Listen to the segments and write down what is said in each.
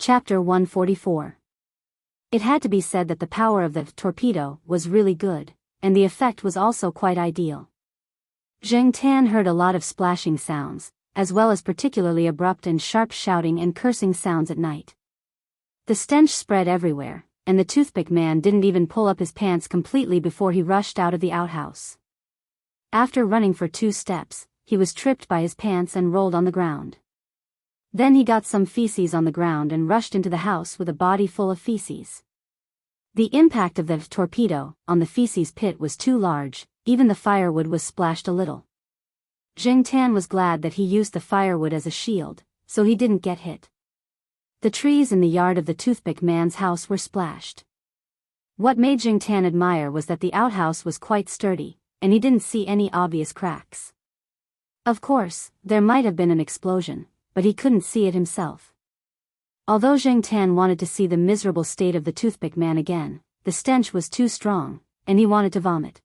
Chapter 144. It had to be said that the power of the torpedo was really good, and the effect was also quite ideal. Zheng Tan heard a lot of splashing sounds, as well as particularly abrupt and sharp shouting and cursing sounds at night. The stench spread everywhere, and the toothpick man didn't even pull up his pants completely before he rushed out of the outhouse. After running for 2 steps, he was tripped by his pants and rolled on the ground. Then he got some feces on the ground and rushed into the house with a body full of feces. The impact of the torpedo on the feces pit was too large, even the firewood was splashed a little. Zheng Tan was glad that he used the firewood as a shield, so he didn't get hit. The trees in the yard of the toothpick man's house were splashed. What made Zheng Tan admire was that the outhouse was quite sturdy, and he didn't see any obvious cracks. Of course, there might have been an explosion, but he couldn't see it himself. Although Zheng Tan wanted to see the miserable state of the toothpick man again, the stench was too strong, and he wanted to vomit.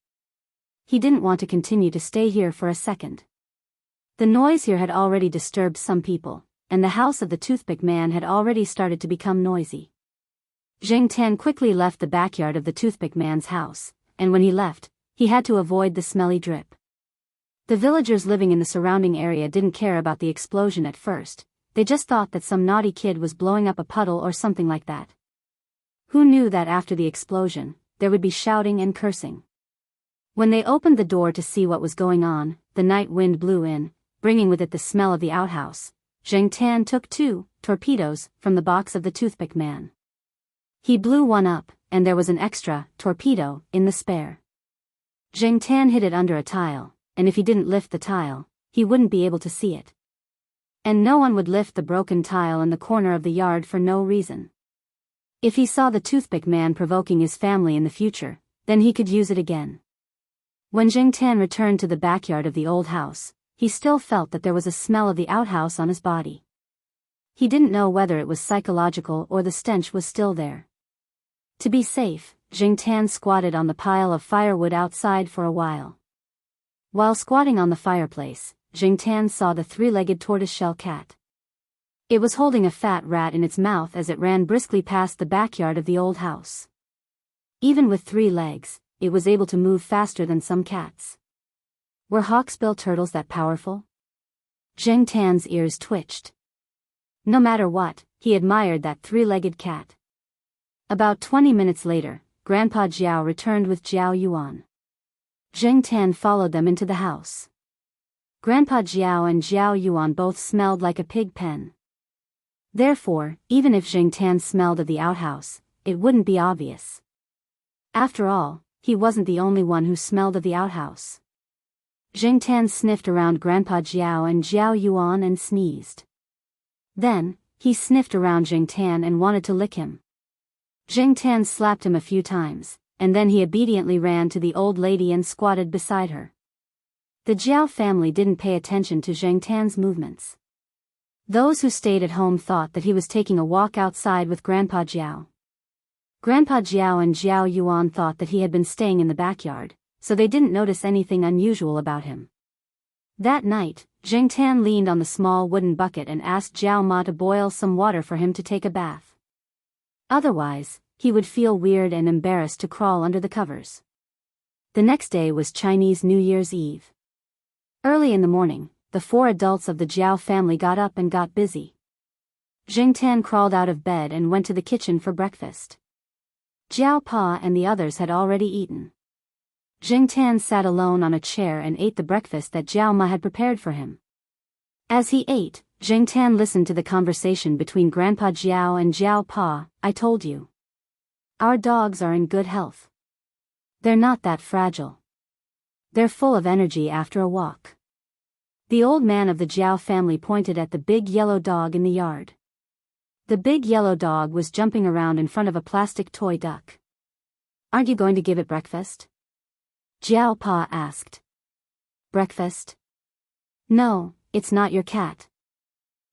He didn't want to continue to stay here for a second. The noise here had already disturbed some people, and the house of the toothpick man had already started to become noisy. Zheng Tan quickly left the backyard of the toothpick man's house, and when he left, he had to avoid the smelly drip. The villagers living in the surrounding area didn't care about the explosion at first, they just thought that some naughty kid was blowing up a puddle or something like that. Who knew that after the explosion, there would be shouting and cursing? When they opened the door to see what was going on, the night wind blew in, bringing with it the smell of the outhouse. Zheng Tan took 2 torpedoes from the box of the toothpick man. He blew one up, and there was an extra torpedo in the spare. Zheng Tan hid it under a tile, and if he didn't lift the tile, he wouldn't be able to see it. And no one would lift the broken tile in the corner of the yard for no reason. If he saw the toothpick man provoking his family in the future, then he could use it again. When Zheng Tan returned to the backyard of the old house, he still felt that there was a smell of the outhouse on his body. He didn't know whether it was psychological or the stench was still there. To be safe, Zheng Tan squatted on the pile of firewood outside for a while. While squatting on the fireplace, Zheng Tan saw the 3-legged tortoiseshell cat. It was holding a fat rat in its mouth as it ran briskly past the backyard of the old house. Even with 3 legs, it was able to move faster than some cats. Were hawksbill turtles that powerful? Zheng Tan's ears twitched. No matter what, he admired that 3-legged cat. About 20 minutes later, Grandpa Jiao returned with Jiao Yuan. Zheng Tan followed them into the house. Grandpa Jiao and Jiao Yuan both smelled like a pig pen. Therefore, even if Zheng Tan smelled of the outhouse, it wouldn't be obvious. After all, he wasn't the only one who smelled of the outhouse. Zheng Tan sniffed around Grandpa Jiao and Jiao Yuan and sneezed. Then, he sniffed around Zheng Tan and wanted to lick him. Zheng Tan slapped him a few times, and then he obediently ran to the old lady and squatted beside her. The Jiao family didn't pay attention to Zheng Tan's movements. Those who stayed at home thought that he was taking a walk outside with Grandpa Jiao. Grandpa Jiao and Jiao Yuan thought that he had been staying in the backyard, so they didn't notice anything unusual about him. That night, Zheng Tan leaned on the small wooden bucket and asked Jiao Ma to boil some water for him to take a bath. Otherwise, he would feel weird and embarrassed to crawl under the covers. The next day was Chinese New Year's Eve. Early in the morning, the 4 adults of the Jiao family got up and got busy. Zheng Tan crawled out of bed and went to the kitchen for breakfast. Jiao Pa and the others had already eaten. Zheng Tan sat alone on a chair and ate the breakfast that Jiao Ma had prepared for him. As he ate, Zheng Tan listened to the conversation between Grandpa Jiao and Jiao Pa. I told you. Our dogs are in good health. They're not that fragile. They're full of energy after a walk. The old man of the Jiao family pointed at the big yellow dog in the yard. The big yellow dog was jumping around in front of a plastic toy duck. Aren't you going to give it breakfast? Jiao Pa asked. Breakfast? No, it's not your cat.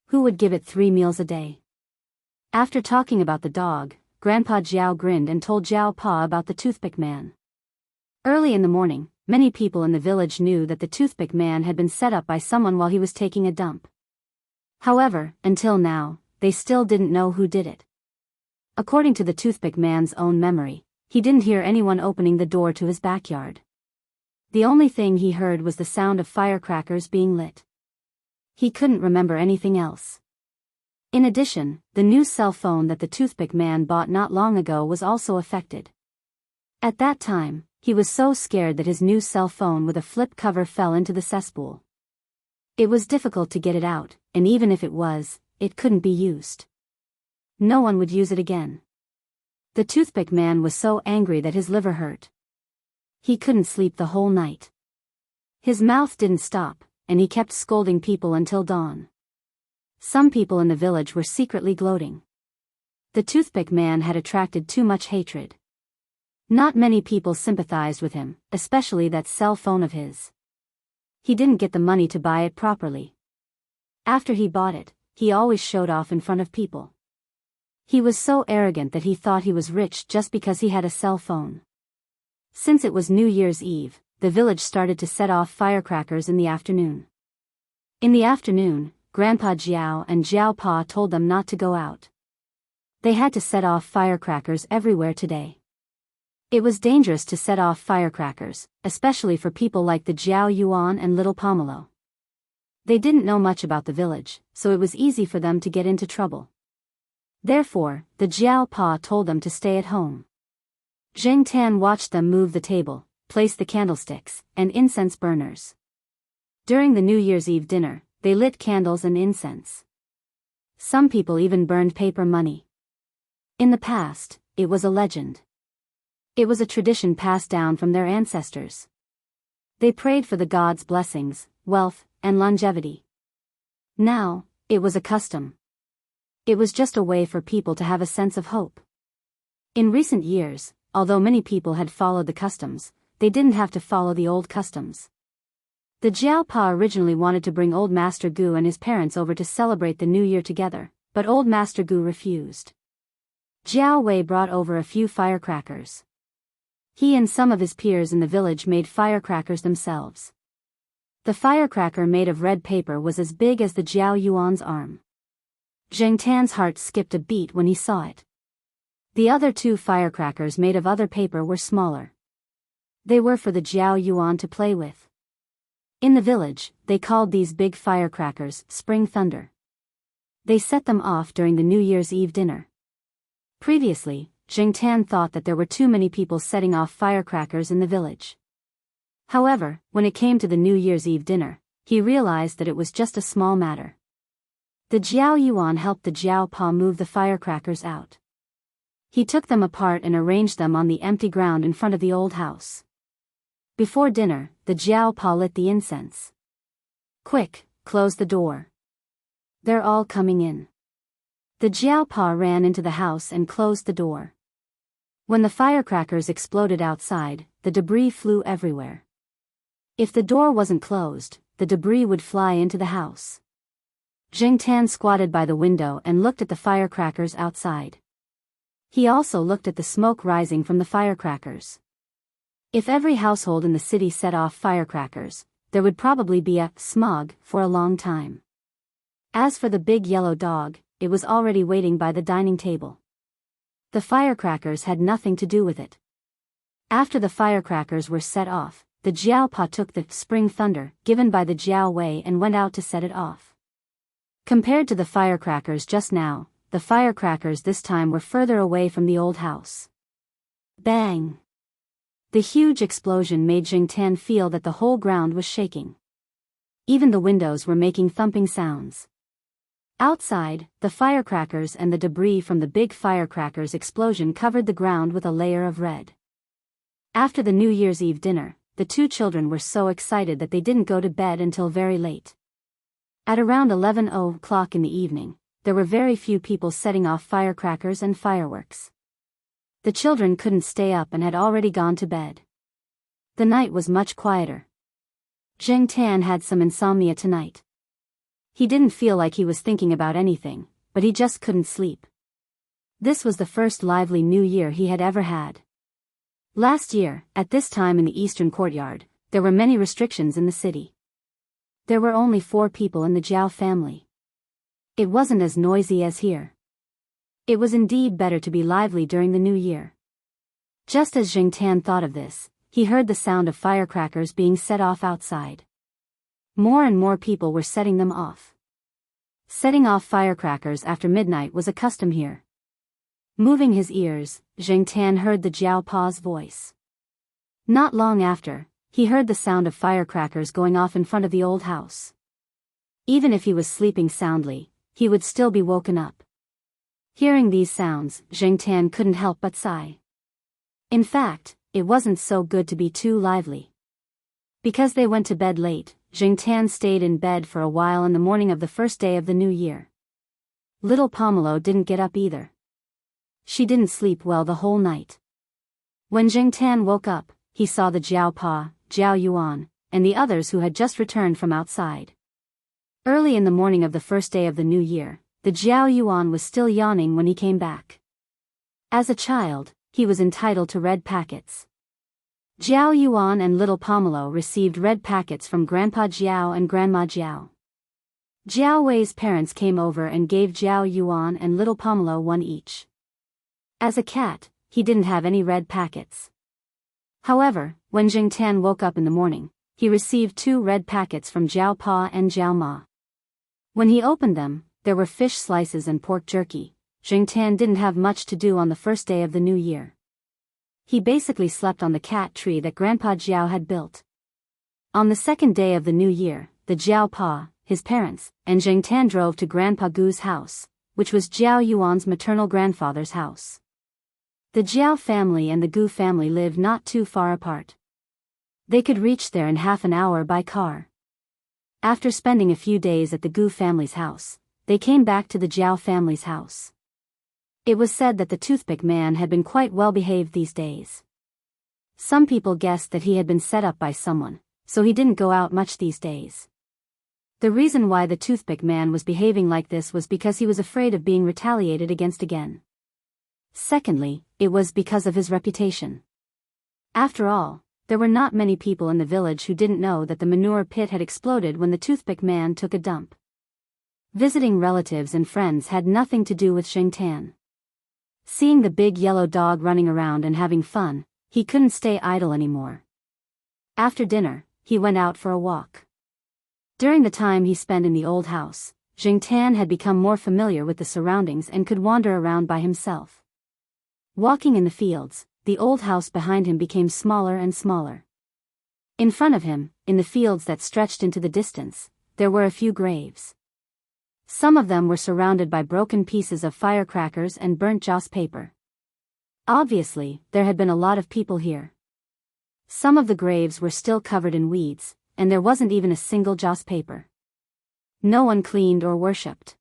Who would give it 3 meals a day? After talking about the dog, Grandpa Jiao grinned and told Jiao Pa about the toothpick man. Early in the morning, many people in the village knew that the toothpick man had been set up by someone while he was taking a dump. However, until now, they still didn't know who did it. According to the toothpick man's own memory, he didn't hear anyone opening the door to his backyard. The only thing he heard was the sound of firecrackers being lit. He couldn't remember anything else. In addition, the new cell phone that the toothpick man bought not long ago was also affected. At that time, he was so scared that his new cell phone with a flip cover fell into the cesspool. It was difficult to get it out, and even if it was, it couldn't be used. No one would use it again. The toothpick man was so angry that his liver hurt. He couldn't sleep the whole night. His mouth didn't stop, and he kept scolding people until dawn. Some people in the village were secretly gloating. The toothpick man had attracted too much hatred. Not many people sympathized with him, especially that cell phone of his. He didn't get the money to buy it properly. After he bought it, he always showed off in front of people. He was so arrogant that he thought he was rich just because he had a cell phone. Since it was New Year's Eve, the village started to set off firecrackers in the afternoon. In the afternoon, Grandpa Jiao and Jiao Pa told them not to go out. They had to set off firecrackers everywhere today. It was dangerous to set off firecrackers, especially for people like the Jiao Yuan and little Pomelo. They didn't know much about the village, so it was easy for them to get into trouble. Therefore, the Jiao Pa told them to stay at home. Zheng Tan watched them move the table, place the candlesticks, and incense burners. During the New Year's Eve dinner, they lit candles and incense. Some people even burned paper money. In the past, it was a legend. It was a tradition passed down from their ancestors. They prayed for the gods' blessings, wealth, and longevity. Now, it was a custom. It was just a way for people to have a sense of hope. In recent years, although many people had followed the customs, they didn't have to follow the old customs. The Jiao Pa originally wanted to bring Old Master Gu and his parents over to celebrate the New Year together, but Old Master Gu refused. Jiao Wei brought over a few firecrackers. He and some of his peers in the village made firecrackers themselves. The firecracker made of red paper was as big as the Jiao Yuan's arm. Zheng Tan's heart skipped a beat when he saw it. The other two firecrackers made of other paper were smaller. They were for the Jiao Yuan to play with. In the village, they called these big firecrackers Spring Thunder. They set them off during the New Year's Eve dinner. Previously, Zheng Tan thought that there were too many people setting off firecrackers in the village. However, when it came to the New Year's Eve dinner, he realized that it was just a small matter. The Jiao Yuan helped the Jiao Pa move the firecrackers out. He took them apart and arranged them on the empty ground in front of the old house. Before dinner, the Jiao Pa lit the incense. "Quick, close the door. They're all coming in." The Jiao Pa ran into the house and closed the door. When the firecrackers exploded outside, the debris flew everywhere. If the door wasn't closed, the debris would fly into the house. Zheng Tan squatted by the window and looked at the firecrackers outside. He also looked at the smoke rising from the firecrackers. If every household in the city set off firecrackers, there would probably be a smog for a long time. As for the big yellow dog, it was already waiting by the dining table. The firecrackers had nothing to do with it. After the firecrackers were set off, the Jiao Pa took the Spring Thunder given by the Jiao Wei and went out to set it off. Compared to the firecrackers just now, the firecrackers this time were further away from the old house. Bang! The huge explosion made Zheng Tan feel that the whole ground was shaking. Even the windows were making thumping sounds. Outside, the firecrackers and the debris from the big firecrackers explosion covered the ground with a layer of red. After the New Year's Eve dinner, the two children were so excited that they didn't go to bed until very late. At around 11 o'clock in the evening, there were very few people setting off firecrackers and fireworks. The children couldn't stay up and had already gone to bed. The night was much quieter. Zheng Tan had some insomnia tonight. He didn't feel like he was thinking about anything, but he just couldn't sleep. This was the first lively New Year he had ever had. Last year, at this time in the eastern courtyard, there were many restrictions in the city. There were only 4 people in the Jiao family. It wasn't as noisy as here. It was indeed better to be lively during the new year. Just as Jingtan thought of this, he heard the sound of firecrackers being set off outside. More and more people were setting them off. Setting off firecrackers after midnight was a custom here. Moving his ears, Jingtan heard the Jiao Pa's voice. Not long after, he heard the sound of firecrackers going off in front of the old house. Even if he was sleeping soundly, he would still be woken up. Hearing these sounds, Jingtan couldn't help but sigh. In fact, it wasn't so good to be too lively. Because they went to bed late, Jingtan stayed in bed for a while in the morning of the first day of the new year. Little Pomelo didn't get up either. She didn't sleep well the whole night. When Jingtan woke up, he saw the Jiao Pa, Jiao Yuan, and the others who had just returned from outside. Early in the morning of the first day of the new year, the Jiao Yuan was still yawning when he came back. As a child, he was entitled to red packets. Jiao Yuan and little Pomelo received red packets from Grandpa Jiao and Grandma Jiao. Jiao Wei's parents came over and gave Jiao Yuan and little Pomelo one each. As a cat, he didn't have any red packets. However, when Jingtan woke up in the morning, he received 2 red packets from Jiao Pa and Jiao Ma. When he opened them, there were fish slices and pork jerky. Jingtan didn't have much to do on the first day of the new year. He basically slept on the cat tree that Grandpa Jiao had built. On the second day of the new year, the Jiao Pa, his parents, and Jingtan drove to Grandpa Gu's house, which was Jiao Yuan's maternal grandfather's house. The Jiao family and the Gu family lived not too far apart. They could reach there in half an hour by car. After spending a few days at the Gu family's house, they came back to the Jiao family's house. It was said that the toothpick man had been quite well behaved these days. Some people guessed that he had been set up by someone, so he didn't go out much these days. The reason why the toothpick man was behaving like this was because he was afraid of being retaliated against again. Secondly, it was because of his reputation. After all, there were not many people in the village who didn't know that the manure pit had exploded when the toothpick man took a dump. Visiting relatives and friends had nothing to do with Jingtan. Seeing the big yellow dog running around and having fun, he couldn't stay idle anymore. After dinner, he went out for a walk. During the time he spent in the old house, Jingtan had become more familiar with the surroundings and could wander around by himself. Walking in the fields, the old house behind him became smaller and smaller. In front of him, in the fields that stretched into the distance, there were a few graves. Some of them were surrounded by broken pieces of firecrackers and burnt joss paper. Obviously, there had been a lot of people here. Some of the graves were still covered in weeds, and there wasn't even a single joss paper. No one cleaned or worshipped.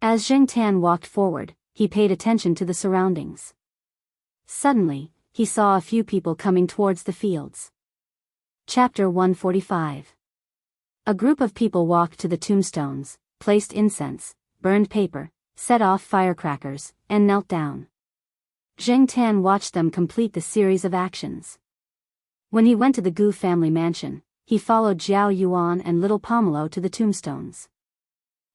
As Jingtan walked forward, he paid attention to the surroundings. Suddenly, he saw a few people coming towards the fields. Chapter 145. A group of people walked to the tombstones, placed incense, burned paper, set off firecrackers, and knelt down. Jingtan watched them complete the series of actions. When he went to the Gu family mansion, he followed Jiao Yuan and little Pomelo to the tombstones.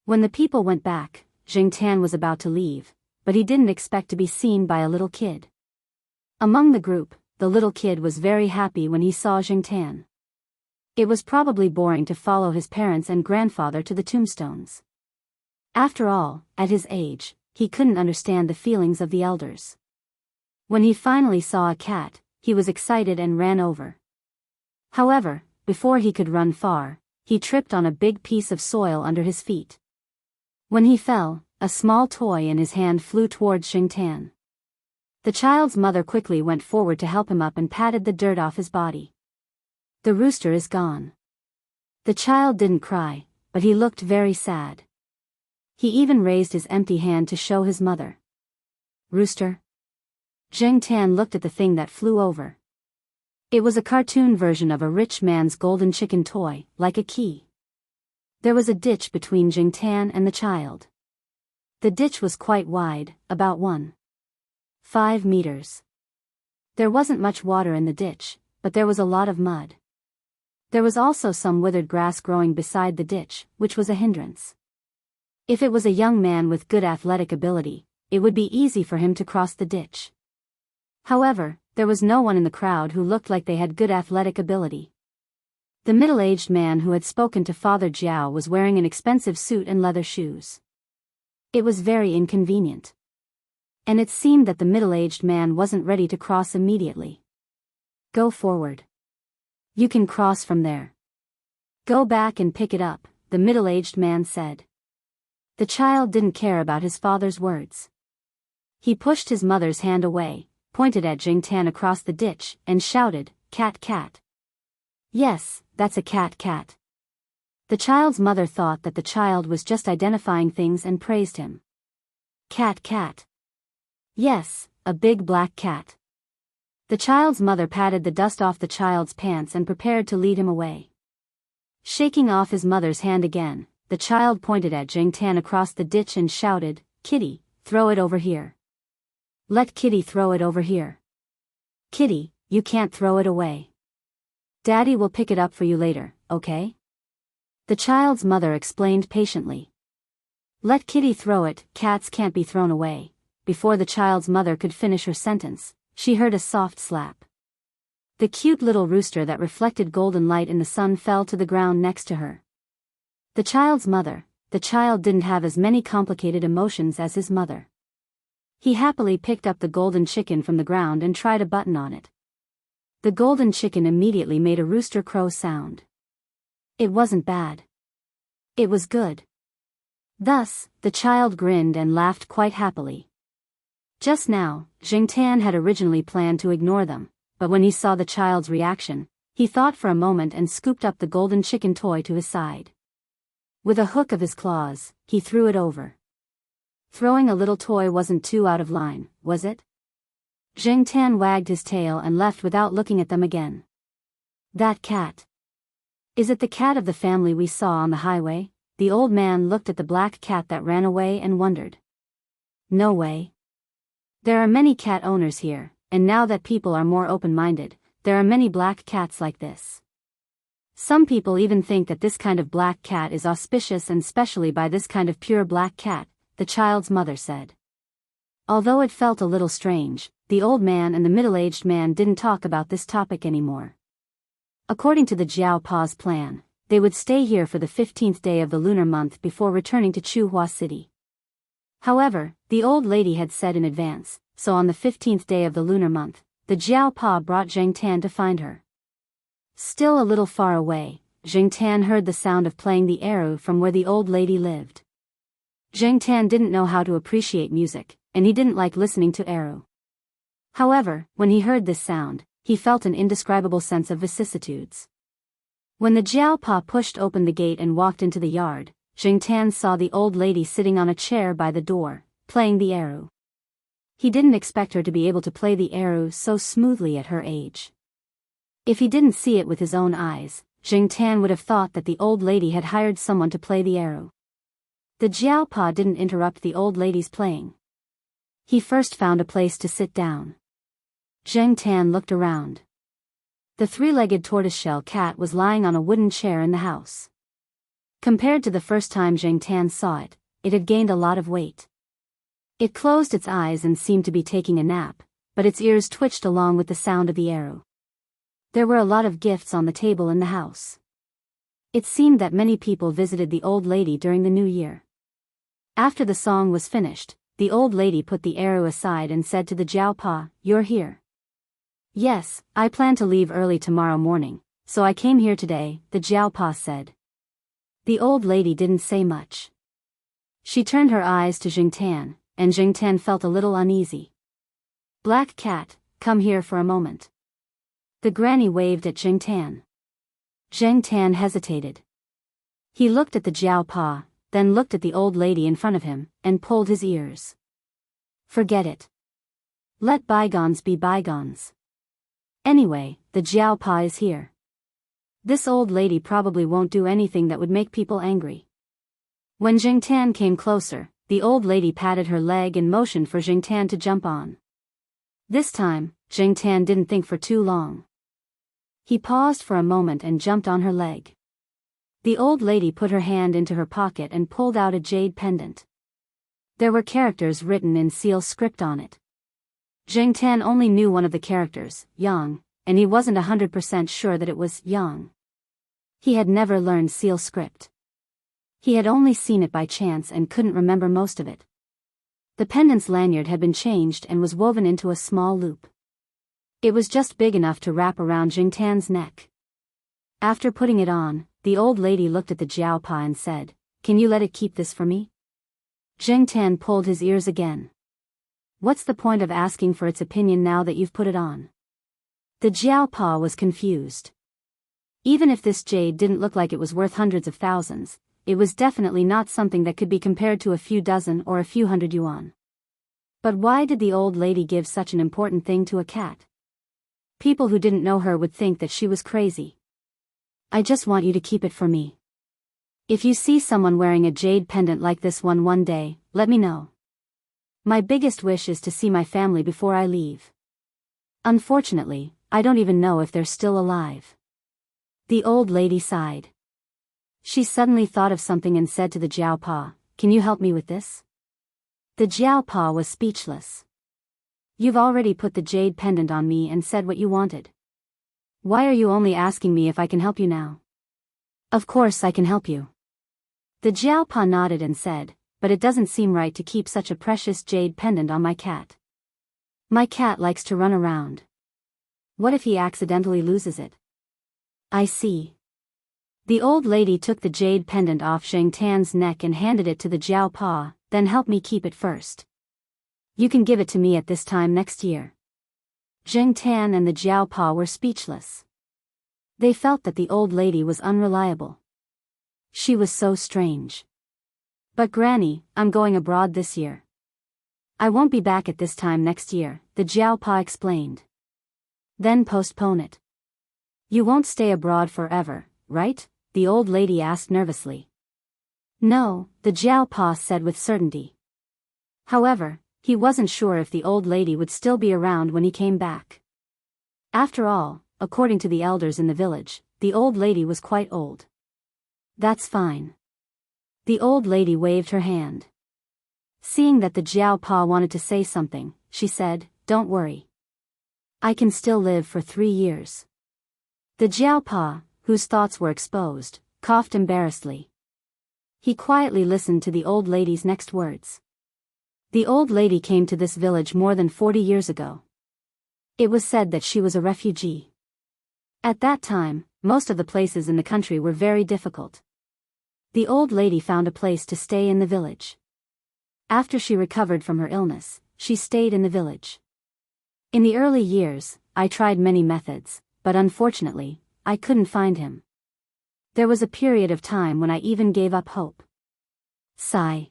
When the people went back, Jingtan was about to leave, but he didn't expect to be seen by a little kid. Among the group, the little kid was very happy when he saw Jingtan. It was probably boring to follow his parents and grandfather to the tombstones. After all, at his age, he couldn't understand the feelings of the elders. When he finally saw a cat, he was excited and ran over. However, before he could run far, he tripped on a big piece of soil under his feet. When he fell, a small toy in his hand flew towards Jingtan. The child's mother quickly went forward to help him up and patted the dirt off his body. The rooster is gone. The child didn't cry, but he looked very sad. He even raised his empty hand to show his mother. Rooster? Jingtan looked at the thing that flew over. It was a cartoon version of a rich man's golden chicken toy, like a key. There was a ditch between Jingtan and the child. The ditch was quite wide, about 1.5 meters. There wasn't much water in the ditch, but there was a lot of mud. There was also some withered grass growing beside the ditch, which was a hindrance. If it was a young man with good athletic ability, it would be easy for him to cross the ditch. However, there was no one in the crowd who looked like they had good athletic ability. The middle-aged man who had spoken to Father Jiao was wearing an expensive suit and leather shoes. It was very inconvenient. And it seemed that the middle-aged man wasn't ready to cross immediately. Go forward. You can cross from there. Go back and pick it up, the middle-aged man said. The child didn't care about his father's words. He pushed his mother's hand away, pointed at Jingtan across the ditch, and shouted, "Cat, cat." Yes, that's a cat, cat. The child's mother thought that the child was just identifying things and praised him. Cat, cat. Yes, a big black cat. The child's mother patted the dust off the child's pants and prepared to lead him away. Shaking off his mother's hand again, the child pointed at Jingtan across the ditch and shouted, "Kitty, throw it over here. Let Kitty throw it over here. Kitty, you can't throw it away. Daddy will pick it up for you later, okay?" The child's mother explained patiently. Let Kitty throw it, cats can't be thrown away. Before the child's mother could finish her sentence, she heard a soft slap. The cute little rooster that reflected golden light in the sun fell to the ground next to her. The child's mother, the child didn't have as many complicated emotions as his mother. He happily picked up the golden chicken from the ground and tried a button on it. The golden chicken immediately made a rooster crow sound. It wasn't bad. It was good. Thus, the child grinned and laughed quite happily. Just now, Jingtan had originally planned to ignore them, but when he saw the child's reaction, he thought for a moment and scooped up the golden chicken toy to his side. With a hook of his claws, he threw it over. Throwing a little toy wasn't too out of line, was it? Jingtan wagged his tail and left without looking at them again. That cat. Is it the cat of the family we saw on the highway? The old man looked at the black cat that ran away and wondered. No way. There are many cat owners here, and now that people are more open-minded, there are many black cats like this. Some people even think that this kind of black cat is auspicious, and especially by this kind of pure black cat, the child's mother said. Although it felt a little strange, the old man and the middle-aged man didn't talk about this topic anymore. According to the Jiao Pa's plan, they would stay here for the 15th day of the lunar month before returning to Chuhua City. However, the old lady had said in advance, so on the 15th day of the lunar month, the Jiao Pa brought Jingtan to find her. Still a little far away, Jingtan heard the sound of playing the eru from where the old lady lived. Jingtan didn't know how to appreciate music, and he didn't like listening to eru. However, when he heard this sound, he felt an indescribable sense of vicissitudes. When the Jiao Pa pushed open the gate and walked into the yard, Jingtan saw the old lady sitting on a chair by the door, playing the eru. He didn't expect her to be able to play the eru so smoothly at her age. If he didn't see it with his own eyes, Jingtan would have thought that the old lady had hired someone to play the eru. The Jiao Pa didn't interrupt the old lady's playing. He first found a place to sit down. Jingtan looked around. The three-legged tortoiseshell cat was lying on a wooden chair in the house. Compared to the first time Jingtan saw it, it had gained a lot of weight. It closed its eyes and seemed to be taking a nap, but its ears twitched along with the sound of the eru. There were a lot of gifts on the table in the house. It seemed that many people visited the old lady during the New Year. After the song was finished, the old lady put the eru aside and said to the Jiao Pa, "You're here." "Yes, I plan to leave early tomorrow morning, so I came here today," the Jiao Pa said. The old lady didn't say much. She turned her eyes to Jingtan, and Jingtan felt a little uneasy. "Black cat, come here for a moment." The granny waved at Jingtan. Jingtan hesitated. He looked at the Jiao Pa, then looked at the old lady in front of him, and pulled his ears. Forget it. Let bygones be bygones. Anyway, the Jiao Pa is here. This old lady probably won't do anything that would make people angry. When Jingtan came closer, the old lady patted her leg and motioned for Jingtan to jump on. This time, Jingtan didn't think for too long. He paused for a moment and jumped on her leg. The old lady put her hand into her pocket and pulled out a jade pendant. There were characters written in seal script on it. Zheng Tan only knew one of the characters, Yang, and he wasn't 100% sure that it was Yang. He had never learned seal script. He had only seen it by chance and couldn't remember most of it. The pendant's lanyard had been changed and was woven into a small loop. It was just big enough to wrap around Zheng Tan's neck. After putting it on, the old lady looked at the Jiaopa and said, "Can you let it keep this for me?" Zheng Tan pulled his ears again. "What's the point of asking for its opinion now that you've put it on?" The Jiaopa was confused. Even if this jade didn't look like it was worth hundreds of thousands, it was definitely not something that could be compared to a few dozen or a few hundred yuan. But why did the old lady give such an important thing to a cat? People who didn't know her would think that she was crazy. "I just want you to keep it for me. If you see someone wearing a jade pendant like this one day, let me know. My biggest wish is to see my family before I leave. Unfortunately, I don't even know if they're still alive." The old lady sighed. She suddenly thought of something and said to the Jiaopa, "Can you help me with this?" The Jiaopa was speechless. "You've already put the jade pendant on me and said what you wanted. Why are you only asking me if I can help you now?" "Of course I can help you." The Jiaopa nodded and said, "But it doesn't seem right to keep such a precious jade pendant on my cat. My cat likes to run around. What if he accidentally loses it?" "I see." The old lady took the jade pendant off Zheng Tan's neck and handed it to the Jiaopa, "Then help me keep it first. You can give it to me at this time next year." Zheng Tan and the Jiaopa were speechless. They felt that the old lady was unreliable. She was so strange. "But Granny, I'm going abroad this year. I won't be back at this time next year," the Jiaopa explained. "Then postpone it. You won't stay abroad forever, right?" the old lady asked nervously. "No," the Jiaopa said with certainty. However, he wasn't sure if the old lady would still be around when he came back. After all, according to the elders in the village, the old lady was quite old. "That's fine." The old lady waved her hand. Seeing that the Jiaopa wanted to say something, she said, "Don't worry. I can still live for 3 years." The Jiaopa, whose thoughts were exposed, coughed embarrassedly. He quietly listened to the old lady's next words. The old lady came to this village more than 40 years ago. It was said that she was a refugee. At that time, most of the places in the country were very difficult. The old lady found a place to stay in the village. After she recovered from her illness, she stayed in the village. "In the early years, I tried many methods, but unfortunately, I couldn't find him. There was a period of time when I even gave up hope. Sigh.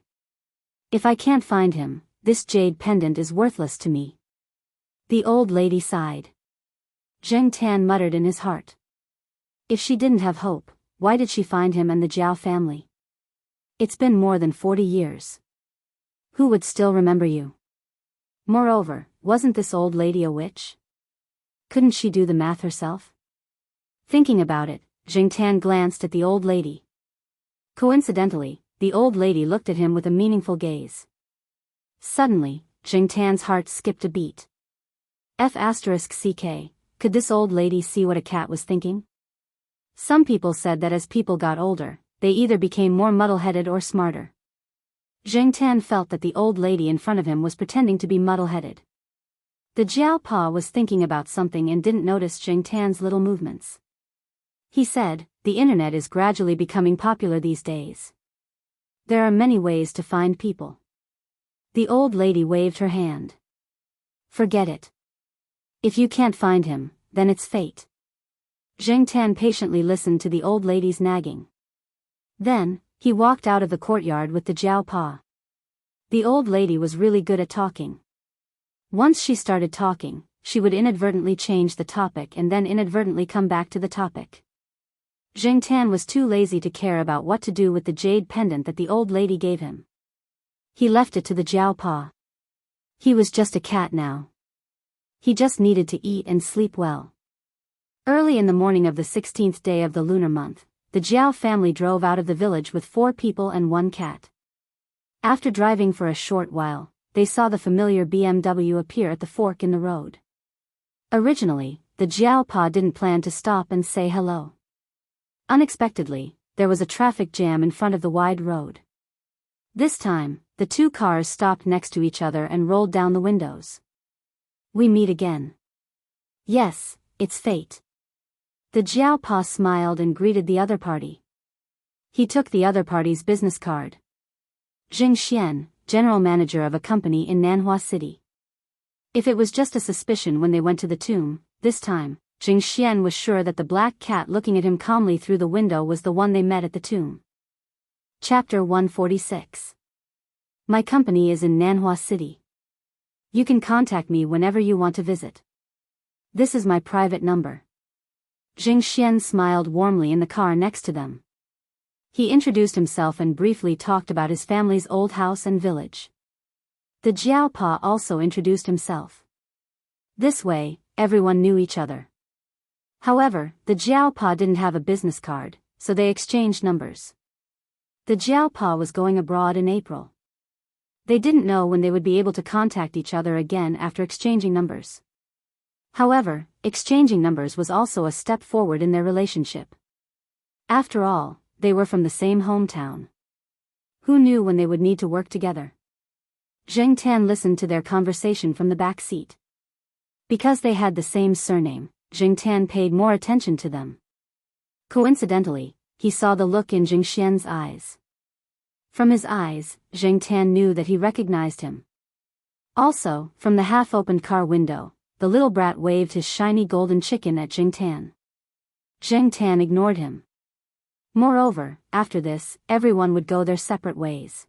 If I can't find him, this jade pendant is worthless to me." The old lady sighed. Zheng Tan muttered in his heart. If she didn't have hope, why did she find him and the Zhao family? It's been more than 40 years. Who would still remember you? Moreover, wasn't this old lady a witch? Couldn't she do the math herself? Thinking about it, Zheng Tan glanced at the old lady. Coincidentally, the old lady looked at him with a meaningful gaze. Suddenly, Zheng Tan's heart skipped a beat. F***ck, could this old lady see what a cat was thinking? Some people said that as people got older, they either became more muddle-headed or smarter. Zheng Tan felt that the old lady in front of him was pretending to be muddle-headed. The Jiaopa was thinking about something and didn't notice Zheng Tan's little movements. He said, "The internet is gradually becoming popular these days. There are many ways to find people." The old lady waved her hand. "Forget it. If you can't find him, then it's fate." Zheng Tan patiently listened to the old lady's nagging. Then, he walked out of the courtyard with the Jiaopa. The old lady was really good at talking. Once she started talking, she would inadvertently change the topic and then inadvertently come back to the topic. Zheng Tan was too lazy to care about what to do with the jade pendant that the old lady gave him. He left it to the Jiaopa. He was just a cat now. He just needed to eat and sleep well. Early in the morning of the 16th day of the lunar month, the Jiao family drove out of the village with 4 people and 1 cat. After driving for a short while, they saw the familiar BMW appear at the fork in the road. Originally, the Jiao Pa didn't plan to stop and say hello. Unexpectedly, there was a traffic jam in front of the wide road. This time, the 2 cars stopped next to each other and rolled down the windows. "We meet again." "Yes, it's fate." The Jiao Pa smiled and greeted the other party. He took the other party's business card. Jing Xian, general manager of a company in Nanhua City. If it was just a suspicion when they went to the tomb, this time, Jing Xian was sure that the black cat looking at him calmly through the window was the one they met at the tomb. Chapter 146. My company is in Nanhua City. You can contact me whenever you want to visit. This is my private number. Jing Xian smiled warmly in the car next to them. He introduced himself and briefly talked about his family's old house and village. The Jiao Pa also introduced himself. This way, everyone knew each other. However, the Jiao Pa didn't have a business card, so they exchanged numbers. The Jiao Pa was going abroad in April. They didn't know when they would be able to contact each other again after exchanging numbers. However, exchanging numbers was also a step forward in their relationship. After all, they were from the same hometown. Who knew when they would need to work together? Zheng Tan listened to their conversation from the back seat. Because they had the same surname, Zheng Tan paid more attention to them. Coincidentally, he saw the look in Jing Xian's eyes. From his eyes, Zheng Tan knew that he recognized him. Also, from the half-opened car window, the little brat waved his shiny golden chicken at Zheng Tan. Zheng Tan ignored him. Moreover, after this, everyone would go their separate ways.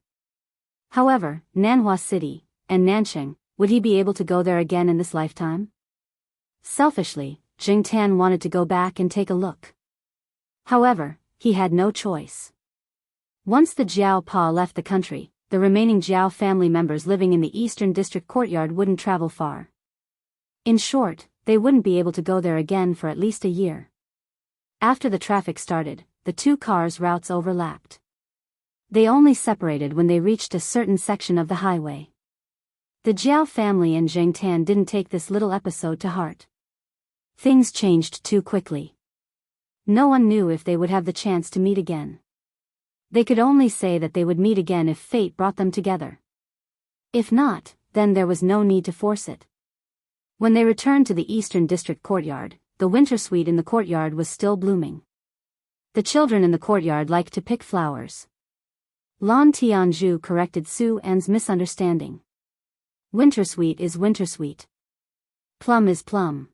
However, Nanhua City, and Nancheng, would he be able to go there again in this lifetime? Selfishly, Zheng Tan wanted to go back and take a look. However, he had no choice. Once the Jiao Pa left the country, the remaining Jiao family members living in the Eastern District courtyard wouldn't travel far. In short, they wouldn't be able to go there again for at least a year. After the traffic started, the 2 cars' routes overlapped. They only separated when they reached a certain section of the highway. The Jiao family and Zheng Tan didn't take this little episode to heart. Things changed too quickly. No one knew if they would have the chance to meet again. They could only say that they would meet again if fate brought them together. If not, then there was no need to force it. When they returned to the Eastern District courtyard, the winter sweet in the courtyard was still blooming. The children in the courtyard liked to pick flowers. Lan Tianzhu corrected Su An's misunderstanding. Wintersweet is wintersweet. Plum is plum.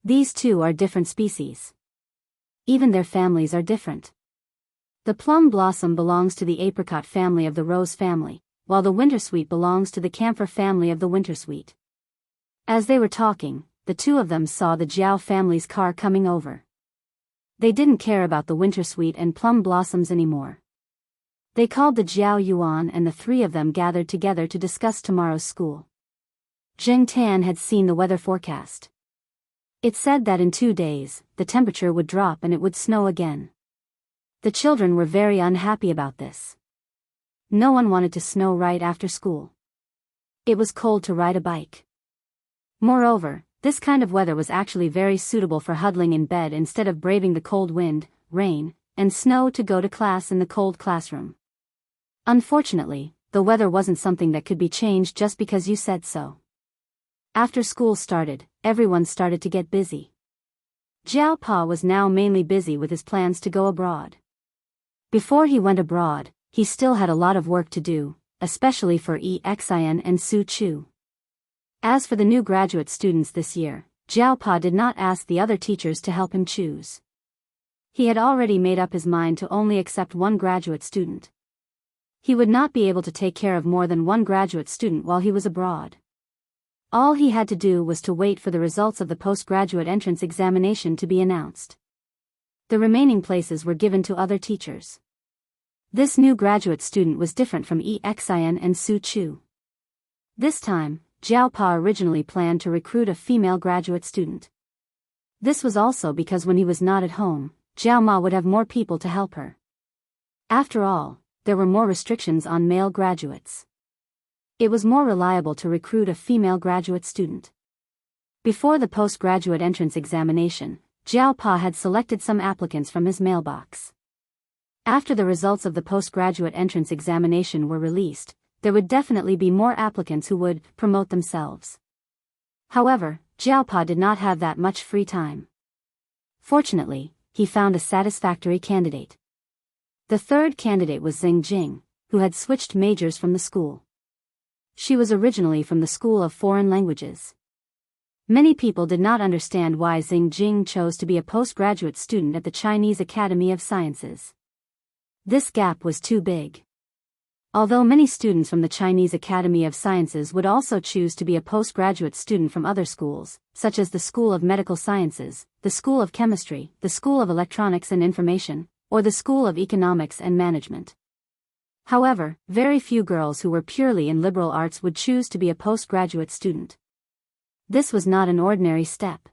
These 2 are different species. Even their families are different. The plum blossom belongs to the apricot family of the rose family, while the wintersweet belongs to the camphor family of the wintersweet. As they were talking, the 2 of them saw the Jiao family's car coming over. They didn't care about the wintersweet and plum blossoms anymore. They called the Jiao Yuan and the 3 of them gathered together to discuss tomorrow's school. Zheng Tan had seen the weather forecast. It said that in 2 days, the temperature would drop and it would snow again. The children were very unhappy about this. No one wanted to snow right after school. It was cold to ride a bike. Moreover, this kind of weather was actually very suitable for huddling in bed instead of braving the cold wind, rain, and snow to go to class in the cold classroom. Unfortunately, the weather wasn't something that could be changed just because you said so. After school started, everyone started to get busy. Jiao Pa was now mainly busy with his plans to go abroad. Before he went abroad, he still had a lot of work to do, especially for Xin and Su Chu. As for the new graduate students this year, Jiao Pa did not ask the other teachers to help him choose. He had already made up his mind to only accept 1 graduate student. He would not be able to take care of more than 1 graduate student while he was abroad. All he had to do was to wait for the results of the postgraduate entrance examination to be announced. The remaining places were given to other teachers. This new graduate student was different from Xin and Su Chu. This time, Jiao Pa originally planned to recruit a female graduate student. This was also because when he was not at home, Jiao Ma would have more people to help her. After all, there were more restrictions on male graduates. It was more reliable to recruit a female graduate student. Before the postgraduate entrance examination, Jiao Pa had selected some applicants from his mailbox. After the results of the postgraduate entrance examination were released, there would definitely be more applicants who would promote themselves. However, Jiao Pa did not have that much free time. Fortunately, he found a satisfactory candidate. The third candidate was Xing Jing, who had switched majors from the school. She was originally from the School of Foreign Languages. Many people did not understand why Xing Jing chose to be a postgraduate student at the Chinese Academy of Sciences. This gap was too big. Although many students from the Chinese Academy of Sciences would also choose to be a postgraduate student from other schools, such as the School of Medical Sciences, the School of Chemistry, the School of Electronics and Information, or the School of Economics and Management. However, very few girls who were purely in liberal arts would choose to be a postgraduate student. This was not an ordinary step.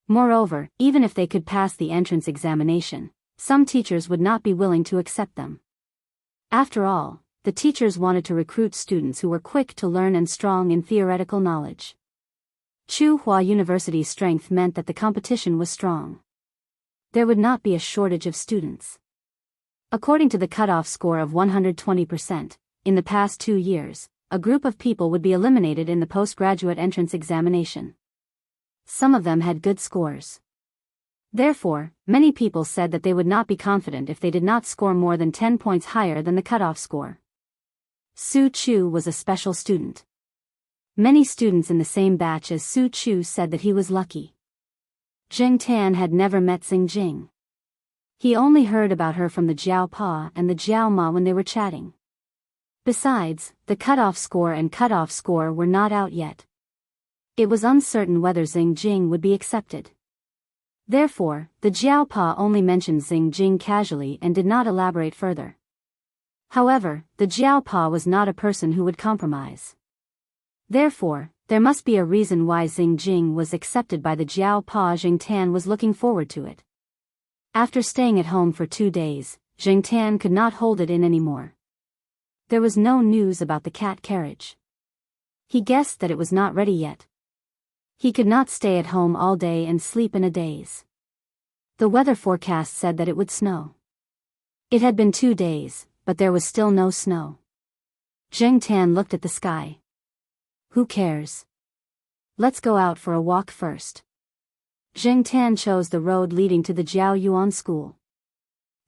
Moreover, even if they could pass the entrance examination, some teachers would not be willing to accept them. After all, the teachers wanted to recruit students who were quick to learn and strong in theoretical knowledge. Tsinghua University's strength meant that the competition was strong. There would not be a shortage of students. According to the cutoff score of 120%, in the past 2 years, a group of people would be eliminated in the postgraduate entrance examination. Some of them had good scores. Therefore, many people said that they would not be confident if they did not score more than 10 points higher than the cutoff score. Su Chu was a special student. Many students in the same batch as Su Chu said that he was lucky. Zheng Tan had never met Xing Jing. He only heard about her from the Jiao Pa and the Jiao Ma when they were chatting. Besides, the cutoff score and cutoff score were not out yet. It was uncertain whether Xing Jing would be accepted. Therefore, the Jiao Pa only mentioned Xing Jing casually and did not elaborate further. However, the Jiao Pa was not a person who would compromise. Therefore, there must be a reason why Xing Jing was accepted by the Jiao Pa. Zheng Tan was looking forward to it. After staying at home for 2 days, Zheng Tan could not hold it in anymore. There was no news about the cat carriage. He guessed that it was not ready yet. He could not stay at home all day and sleep in a daze. The weather forecast said that it would snow. It had been 2 days, but there was still no snow. Zheng Tan looked at the sky. Who cares? Let's go out for a walk first. Zheng Tan chose the road leading to the Jiao Yuan school.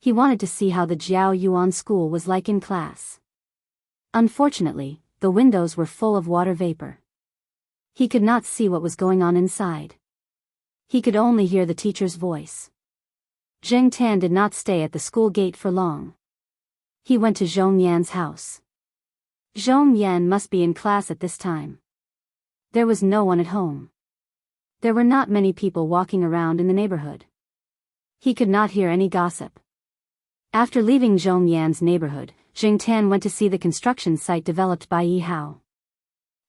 He wanted to see how the Jiao Yuan school was like in class. Unfortunately, the windows were full of water vapor. He could not see what was going on inside. He could only hear the teacher's voice. Zheng Tan did not stay at the school gate for long. He went to Zhong Yan's house. Zhong Yan must be in class at this time. There was no one at home. There were not many people walking around in the neighborhood. He could not hear any gossip. After leaving Zhong Yan's neighborhood, Zheng Tan went to see the construction site developed by Yi Hao.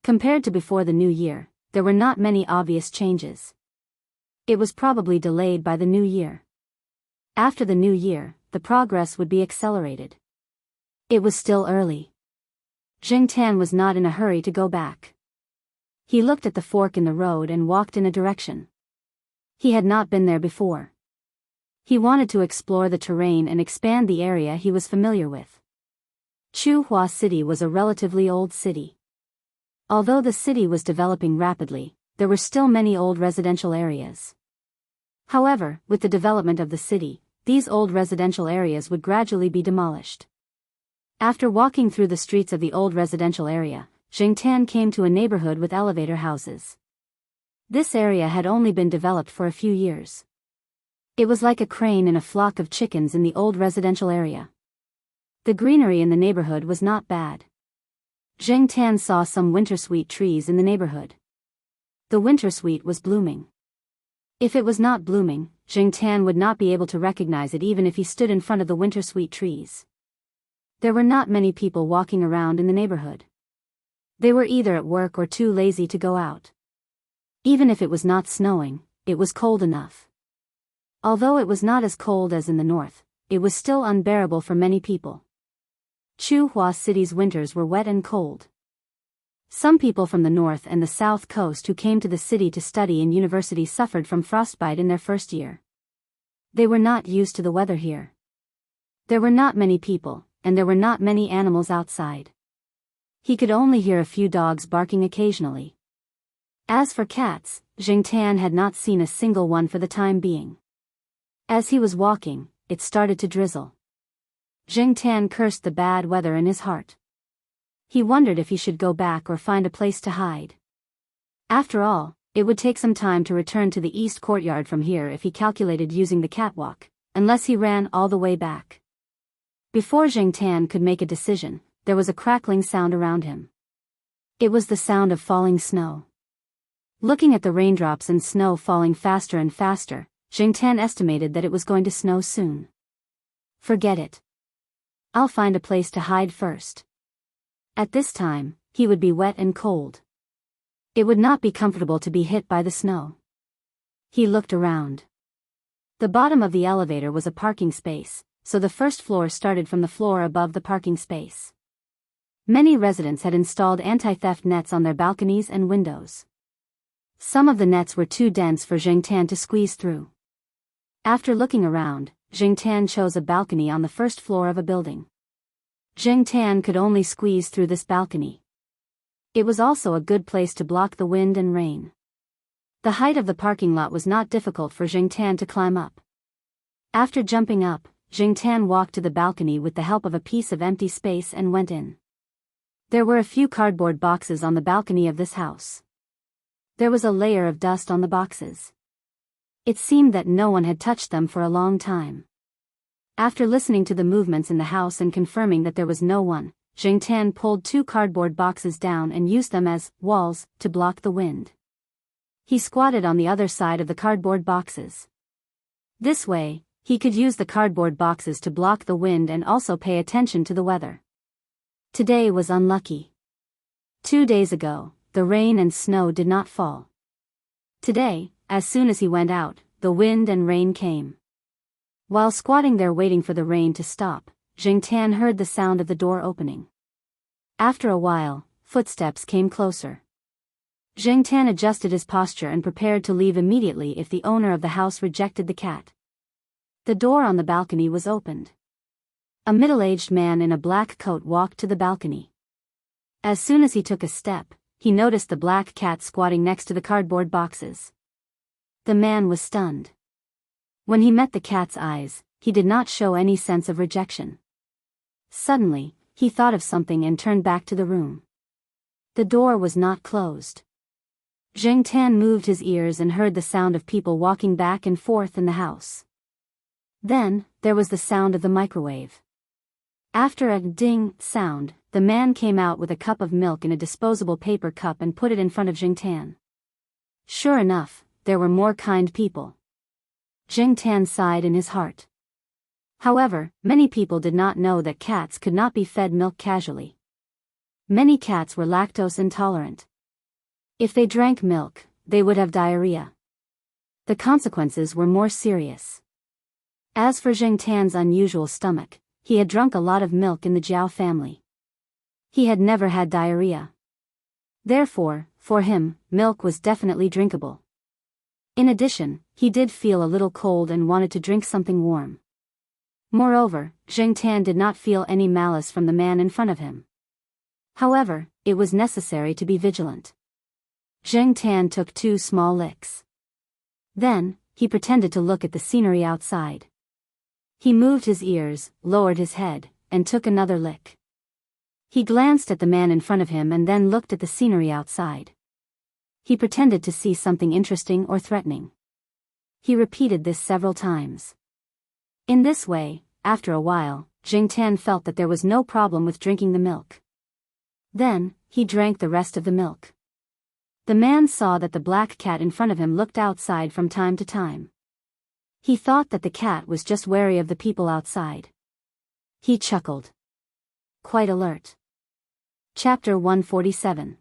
Compared to before the new year, there were not many obvious changes. It was probably delayed by the new year. After the new year, the progress would be accelerated. It was still early. Zheng Tan was not in a hurry to go back. He looked at the fork in the road and walked in a direction. He had not been there before. He wanted to explore the terrain and expand the area he was familiar with. Tsinghua City was a relatively old city. Although the city was developing rapidly, there were still many old residential areas. However, with the development of the city, these old residential areas would gradually be demolished. After walking through the streets of the old residential area, Zheng Tan came to a neighborhood with elevator houses. This area had only been developed for a few years. It was like a crane in a flock of chickens in the old residential area. The greenery in the neighborhood was not bad. Zheng Tan saw some wintersweet trees in the neighborhood. The wintersweet was blooming. If it was not blooming, Zheng Tan would not be able to recognize it even if he stood in front of the wintersweet trees. There were not many people walking around in the neighborhood. They were either at work or too lazy to go out. Even if it was not snowing, it was cold enough. Although it was not as cold as in the north, it was still unbearable for many people. Chuhua City's winters were wet and cold. Some people from the north and the south coast who came to the city to study in university suffered from frostbite in their first year. They were not used to the weather here. There were not many people, and there were not many animals outside. He could only hear a few dogs barking occasionally. As for cats, Jingtan had not seen a single one for the time being. As he was walking, it started to drizzle. Jingtan cursed the bad weather in his heart. He wondered if he should go back or find a place to hide. After all, it would take some time to return to the east courtyard from here if he calculated using the catwalk, unless he ran all the way back. Before Jingtan could make a decision, there was a crackling sound around him. It was the sound of falling snow. Looking at the raindrops and snow falling faster and faster, Jingtan estimated that it was going to snow soon. Forget it. I'll find a place to hide first. At this time, he would be wet and cold. It would not be comfortable to be hit by the snow. He looked around. The bottom of the elevator was a parking space, so the first floor started from the floor above the parking space. Many residents had installed anti-theft nets on their balconies and windows. Some of the nets were too dense for Jingtan to squeeze through. After looking around, Jingtan chose a balcony on the first floor of a building. Jingtan could only squeeze through this balcony. It was also a good place to block the wind and rain. The height of the parking lot was not difficult for Jingtan to climb up. After jumping up, Jingtan walked to the balcony with the help of a piece of empty space and went in. There were a few cardboard boxes on the balcony of this house. There was a layer of dust on the boxes. It seemed that no one had touched them for a long time. After listening to the movements in the house and confirming that there was no one, Jingtan pulled 2 cardboard boxes down and used them as walls to block the wind. He squatted on the other side of the cardboard boxes. This way, he could use the cardboard boxes to block the wind and also pay attention to the weather. Today was unlucky. 2 days ago, the rain and snow did not fall. Today, as soon as he went out, the wind and rain came. While squatting there waiting for the rain to stop, Jingtan heard the sound of the door opening. After a while, footsteps came closer. Jingtan adjusted his posture and prepared to leave immediately if the owner of the house rejected the cat. The door on the balcony was opened. A middle-aged man in a black coat walked to the balcony. As soon as he took a step, he noticed the black cat squatting next to the cardboard boxes. The man was stunned. When he met the cat's eyes, he did not show any sense of rejection. Suddenly, he thought of something and turned back to the room. The door was not closed. Jingtan moved his ears and heard the sound of people walking back and forth in the house. Then, there was the sound of the microwave. After a ding sound, the man came out with a cup of milk in a disposable paper cup and put it in front of Jingtan. Sure enough, there were more kind people. Jingtan sighed in his heart. However, many people did not know that cats could not be fed milk casually. Many cats were lactose intolerant. If they drank milk, they would have diarrhea. The consequences were more serious. As for Jingtan's unusual stomach, he had drunk a lot of milk in the Jiao family. He had never had diarrhea. Therefore, for him, milk was definitely drinkable. In addition, he did feel a little cold and wanted to drink something warm. Moreover, Jingtan did not feel any malice from the man in front of him. However, it was necessary to be vigilant. Jingtan took 2 small licks. Then, he pretended to look at the scenery outside. He moved his ears, lowered his head, and took another lick. He glanced at the man in front of him and then looked at the scenery outside. He pretended to see something interesting or threatening. He repeated this several times. In this way, after a while, Jingtan felt that there was no problem with drinking the milk. Then, he drank the rest of the milk. The man saw that the black cat in front of him looked outside from time to time. He thought that the cat was just wary of the people outside. He chuckled. Quite alert. Chapter 147.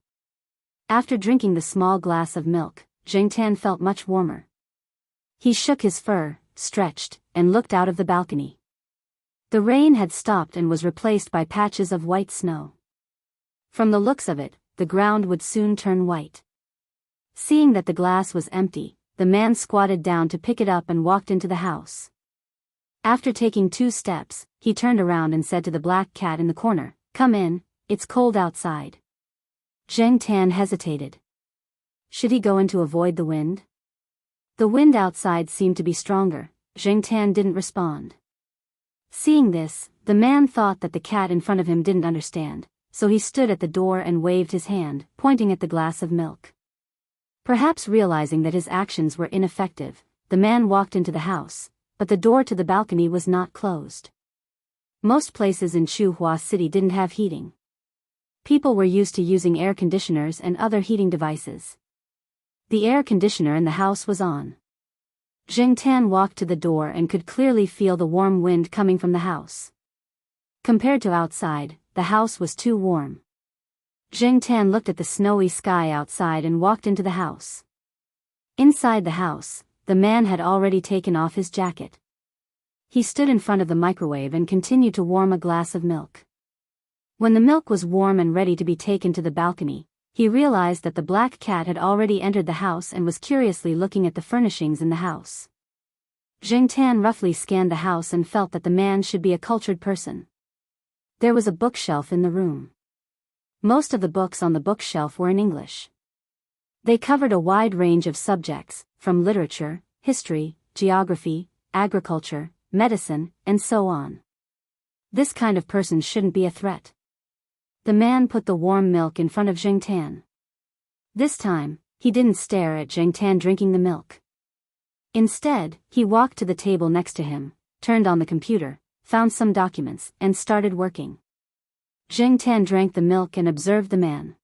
After drinking the small glass of milk, Jingtan felt much warmer. He shook his fur, stretched, and looked out of the balcony. The rain had stopped and was replaced by patches of white snow. From the looks of it, the ground would soon turn white. Seeing that the glass was empty, the man squatted down to pick it up and walked into the house. After taking 2 steps, he turned around and said to the black cat in the corner, "Come in, it's cold outside." Zheng Tan hesitated. Should he go in to avoid the wind? The wind outside seemed to be stronger. Zheng Tan didn't respond. Seeing this, the man thought that the cat in front of him didn't understand, so he stood at the door and waved his hand, pointing at the glass of milk. Perhaps realizing that his actions were ineffective, the man walked into the house, but the door to the balcony was not closed. Most places in Chuhua City didn't have heating. People were used to using air conditioners and other heating devices. The air conditioner in the house was on. Zheng Tan walked to the door and could clearly feel the warm wind coming from the house. Compared to outside, the house was too warm. Zheng Tan looked at the snowy sky outside and walked into the house. Inside the house, the man had already taken off his jacket. He stood in front of the microwave and continued to warm a glass of milk. When the milk was warm and ready to be taken to the balcony, he realized that the black cat had already entered the house and was curiously looking at the furnishings in the house. Zheng Tan roughly scanned the house and felt that the man should be a cultured person. There was a bookshelf in the room. Most of the books on the bookshelf were in English. They covered a wide range of subjects, from literature, history, geography, agriculture, medicine, and so on. This kind of person shouldn't be a threat. The man put the warm milk in front of Zheng Tan. This time, he didn't stare at Zheng Tan drinking the milk. Instead, he walked to the table next to him, turned on the computer, found some documents, and started working. Zheng Tan drank the milk and observed the man.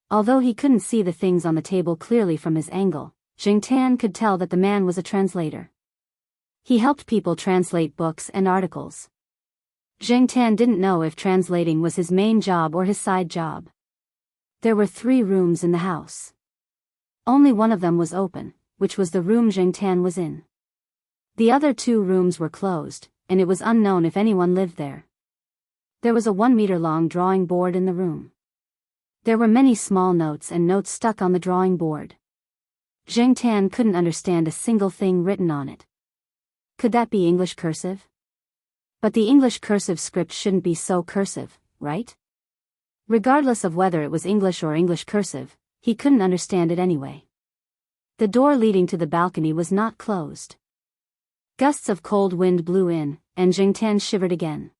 Although he couldn't see the things on the table clearly from his angle, Zheng Tan could tell that the man was a translator. He helped people translate books and articles. Zheng Tan didn't know if translating was his main job or his side job. There were 3 rooms in the house. Only one of them was open, which was the room Zheng Tan was in. The other 2 rooms were closed, and it was unknown if anyone lived there. There was a 1-meter-long drawing board in the room. There were many small notes and notes stuck on the drawing board. Zheng Tan couldn't understand a single thing written on it. Could that be English cursive? But the English cursive script shouldn't be so cursive, right? Regardless of whether it was English or English cursive, he couldn't understand it anyway. The door leading to the balcony was not closed. Gusts of cold wind blew in, and Zheng Tan shivered again.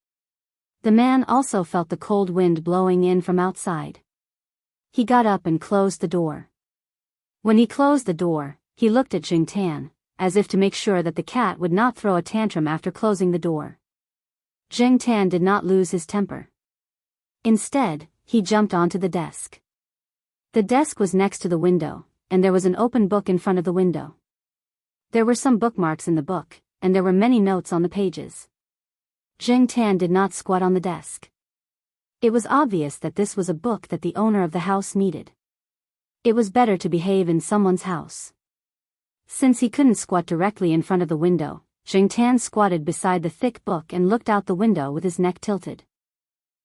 The man also felt the cold wind blowing in from outside. He got up and closed the door. When he closed the door, he looked at Zheng Tan, as if to make sure that the cat would not throw a tantrum after closing the door. Zheng Tan did not lose his temper. Instead, he jumped onto the desk. The desk was next to the window, and there was an open book in front of the window. There were some bookmarks in the book, and there were many notes on the pages. Zheng Tan did not squat on the desk. It was obvious that this was a book that the owner of the house needed. It was better to behave in someone's house. Since he couldn't squat directly in front of the window, Zheng Tan squatted beside the thick book and looked out the window with his neck tilted.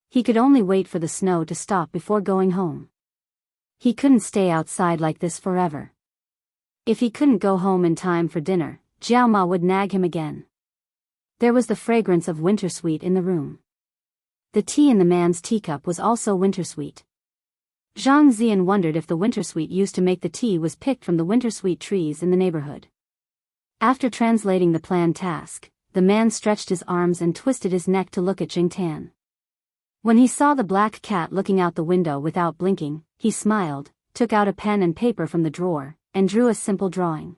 He could only wait for the snow to stop before going home. He couldn't stay outside like this forever. If he couldn't go home in time for dinner, Jiao Ma would nag him again. There was the fragrance of wintersweet in the room. The tea in the man's teacup was also wintersweet. Zhang Zian wondered if the wintersweet used to make the tea was picked from the wintersweet trees in the neighborhood. After translating the planned task, the man stretched his arms and twisted his neck to look at Zheng Tan. When he saw the black cat looking out the window without blinking, he smiled, took out a pen and paper from the drawer, and drew a simple drawing.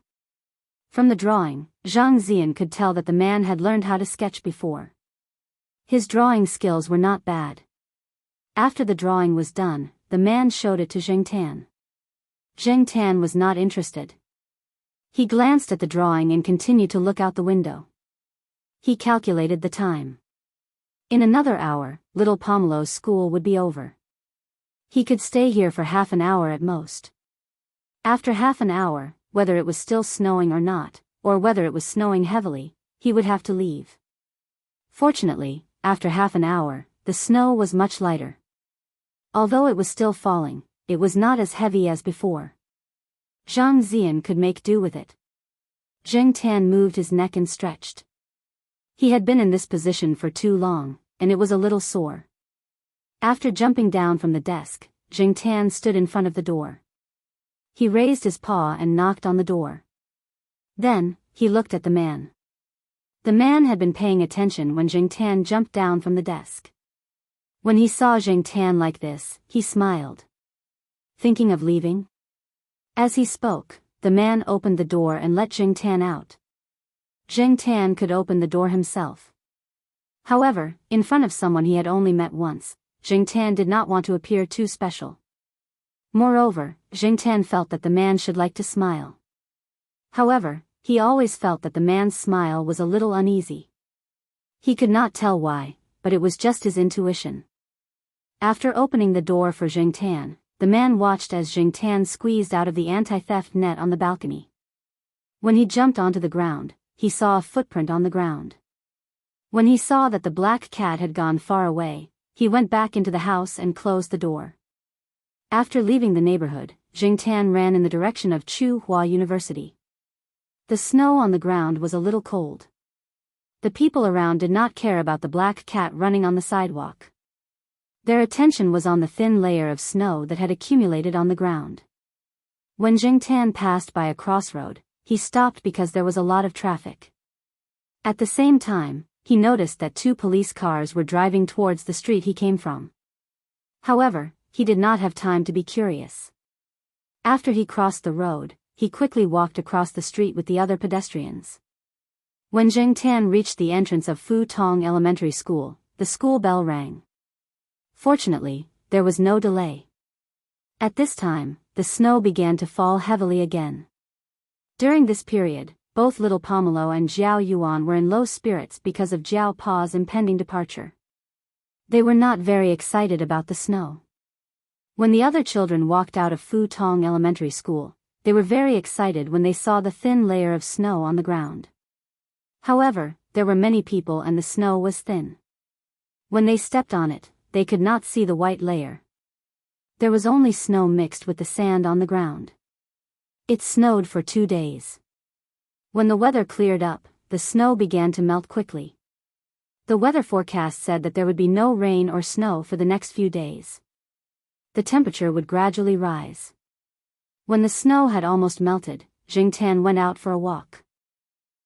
From the drawing, Zhang Zian could tell that the man had learned how to sketch before. His drawing skills were not bad. After the drawing was done, the man showed it to Zheng Tan. Zheng Tan was not interested. He glanced at the drawing and continued to look out the window. He calculated the time. In another hour, little Pomelo's school would be over. He could stay here for half an hour at most. After half an hour, whether it was still snowing or not, or whether it was snowing heavily, he would have to leave. Fortunately, after half an hour, the snow was much lighter. Although it was still falling, it was not as heavy as before. Zhang Zian could make do with it. Zheng Tan moved his neck and stretched. He had been in this position for too long, and it was a little sore. After jumping down from the desk, Zheng Tan stood in front of the door. He raised his paw and knocked on the door. Then, he looked at the man. The man had been paying attention when Zheng Tan jumped down from the desk. When he saw Zheng Tan like this, he smiled. Thinking of leaving? As he spoke, the man opened the door and let Zheng Tan out. Zheng Tan could open the door himself. However, in front of someone he had only met once, Zheng Tan did not want to appear too special. Moreover, Zheng Tan felt that the man should like to smile. However, he always felt that the man's smile was a little uneasy. He could not tell why, but it was just his intuition. After opening the door for Zheng Tan, the man watched as Zheng Tan squeezed out of the anti-theft net on the balcony. When he jumped onto the ground, he saw a footprint on the ground. When he saw that the black cat had gone far away, he went back into the house and closed the door. After leaving the neighborhood, Zheng Tan ran in the direction of Tsinghua University. The snow on the ground was a little cold. The people around did not care about the black cat running on the sidewalk. Their attention was on the thin layer of snow that had accumulated on the ground. When Zheng Tan passed by a crossroad, he stopped because there was a lot of traffic. At the same time, he noticed that 2 police cars were driving towards the street he came from. However, he did not have time to be curious. After he crossed the road, he quickly walked across the street with the other pedestrians. When Zheng Tan reached the entrance of Fu Tong Elementary School, the school bell rang. Fortunately, there was no delay. At this time, the snow began to fall heavily again. During this period, both little Pomelo and Jiao Yuan were in low spirits because of Jiao Pa's impending departure. They were not very excited about the snow. When the other children walked out of Fu Tong Elementary School, they were very excited when they saw the thin layer of snow on the ground. However, there were many people and the snow was thin. When they stepped on it, they could not see the white layer. There was only snow mixed with the sand on the ground. It snowed for 2 days. When the weather cleared up, the snow began to melt quickly. The weather forecast said that there would be no rain or snow for the next few days. The temperature would gradually rise. When the snow had almost melted, Zheng Tan went out for a walk.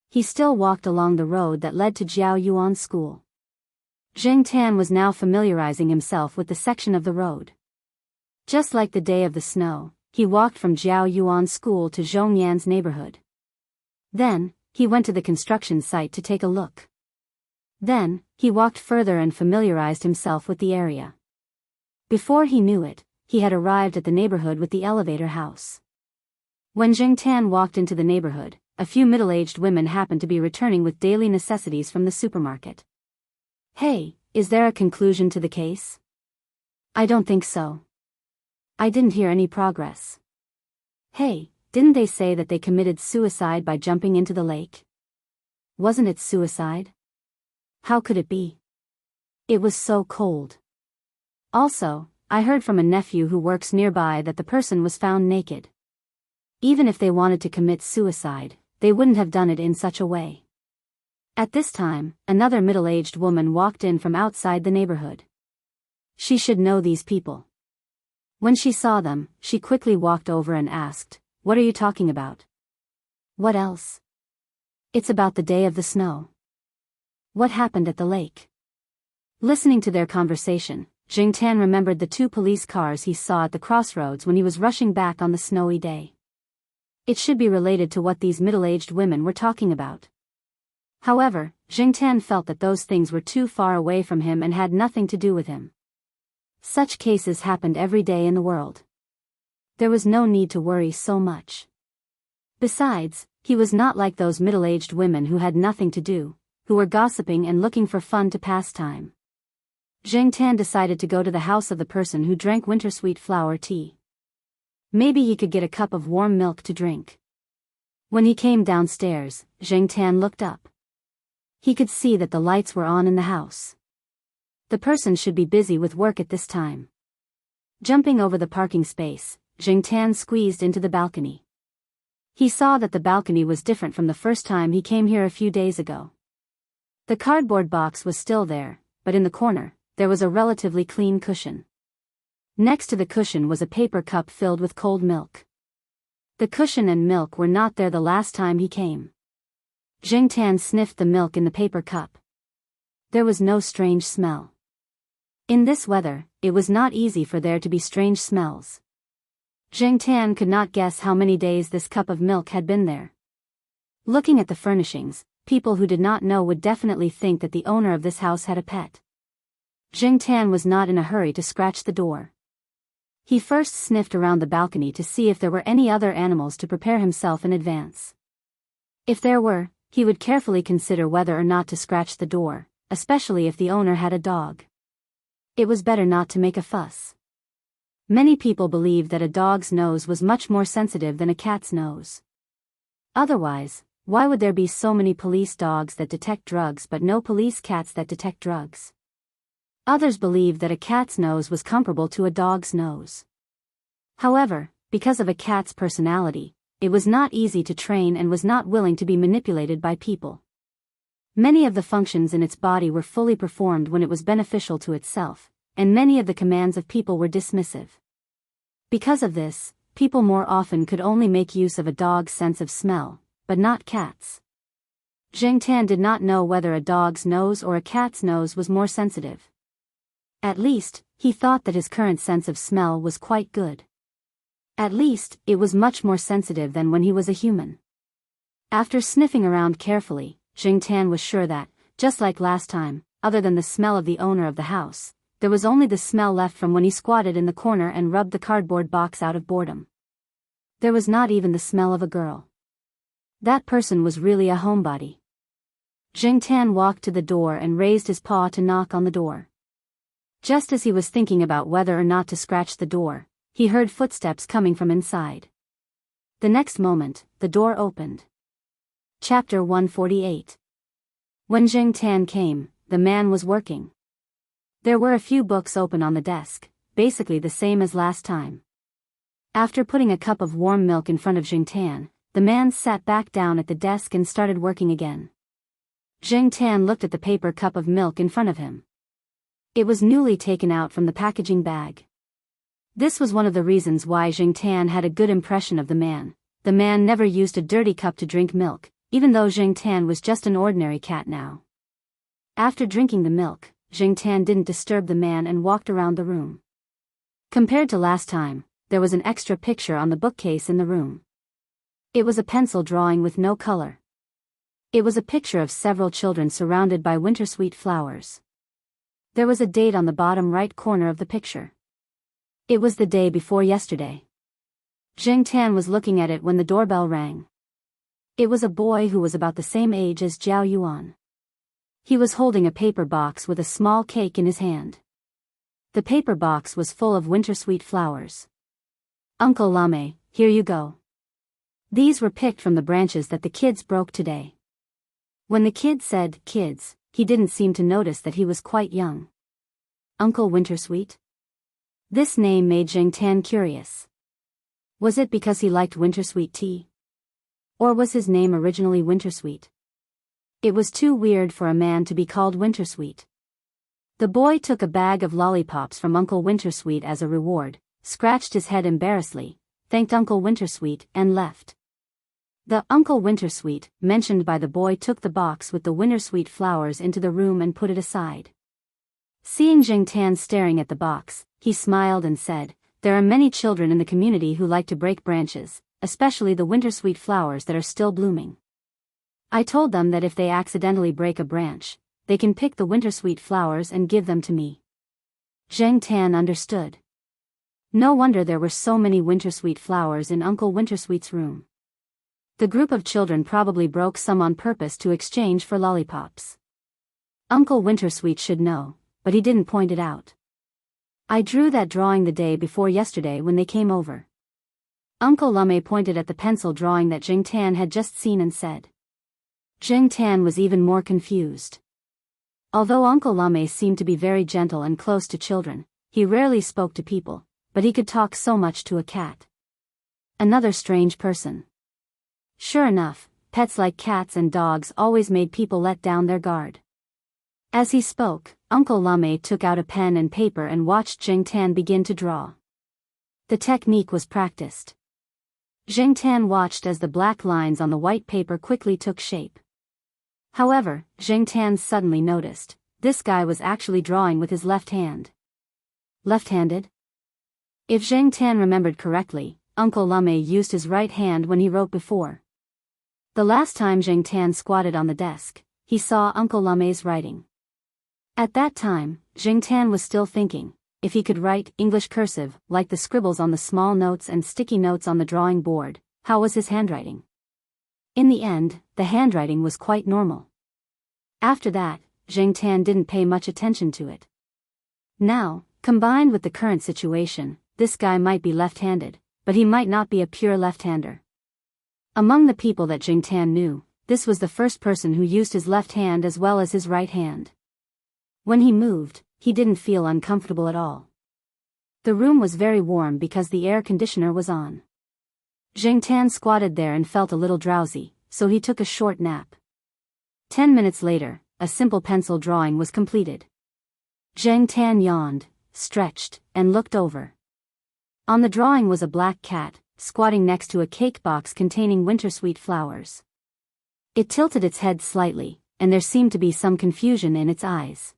He still walked along the road that led to Jiao Yuan's school. Zheng Tan was now familiarizing himself with the section of the road. Just like the day of the snow, he walked from Jiao Yuan's school to Zhongyan's neighborhood. Then, he went to the construction site to take a look. Then, he walked further and familiarized himself with the area. Before he knew it, he had arrived at the neighborhood with the elevator house. When Zheng Tan walked into the neighborhood, a few middle-aged women happened to be returning with daily necessities from the supermarket. Hey, is there a conclusion to the case? I don't think so. I didn't hear any progress. Hey, didn't they say that they committed suicide by jumping into the lake? Wasn't it suicide? How could it be? It was so cold. Also, I heard from a nephew who works nearby that the person was found naked. Even if they wanted to commit suicide, they wouldn't have done it in such a way. At this time, another middle-aged woman walked in from outside the neighborhood. She should know these people. When she saw them, she quickly walked over and asked, "What are you talking about?" "What else?" "It's about the day of the snow." "What happened at the lake?" Listening to their conversation, Zheng Tan remembered the 2 police cars he saw at the crossroads when he was rushing back on the snowy day. It should be related to what these middle-aged women were talking about. However, Zheng Tan felt that those things were too far away from him and had nothing to do with him. Such cases happened every day in the world. There was no need to worry so much. Besides, he was not like those middle-aged women who had nothing to do, who were gossiping and looking for fun to pass time. Zheng Tan decided to go to the house of the person who drank winter sweet flower tea. Maybe he could get a cup of warm milk to drink. When he came downstairs, Zheng Tan looked up. He could see that the lights were on in the house. The person should be busy with work at this time. Jumping over the parking space, Zheng Tan squeezed into the balcony. He saw that the balcony was different from the first time he came here a few days ago. The cardboard box was still there, but in the corner, there was a relatively clean cushion. Next to the cushion was a paper cup filled with cold milk. The cushion and milk were not there the last time he came. Zheng Tan sniffed the milk in the paper cup. There was no strange smell. In this weather, it was not easy for there to be strange smells. Zheng Tan could not guess how many days this cup of milk had been there. Looking at the furnishings, people who did not know would definitely think that the owner of this house had a pet. Zheng Tan was not in a hurry to scratch the door. He first sniffed around the balcony to see if there were any other animals to prepare himself in advance. If there were, he would carefully consider whether or not to scratch the door, especially if the owner had a dog. It was better not to make a fuss. Many people believed that a dog's nose was much more sensitive than a cat's nose. Otherwise, why would there be so many police dogs that detect drugs but no police cats that detect drugs? Others believed that a cat's nose was comparable to a dog's nose. However, because of a cat's personality, it was not easy to train and was not willing to be manipulated by people. Many of the functions in its body were fully performed when it was beneficial to itself, and many of the commands of people were dismissive. Because of this, people more often could only make use of a dog's sense of smell, but not cats. Zheng Tan did not know whether a dog's nose or a cat's nose was more sensitive. At least, he thought that his current sense of smell was quite good. At least, it was much more sensitive than when he was a human. After sniffing around carefully, Zheng Tan was sure that, just like last time, other than the smell of the owner of the house, there was only the smell left from when he squatted in the corner and rubbed the cardboard box out of boredom. There was not even the smell of a girl. That person was really a homebody. Zheng Tan walked to the door and raised his paw to knock on the door. Just as he was thinking about whether or not to scratch the door, he heard footsteps coming from inside. The next moment, the door opened. Chapter 148. When Zheng Tan came, the man was working. There were a few books open on the desk, basically the same as last time. After putting a cup of warm milk in front of Zheng Tan, the man sat back down at the desk and started working again. Zheng Tan looked at the paper cup of milk in front of him. It was newly taken out from the packaging bag. This was one of the reasons why Zheng Tan had a good impression of the man. The man never used a dirty cup to drink milk, even though Zheng Tan was just an ordinary cat now. After drinking the milk, Zheng Tan didn't disturb the man and walked around the room. Compared to last time, there was an extra picture on the bookcase in the room. It was a pencil drawing with no color. It was a picture of several children surrounded by wintersweet flowers. There was a date on the bottom right corner of the picture. It was the day before yesterday. Zheng Tan was looking at it when the doorbell rang. It was a boy who was about the same age as Jiao Yuan. He was holding a paper box with a small cake in his hand. The paper box was full of wintersweet flowers. "Uncle Lame, here you go. These were picked from the branches that the kids broke today." When the kid said kids, he didn't seem to notice that he was quite young. Uncle Wintersweet? This name made Zheng Tan curious. Was it because he liked wintersweet tea? Or was his name originally Wintersweet? It was too weird for a man to be called Wintersweet. The boy took a bag of lollipops from Uncle Wintersweet as a reward, scratched his head embarrassedly, thanked Uncle Wintersweet, and left. The Uncle Wintersweet mentioned by the boy took the box with the wintersweet flowers into the room and put it aside. Seeing Zheng Tan staring at the box, he smiled and said, "There are many children in the community who like to break branches, especially the wintersweet flowers that are still blooming. I told them that if they accidentally break a branch, they can pick the wintersweet flowers and give them to me." Zheng Tan understood. No wonder there were so many wintersweet flowers in Uncle Wintersweet's room. The group of children probably broke some on purpose to exchange for lollipops. Uncle Wintersweet should know, but he didn't point it out. "I drew that drawing the day before yesterday when they came over." Uncle Lume pointed at the pencil drawing that Jing Tan had just seen and said. Jing Tan was even more confused. Although Uncle Lume seemed to be very gentle and close to children, he rarely spoke to people, but he could talk so much to a cat. Another strange person. Sure enough, pets like cats and dogs always made people let down their guard. As he spoke, Uncle Lume took out a pen and paper and watched Jing Tan begin to draw. The technique was practiced. Jing Tan watched as the black lines on the white paper quickly took shape. However, Jing Tan suddenly noticed, this guy was actually drawing with his left hand. Left-handed? If Jing Tan remembered correctly, Uncle Lume used his right hand when he wrote before. The last time Jing Tan squatted on the desk, he saw Uncle Lume's writing. At that time, Jing Tan was still thinking, if he could write English cursive like the scribbles on the small notes and sticky notes on the drawing board, how was his handwriting? In the end, the handwriting was quite normal. After that, Jing Tan didn't pay much attention to it. Now, combined with the current situation, this guy might be left-handed, but he might not be a pure left-hander. Among the people that Jing Tan knew, this was the first person who used his left hand as well as his right hand. When he moved, he didn't feel uncomfortable at all. The room was very warm because the air conditioner was on. Jing Tan squatted there and felt a little drowsy, so he took a short nap. 10 minutes later, a simple pencil drawing was completed. Jing Tan yawned, stretched, and looked over. On the drawing was a black cat, squatting next to a cake box containing wintersweet flowers. It tilted its head slightly, and there seemed to be some confusion in its eyes.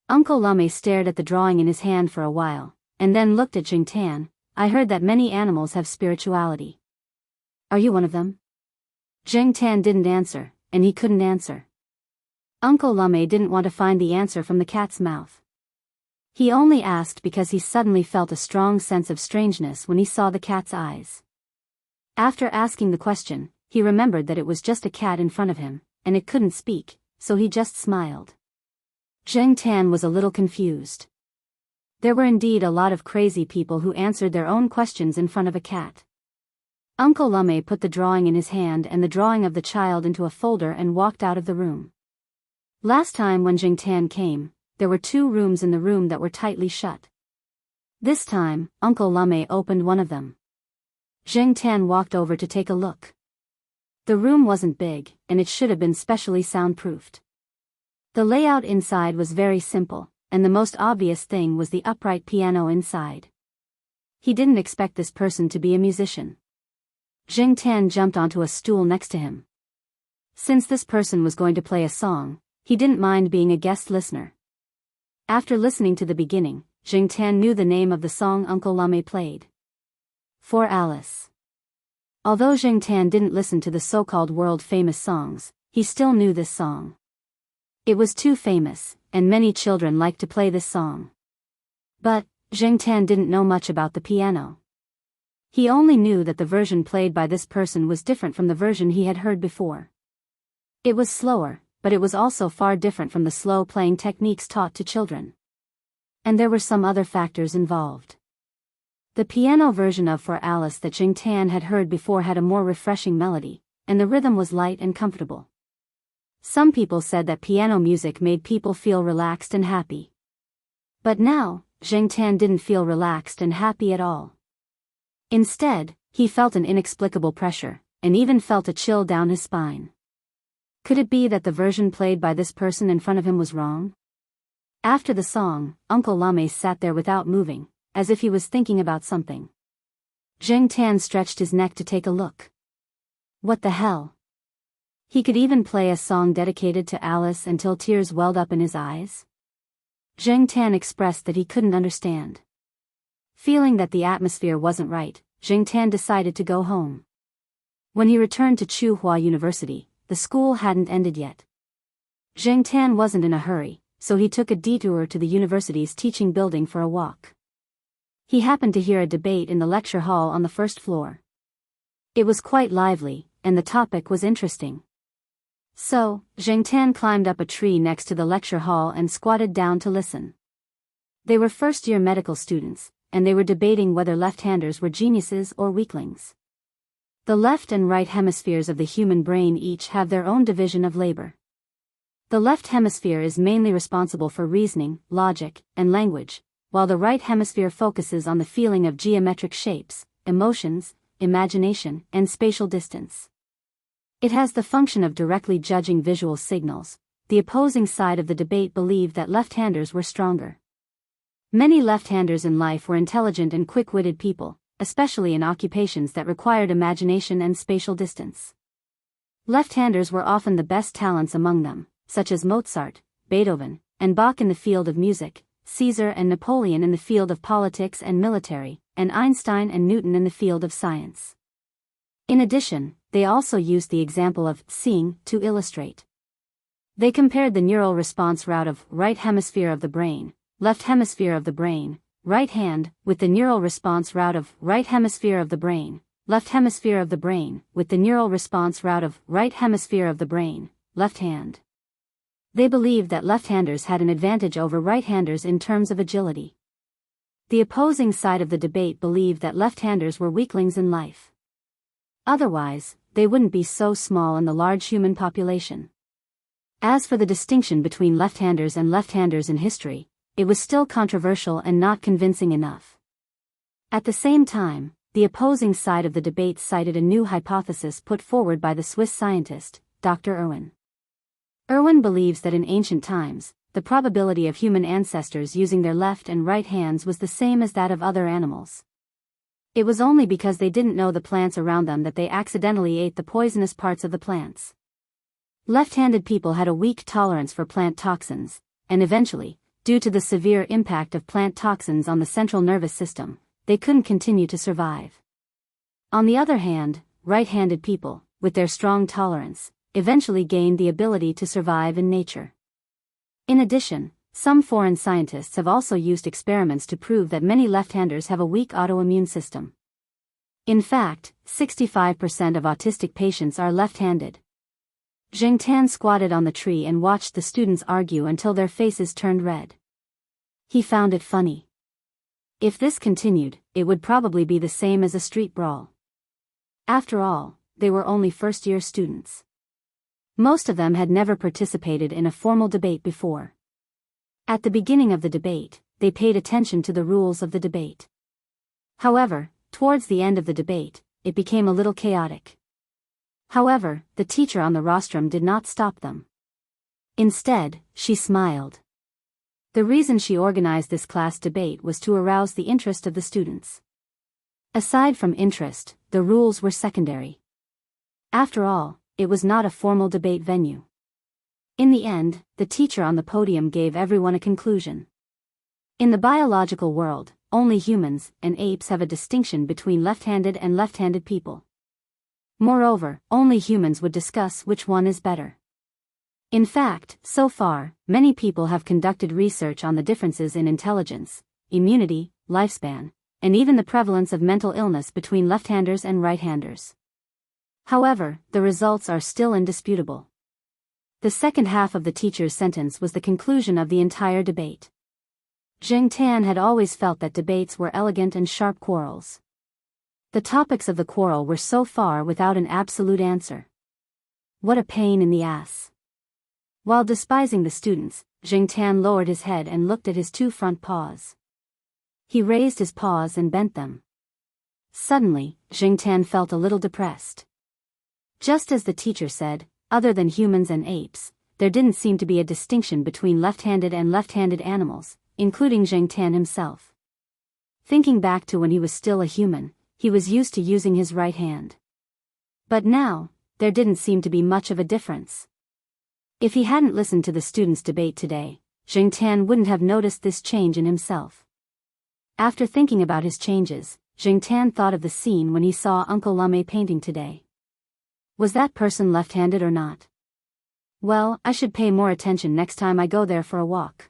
Uncle Lume stared at the drawing in his hand for a while, and then looked at Jing Tan. I heard that many animals have spirituality. Are you one of them? Jing Tan didn't answer, and he couldn't answer. Uncle Lume didn't want to find the answer from the cat's mouth. He only asked because he suddenly felt a strong sense of strangeness when he saw the cat's eyes. After asking the question, he remembered that it was just a cat in front of him, and it couldn't speak, so he just smiled. Jing Tan was a little confused. There were indeed a lot of crazy people who answered their own questions in front of a cat. Uncle Lume put the drawing in his hand and the drawing of the child into a folder and walked out of the room. Last time when Jing Tan came, there were 2 rooms in the room that were tightly shut. This time, Uncle Lume opened one of them. Jing Tan walked over to take a look. The room wasn't big, and it should have been specially soundproofed. The layout inside was very simple, and the most obvious thing was the upright piano inside. He didn't expect this person to be a musician. Jing Tan jumped onto a stool next to him. Since this person was going to play a song, he didn't mind being a guest listener. After listening to the beginning, Jing Tan knew the name of the song Uncle Lume played. For Alice. Although Jing Tan didn't listen to the so-called world-famous songs, he still knew this song. It was too famous, and many children liked to play this song. But, Jing Tan didn't know much about the piano. He only knew that the version played by this person was different from the version he had heard before. It was slower, but it was also far different from the slow playing techniques taught to children. And there were some other factors involved. The piano version of For Alice that Jing Tan had heard before had a more refreshing melody, and the rhythm was light and comfortable. Some people said that piano music made people feel relaxed and happy. But now, Jing Tan didn't feel relaxed and happy at all. Instead, he felt an inexplicable pressure, and even felt a chill down his spine. Could it be that the version played by this person in front of him was wrong? After the song, Uncle Lume sat there without moving, as if he was thinking about something. Jing Tan stretched his neck to take a look. What the hell? He could even play a song dedicated to Alice until tears welled up in his eyes? Jing Tan expressed that he couldn't understand. Feeling that the atmosphere wasn't right, Jing Tan decided to go home. When he returned to Tsinghua University, the school hadn't ended yet. Jing Tan wasn't in a hurry, so he took a detour to the university's teaching building for a walk. He happened to hear a debate in the lecture hall on the first floor. It was quite lively, and the topic was interesting. So, Jing Tan climbed up a tree next to the lecture hall and squatted down to listen. They were first-year medical students, and they were debating whether left-handers were geniuses or weaklings. The left and right hemispheres of the human brain each have their own division of labor. The left hemisphere is mainly responsible for reasoning, logic, and language, while the right hemisphere focuses on the feeling of geometric shapes, emotions, imagination, and spatial distance. It has the function of directly judging visual signals. The opposing side of the debate believed that left-handers were stronger. Many left-handers in life were intelligent and quick-witted people, especially in occupations that required imagination and spatial distance. Left-handers were often the best talents among them, such as Mozart, Beethoven, and Bach in the field of music, Caesar and Napoleon in the field of politics and military, and Einstein and Newton in the field of science. In addition, they also used the example of seeing to illustrate. They compared the neural response route of right hemisphere of the brain, left hemisphere of the brain, right hand, with the neural response route of right hemisphere of the brain, left hemisphere of the brain, with the neural response route of right hemisphere of the brain, left hand. They believed that left-handers had an advantage over right-handers in terms of agility. The opposing side of the debate believed that left-handers were weaklings in life. Otherwise, they wouldn't be so small in the large human population. As for the distinction between left-handers and left-handers in history, it was still controversial and not convincing enough. At the same time, the opposing side of the debate cited a new hypothesis put forward by the Swiss scientist, Dr. Irwin. Irwin believes that in ancient times, the probability of human ancestors using their left and right hands was the same as that of other animals. It was only because they didn't know the plants around them that they accidentally ate the poisonous parts of the plants. Left-handed people had a weak tolerance for plant toxins, and eventually, due to the severe impact of plant toxins on the central nervous system, they couldn't continue to survive. On the other hand, right-handed people, with their strong tolerance, eventually gained the ability to survive in nature. In addition, some foreign scientists have also used experiments to prove that many left-handers have a weak autoimmune system. In fact, 65% of autistic patients are left-handed. Zheng Tan squatted on the tree and watched the students argue until their faces turned red. He found it funny. If this continued, it would probably be the same as a street brawl. After all, they were only first-year students. Most of them had never participated in a formal debate before. At the beginning of the debate, they paid attention to the rules of the debate. However, towards the end of the debate, it became a little chaotic. However, the teacher on the rostrum did not stop them. Instead, she smiled. The reason she organized this class debate was to arouse the interest of the students. Aside from interest, the rules were secondary. After all, it was not a formal debate venue. In the end, the teacher on the podium gave everyone a conclusion. In the biological world, only humans and apes have a distinction between left-handed and left-handed people. Moreover, only humans would discuss which one is better. In fact, so far, many people have conducted research on the differences in intelligence, immunity, lifespan, and even the prevalence of mental illness between left-handers and right-handers. However, the results are still indisputable. The second half of the teacher's sentence was the conclusion of the entire debate. Zheng Tan had always felt that debates were elegant and sharp quarrels. The topics of the quarrel were so far without an absolute answer. What a pain in the ass. While despising the students, Zheng Tan lowered his head and looked at his two front paws. He raised his paws and bent them. Suddenly, Zheng Tan felt a little depressed. Just as the teacher said, other than humans and apes, there didn't seem to be a distinction between left-handed and left-handed animals, including Zheng Tan himself. Thinking back to when he was still a human, he was used to using his right hand. But now, there didn't seem to be much of a difference. If he hadn't listened to the students' debate today, Zheng Tan wouldn't have noticed this change in himself. After thinking about his changes, Zheng Tan thought of the scene when he saw Uncle Lumme painting today. Was that person left-handed or not? Well, I should pay more attention next time I go there for a walk.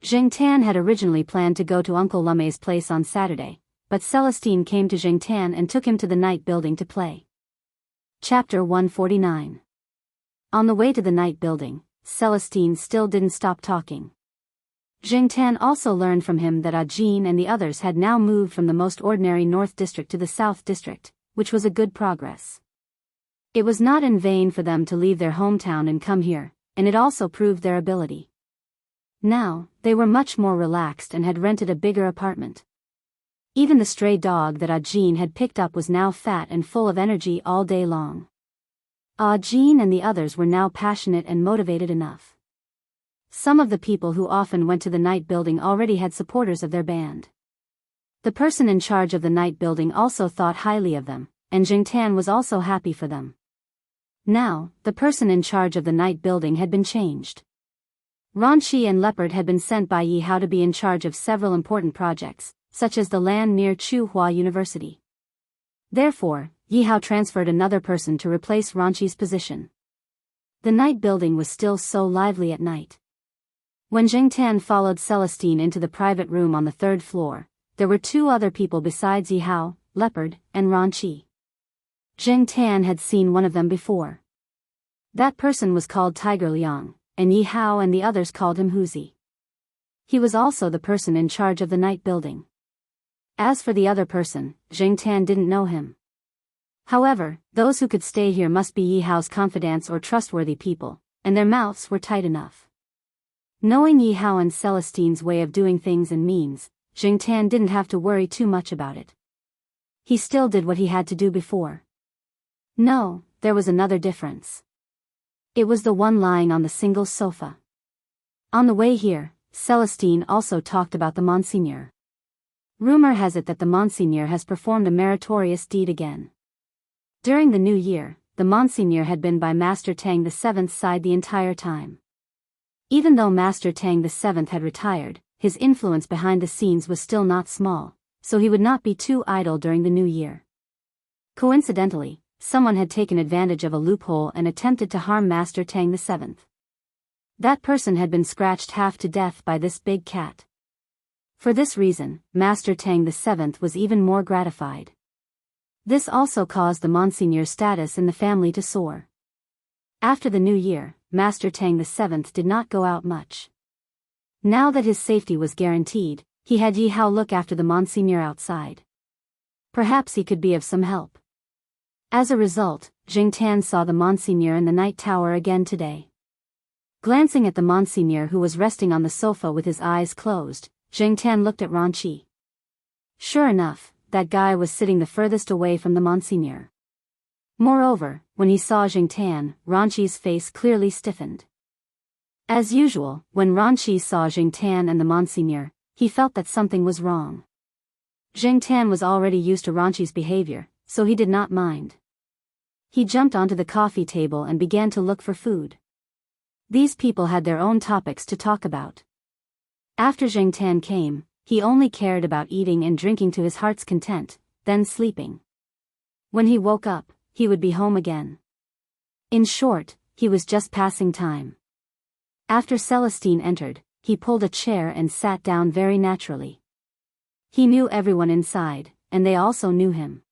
Zheng Tan had originally planned to go to Uncle Lumme's place on Saturday, but Celestine came to Zheng Tan and took him to the night building to play. Chapter 149. On the way to the night building, Celestine still didn't stop talking. Jing Tan also learned from him that Ajin and the others had now moved from the most ordinary North District to the South District, which was a good progress. It was not in vain for them to leave their hometown and come here, and it also proved their ability. Now, they were much more relaxed and had rented a bigger apartment. Even the stray dog that Ajin had picked up was now fat and full of energy all day long. Ajin and the others were now passionate and motivated enough. Some of the people who often went to the night building already had supporters of their band. The person in charge of the night building also thought highly of them, and Jing Tan was also happy for them. Now, the person in charge of the night building had been changed. Ranchi and Leopard had been sent by Yi Hao to be in charge of several important projects, such as the land near Chu-Hua University. Therefore, Yi Hao transferred another person to replace Ranchi's position. The night building was still so lively at night. When Jing Tan followed Celestine into the private room on the third floor, there were two other people besides Yi Hao, Leopard, and Ranchi. Jing Tan had seen one of them before. That person was called Tiger Liang, and Yi Hao and the others called him Huzi. He was also the person in charge of the night building. As for the other person, Jing Tan didn't know him. However, those who could stay here must be Yi Hao's confidants or trustworthy people, and their mouths were tight enough. Knowing Yi Hao and Celestine's way of doing things and means, Jing Tan didn't have to worry too much about it. He still did what he had to do before. No, there was another difference. It was the one lying on the single sofa. On the way here, Celestine also talked about the Monseigneur. Rumor has it that the Monseigneur has performed a meritorious deed again. During the new year, the Monseigneur had been by Master Tang VII's side the entire time. Even though Master Tang VII had retired, his influence behind the scenes was still not small, so he would not be too idle during the new year. Coincidentally, someone had taken advantage of a loophole and attempted to harm Master Tang VII. That person had been scratched half to death by this big cat. For this reason, Master Tang VII was even more gratified. This also caused the Monseigneur's status in the family to soar. After the new year, Master Tang VII did not go out much. Now that his safety was guaranteed, he had Yi Hao look after the Monseigneur outside. Perhaps he could be of some help. As a result, Jing Tan saw the Monseigneur in the night tower again today. Glancing at the Monseigneur who was resting on the sofa with his eyes closed, Jing Tan looked at Ranchi. Sure enough, that guy was sitting the furthest away from the Monseigneur. Moreover, when he saw Jing Tan, Ranchi's face clearly stiffened. As usual, when Ranchi saw Jing Tan and the Monseigneur, he felt that something was wrong. Jing Tan was already used to Ranchi's behavior, so he did not mind. He jumped onto the coffee table and began to look for food. These people had their own topics to talk about. After Jing Tan came, he only cared about eating and drinking to his heart's content, then sleeping. When he woke up, he would be home again. In short, he was just passing time. After Celestine entered, he pulled a chair and sat down very naturally. He knew everyone inside, and they also knew him.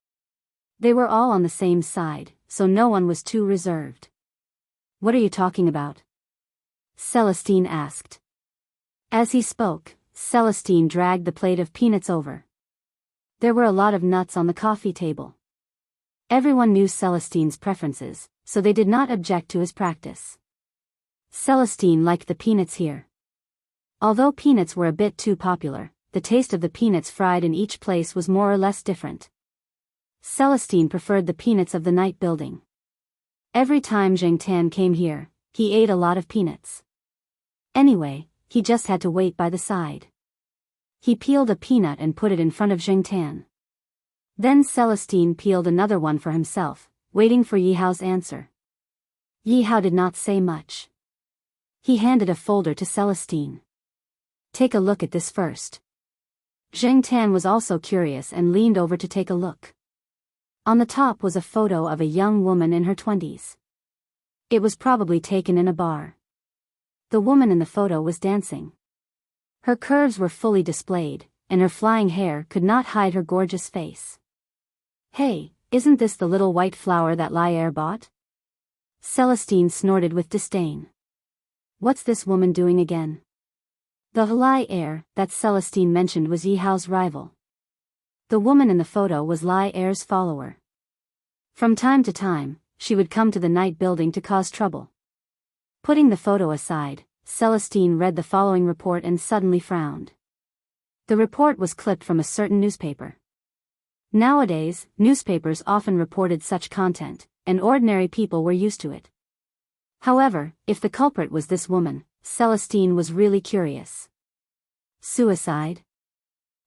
They were all on the same side, so no one was too reserved. "What are you talking about?" Celestine asked. As he spoke, Celestine dragged the plate of peanuts over. There were a lot of nuts on the coffee table. Everyone knew Celestine's preferences, so they did not object to his practice. Celestine liked the peanuts here. Although peanuts were a bit too popular, the taste of the peanuts fried in each place was more or less different. Celestine preferred the peanuts of the night building. Every time Jing Tan came here, he ate a lot of peanuts. Anyway, he just had to wait by the side. He peeled a peanut and put it in front of Jing Tan. Then Celestine peeled another one for himself, waiting for Yi Hao's answer. Yi Hao did not say much. He handed a folder to Celestine. "Take a look at this first." Jing Tan was also curious and leaned over to take a look. On the top was a photo of a young woman in her 20s. It was probably taken in a bar. The woman in the photo was dancing. Her curves were fully displayed, and her flying hair could not hide her gorgeous face. "Hey, isn't this the little white flower that Lier bought?" Celestine snorted with disdain. "What's this woman doing again?" The Lai heir that Celestine mentioned was Yi Hao's rival. The woman in the photo was Lai heir's follower. From time to time, she would come to the night building to cause trouble. Putting the photo aside, Celestine read the following report and suddenly frowned. The report was clipped from a certain newspaper. Nowadays, newspapers often reported such content, and ordinary people were used to it. However, if the culprit was this woman, Celestine was really curious. Suicide?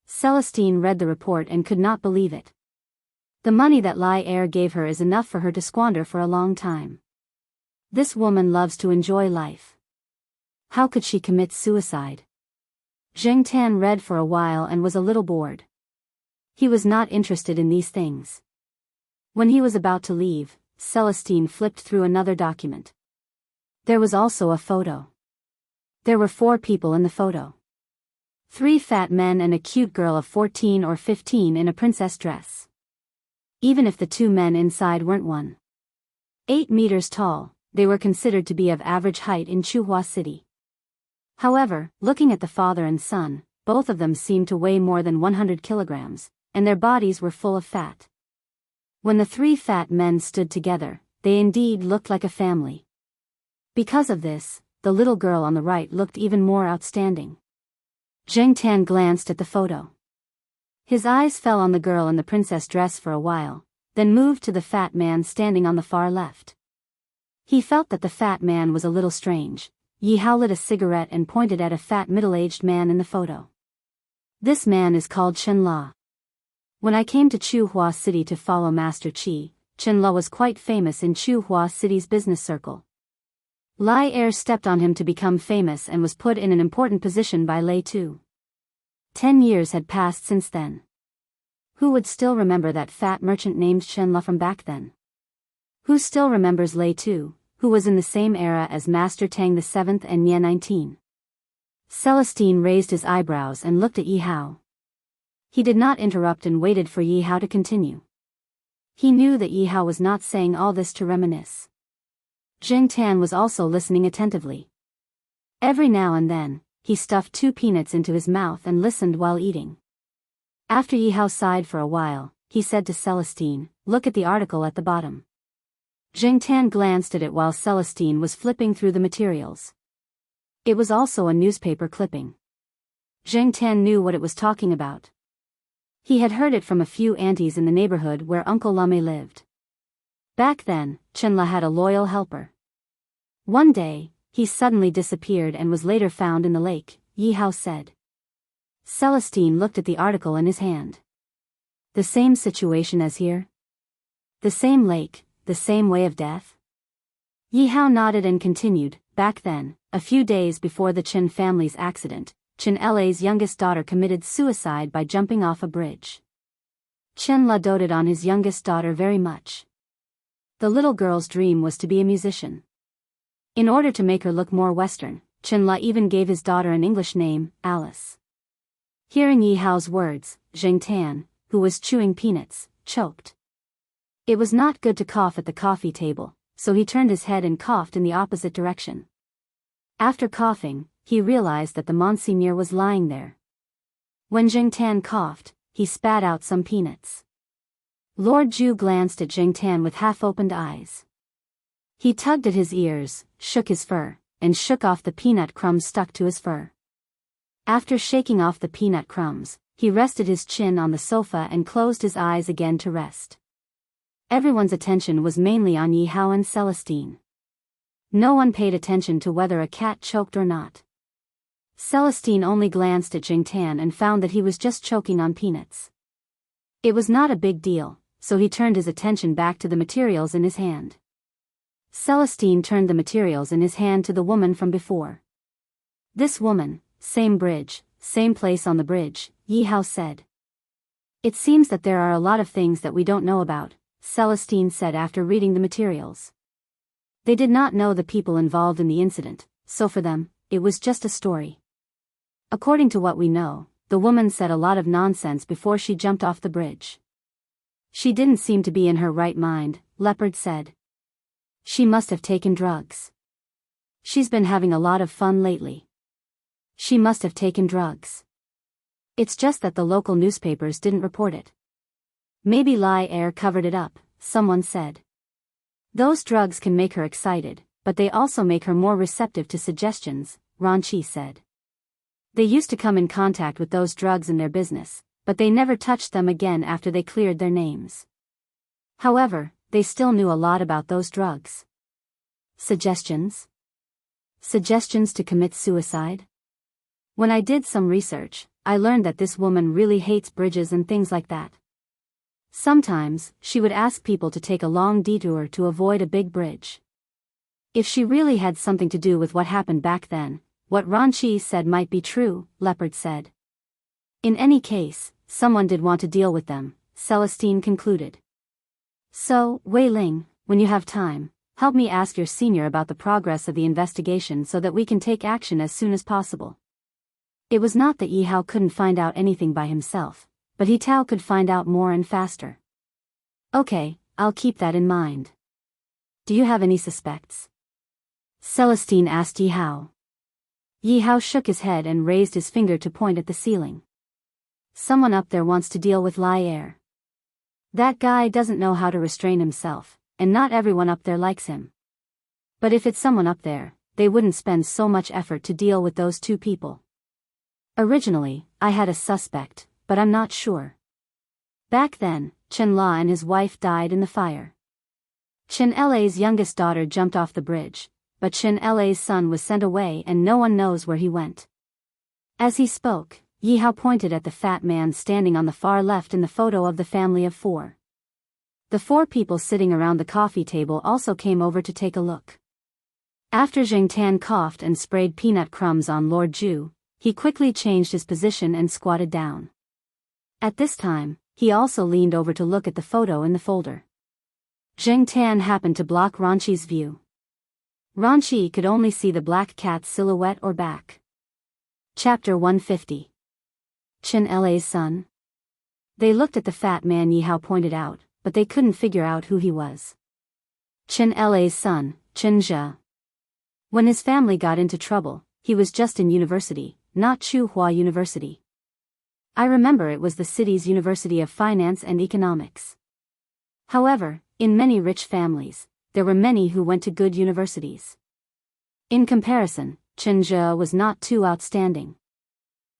Celestine read the report and could not believe it. The money that Lai heir gave her is enough for her to squander for a long time. This woman loves to enjoy life. How could she commit suicide? Zheng Tan read for a while and was a little bored. He was not interested in these things. When he was about to leave, Celestine flipped through another document. There was also a photo. There were 4 people in the photo. 3 fat men and a cute girl of 14 or 15 in a princess dress. Even if the 2 men inside weren't 1.8 meters tall, they were considered to be of average height in Chuhua City. However, looking at the father and son, both of them seemed to weigh more than 100 kilograms, and their bodies were full of fat. When the 3 fat men stood together, they indeed looked like a family. Because of this, the little girl on the right looked even more outstanding. Zheng Tan glanced at the photo. His eyes fell on the girl in the princess dress for a while, then moved to the fat man standing on the far left. He felt that the fat man was a little strange. Yi Hao lit a cigarette and pointed at a fat middle-aged man in the photo. This man is called Chen La. When I came to Chuhua City to follow Master Qi, Chen La was quite famous in Chuhua City's business circle. Lai heir stepped on him to become famous and was put in an important position by Lei Tu. 10 years had passed since then. Who would still remember that fat merchant named Chen La from back then? Who still remembers Lei Tu, who was in the same era as Master Tang VII and Nye 19? Celestine raised his eyebrows and looked at Yi Hao. He did not interrupt and waited for Yi Hao to continue. He knew that Yi Hao was not saying all this to reminisce. Zheng Tan was also listening attentively. Every now and then, he stuffed 2 peanuts into his mouth and listened while eating. After Yi Hao sighed for a while, he said to Celestine, "Look at the article at the bottom." Zheng Tan glanced at it while Celestine was flipping through the materials. It was also a newspaper clipping. Zheng Tan knew what it was talking about. He had heard it from a few aunties in the neighborhood where Uncle Lame lived. Back then, Chen La had a loyal helper. One day, he suddenly disappeared and was later found in the lake, Yi Hao said. Celestine looked at the article in his hand. The same situation as here? The same lake, the same way of death? Yi Hao nodded and continued. Back then, a few days before the Chen family's accident, Chen La's youngest daughter committed suicide by jumping off a bridge. Chen La doted on his youngest daughter very much. The little girl's dream was to be a musician. In order to make her look more Western, Chen La even gave his daughter an English name, Alice. Hearing Yi Hao's words, Zheng Tan, who was chewing peanuts, choked. It was not good to cough at the coffee table, so he turned his head and coughed in the opposite direction. After coughing, he realized that the Monseigneur was lying there. When Zheng Tan coughed, he spat out some peanuts. Lord Zhu glanced at Zheng Tan with half-opened eyes. He tugged at his ears, shook his fur, and shook off the peanut crumbs stuck to his fur. After shaking off the peanut crumbs, he rested his chin on the sofa and closed his eyes again to rest. Everyone's attention was mainly on Yi Hao and Celestine. No one paid attention to whether a cat choked or not. Celestine only glanced at Zheng Tan and found that he was just choking on peanuts. It was not a big deal, so he turned his attention back to the materials in his hand. Celestine turned the materials in his hand to the woman from before. This woman, same bridge, same place on the bridge, Yi Hao said. It seems that there are a lot of things that we don't know about, Celestine said after reading the materials. They did not know the people involved in the incident, so for them, it was just a story. According to what we know, the woman said a lot of nonsense before she jumped off the bridge. She didn't seem to be in her right mind, Leopard said. She must have taken drugs. She's been having a lot of fun lately. She must have taken drugs. It's just that the local newspapers didn't report it. Maybe Lai Er covered it up, someone said. Those drugs can make her excited, but they also make her more receptive to suggestions, Ranchi said. They used to come in contact with those drugs in their business, but they never touched them again after they cleared their names. However, they still knew a lot about those drugs. Suggestions? Suggestions to commit suicide? When I did some research, I learned that this woman really hates bridges and things like that. Sometimes, she would ask people to take a long detour to avoid a big bridge. If she really had something to do with what happened back then, what Ranchi said might be true, Leopard said. In any case, someone did want to deal with them, Celestine concluded. So, Wei Ling, when you have time, help me ask your senior about the progress of the investigation so that we can take action as soon as possible. It was not that Yi Hao couldn't find out anything by himself, but He Tao could find out more and faster. Okay, I'll keep that in mind. Do you have any suspects? Celestine asked Yi Hao. Yi Hao shook his head and raised his finger to point at the ceiling. Someone up there wants to deal with Lai Er. That guy doesn't know how to restrain himself, and not everyone up there likes him. But if it's someone up there, they wouldn't spend so much effort to deal with those two people. Originally, I had a suspect, but I'm not sure. Back then, Chen La and his wife died in the fire. Chen La's youngest daughter jumped off the bridge, but Chen La's son was sent away and no one knows where he went. As he spoke, Yi Hao pointed at the fat man standing on the far left in the photo of the family of 4. The 4 people sitting around the coffee table also came over to take a look. After Zheng Tan coughed and sprayed peanut crumbs on Lord Zhu, he quickly changed his position and squatted down. At this time, he also leaned over to look at the photo in the folder. Zheng Tan happened to block Ranchi's view. Ranchi could only see the black cat's silhouette or back. Chapter 150. Chen La's son? They looked at the fat man Yi Hao pointed out, but they couldn't figure out who he was. Chen La's son, Chen Zhe. When his family got into trouble, he was just in university, not Tsinghua University. I remember it was the city's University of Finance and Economics. However, in many rich families, there were many who went to good universities. In comparison, Chen Zhe was not too outstanding.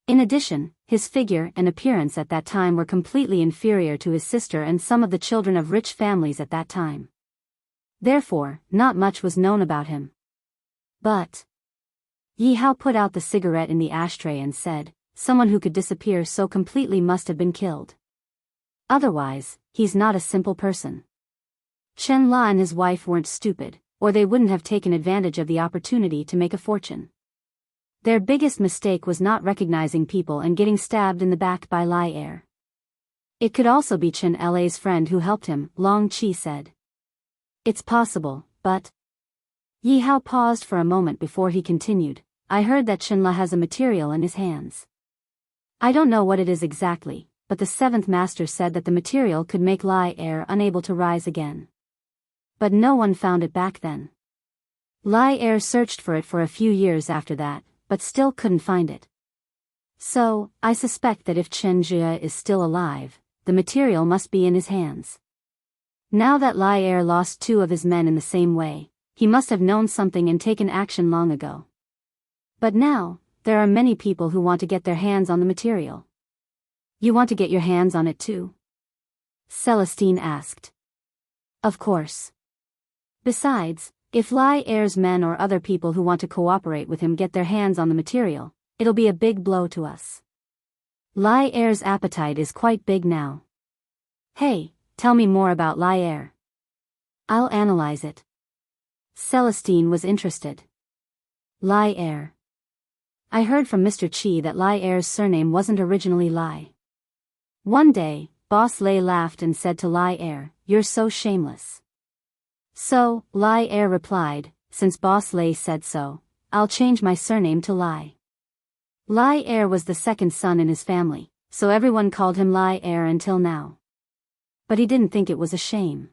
In addition, his figure and appearance at that time were completely inferior to his sister and some of the children of rich families at that time. Therefore, not much was known about him. But Yi Hao put out the cigarette in the ashtray and said, someone who could disappear so completely must have been killed. Otherwise, he's not a simple person. Chen La and his wife weren't stupid, or they wouldn't have taken advantage of the opportunity to make a fortune. Their biggest mistake was not recognizing people and getting stabbed in the back by Lai Er. It could also be Chen La's friend who helped him, Long Qi said. It's possible, but... Yi Hao paused for a moment before he continued, I heard that Chen La has a material in his hands. I don't know what it is exactly, but the 7th master said that the material could make Lai Er unable to rise again. But no one found it back then. Lai Er searched for it for a few years after that, but still couldn't find it. So, I suspect that if Chen Zhe is still alive, the material must be in his hands. Now that Lai Er lost 2 of his men in the same way, he must have known something and taken action long ago. But now, there are many people who want to get their hands on the material. You want to get your hands on it too? Celestine asked. Of course. Besides, if Lai Er's men or other people who want to cooperate with him get their hands on the material, it'll be a big blow to us. Lai Er's appetite is quite big now. Hey, tell me more about Lai Er. I'll analyze it. Celestine was interested. Lai Er. I heard from Mr. Qi that Lai Er's surname wasn't originally Lai. One day, Boss Lei laughed and said to Lai Er, "You're so shameless." So, Lai Er replied, "Since Boss Lei said so, I'll change my surname to Lai." Lai Er was the 2nd son in his family, so everyone called him Lai Er until now. But he didn't think it was a shame.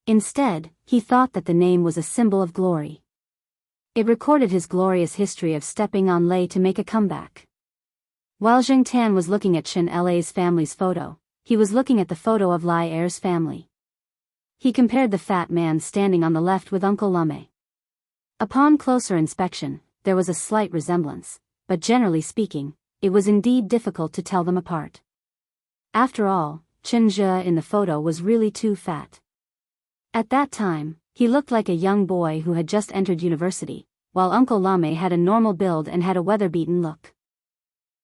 Instead, he thought that the name was a symbol of glory. It recorded his glorious history of stepping on Lei to make a comeback. While Jing Tan was looking at Chen La's family's photo, he was looking at the photo of Lai Er's family. He compared the fat man standing on the left with Uncle Lame. Upon closer inspection, there was a slight resemblance, but generally speaking, it was indeed difficult to tell them apart. After all, Chen Zhe in the photo was really too fat. At that time, he looked like a young boy who had just entered university, while Uncle Lame had a normal build and had a weather-beaten look.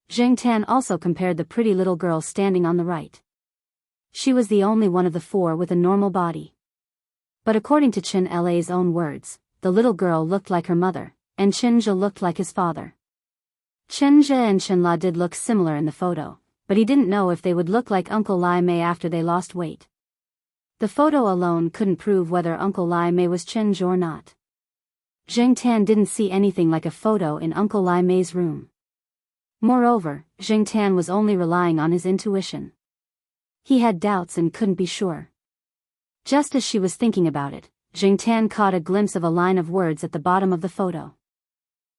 Jing Tan also compared the pretty little girl standing on the right. She was the only one of the four with a normal body. But according to Chen La's own words, the little girl looked like her mother, and Chen Zhe looked like his father. Chen Zhe and Chen La did look similar in the photo, but he didn't know if they would look like Uncle Lai Mei after they lost weight. The photo alone couldn't prove whether Uncle Lai Mei was Chen Zhe or not. Jing Tan didn't see anything like a photo in Uncle Lai Mei's room. Moreover, Jing Tan was only relying on his intuition. He had doubts and couldn't be sure. Just as she was thinking about it, Jing Tan caught a glimpse of a line of words at the bottom of the photo.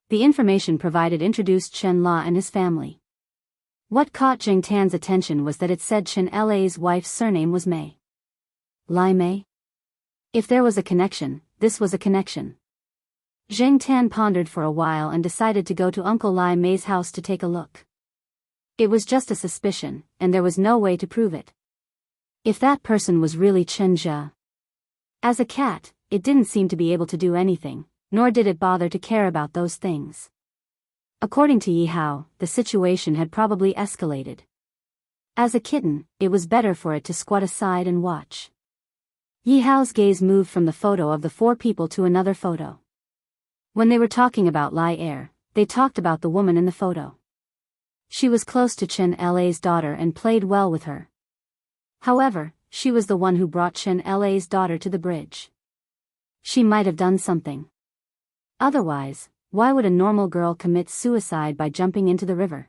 The information provided introduced Chen La and his family. What caught Jing Tan's attention was that it said Chen La's wife's surname was Mei. Lai Mei? If there was a connection, this was a connection. Jing Tan pondered for a while and decided to go to Uncle Lai Mei's house to take a look. It was just a suspicion, and there was no way to prove it. If that person was really Chen Zhe. As a cat, it didn't seem to be able to do anything, nor did it bother to care about those things. According to Yi Hao, the situation had probably escalated. As a kitten, it was better for it to squat aside and watch. Yi Hao's gaze moved from the photo of the four people to another photo. When they were talking about Lai Er, they talked about the woman in the photo. She was close to Chen La's daughter and played well with her. However, she was the one who brought Chen La's daughter to the bridge. She might have done something. Otherwise, why would a normal girl commit suicide by jumping into the river?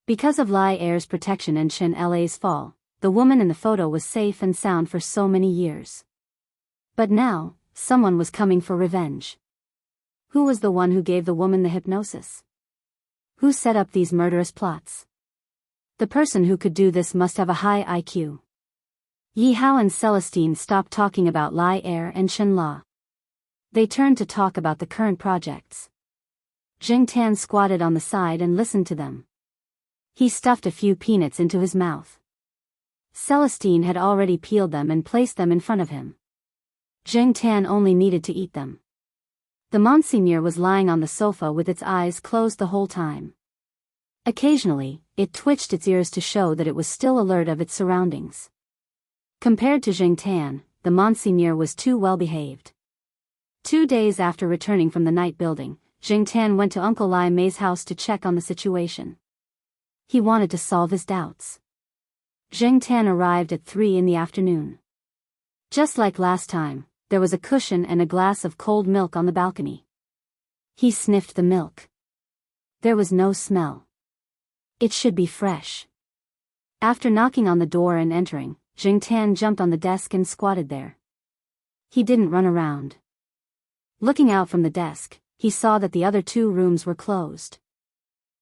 Because of Lai Er's protection and Chen La's fall, the woman in the photo was safe and sound for so many years. But now, someone was coming for revenge. Who was the one who gave the woman the hypnosis? Who set up these murderous plots? The person who could do this must have a high IQ. Yi Hao and Celestine stopped talking about Lai Er and Chen La. They turned to talk about the current projects. Jing Tan squatted on the side and listened to them. He stuffed a few peanuts into his mouth. Celestine had already peeled them and placed them in front of him. Jing Tan only needed to eat them. The Monseigneur was lying on the sofa with its eyes closed the whole time. Occasionally, it twitched its ears to show that it was still alert of its surroundings. Compared to Jing Tan, the Monseigneur was too well behaved. 2 days after returning from the night building, Jing Tan went to Uncle Lai Mei's house to check on the situation. He wanted to solve his doubts. Jing Tan arrived at 3 in the afternoon. Just like last time, there was a cushion and a glass of cold milk on the balcony. He sniffed the milk. There was no smell. It should be fresh. After knocking on the door and entering, Jing Tan jumped on the desk and squatted there. He didn't run around. Looking out from the desk, he saw that the other 2 rooms were closed.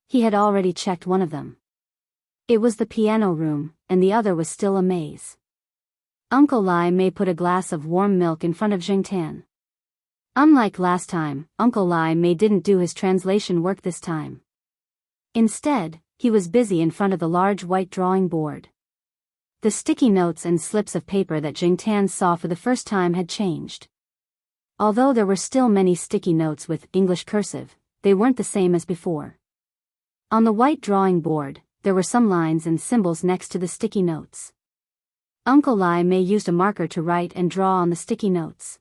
He had already checked one of them. It was the piano room, and the other was still a maze. Uncle Lai Mei put a glass of warm milk in front of Jing Tan. Unlike last time, Uncle Lai Mei didn't do his translation work this time. Instead, he was busy in front of the large white drawing board. The sticky notes and slips of paper that Jing Tan saw for the first time had changed. Although there were still many sticky notes with English cursive, they weren't the same as before. On the white drawing board, there were some lines and symbols next to the sticky notes. Uncle Lai Mei used a marker to write and draw on the sticky notes.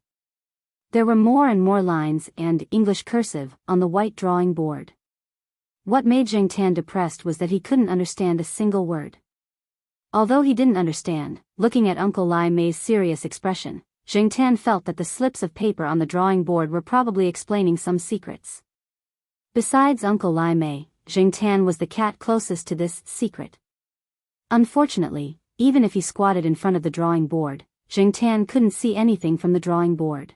There were more and more lines and English cursive on the white drawing board. What made Jing Tan depressed was that he couldn't understand a single word. Although he didn't understand, looking at Uncle Lai Mei's serious expression, Jing Tan felt that the slips of paper on the drawing board were probably explaining some secrets. Besides Uncle Lai Mei, Jing Tan was the cat closest to this secret. Unfortunately, even if he squatted in front of the drawing board, Jing Tan couldn't see anything from the drawing board.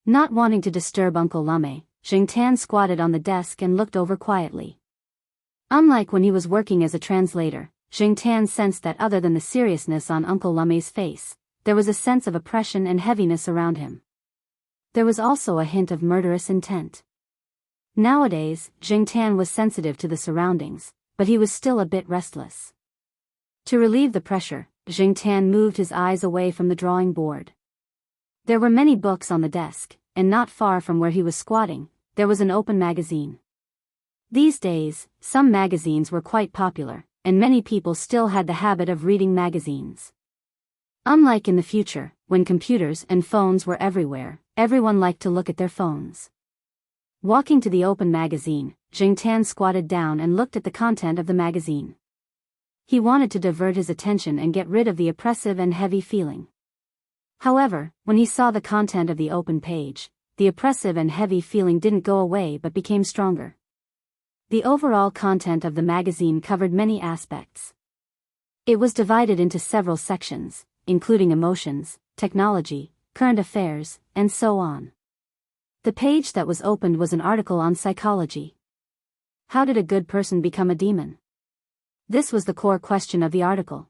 Not wanting to disturb Uncle Lame, Jingtan squatted on the desk and looked over quietly. Unlike when he was working as a translator, Jingtan sensed that other than the seriousness on Uncle Lame's face, there was a sense of oppression and heaviness around him. There was also a hint of murderous intent. Nowadays, Jingtan was sensitive to the surroundings, but he was still a bit restless. To relieve the pressure, Jingtan moved his eyes away from the drawing board. There were many books on the desk, and not far from where he was squatting, there was an open magazine. These days, some magazines were quite popular, and many people still had the habit of reading magazines. Unlike in the future, when computers and phones were everywhere, everyone liked to look at their phones. Walking to the open magazine, Jingtan squatted down and looked at the content of the magazine. He wanted to divert his attention and get rid of the oppressive and heavy feeling. However, when he saw the content of the open page, the oppressive and heavy feeling didn't go away but became stronger. The overall content of the magazine covered many aspects. It was divided into several sections, including emotions, technology, current affairs, and so on. The page that was opened was an article on psychology. How did a good person become a demon? This was the core question of the article.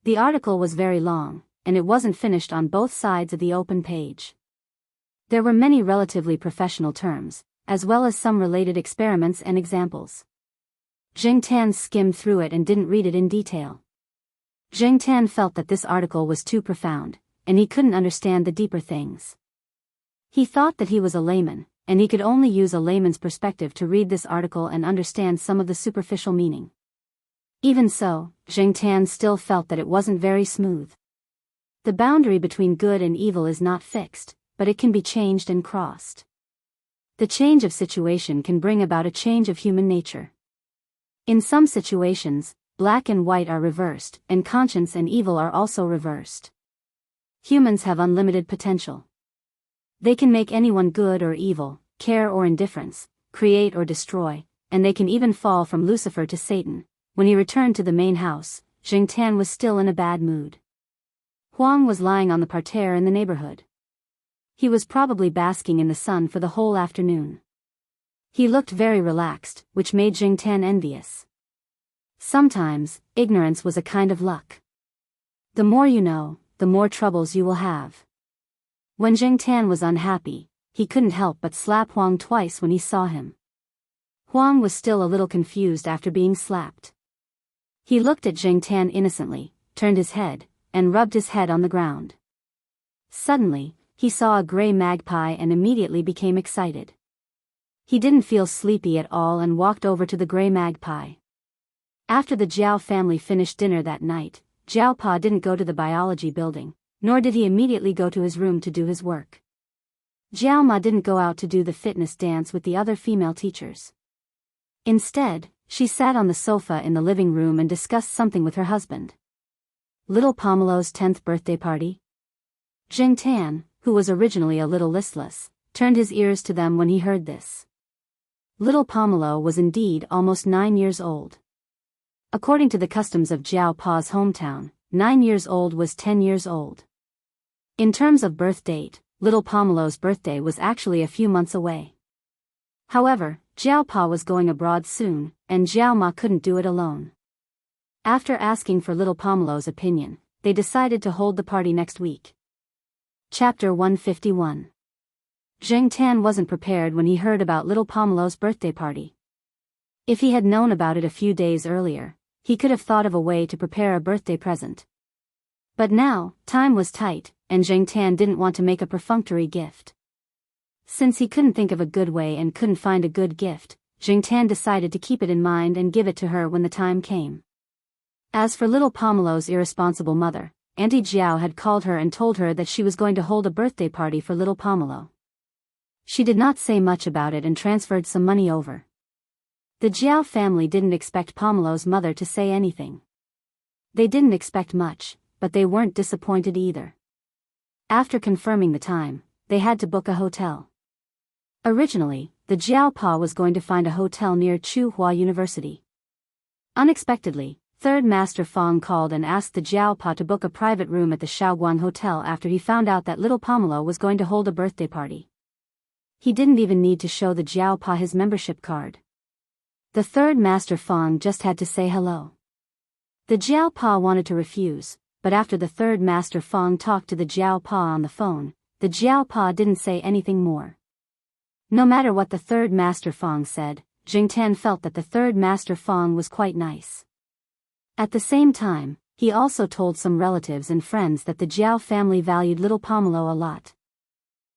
The article was very long, and it wasn't finished on both sides of the open page. There were many relatively professional terms, as well as some related experiments and examples. Jingtan skimmed through it and didn't read it in detail. Jingtan felt that this article was too profound, and he couldn't understand the deeper things. He thought that he was a layman, and he could only use a layman's perspective to read this article and understand some of the superficial meaning. Even so, Jingtan still felt that it wasn't very smooth. The boundary between good and evil is not fixed, but it can be changed and crossed. The change of situation can bring about a change of human nature. In some situations, black and white are reversed, and conscience and evil are also reversed. Humans have unlimited potential. They can make anyone good or evil, care or indifference, create or destroy, and they can even fall from Lucifer to Satan. When he returned to the main house, Jingtan was still in a bad mood. Huang was lying on the parterre in the neighborhood. He was probably basking in the sun for the whole afternoon. He looked very relaxed, which made Jingtan envious. Sometimes, ignorance was a kind of luck. The more you know, the more troubles you will have. When Jingtan was unhappy, he couldn't help but slap Huang twice when he saw him. Huang was still a little confused after being slapped. He looked at Jingtan innocently, turned his head, and rubbed his head on the ground. Suddenly, he saw a gray magpie and immediately became excited. He didn't feel sleepy at all and walked over to the gray magpie. After the Jiao family finished dinner that night, Jiao Pa didn't go to the biology building, nor did he immediately go to his room to do his work. Jiao Ma didn't go out to do the fitness dance with the other female teachers. Instead, she sat on the sofa in the living room and discussed something with her husband. Little Pomelo's 10th birthday party? Jingtan, who was originally a little listless, turned his ears to them when he heard this. Little Pomelo was indeed almost 9 years old. According to the customs of Jiao Pa's hometown, 9 years old was 10 years old. In terms of birth date, little Pomelo's birthday was actually a few months away. However, Jiao Pa was going abroad soon, and Jiao Ma couldn't do it alone. After asking for little Pomelo's opinion, they decided to hold the party next week. Chapter 151. Jingtan wasn't prepared when he heard about little Pomelo's birthday party. If he had known about it a few days earlier, he could have thought of a way to prepare a birthday present. But now, time was tight, and Jingtan didn't want to make a perfunctory gift. Since he couldn't think of a good way and couldn't find a good gift, Jingtan decided to keep it in mind and give it to her when the time came. As for little Pomelo's irresponsible mother, Auntie Jiao had called her and told her that she was going to hold a birthday party for little Pomelo. She did not say much about it and transferred some money over. The Jiao family didn't expect Pomelo's mother to say anything. They didn't expect much, but they weren't disappointed either. After confirming the time, they had to book a hotel. Originally, the Jiao Pa was going to find a hotel near Tsinghua University. Unexpectedly, Third Master Fong called and asked the Jiao Pa to book a private room at the Shaoguan Hotel after he found out that little Pomelo was going to hold a birthday party. He didn't even need to show the Jiao Pa his membership card. The Third Master Fong just had to say hello. The Jiao Pa wanted to refuse, but after the Third Master Fong talked to the Jiao Pa on the phone, the Jiao Pa didn't say anything more. No matter what the Third Master Fong said, Jing Tan felt that the Third Master Fong was quite nice. At the same time, he also told some relatives and friends that the Jiao family valued little Pomelo a lot.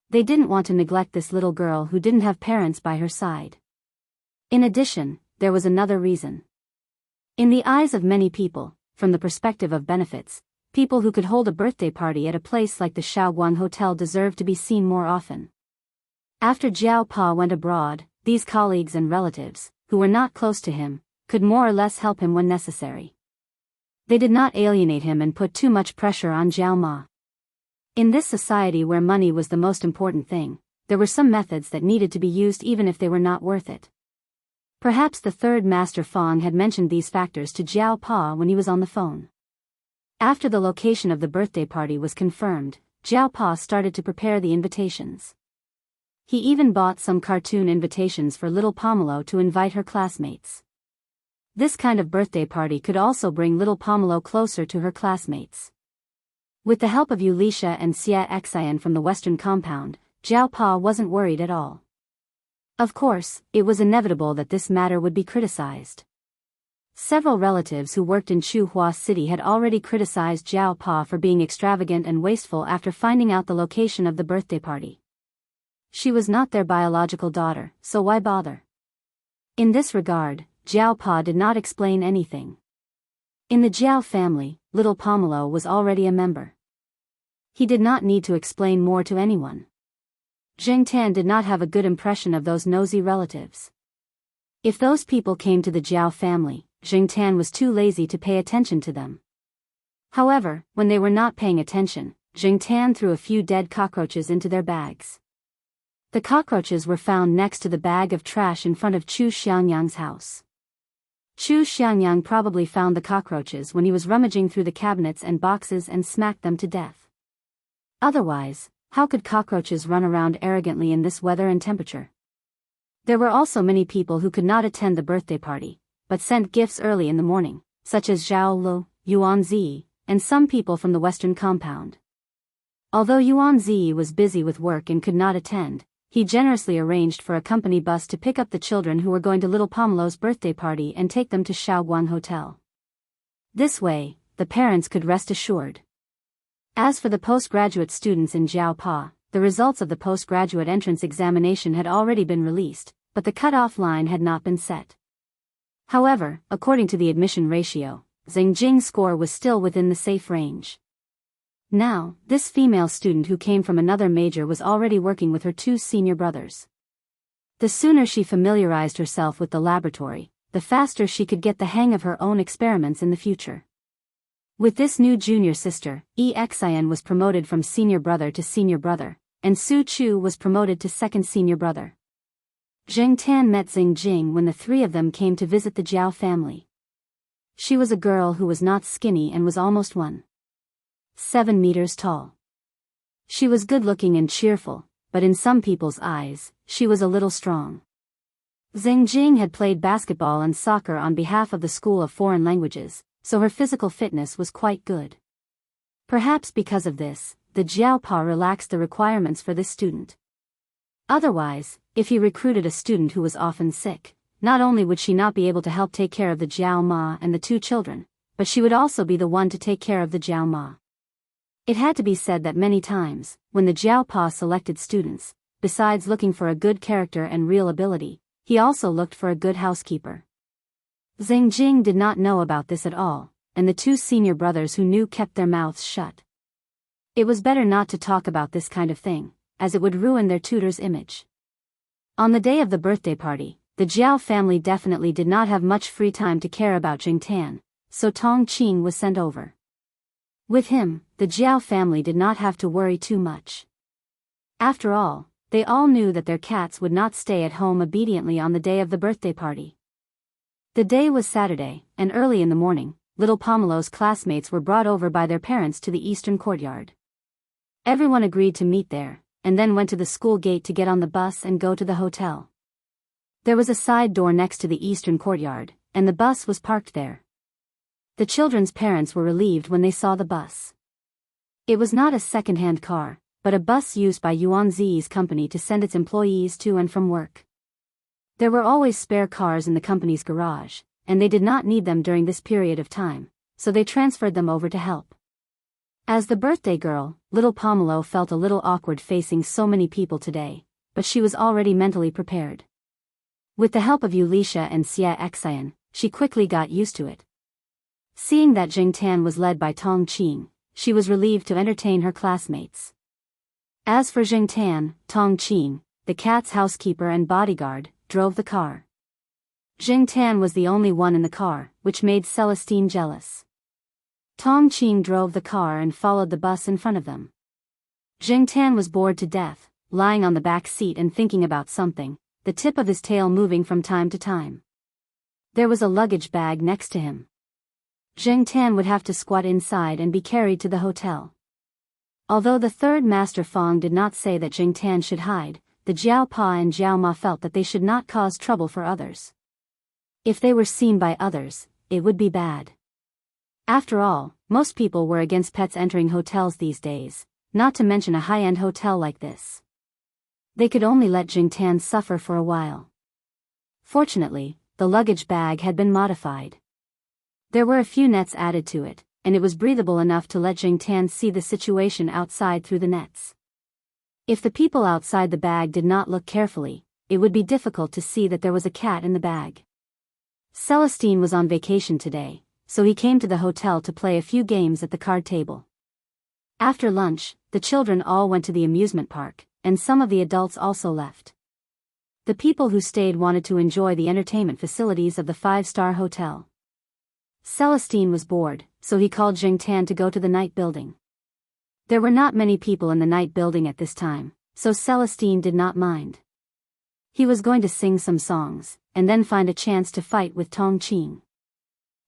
They didn't want to neglect this little girl who didn't have parents by her side. In addition, there was another reason. In the eyes of many people, from the perspective of benefits, people who could hold a birthday party at a place like the Shaoguan Hotel deserved to be seen more often. After Jiao Pa went abroad, these colleagues and relatives, who were not close to him, could more or less help him when necessary. They did not alienate him and put too much pressure on Jiao Ma. In this society where money was the most important thing, there were some methods that needed to be used even if they were not worth it. Perhaps the Third Master Fong had mentioned these factors to Jiao Pa when he was on the phone. After the location of the birthday party was confirmed, Jiao Pa started to prepare the invitations. He even bought some cartoon invitations for little Pomelo to invite her classmates. This kind of birthday party could also bring little Pomelo closer to her classmates. With the help of Yulisha and Xia Xian from the Western compound, Jiao Pa wasn't worried at all. Of course, it was inevitable that this matter would be criticized. Several relatives who worked in Chuhua City had already criticized Jiao Pa for being extravagant and wasteful after finding out the location of the birthday party. She was not their biological daughter, so why bother? In this regard, Jiao Pa did not explain anything. In the Jiao family, little Pomelo was already a member. He did not need to explain more to anyone. Jing Tan did not have a good impression of those nosy relatives. If those people came to the Jiao family, Jing Tan was too lazy to pay attention to them. However, when they were not paying attention, Jing Tan threw a few dead cockroaches into their bags. The cockroaches were found next to the bag of trash in front of Chu Xiangyang's house. Chu Xiangyang probably found the cockroaches when he was rummaging through the cabinets and boxes and smacked them to death. Otherwise, how could cockroaches run around arrogantly in this weather and temperature? There were also many people who could not attend the birthday party, but sent gifts early in the morning, such as Zhao Lu, Yuan Zi, and some people from the Western compound. Although Yuan Zi was busy with work and could not attend, he generously arranged for a company bus to pick up the children who were going to little Pomelo's birthday party and take them to Shaoguan Hotel. This way, the parents could rest assured. As for the postgraduate students in Jiao Pa, the results of the postgraduate entrance examination had already been released, but the cutoff line had not been set. However, according to the admission ratio, Zheng Jing's score was still within the safe range. Now, this female student who came from another major was already working with her two senior brothers. The sooner she familiarized herself with the laboratory, the faster she could get the hang of her own experiments in the future. With this new junior sister, Xian was promoted from senior brother to senior brother, and Su Chu was promoted to second senior brother. Zheng Tan met Zheng Jing when the three of them came to visit the Jiao family. She was a girl who was not skinny and was almost 1.7 meters tall. She was good-looking and cheerful, but in some people's eyes, she was a little strong. Zheng Jing had played basketball and soccer on behalf of the School of Foreign Languages, so her physical fitness was quite good. Perhaps because of this, the Jiao Pa relaxed the requirements for this student. Otherwise, if he recruited a student who was often sick, not only would she not be able to help take care of the Jiao Ma and the two children, but she would also be the one to take care of the Jiao Ma. It had to be said that many times, when the Jiao Pa selected students, besides looking for a good character and real ability, he also looked for a good housekeeper. Zheng Jing did not know about this at all, and the two senior brothers who knew kept their mouths shut. It was better not to talk about this kind of thing, as it would ruin their tutor's image. On the day of the birthday party, the Jiao family definitely did not have much free time to care about Jing Tan, so Tong Qing was sent over. With him, the Jiao family did not have to worry too much. After all, they all knew that their cats would not stay at home obediently on the day of the birthday party. The day was Saturday, and early in the morning, little Pomelo's classmates were brought over by their parents to the eastern courtyard. Everyone agreed to meet there, and then went to the school gate to get on the bus and go to the hotel. There was a side door next to the eastern courtyard, and the bus was parked there. The children's parents were relieved when they saw the bus. It was not a second-hand car, but a bus used by Yuan Zi's company to send its employees to and from work. There were always spare cars in the company's garage, and they did not need them during this period of time, so they transferred them over to help. As the birthday girl, little Pomelo felt a little awkward facing so many people today, but she was already mentally prepared. With the help of Yulisha and Xie Xian, she quickly got used to it. Seeing that Jing Tan was led by Tong Qing, she was relieved to entertain her classmates. As for Jing Tan, Tong Qing, the cat's housekeeper and bodyguard, drove the car. Jing Tan was the only one in the car, which made Celestine jealous. Tong Qing drove the car and followed the bus in front of them. Jing Tan was bored to death, lying on the back seat and thinking about something, the tip of his tail moving from time to time. There was a luggage bag next to him. Jing Tan would have to squat inside and be carried to the hotel. Although the third Master Fong did not say that Jing Tan should hide, the Jiao Pa and Jiao Ma felt that they should not cause trouble for others. If they were seen by others, it would be bad. After all, most people were against pets entering hotels these days, not to mention a high-end hotel like this. They could only let Jing Tan suffer for a while. Fortunately, the luggage bag had been modified. There were a few nets added to it, and it was breathable enough to let Jing Tan see the situation outside through the nets. If the people outside the bag did not look carefully, it would be difficult to see that there was a cat in the bag. Celestine was on vacation today, so he came to the hotel to play a few games at the card table. After lunch, the children all went to the amusement park, and some of the adults also left. The people who stayed wanted to enjoy the entertainment facilities of the five-star hotel. Celestine was bored, so he called Jing Tan to go to the night building. There were not many people in the night building at this time, so Celestine did not mind. He was going to sing some songs, and then find a chance to fight with Tong Qing.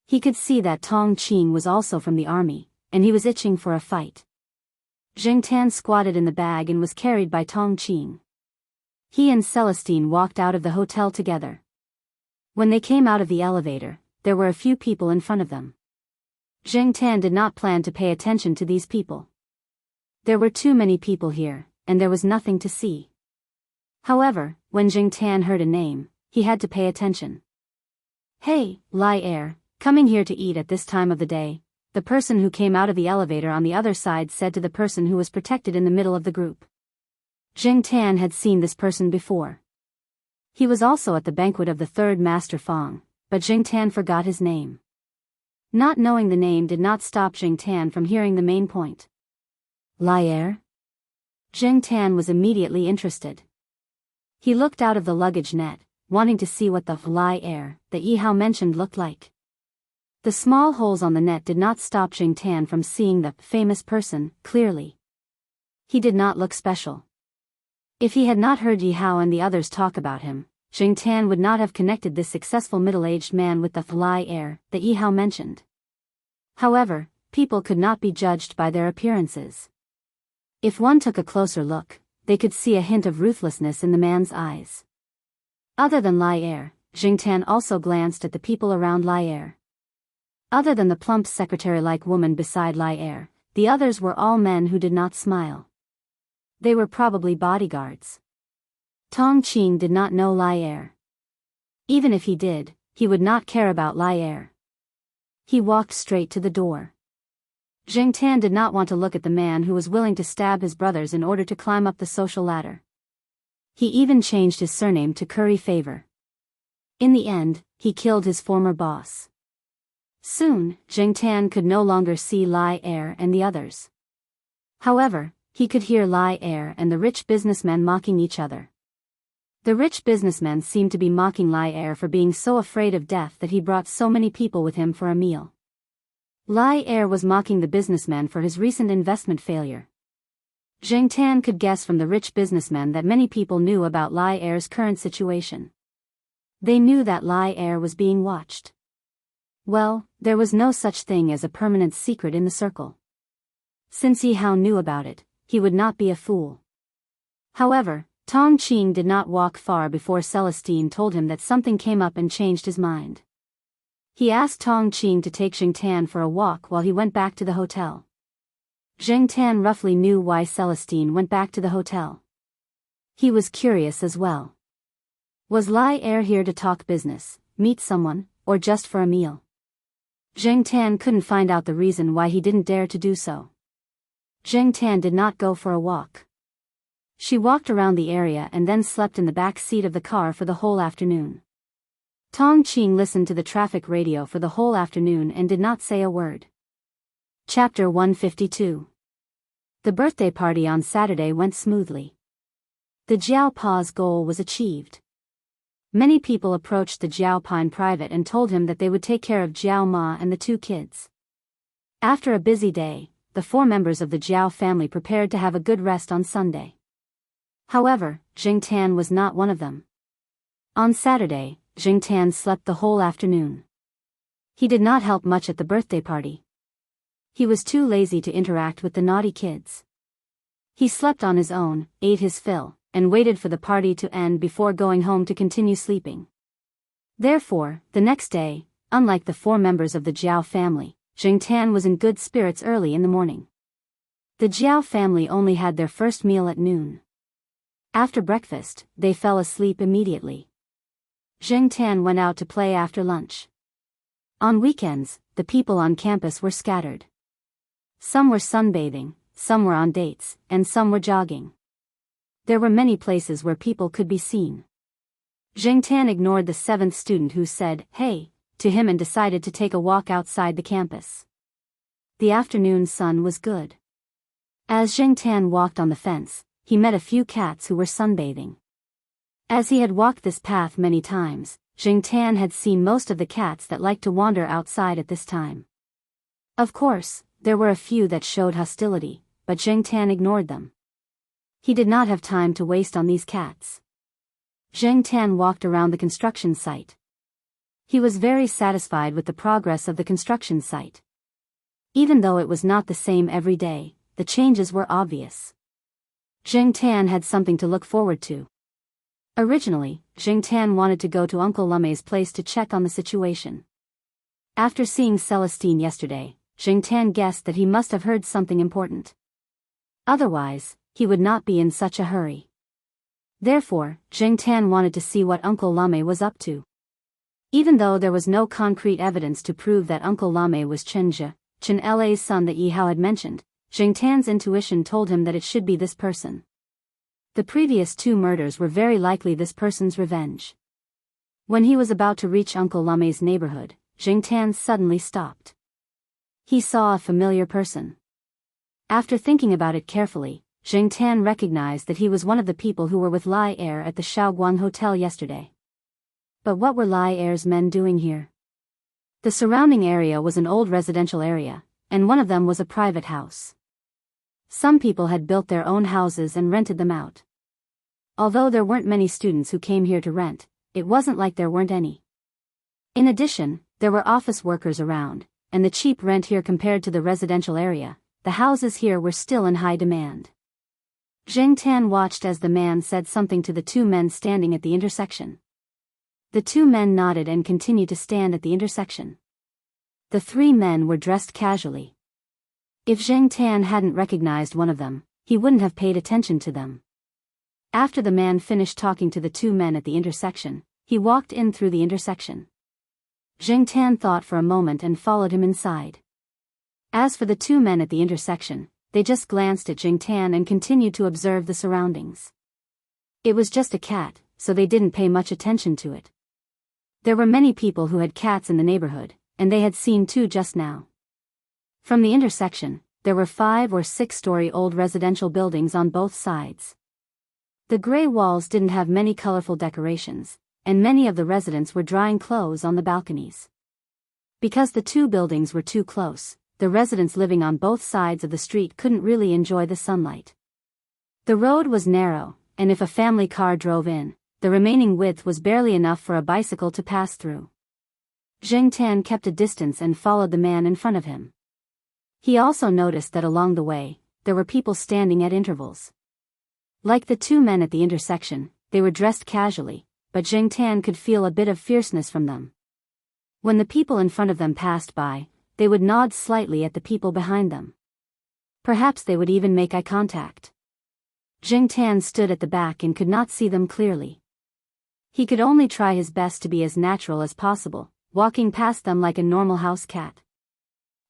He could see that Tong Qing was also from the army, and he was itching for a fight. Jing Tan squatted in the bag and was carried by Tong Qing. He and Celestine walked out of the hotel together. When they came out of the elevator, there were a few people in front of them. Jing Tan did not plan to pay attention to these people. There were too many people here, and there was nothing to see. However, when Jing Tan heard a name, he had to pay attention. "Hey, Lai Air, coming here to eat at this time of the day," the person who came out of the elevator on the other side said to the person who was protected in the middle of the group. Jing Tan had seen this person before. He was also at the banquet of the third Master Fong, but Jing Tan forgot his name. Not knowing the name did not stop Jing Tan from hearing the main point. Lai Air? Jing Tan was immediately interested. He looked out of the luggage net, wanting to see what the Lai Air that Yi Hao mentioned looked like. The small holes on the net did not stop Jing Tan from seeing the famous person clearly. He did not look special. If he had not heard Yi Hao and the others talk about him, Jing Tan would not have connected this successful middle-aged man with the Lai Air that Yi Hao mentioned. However, people could not be judged by their appearances. If one took a closer look, they could see a hint of ruthlessness in the man's eyes. Other than Lai Air, Jing Tan also glanced at the people around Lai Air. Other than the plump secretary-like woman beside Lai Air, the others were all men who did not smile. They were probably bodyguards. Tong Qing did not know Lai Air. Even if he did, he would not care about Lai Air. He walked straight to the door. Jing Tan did not want to look at the man who was willing to stab his brothers in order to climb up the social ladder. He even changed his surname to Curry Favor. In the end, he killed his former boss. Soon, Jing Tan could no longer see Lai Air and the others. However, he could hear Lai Air and the rich businessmen mocking each other. The rich businessmen seemed to be mocking Lai Air for being so afraid of death that he brought so many people with him for a meal. Lai Air was mocking the businessman for his recent investment failure. Jing Tan could guess from the rich businessmen that many people knew about Lai Air's current situation. They knew that Lai Air was being watched. Well, there was no such thing as a permanent secret in the circle. Since Yi Hao knew about it, he would not be a fool. However, Tong Qing did not walk far before Celestine told him that something came up and changed his mind. He asked Tong Qing to take Jing Tan for a walk while he went back to the hotel. Jing Tan roughly knew why Celestine went back to the hotel. He was curious as well. Was Lai Er here to talk business, meet someone, or just for a meal? Jing Tan couldn't find out the reason why he didn't dare to do so. Jing Tan did not go for a walk. She walked around the area and then slept in the back seat of the car for the whole afternoon. Tong Qing listened to the traffic radio for the whole afternoon and did not say a word. Chapter 152. The birthday party on Saturday went smoothly. The Jiao Pa's goal was achieved. Many people approached the Jiao Pa in private and told him that they would take care of Jiao Ma and the two kids. After a busy day, the 4 members of the Jiao family prepared to have a good rest on Sunday. However, Jing Tan was not one of them. On Saturday, Jing Tan slept the whole afternoon. He did not help much at the birthday party. He was too lazy to interact with the naughty kids. He slept on his own, ate his fill, and waited for the party to end before going home to continue sleeping. Therefore, the next day, unlike the 4 members of the Jiao family, Jing Tan was in good spirits early in the morning. The Jiao family only had their first meal at noon. After breakfast, they fell asleep immediately. Jing Tan went out to play after lunch. On weekends, the people on campus were scattered. Some were sunbathing, some were on dates, and some were jogging. There were many places where people could be seen. Jing Tan ignored the 7th student who said, "Hey," to him and decided to take a walk outside the campus. The afternoon sun was good. As Jing Tan walked on the fence, he met a few cats who were sunbathing. As he had walked this path many times, Jing Tan had seen most of the cats that liked to wander outside at this time. Of course, there were a few that showed hostility, but Jing Tan ignored them. He did not have time to waste on these cats. Jing Tan walked around the construction site. He was very satisfied with the progress of the construction site. Even though it was not the same every day, the changes were obvious. Jing Tan had something to look forward to. Originally, Jing Tan wanted to go to Uncle Lumei's place to check on the situation. After seeing Celestine yesterday, Jing Tan guessed that he must have heard something important. Otherwise, he would not be in such a hurry. Therefore, Jing Tan wanted to see what Uncle Lumei was up to. Even though there was no concrete evidence to prove that Uncle Lumei was Chen La's son that Yi Hao had mentioned, Jing Tan's intuition told him that it should be this person. The previous 2 murders were very likely this person's revenge. When he was about to reach Uncle Lumei's neighborhood, Jing Tan suddenly stopped. He saw a familiar person. After thinking about it carefully, Jing Tan recognized that he was one of the people who were with Lai Er at the Shaoguang Hotel yesterday. But what were Lai Er's men doing here? The surrounding area was an old residential area, and one of them was a private house. Some people had built their own houses and rented them out. Although there weren't many students who came here to rent, it wasn't like there weren't any. In addition, there were office workers around, and the cheap rent here compared to the residential area, the houses here were still in high demand. Jing Tan watched as the man said something to the 2 men standing at the intersection. The 2 men nodded and continued to stand at the intersection. The 3 men were dressed casually. If Jing Tan hadn't recognized one of them, he wouldn't have paid attention to them. After the man finished talking to the 2 men at the intersection, he walked in through the intersection. Jing Tan thought for a moment and followed him inside. As for the 2 men at the intersection, they just glanced at Jing Tan and continued to observe the surroundings. It was just a cat, so they didn't pay much attention to it. There were many people who had cats in the neighborhood, and they had seen 2 just now. From the intersection, there were 5 or 6-story-old residential buildings on both sides. The gray walls didn't have many colorful decorations, and many of the residents were drying clothes on the balconies. Because the 2 buildings were too close, the residents living on both sides of the street couldn't really enjoy the sunlight. The road was narrow, and if a family car drove in, the remaining width was barely enough for a bicycle to pass through. Zheng Tan kept a distance and followed the man in front of him. He also noticed that along the way, there were people standing at intervals. Like the two men at the intersection, they were dressed casually, but Zheng Tan could feel a bit of fierceness from them. When the people in front of them passed by, they would nod slightly at the people behind them. Perhaps they would even make eye contact. Zheng Tan stood at the back and could not see them clearly. He could only try his best to be as natural as possible, walking past them like a normal house cat.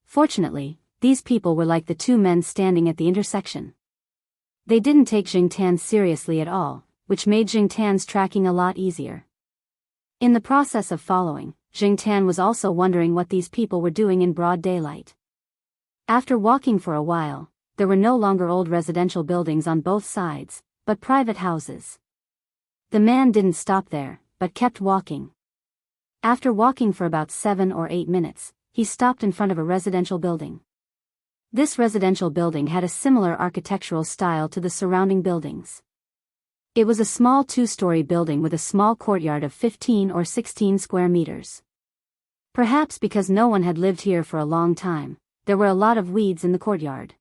Fortunately, these people were like the two men standing at the intersection. They didn't take Zheng Tan seriously at all, which made Zheng Tan's tracking a lot easier. In the process of following, Zheng Tan was also wondering what these people were doing in broad daylight. After walking for a while, there were no longer old residential buildings on both sides, but private houses. The man didn't stop there, but kept walking. After walking for about 7 or 8 minutes, he stopped in front of a residential building. This residential building had a similar architectural style to the surrounding buildings. It was a small 2-story building with a small courtyard of 15 or 16 square meters. Perhaps because no one had lived here for a long time, there were a lot of weeds in the courtyard.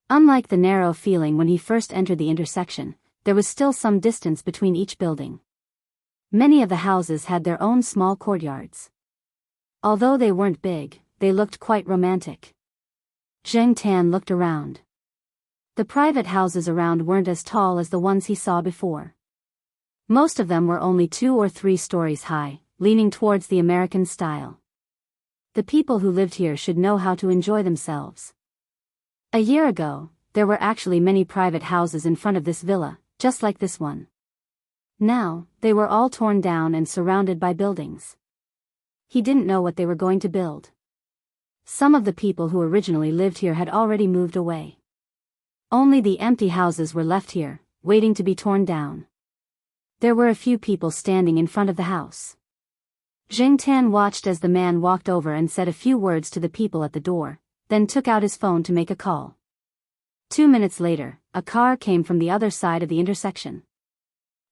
Unlike the narrow feeling when he first entered the intersection, there was still some distance between each building. Many of the houses had their own small courtyards. Although they weren't big, they looked quite romantic. Zheng Tan looked around. The private houses around weren't as tall as the ones he saw before. Most of them were only 2 or 3 stories high, leaning towards the American style. The people who lived here should know how to enjoy themselves. A year ago, there were actually many private houses in front of this villa, just like this one. Now, they were all torn down and surrounded by buildings. He didn't know what they were going to build. Some of the people who originally lived here had already moved away. Only the empty houses were left here, waiting to be torn down. There were a few people standing in front of the house. Zheng Tan watched as the man walked over and said a few words to the people at the door, then took out his phone to make a call. 2 minutes later, a car came from the other side of the intersection.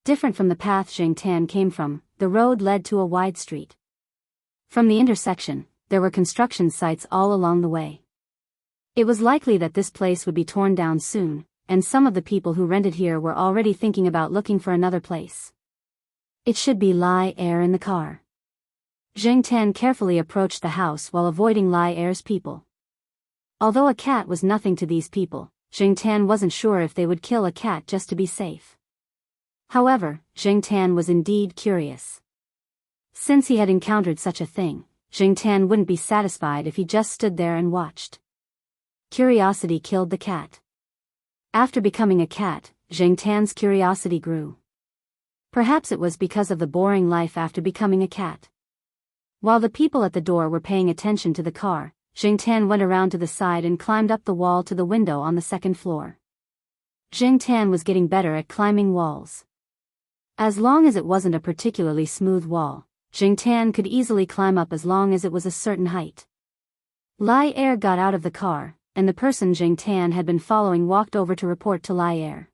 Different from the path Zheng Tan came from, the road led to a wide street. From the intersection, there were construction sites all along the way. It was likely that this place would be torn down soon, and some of the people who rented here were already thinking about looking for another place. It should be Lai Er in the car. Zheng Tan carefully approached the house while avoiding Lai Er's people. Although a cat was nothing to these people, Zheng Tan wasn't sure if they would kill a cat just to be safe. However, Zheng Tan was indeed curious. Since he had encountered such a thing, Zheng Tan wouldn't be satisfied if he just stood there and watched. Curiosity killed the cat. After becoming a cat, Zheng Tan's curiosity grew. Perhaps it was because of the boring life after becoming a cat. While the people at the door were paying attention to the car, Zheng Tan went around to the side and climbed up the wall to the window on the second floor. Zheng Tan was getting better at climbing walls. As long as it wasn't a particularly smooth wall, Zheng Tan could easily climb up as long as it was a certain height. Lai Er got out of the car, and the person Zheng Tan had been following walked over to report to Lai Er.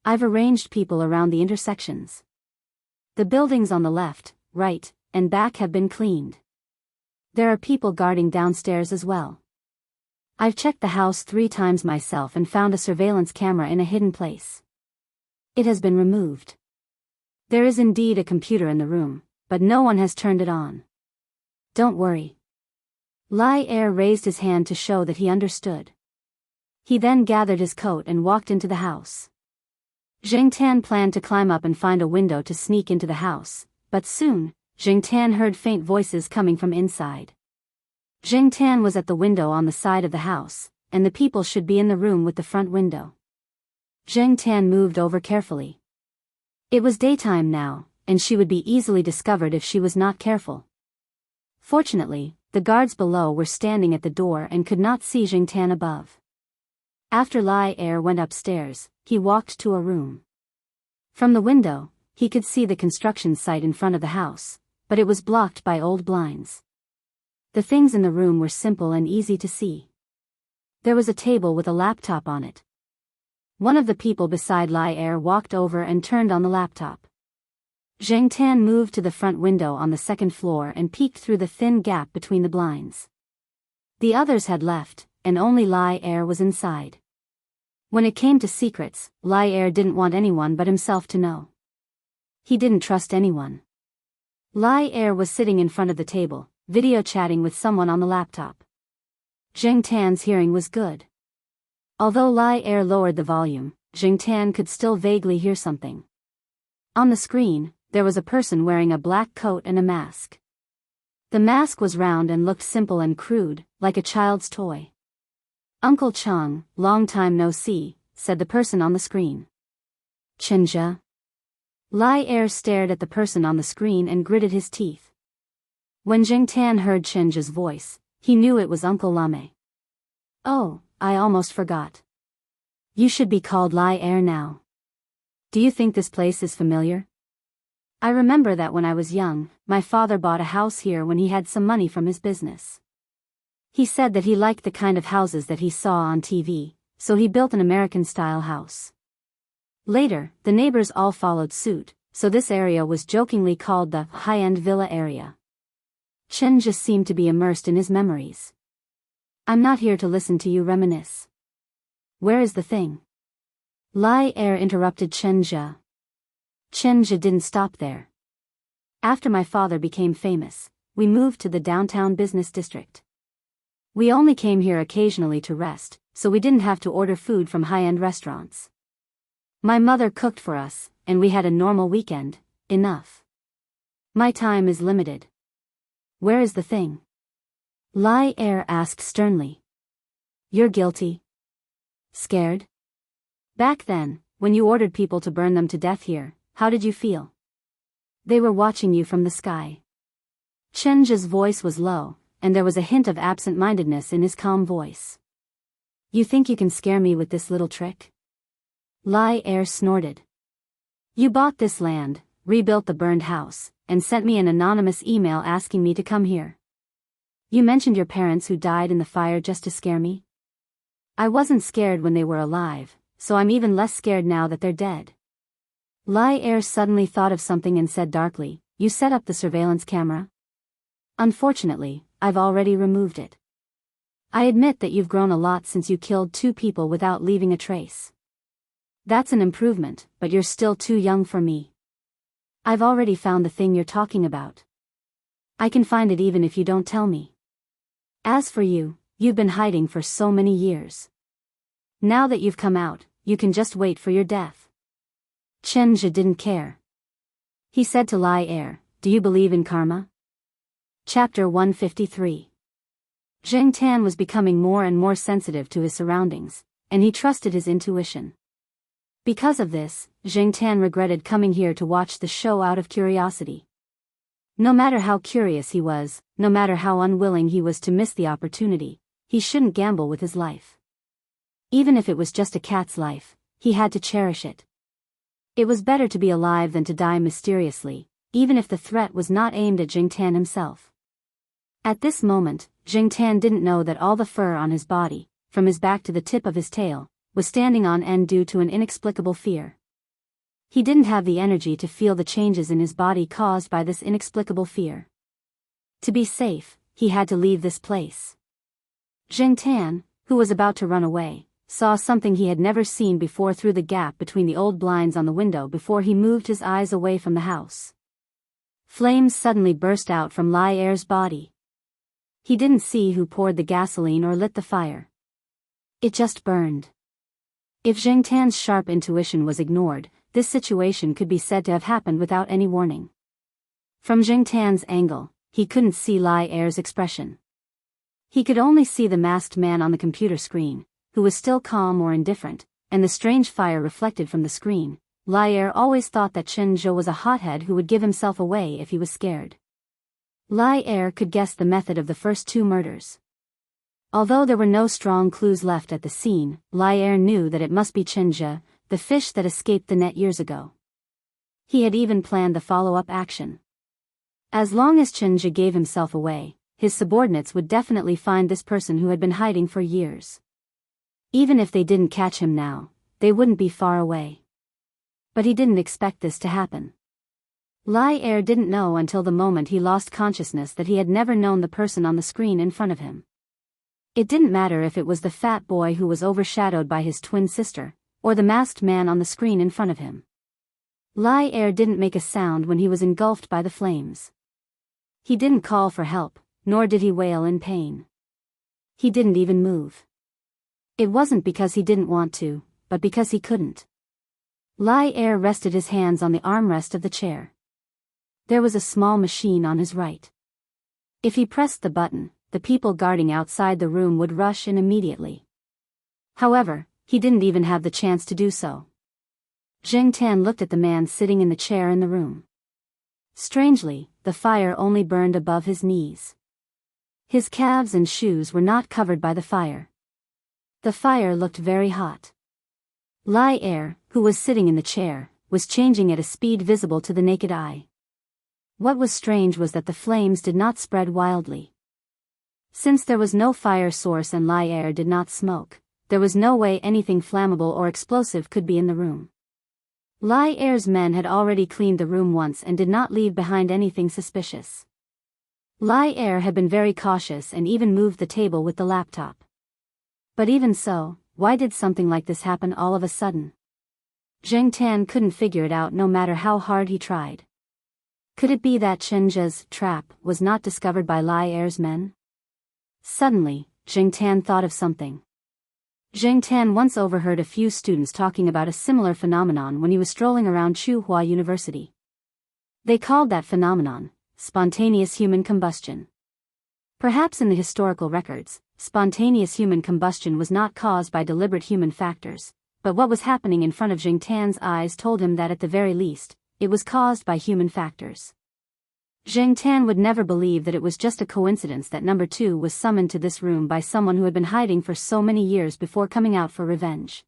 I've arranged people around the intersections. The buildings on the left, right, and back have been cleaned. There are people guarding downstairs as well. I've checked the house 3 times myself and found a surveillance camera in a hidden place. It has been removed. There is indeed a computer in the room, but no one has turned it on. Don't worry. Lai Er raised his hand to show that he understood. He then gathered his coat and walked into the house. Zheng Tan planned to climb up and find a window to sneak into the house, but soon, Zheng Tan heard faint voices coming from inside. Zheng Tan was at the window on the side of the house, and the people should be in the room with the front window. Zheng Tan moved over carefully. It was daytime now, and she would be easily discovered if she was not careful. Fortunately, the guards below were standing at the door and could not see Zheng Tan above. After Lai Er went upstairs, he walked to a room. From the window, he could see the construction site in front of the house, but it was blocked by old blinds. The things in the room were simple and easy to see. There was a table with a laptop on it. One of the people beside Lai Er walked over and turned on the laptop. Zheng Tan moved to the front window on the second floor and peeked through the thin gap between the blinds. The others had left, and only Lai Er was inside. When it came to secrets, Lai Er didn't want anyone but himself to know. He didn't trust anyone. Lai Er was sitting in front of the table, video chatting with someone on the laptop. Zheng Tan's hearing was good. Although Lai Er lowered the volume, Zheng Tan could still vaguely hear something. On the screen, there was a person wearing a black coat and a mask. The mask was round and looked simple and crude, like a child's toy. "Uncle Chang, long time no see," said the person on the screen. "Chenja?" Lai Er stared at the person on the screen and gritted his teeth. When Zheng Tan heard Chenja's voice, he knew it was Uncle Lame. "Oh, I almost forgot. You should be called Lai Er now. Do you think this place is familiar? I remember that when I was young, my father bought a house here when he had some money from his business. He said that he liked the kind of houses that he saw on TV, so he built an American-style house. Later, the neighbors all followed suit, so this area was jokingly called the high-end villa area." Chen just seemed to be immersed in his memories. "I'm not here to listen to you reminisce. Where is the thing?" Lai Er interrupted Chenja. Chenja didn't stop there. "After my father became famous, we moved to the downtown business district. We only came here occasionally to rest, so we didn't have to order food from high-end restaurants. My mother cooked for us, and we had a normal weekend, enough. My time is limited. Where is the thing?" Lai Er asked sternly. "You're guilty? Scared? Back then, when you ordered people to burn them to death here, how did you feel? They were watching you from the sky." Chenja's voice was low, and there was a hint of absent-mindedness in his calm voice. "You think you can scare me with this little trick?" Lai Er snorted. "You bought this land, rebuilt the burned house, and sent me an anonymous email asking me to come here. You mentioned your parents who died in the fire just to scare me? I wasn't scared when they were alive, so I'm even less scared now that they're dead." Lai Er suddenly thought of something and said darkly, "You set up the surveillance camera?" "Unfortunately, I've already removed it. I admit that you've grown a lot since you killed 2 people without leaving a trace. That's an improvement, but you're still too young for me. I've already found the thing you're talking about. I can find it even if you don't tell me. As for you, you've been hiding for so many years. Now that you've come out, you can just wait for your death." Chenja didn't care. He said to Lai Er, "Do you believe in karma?" Chapter 153. Zheng Tan was becoming more and more sensitive to his surroundings, and he trusted his intuition. Because of this, Zheng Tan regretted coming here to watch the show out of curiosity. No matter how curious he was, no matter how unwilling he was to miss the opportunity, he shouldn't gamble with his life. Even if it was just a cat's life, he had to cherish it. It was better to be alive than to die mysteriously, even if the threat was not aimed at Zheng Tan himself. At this moment, Zheng Tan didn't know that all the fur on his body, from his back to the tip of his tail, was standing on end due to an inexplicable fear. He didn't have the energy to feel the changes in his body caused by this inexplicable fear. To be safe, he had to leave this place. Zheng Tan, who was about to run away, saw something he had never seen before through the gap between the old blinds on the window before he moved his eyes away from the house. Flames suddenly burst out from Lai Er's body. He didn't see who poured the gasoline or lit the fire. It just burned. If Zheng Tan's sharp intuition was ignored, this situation could be said to have happened without any warning. From Zheng Tan's angle, he couldn't see Lai Er's expression. He could only see the masked man on the computer screen, who was still calm or indifferent, and the strange fire reflected from the screen. Lai Er always thought that Chen Zhou was a hothead who would give himself away if he was scared. Lai Er could guess the method of the first 2 murders. Although there were no strong clues left at the scene, Lai Er knew that it must be Chenja, the fish that escaped the net years ago. He had even planned the follow-up action. As long as Chenja gave himself away, his subordinates would definitely find this person who had been hiding for years. Even if they didn't catch him now, they wouldn't be far away. But he didn't expect this to happen. Lai Er didn't know until the moment he lost consciousness that he had never known the person on the screen in front of him. It didn't matter if it was the fat boy who was overshadowed by his twin sister, or the masked man on the screen in front of him. Lai Er didn't make a sound when he was engulfed by the flames. He didn't call for help, nor did he wail in pain. He didn't even move. It wasn't because he didn't want to, but because he couldn't. Lai Er rested his hands on the armrest of the chair. There was a small machine on his right. If he pressed the button, the people guarding outside the room would rush in immediately. However, he didn't even have the chance to do so. Zheng Tan looked at the man sitting in the chair in the room. Strangely, the fire only burned above his knees. His calves and shoes were not covered by the fire. The fire looked very hot. Lai Er, who was sitting in the chair, was changing at a speed visible to the naked eye. What was strange was that the flames did not spread wildly. Since there was no fire source and Lai Er did not smoke, there was no way anything flammable or explosive could be in the room. Lai Er's men had already cleaned the room once and did not leave behind anything suspicious. Lai Er had been very cautious and even moved the table with the laptop. But even so, why did something like this happen all of a sudden? Zheng Tan couldn't figure it out no matter how hard he tried. Could it be that Chenja's trap was not discovered by Lai Er's men? Suddenly, Zheng Tan thought of something. Zheng Tan once overheard a few students talking about a similar phenomenon when he was strolling around Tsinghua University. They called that phenomenon spontaneous human combustion. Perhaps in the historical records, spontaneous human combustion was not caused by deliberate human factors, but what was happening in front of Zheng Tan's eyes told him that at the very least, it was caused by human factors. Zheng Tan would never believe that it was just a coincidence that number 2 was summoned to this room by someone who had been hiding for so many years before coming out for revenge.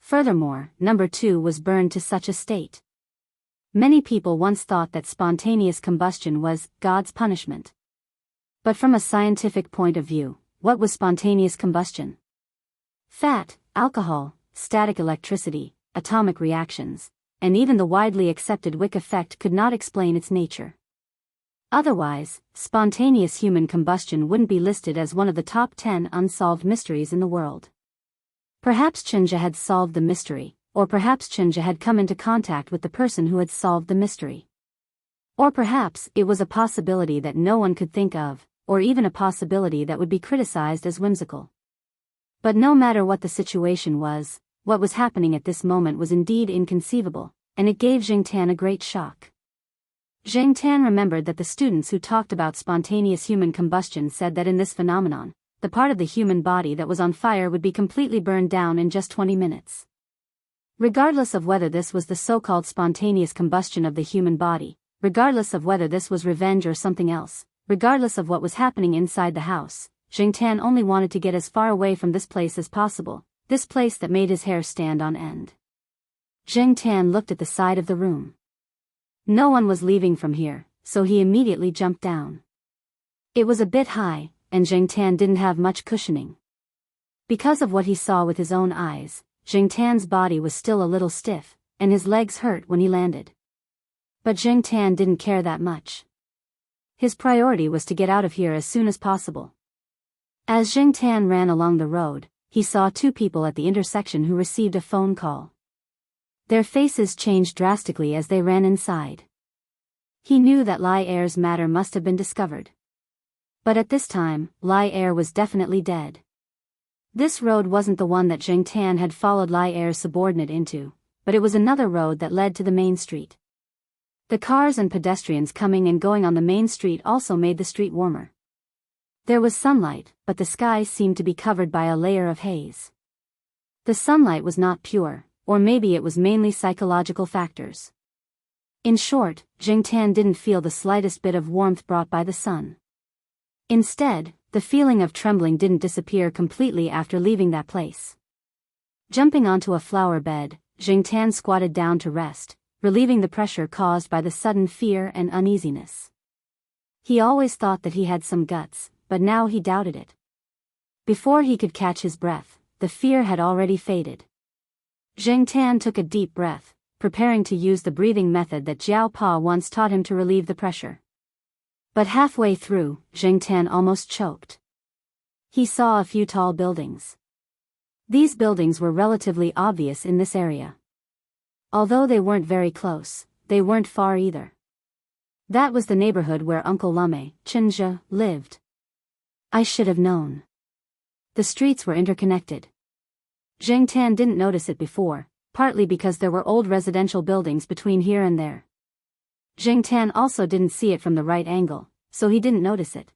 Furthermore, number 2 was burned to such a state. Many people once thought that spontaneous combustion was God's punishment. But from a scientific point of view, what was spontaneous combustion? Fat, alcohol, static electricity, atomic reactions, and even the widely accepted Wick effect could not explain its nature. Otherwise, spontaneous human combustion wouldn't be listed as one of the top 10 unsolved mysteries in the world. Perhaps Chenja had solved the mystery, or perhaps Chenja had come into contact with the person who had solved the mystery. Or perhaps it was a possibility that no one could think of, or even a possibility that would be criticized as whimsical. But no matter what the situation was, what was happening at this moment was indeed inconceivable, and it gave Zheng Tan a great shock. Zheng Tan remembered that the students who talked about spontaneous human combustion said that in this phenomenon, the part of the human body that was on fire would be completely burned down in just 20 minutes. Regardless of whether this was the so-called spontaneous combustion of the human body, regardless of whether this was revenge or something else, regardless of what was happening inside the house, Zheng Tan only wanted to get as far away from this place as possible, this place that made his hair stand on end. Zheng Tan looked at the side of the room. No one was leaving from here, so he immediately jumped down. It was a bit high, and Zheng Tan didn't have much cushioning. Because of what he saw with his own eyes, Zheng Tan's body was still a little stiff, and his legs hurt when he landed. But Zheng Tan didn't care that much. His priority was to get out of here as soon as possible. As Zheng Tan ran along the road, he saw 2 people at the intersection who received a phone call. Their faces changed drastically as they ran inside. He knew that Lai Er's matter must have been discovered. But at this time, Lai Er was definitely dead. This road wasn't the one that Zheng Tan had followed Lai Er's subordinate into, but it was another road that led to the main street. The cars and pedestrians coming and going on the main street also made the street warmer. There was sunlight, but the sky seemed to be covered by a layer of haze. The sunlight was not pure, or maybe it was mainly psychological factors. In short, Zheng Tan didn't feel the slightest bit of warmth brought by the sun. Instead, the feeling of trembling didn't disappear completely after leaving that place. Jumping onto a flower bed, Zheng Tan squatted down to rest, relieving the pressure caused by the sudden fear and uneasiness. He always thought that he had some guts, but now he doubted it. Before he could catch his breath, the fear had already faded. Zheng Tan took a deep breath, preparing to use the breathing method that Jiao Pa once taught him to relieve the pressure. But halfway through, Zheng Tan almost choked. He saw a few tall buildings. These buildings were relatively obvious in this area. Although they weren't very close, they weren't far either. That was the neighborhood where Uncle Lame, Chenja, lived. I should have known. The streets were interconnected. Zheng Tan didn't notice it before, partly because there were old residential buildings between here and there. Zheng Tan also didn't see it from the right angle, so he didn't notice it.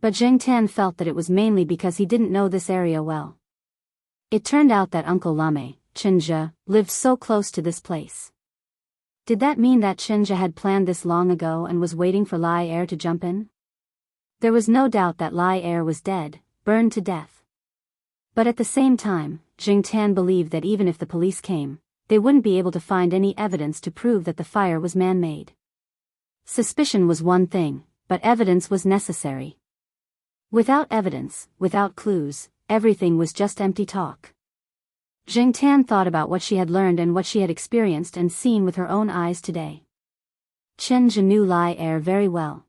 But Zheng Tan felt that it was mainly because he didn't know this area well. It turned out that Uncle Lame, Chenja, lived so close to this place. Did that mean that Chenja had planned this long ago and was waiting for Lai Er to jump in? There was no doubt that Lai Er was dead, burned to death. But at the same time, Zheng Tan believed that even if the police came, they wouldn't be able to find any evidence to prove that the fire was man-made. Suspicion was one thing, but evidence was necessary. Without evidence, without clues, everything was just empty talk. Zheng Tan thought about what she had learned and what she had experienced and seen with her own eyes today. Chenja knew Lai Er very well.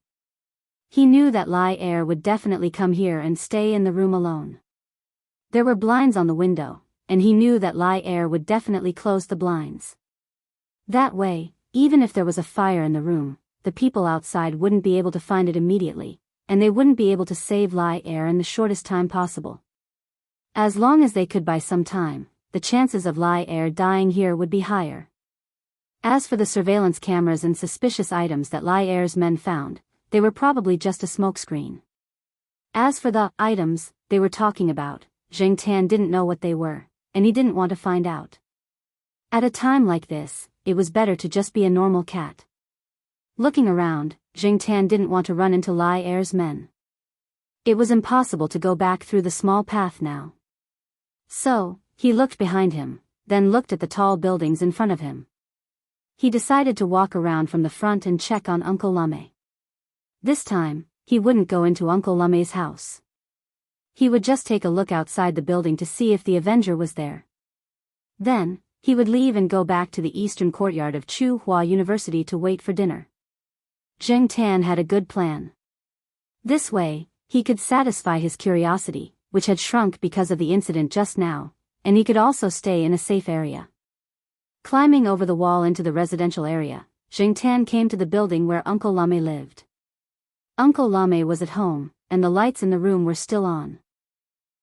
He knew that Lai Er would definitely come here and stay in the room alone. There were blinds on the window, and he knew that Lai Er would definitely close the blinds. That way, even if there was a fire in the room, the people outside wouldn't be able to find it immediately, and they wouldn't be able to save Lai Er in the shortest time possible. As long as they could buy some time, the chances of Lai Er dying here would be higher. As for the surveillance cameras and suspicious items that Lai Er's men found, they were probably just a smokescreen. As for the items they were talking about, Zheng Tan didn't know what they were, and he didn't want to find out. At a time like this, it was better to just be a normal cat. Looking around, Zheng Tan didn't want to run into Lai Er's men. It was impossible to go back through the small path now. So, he looked behind him, then looked at the tall buildings in front of him. He decided to walk around from the front and check on Uncle Lame. This time, he wouldn't go into Uncle Lame's house. He would just take a look outside the building to see if the Avenger was there. Then, he would leave and go back to the eastern courtyard of Chu Hua University to wait for dinner. Zheng Tan had a good plan. This way, he could satisfy his curiosity, which had shrunk because of the incident just now, and he could also stay in a safe area. Climbing over the wall into the residential area, Zheng Tan came to the building where Uncle Lame lived. Uncle Lame was at home, and the lights in the room were still on.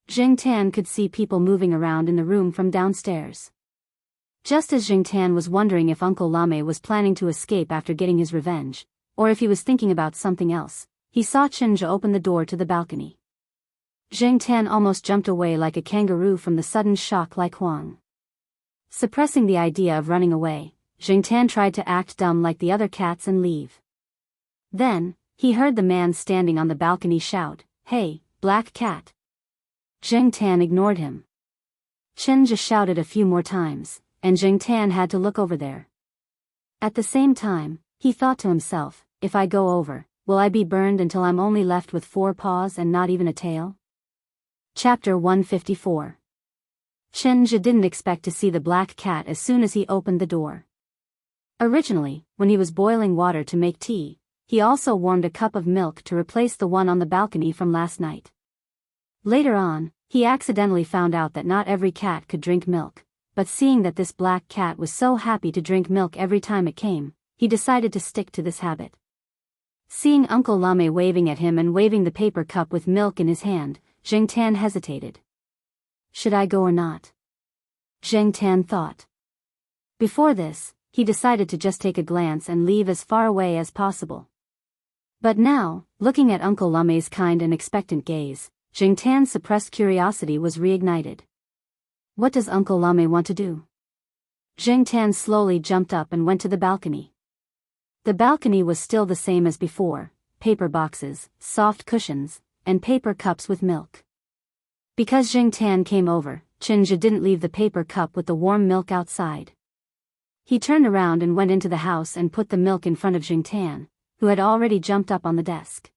Zheng Tan could see people moving around in the room from downstairs. Just as Zheng Tan was wondering if Uncle Lame was planning to escape after getting his revenge, or if he was thinking about something else, he saw Chenja open the door to the balcony. Zheng Tan almost jumped away like a kangaroo from the sudden shock like Huang. Suppressing the idea of running away, Zheng Tan tried to act dumb like the other cats and leave. Then, he heard the man standing on the balcony shout, "Hey, black cat!" Zheng Tan ignored him. Chenja shouted a few more times, and Zheng Tan had to look over there. At the same time, he thought to himself, if I go over, will I be burned until I'm only left with 4 paws and not even a tail? Chapter 154. Chenja didn't expect to see the black cat as soon as he opened the door. Originally, when he was boiling water to make tea, he also warmed a cup of milk to replace the one on the balcony from last night. Later on, he accidentally found out that not every cat could drink milk, but seeing that this black cat was so happy to drink milk every time it came, he decided to stick to this habit. Seeing Uncle Lame waving at him and waving the paper cup with milk in his hand, Zheng Tan hesitated. Should I go or not? Zheng Tan thought. Before this, he decided to just take a glance and leave as far away as possible. But now, looking at Uncle Lame's kind and expectant gaze, Zheng Tan's suppressed curiosity was reignited. What does Uncle Lame want to do? Zheng Tan slowly jumped up and went to the balcony. The balcony was still the same as before, paper boxes, soft cushions, and paper cups with milk. Because Zheng Tan came over, Chenja didn't leave the paper cup with the warm milk outside. He turned around and went into the house and put the milk in front of Zheng Tan, who had already jumped up on the desk.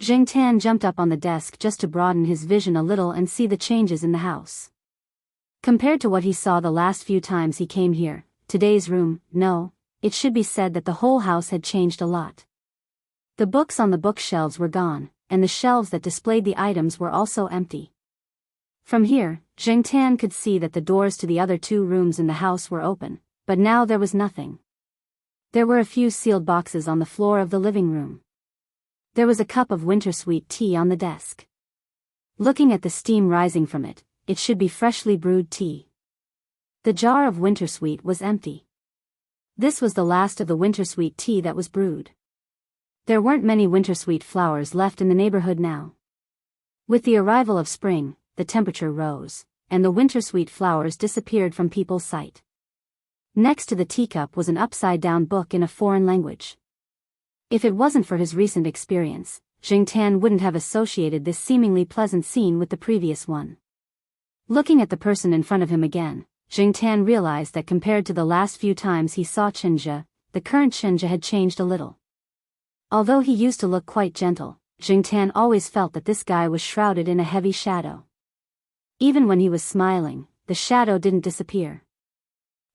Zheng Tan jumped up on the desk just to broaden his vision a little and see the changes in the house. Compared to what he saw the last few times he came here, today's room. No, it should be said that the whole house had changed a lot. The books on the bookshelves were gone, and the shelves that displayed the items were also empty. From here, Zheng Tan could see that the doors to the other 2 rooms in the house were open, but now there was nothing. There were a few sealed boxes on the floor of the living room. There was a cup of wintersweet tea on the desk. Looking at the steam rising from it, it should be freshly brewed tea. The jar of wintersweet was empty. This was the last of the wintersweet tea that was brewed. There weren't many wintersweet flowers left in the neighborhood now. With the arrival of spring, the temperature rose, and the wintersweet flowers disappeared from people's sight. Next to the teacup was an upside-down book in a foreign language. If it wasn't for his recent experience, Zheng Tan wouldn't have associated this seemingly pleasant scene with the previous one. Looking at the person in front of him again, Zheng Tan realized that compared to the last few times he saw Chenja, the current Chenja had changed a little. Although he used to look quite gentle, Zheng Tan always felt that this guy was shrouded in a heavy shadow. Even when he was smiling, the shadow didn't disappear.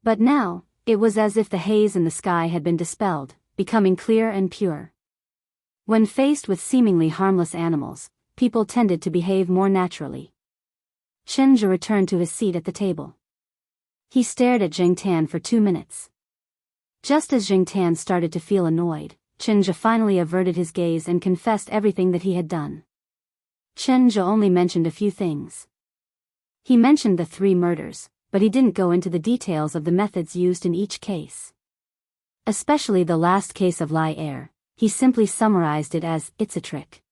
But now, it was as if the haze in the sky had been dispelled, becoming clear and pure. When faced with seemingly harmless animals, people tended to behave more naturally. Chenja returned to his seat at the table. He stared at Zheng Tan for 2 minutes. Just as Zheng Tan started to feel annoyed, Chenja finally averted his gaze and confessed everything that he had done. Chenja only mentioned a few things. He mentioned the 3 murders, but he didn't go into the details of the methods used in each case. Especially the last case of Lai Er, he simply summarized it as, "It's a trick."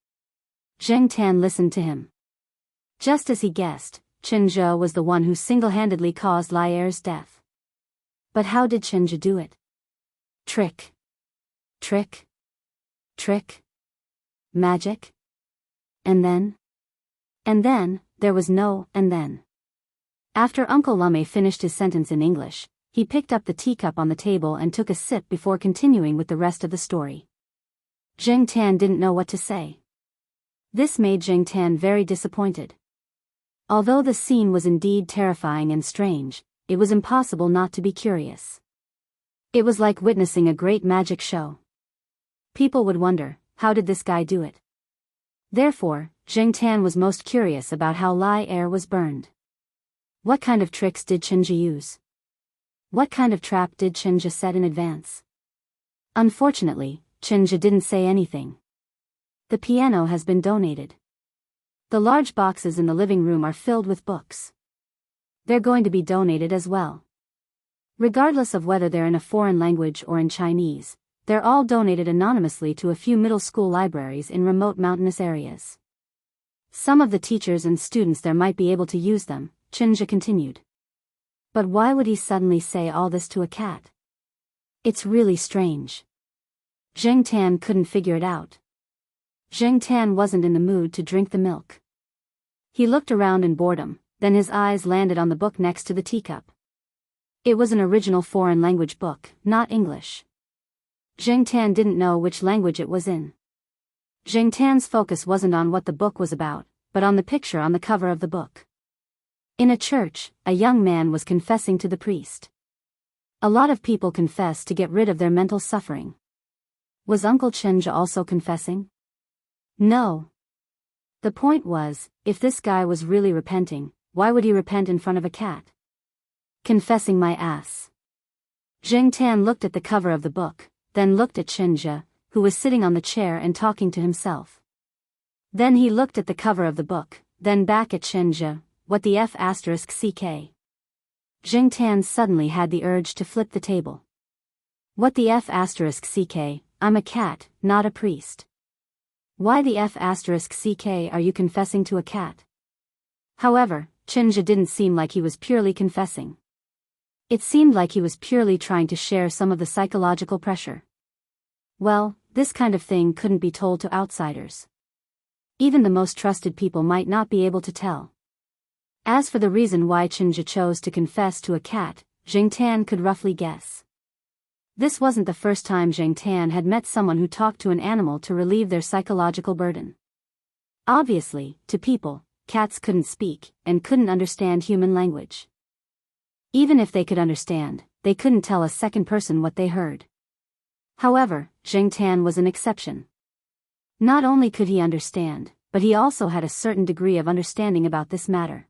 Zheng Tan listened to him. Just as he guessed, Chenja was the one who single-handedly caused Lai Er's death. But how did Chenja do it? Trick. Trick. Trick. Magic. And then? And then, there was no and then. After Uncle Lumme finished his sentence in English, he picked up the teacup on the table and took a sip before continuing with the rest of the story. Zheng Tan didn't know what to say. This made Zheng Tan very disappointed. Although the scene was indeed terrifying and strange, it was impossible not to be curious. It was like witnessing a great magic show. People would wonder, how did this guy do it? Therefore, Zheng Tan was most curious about how Lai Er was burned. What kind of tricks did Chenja use? What kind of trap did Chenja set in advance? Unfortunately, Chenja didn't say anything. The piano has been donated. The large boxes in the living room are filled with books. They're going to be donated as well. Regardless of whether they're in a foreign language or in Chinese, they're all donated anonymously to a few middle school libraries in remote mountainous areas. Some of the teachers and students there might be able to use them, Chenja continued. But why would he suddenly say all this to a cat? It's really strange. Zheng Tan couldn't figure it out. Zheng Tan wasn't in the mood to drink the milk. He looked around in boredom, then his eyes landed on the book next to the teacup. It was an original foreign language book, not English. Zheng Tan didn't know which language it was in. Zheng Tan's focus wasn't on what the book was about, but on the picture on the cover of the book. In a church, a young man was confessing to the priest. A lot of people confess to get rid of their mental suffering. Was Uncle Chenja also confessing? No. The point was, if this guy was really repenting, why would he repent in front of a cat? Confessing my ass. Zheng Tan looked at the cover of the book, then looked at Chenja, who was sitting on the chair and talking to himself. Then he looked at the cover of the book, then back at Chenja. What the F***ck? Zheng Tan suddenly had the urge to flip the table. What the F***ck? I'm a cat, not a priest. Why the F***ck are you confessing to a cat? However, Chenja didn't seem like he was purely confessing. It seemed like he was purely trying to share some of the psychological pressure. Well, this kind of thing couldn't be told to outsiders. Even the most trusted people might not be able to tell. As for the reason why Chenja chose to confess to a cat, Zheng Tan could roughly guess. This wasn't the first time Zheng Tan had met someone who talked to an animal to relieve their psychological burden. Obviously, to people, cats couldn't speak and couldn't understand human language. Even if they could understand, they couldn't tell a second person what they heard. However, Zheng Tan was an exception. Not only could he understand, but he also had a certain degree of understanding about this matter.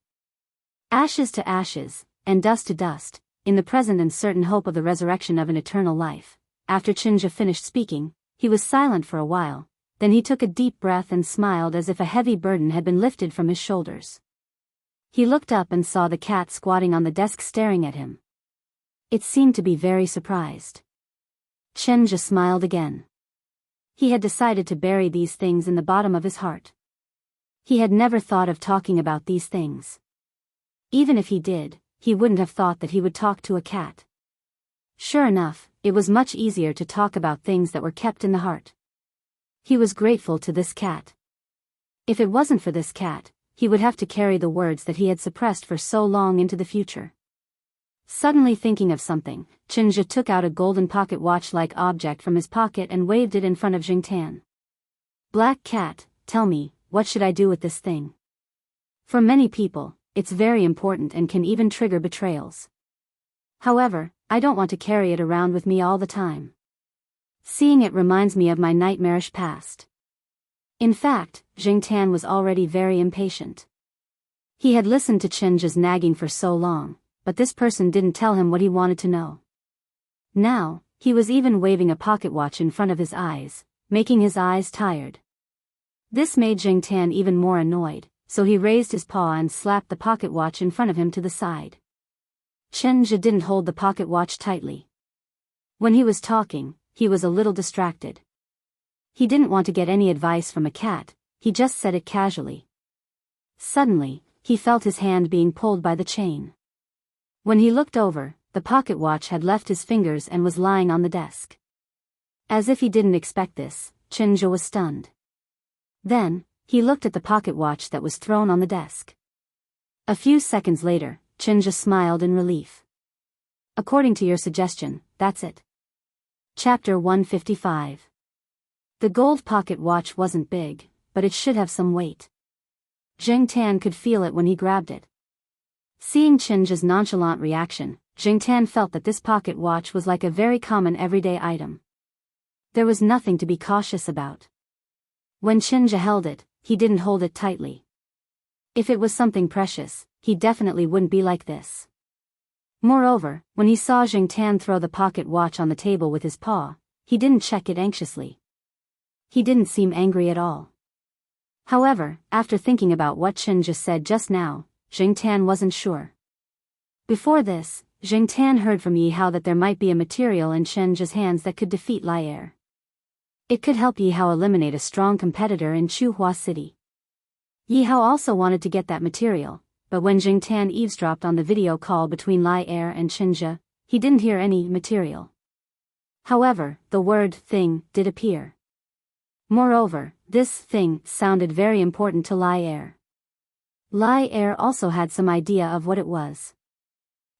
Ashes to ashes, and dust to dust, in the present and certain hope of the resurrection of an eternal life. After Chinja finished speaking, he was silent for a while, then he took a deep breath and smiled as if a heavy burden had been lifted from his shoulders. He looked up and saw the cat squatting on the desk staring at him. It seemed to be very surprised. Chinja smiled again. He had decided to bury these things in the bottom of his heart. He had never thought of talking about these things. Even if he did, he wouldn't have thought that he would talk to a cat. Sure enough, it was much easier to talk about things that were kept in the heart. He was grateful to this cat. If it wasn't for this cat, he would have to carry the words that he had suppressed for so long into the future. Suddenly thinking of something, Chinja took out a golden pocket watch-like object from his pocket and waved it in front of Zheng Tan. Black cat, tell me, what should I do with this thing? For many people, it's very important and can even trigger betrayals. However, I don't want to carry it around with me all the time. Seeing it reminds me of my nightmarish past. In fact, Zheng Tan was already very impatient. He had listened to Chinja's nagging for so long, but this person didn't tell him what he wanted to know. Now, he was even waving a pocket watch in front of his eyes, making his eyes tired. This made Zheng Tan even more annoyed, so he raised his paw and slapped the pocket watch in front of him to the side. Chinja didn't hold the pocket watch tightly. When he was talking, he was a little distracted. He didn't want to get any advice from a cat, he just said it casually. Suddenly, he felt his hand being pulled by the chain. When he looked over, the pocket watch had left his fingers and was lying on the desk. As if he didn't expect this, Chinja was stunned. Then, he looked at the pocket watch that was thrown on the desk. A few seconds later, Chinja smiled in relief. According to your suggestion, that's it. Chapter 155. The gold pocket watch wasn't big, but it should have some weight. Zheng Tan could feel it when he grabbed it. Seeing Chinja's nonchalant reaction, Zheng Tan felt that this pocket watch was like a very common everyday item. There was nothing to be cautious about. When Chinja held it, he didn't hold it tightly. If it was something precious, he definitely wouldn't be like this. Moreover, when he saw Zheng Tan throw the pocket watch on the table with his paw, he didn't check it anxiously. He didn't seem angry at all. However, after thinking about what Chinja said just now, Zheng Tan wasn't sure. Before this, Zheng Tan heard from Yi Hao that there might be a material in Chinja's hands that could defeat Lai Er. It could help Yi Hao eliminate a strong competitor in Chuhua City. Yi Hao also wanted to get that material, but when Zheng Tan eavesdropped on the video call between Lai Er and Chinja, he didn't hear any material. However, the word thing did appear. Moreover, this thing sounded very important to Lai Er. Lai Er also had some idea of what it was.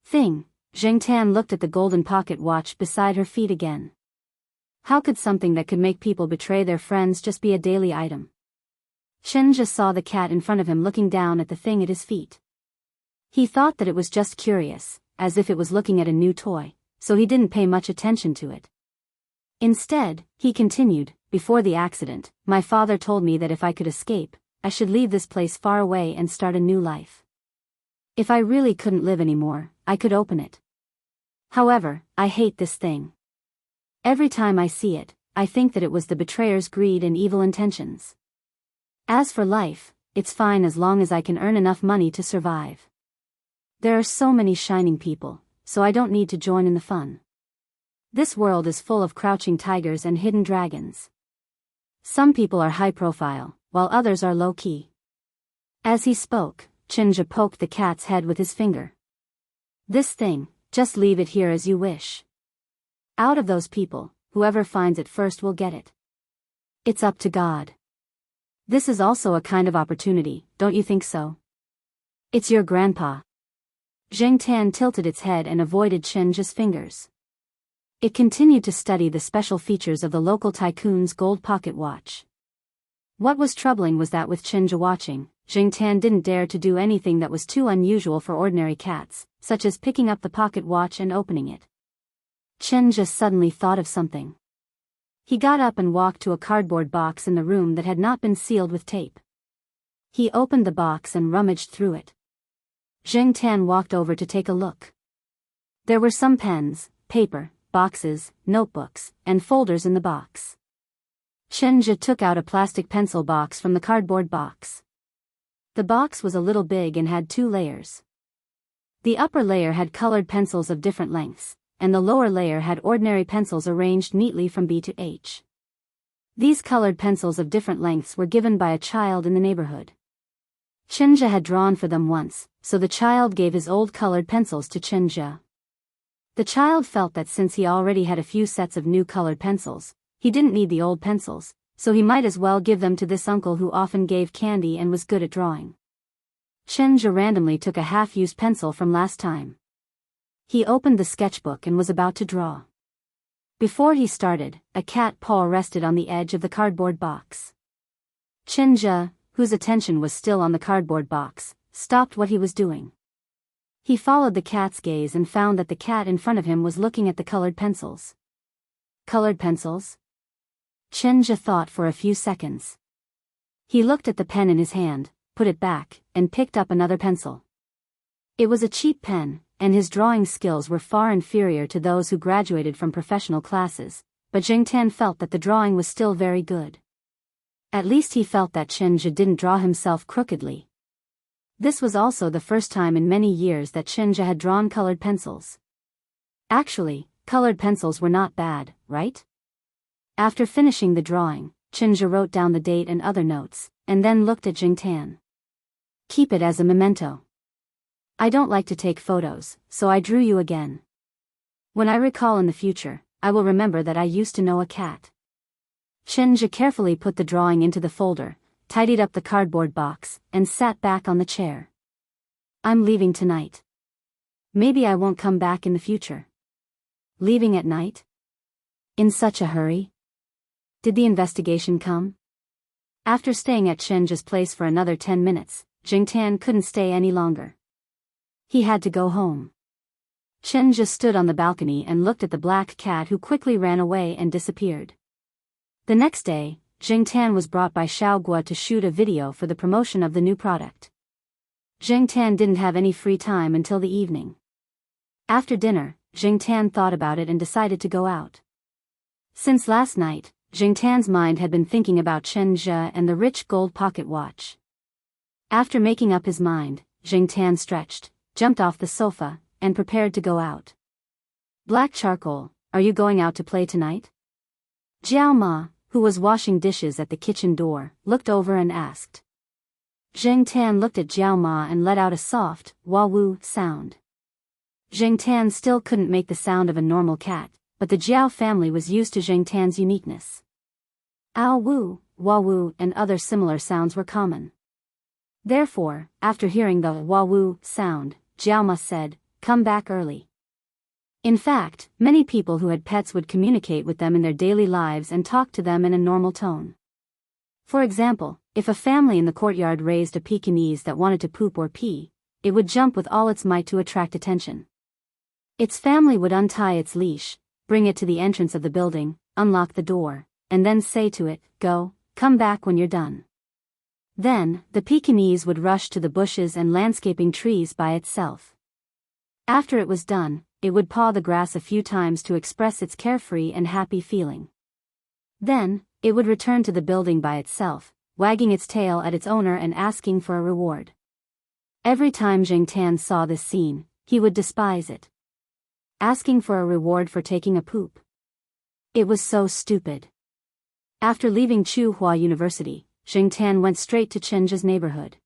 Thing. Zheng Tan looked at the golden pocket watch beside her feet again. How could something that could make people betray their friends just be a daily item? Chinja saw the cat in front of him looking down at the thing at his feet. He thought that it was just curious, as if it was looking at a new toy, so he didn't pay much attention to it. Instead, he continued, before the accident, my father told me that if I could escape, I should leave this place far away and start a new life. If I really couldn't live anymore, I could open it. However, I hate this thing. Every time I see it, I think that it was the betrayer's greed and evil intentions. As for life, it's fine as long as I can earn enough money to survive. There are so many shining people, so I don't need to join in the fun. This world is full of crouching tigers and hidden dragons. Some people are high profile, while others are low key. As he spoke, Chinja poked the cat's head with his finger. This thing, just leave it here as you wish. Out of those people, whoever finds it first will get it. It's up to God. This is also a kind of opportunity, don't you think so? It's your grandpa. Zheng Tan tilted its head and avoided Chinja's fingers. It continued to study the special features of the local tycoon's gold pocket watch. What was troubling was that with Chinja watching, Zheng Tan didn't dare to do anything that was too unusual for ordinary cats, such as picking up the pocket watch and opening it. Chenja suddenly thought of something. He got up and walked to a cardboard box in the room that had not been sealed with tape. He opened the box and rummaged through it. Zheng Tan walked over to take a look. There were some pens, paper, boxes, notebooks, and folders in the box. Chenja took out a plastic pencil box from the cardboard box. The box was a little big and had 2 layers. The upper layer had colored pencils of different lengths, and the lower layer had ordinary pencils arranged neatly from B to H. These colored pencils of different lengths were given by a child in the neighborhood. Chenja had drawn for them once, so the child gave his old colored pencils to Chenja. The child felt that since he already had a few sets of new colored pencils, he didn't need the old pencils, so he might as well give them to this uncle who often gave candy and was good at drawing. Chenja randomly took a half-used pencil from last time. He opened the sketchbook and was about to draw. Before he started, a cat paw rested on the edge of the cardboard box. Chenja, whose attention was still on the cardboard box, stopped what he was doing. He followed the cat's gaze and found that the cat in front of him was looking at the colored pencils. Colored pencils? Chenja thought for a few seconds. He looked at the pen in his hand, put it back, and picked up another pencil. It was a cheap pen, and his drawing skills were far inferior to those who graduated from professional classes, but Zheng Tan felt that the drawing was still very good. At least he felt that Chenja didn't draw himself crookedly. This was also the first time in many years that Chenja had drawn colored pencils. Actually, colored pencils were not bad, right? After finishing the drawing, Chenja wrote down the date and other notes, and then looked at Zheng Tan. Keep it as a memento. I don't like to take photos, so I drew you again. When I recall in the future, I will remember that I used to know a cat. Chenja carefully put the drawing into the folder, tidied up the cardboard box, and sat back on the chair. I'm leaving tonight. Maybe I won't come back in the future. Leaving at night? In such a hurry? Did the investigation come? After staying at Chenja's place for another 10 minutes, Zheng Tan couldn't stay any longer. He had to go home. Chenja stood on the balcony and looked at the black cat who quickly ran away and disappeared. The next day, Zheng Tan was brought by Xiao Guo to shoot a video for the promotion of the new product. Zheng Tan didn't have any free time until the evening. After dinner, Zheng Tan thought about it and decided to go out. Since last night, Zheng Tan's mind had been thinking about Chenja and the rich gold pocket watch. After making up his mind, Zheng Tan stretched, jumped off the sofa, and prepared to go out. Black Charcoal, are you going out to play tonight? Jiao Ma, who was washing dishes at the kitchen door, looked over and asked. Zheng Tan looked at Jiao Ma and let out a soft, wah-woo sound. Zheng Tan still couldn't make the sound of a normal cat, but the Jiao family was used to Zheng Tan's uniqueness. Ow-woo, wah-woo and other similar sounds were common. Therefore, after hearing the wah-woo sound, Jiao Ma said, come back early. In fact, many people who had pets would communicate with them in their daily lives and talk to them in a normal tone. For example, if a family in the courtyard raised a Pekingese that wanted to poop or pee, it would jump with all its might to attract attention. Its family would untie its leash, bring it to the entrance of the building, unlock the door, and then say to it, go, come back when you're done. Then, the Pekingese would rush to the bushes and landscaping trees by itself. After it was done, it would paw the grass a few times to express its carefree and happy feeling. Then, it would return to the building by itself, wagging its tail at its owner and asking for a reward. Every time Zheng Tan saw this scene, he would despise it. Asking for a reward for taking a poop. It was so stupid. After leaving Tsinghua University, Zheng Tan went straight to Chenja's neighborhood.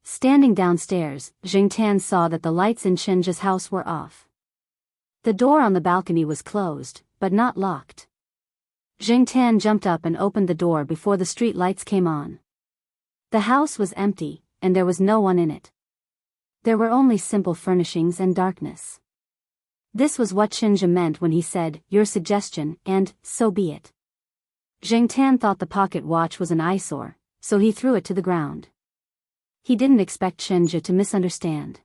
Standing downstairs, Zheng Tan saw that the lights in Chenja's house were off. The door on the balcony was closed, but not locked. Zheng Tan jumped up and opened the door before the street lights came on. The house was empty, and there was no one in it. There were only simple furnishings and darkness. This was what Chenja meant when he said, your suggestion, and, so be it. Zheng Tan thought the pocket watch was an eyesore, so he threw it to the ground. He didn't expect Chenja to misunderstand.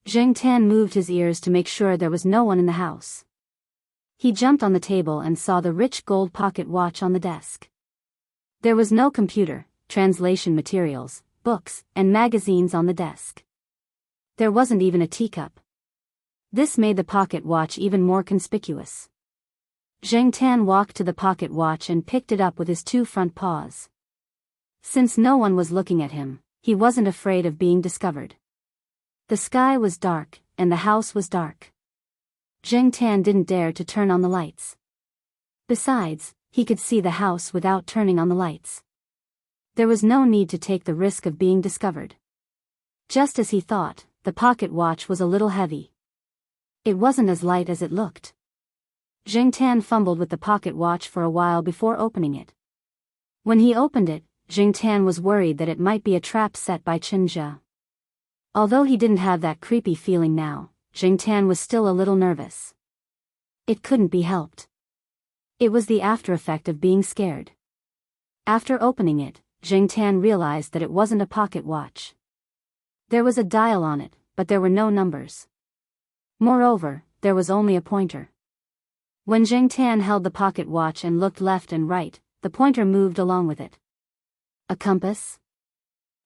Zheng Tan moved his ears to make sure there was no one in the house. He jumped on the table and saw the rich gold pocket watch on the desk. There was no computer, translation materials, books, and magazines on the desk. There wasn't even a teacup. This made the pocket watch even more conspicuous. Zheng Tan walked to the pocket watch and picked it up with his 2 front paws. Since no one was looking at him, he wasn't afraid of being discovered. The sky was dark, and the house was dark. Zheng Tan didn't dare to turn on the lights. Besides, he could see the house without turning on the lights. There was no need to take the risk of being discovered. Just as he thought, the pocket watch was a little heavy. It wasn't as light as it looked. Zheng Tan fumbled with the pocket watch for a while before opening it. When he opened it, Zheng Tan was worried that it might be a trap set by Chen Zhe. Although he didn't have that creepy feeling now, Zheng Tan was still a little nervous. It couldn't be helped. It was the after effect of being scared. After opening it, Zheng Tan realized that it wasn't a pocket watch. There was a dial on it, but there were no numbers. Moreover, there was only a pointer. When Zheng Tan held the pocket watch and looked left and right, the pointer moved along with it. A compass?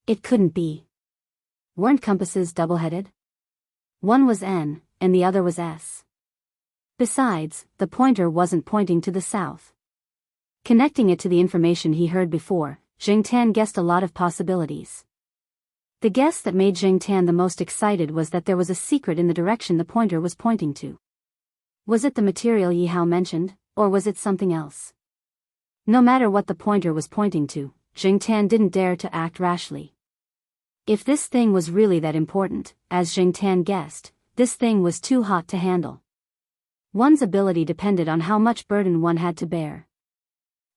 It couldn't be. Weren't compasses double-headed? One was N, and the other was S. Besides, the pointer wasn't pointing to the south. Connecting it to the information he heard before, Zheng Tan guessed a lot of possibilities. The guess that made Zheng Tan the most excited was that there was a secret in the direction the pointer was pointing to. Was it the material Yi Hao mentioned, or was it something else? No matter what the pointer was pointing to, Zheng Tan didn't dare to act rashly. If this thing was really that important, as Zheng Tan guessed, this thing was too hot to handle. One's ability depended on how much burden one had to bear.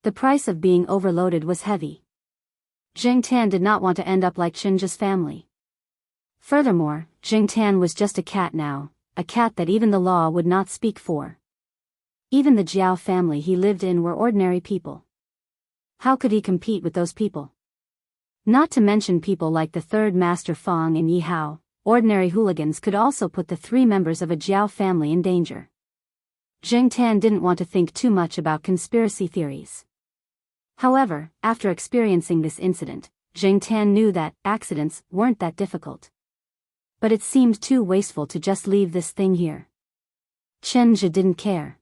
The price of being overloaded was heavy. Zheng Tan did not want to end up like Chen Zhe's family. Furthermore, Zheng Tan was just a cat now, a cat that even the law would not speak for. Even the Jiao family he lived in were ordinary people. How could he compete with those people? Not to mention people like the third master Fang and Yi Hao, ordinary hooligans could also put the 3 members of a Jiao family in danger. Zheng Tan didn't want to think too much about conspiracy theories. However, after experiencing this incident, Zheng Tan knew that accidents weren't that difficult. But it seemed too wasteful to just leave this thing here. Chen Zhe didn't care.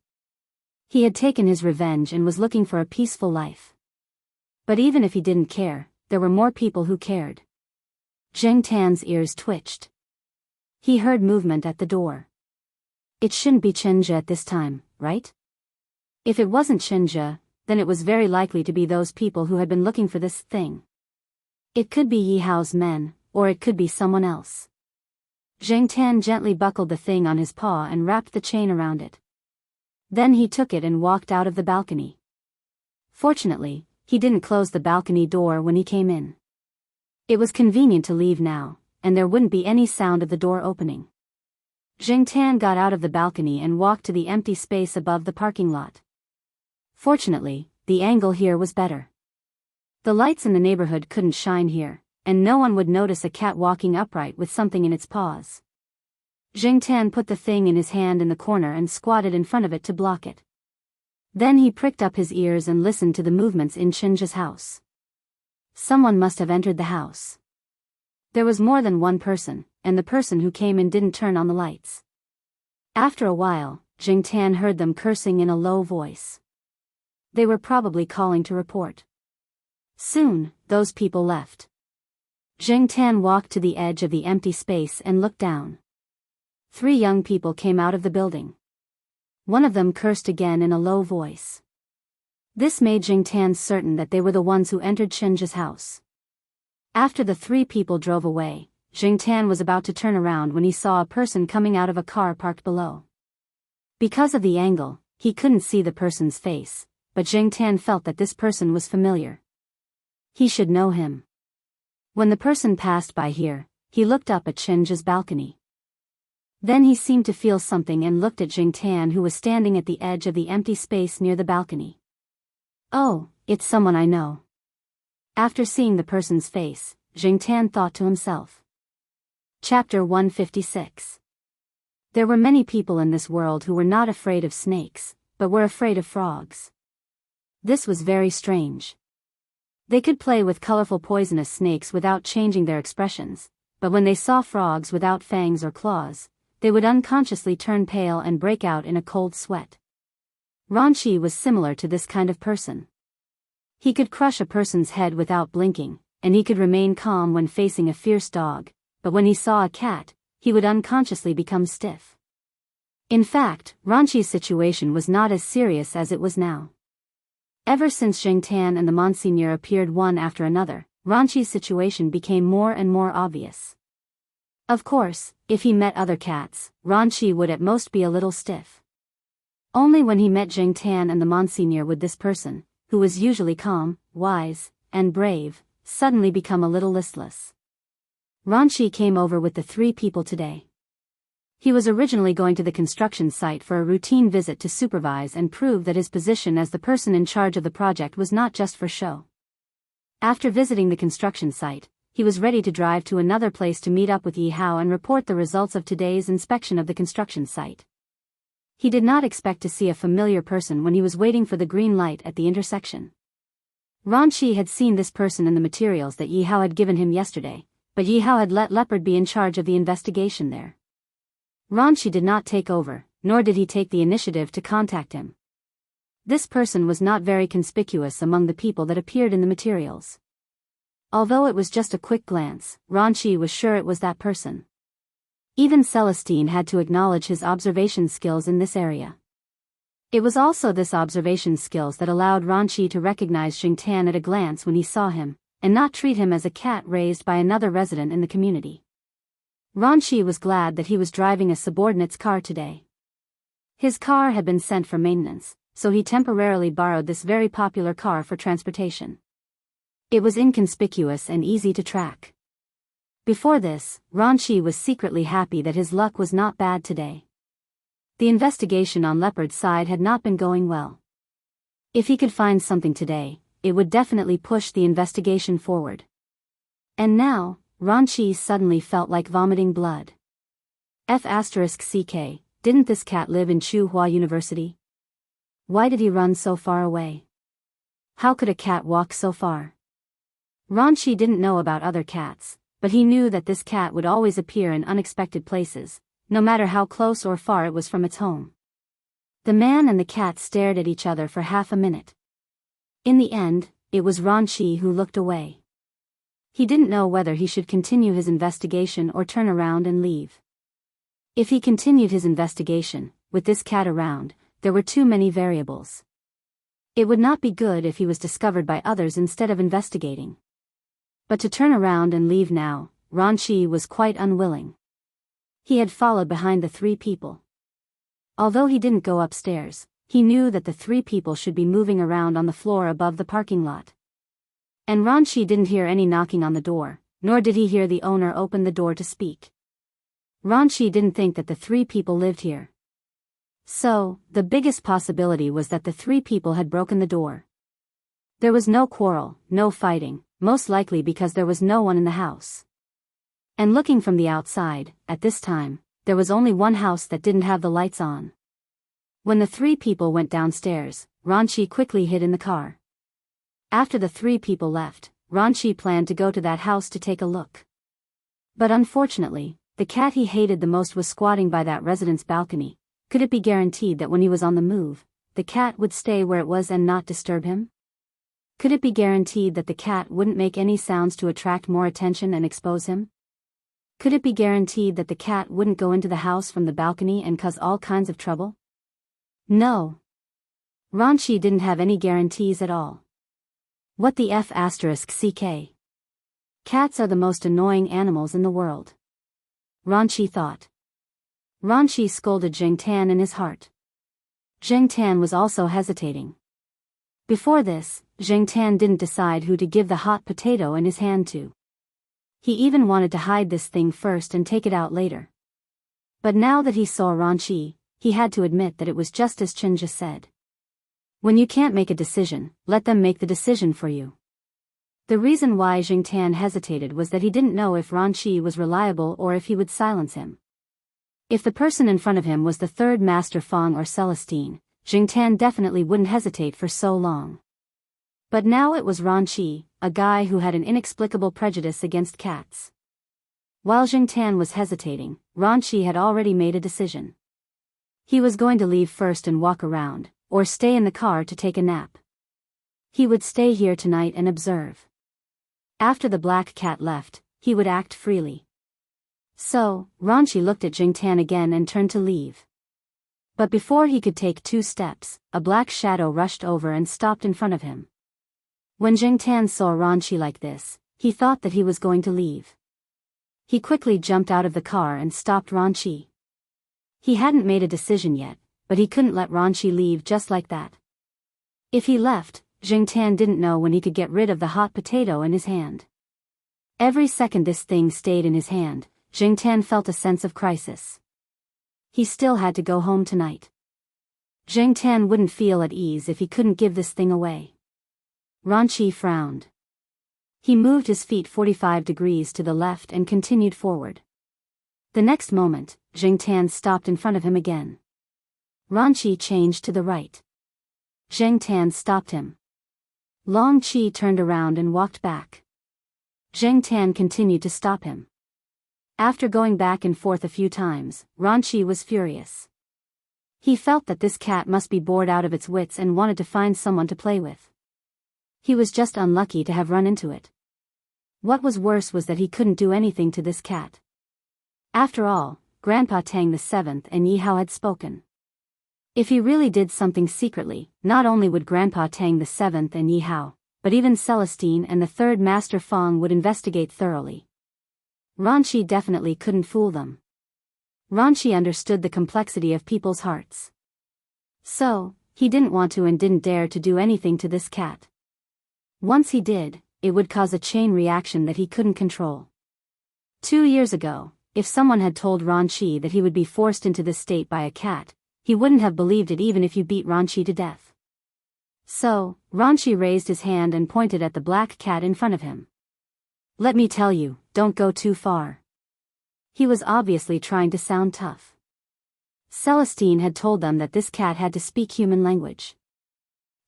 He had taken his revenge and was looking for a peaceful life. But even if he didn't care, there were more people who cared. Zheng Tan's ears twitched. He heard movement at the door. It shouldn't be Chen Zhe at this time, right? If it wasn't Chen Zhe, then it was very likely to be those people who had been looking for this thing. It could be Yi Hao's men, or it could be someone else. Zheng Tan gently buckled the thing on his paw and wrapped the chain around it. Then he took it and walked out of the balcony. Fortunately, he didn't close the balcony door when he came in. It was convenient to leave now, and there wouldn't be any sound of the door opening. Zheng Tan got out of the balcony and walked to the empty space above the parking lot. Fortunately, the angle here was better. The lights in the neighborhood couldn't shine here, and no one would notice a cat walking upright with something in its paws. Zheng Tan put the thing in his hand in the corner and squatted in front of it to block it. Then he pricked up his ears and listened to the movements in Chen Zhe's house. Someone must have entered the house. There was more than one person, and the person who came in didn't turn on the lights. After a while, Zheng Tan heard them cursing in a low voice. They were probably calling to report. Soon, those people left. Zheng Tan walked to the edge of the empty space and looked down. 3 young people came out of the building. One of them cursed again in a low voice. This made Zheng Tan certain that they were the ones who entered Chen Zhe's house. After the 3 people drove away, Zheng Tan was about to turn around when he saw a person coming out of a car parked below. Because of the angle, he couldn't see the person's face, but Zheng Tan felt that this person was familiar. He should know him. When the person passed by here, he looked up at Chen Zhe's balcony. Then he seemed to feel something and looked at Zheng Tan, who was standing at the edge of the empty space near the balcony. Oh, it's someone I know. After seeing the person's face, Zheng Tan thought to himself. Chapter 156. There were many people in this world who were not afraid of snakes, but were afraid of frogs. This was very strange. They could play with colorful poisonous snakes without changing their expressions, but when they saw frogs without fangs or claws, they would unconsciously turn pale and break out in a cold sweat. Ranchi was similar to this kind of person. He could crush a person's head without blinking, and he could remain calm when facing a fierce dog, but when he saw a cat, he would unconsciously become stiff. In fact, Ranchi's situation was not as serious as it was now. Ever since Zheng Tan and the Monsignor appeared one after another, Ranchi's situation became more and more obvious. Of course, if he met other cats, Ranchi would at most be a little stiff. Only when he met Zheng Tan and the Monsignor would this person, who was usually calm, wise, and brave, suddenly become a little listless. Ranchi came over with the 3 people today. He was originally going to the construction site for a routine visit to supervise and prove that his position as the person in charge of the project was not just for show. After visiting the construction site, he was ready to drive to another place to meet up with Yi Hao and report the results of today's inspection of the construction site. He did not expect to see a familiar person when he was waiting for the green light at the intersection. Ranchi had seen this person in the materials that Yi Hao had given him yesterday, but Yi Hao had let Leopard be in charge of the investigation there. Ranchi did not take over, nor did he take the initiative to contact him. This person was not very conspicuous among the people that appeared in the materials. Although it was just a quick glance, Ranchi was sure it was that person. Even Celestine had to acknowledge his observation skills in this area. It was also this observation skills that allowed Ranchi to recognize Zheng Tan at a glance when he saw him, and not treat him as a cat raised by another resident in the community. Ranchi was glad that he was driving a subordinate's car today. His car had been sent for maintenance, so he temporarily borrowed this very popular car for transportation. It was inconspicuous and easy to track. Before this, Ranchi was secretly happy that his luck was not bad today. The investigation on Leopard's side had not been going well. If he could find something today, it would definitely push the investigation forward. And now, Ranchi suddenly felt like vomiting blood. F***CK, didn't this cat live in Tsinghua University? Why did he run so far away? How could a cat walk so far? Ranchi didn't know about other cats, but he knew that this cat would always appear in unexpected places, no matter how close or far it was from its home. The man and the cat stared at each other for half a minute. In the end, it was Ranchi who looked away. He didn't know whether he should continue his investigation or turn around and leave. If he continued his investigation, with this cat around, there were too many variables. It would not be good if he was discovered by others instead of investigating. But to turn around and leave now, Ranchi was quite unwilling. He had followed behind the 3 people. Although he didn't go upstairs, he knew that the 3 people should be moving around on the floor above the parking lot. And Ranchi didn't hear any knocking on the door, nor did he hear the owner open the door to speak. Ranchi didn't think that the 3 people lived here. So, the biggest possibility was that the 3 people had broken the door. There was no quarrel, no fighting, most likely because there was no one in the house. And looking from the outside, at this time, there was only one house that didn't have the lights on. When the 3 people went downstairs, Ranchi quickly hid in the car. After the 3 people left, Ranchi planned to go to that house to take a look. But unfortunately, the cat he hated the most was squatting by that resident's balcony. Could it be guaranteed that when he was on the move, the cat would stay where it was and not disturb him? Could it be guaranteed that the cat wouldn't make any sounds to attract more attention and expose him? Could it be guaranteed that the cat wouldn't go into the house from the balcony and cause all kinds of trouble? No. Ranchi didn't have any guarantees at all. What the F***CK? Cats are the most annoying animals in the world. Ranchi thought. Ranchi scolded Zheng Tan in his heart. Zheng Tan was also hesitating. Before this, Zheng Tan didn't decide who to give the hot potato in his hand to. He even wanted to hide this thing first and take it out later. But now that he saw Ranchi, he had to admit that it was just as Chen just said. When you can't make a decision, let them make the decision for you. The reason why Zheng Tan hesitated was that he didn't know if Ranchi was reliable or if he would silence him. If the person in front of him was the 3rd Master Feng or Celestine, Jingtan definitely wouldn't hesitate for so long. But now it was Ranqi, a guy who had an inexplicable prejudice against cats. While Jingtan was hesitating, Ranqi had already made a decision. He was going to leave first and walk around, or stay in the car to take a nap. He would stay here tonight and observe. After the black cat left, he would act freely. So, Ranqi looked at Jingtan again and turned to leave. But before he could take 2 steps, a black shadow rushed over and stopped in front of him. When Jingtan saw Ranqi like this, he thought that he was going to leave. He quickly jumped out of the car and stopped Ranqi. He hadn't made a decision yet, but he couldn't let Ranqi leave just like that. If he left, Jingtan didn't know when he could get rid of the hot potato in his hand. Every second this thing stayed in his hand, Jingtan felt a sense of crisis. He still had to go home tonight. Jingtan wouldn't feel at ease if he couldn't give this thing away. Ranqi frowned. He moved his feet 45 degrees to the left and continued forward. The next moment, Jingtan stopped in front of him again. Ranqi changed to the right. Jingtan stopped him. Ranqi turned around and walked back. Jingtan continued to stop him. After going back and forth a few times, Ranqi was furious. He felt that this cat must be bored out of its wits and wanted to find someone to play with. He was just unlucky to have run into it. What was worse was that he couldn't do anything to this cat. After all, Grandpa Tang VII and Yi Hao had spoken. If he really did something secretly, not only would Grandpa Tang VII and Yi Hao, but even Celestine and the third Master Fong would investigate thoroughly. Ranqi definitely couldn't fool them. Ranqi understood the complexity of people's hearts. So, he didn't want to and didn't dare to do anything to this cat. Once he did, it would cause a chain reaction that he couldn't control. 2 years ago, if someone had told Ranqi that he would be forced into this state by a cat, he wouldn't have believed it even if you beat Ranqi to death. So, Ranqi raised his hand and pointed at the black cat in front of him. Let me tell you, don't go too far. He was obviously trying to sound tough. Celestine had told them that this cat had to speak human language.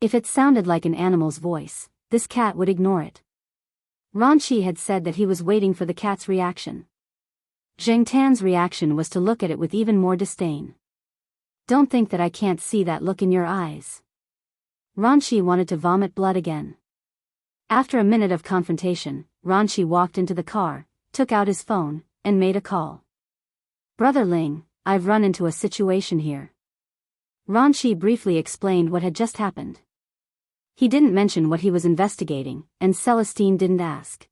If it sounded like an animal's voice, this cat would ignore it. Ranqi had said that he was waiting for the cat's reaction. Jingtan's reaction was to look at it with even more disdain. Don't think that I can't see that look in your eyes. Ranqi wanted to vomit blood again. After a minute of confrontation, Ranqi walked into the car, took out his phone, and made a call. Brother Ling, I've run into a situation here. Ranqi briefly explained what had just happened. He didn't mention what he was investigating, and Celestine didn't ask.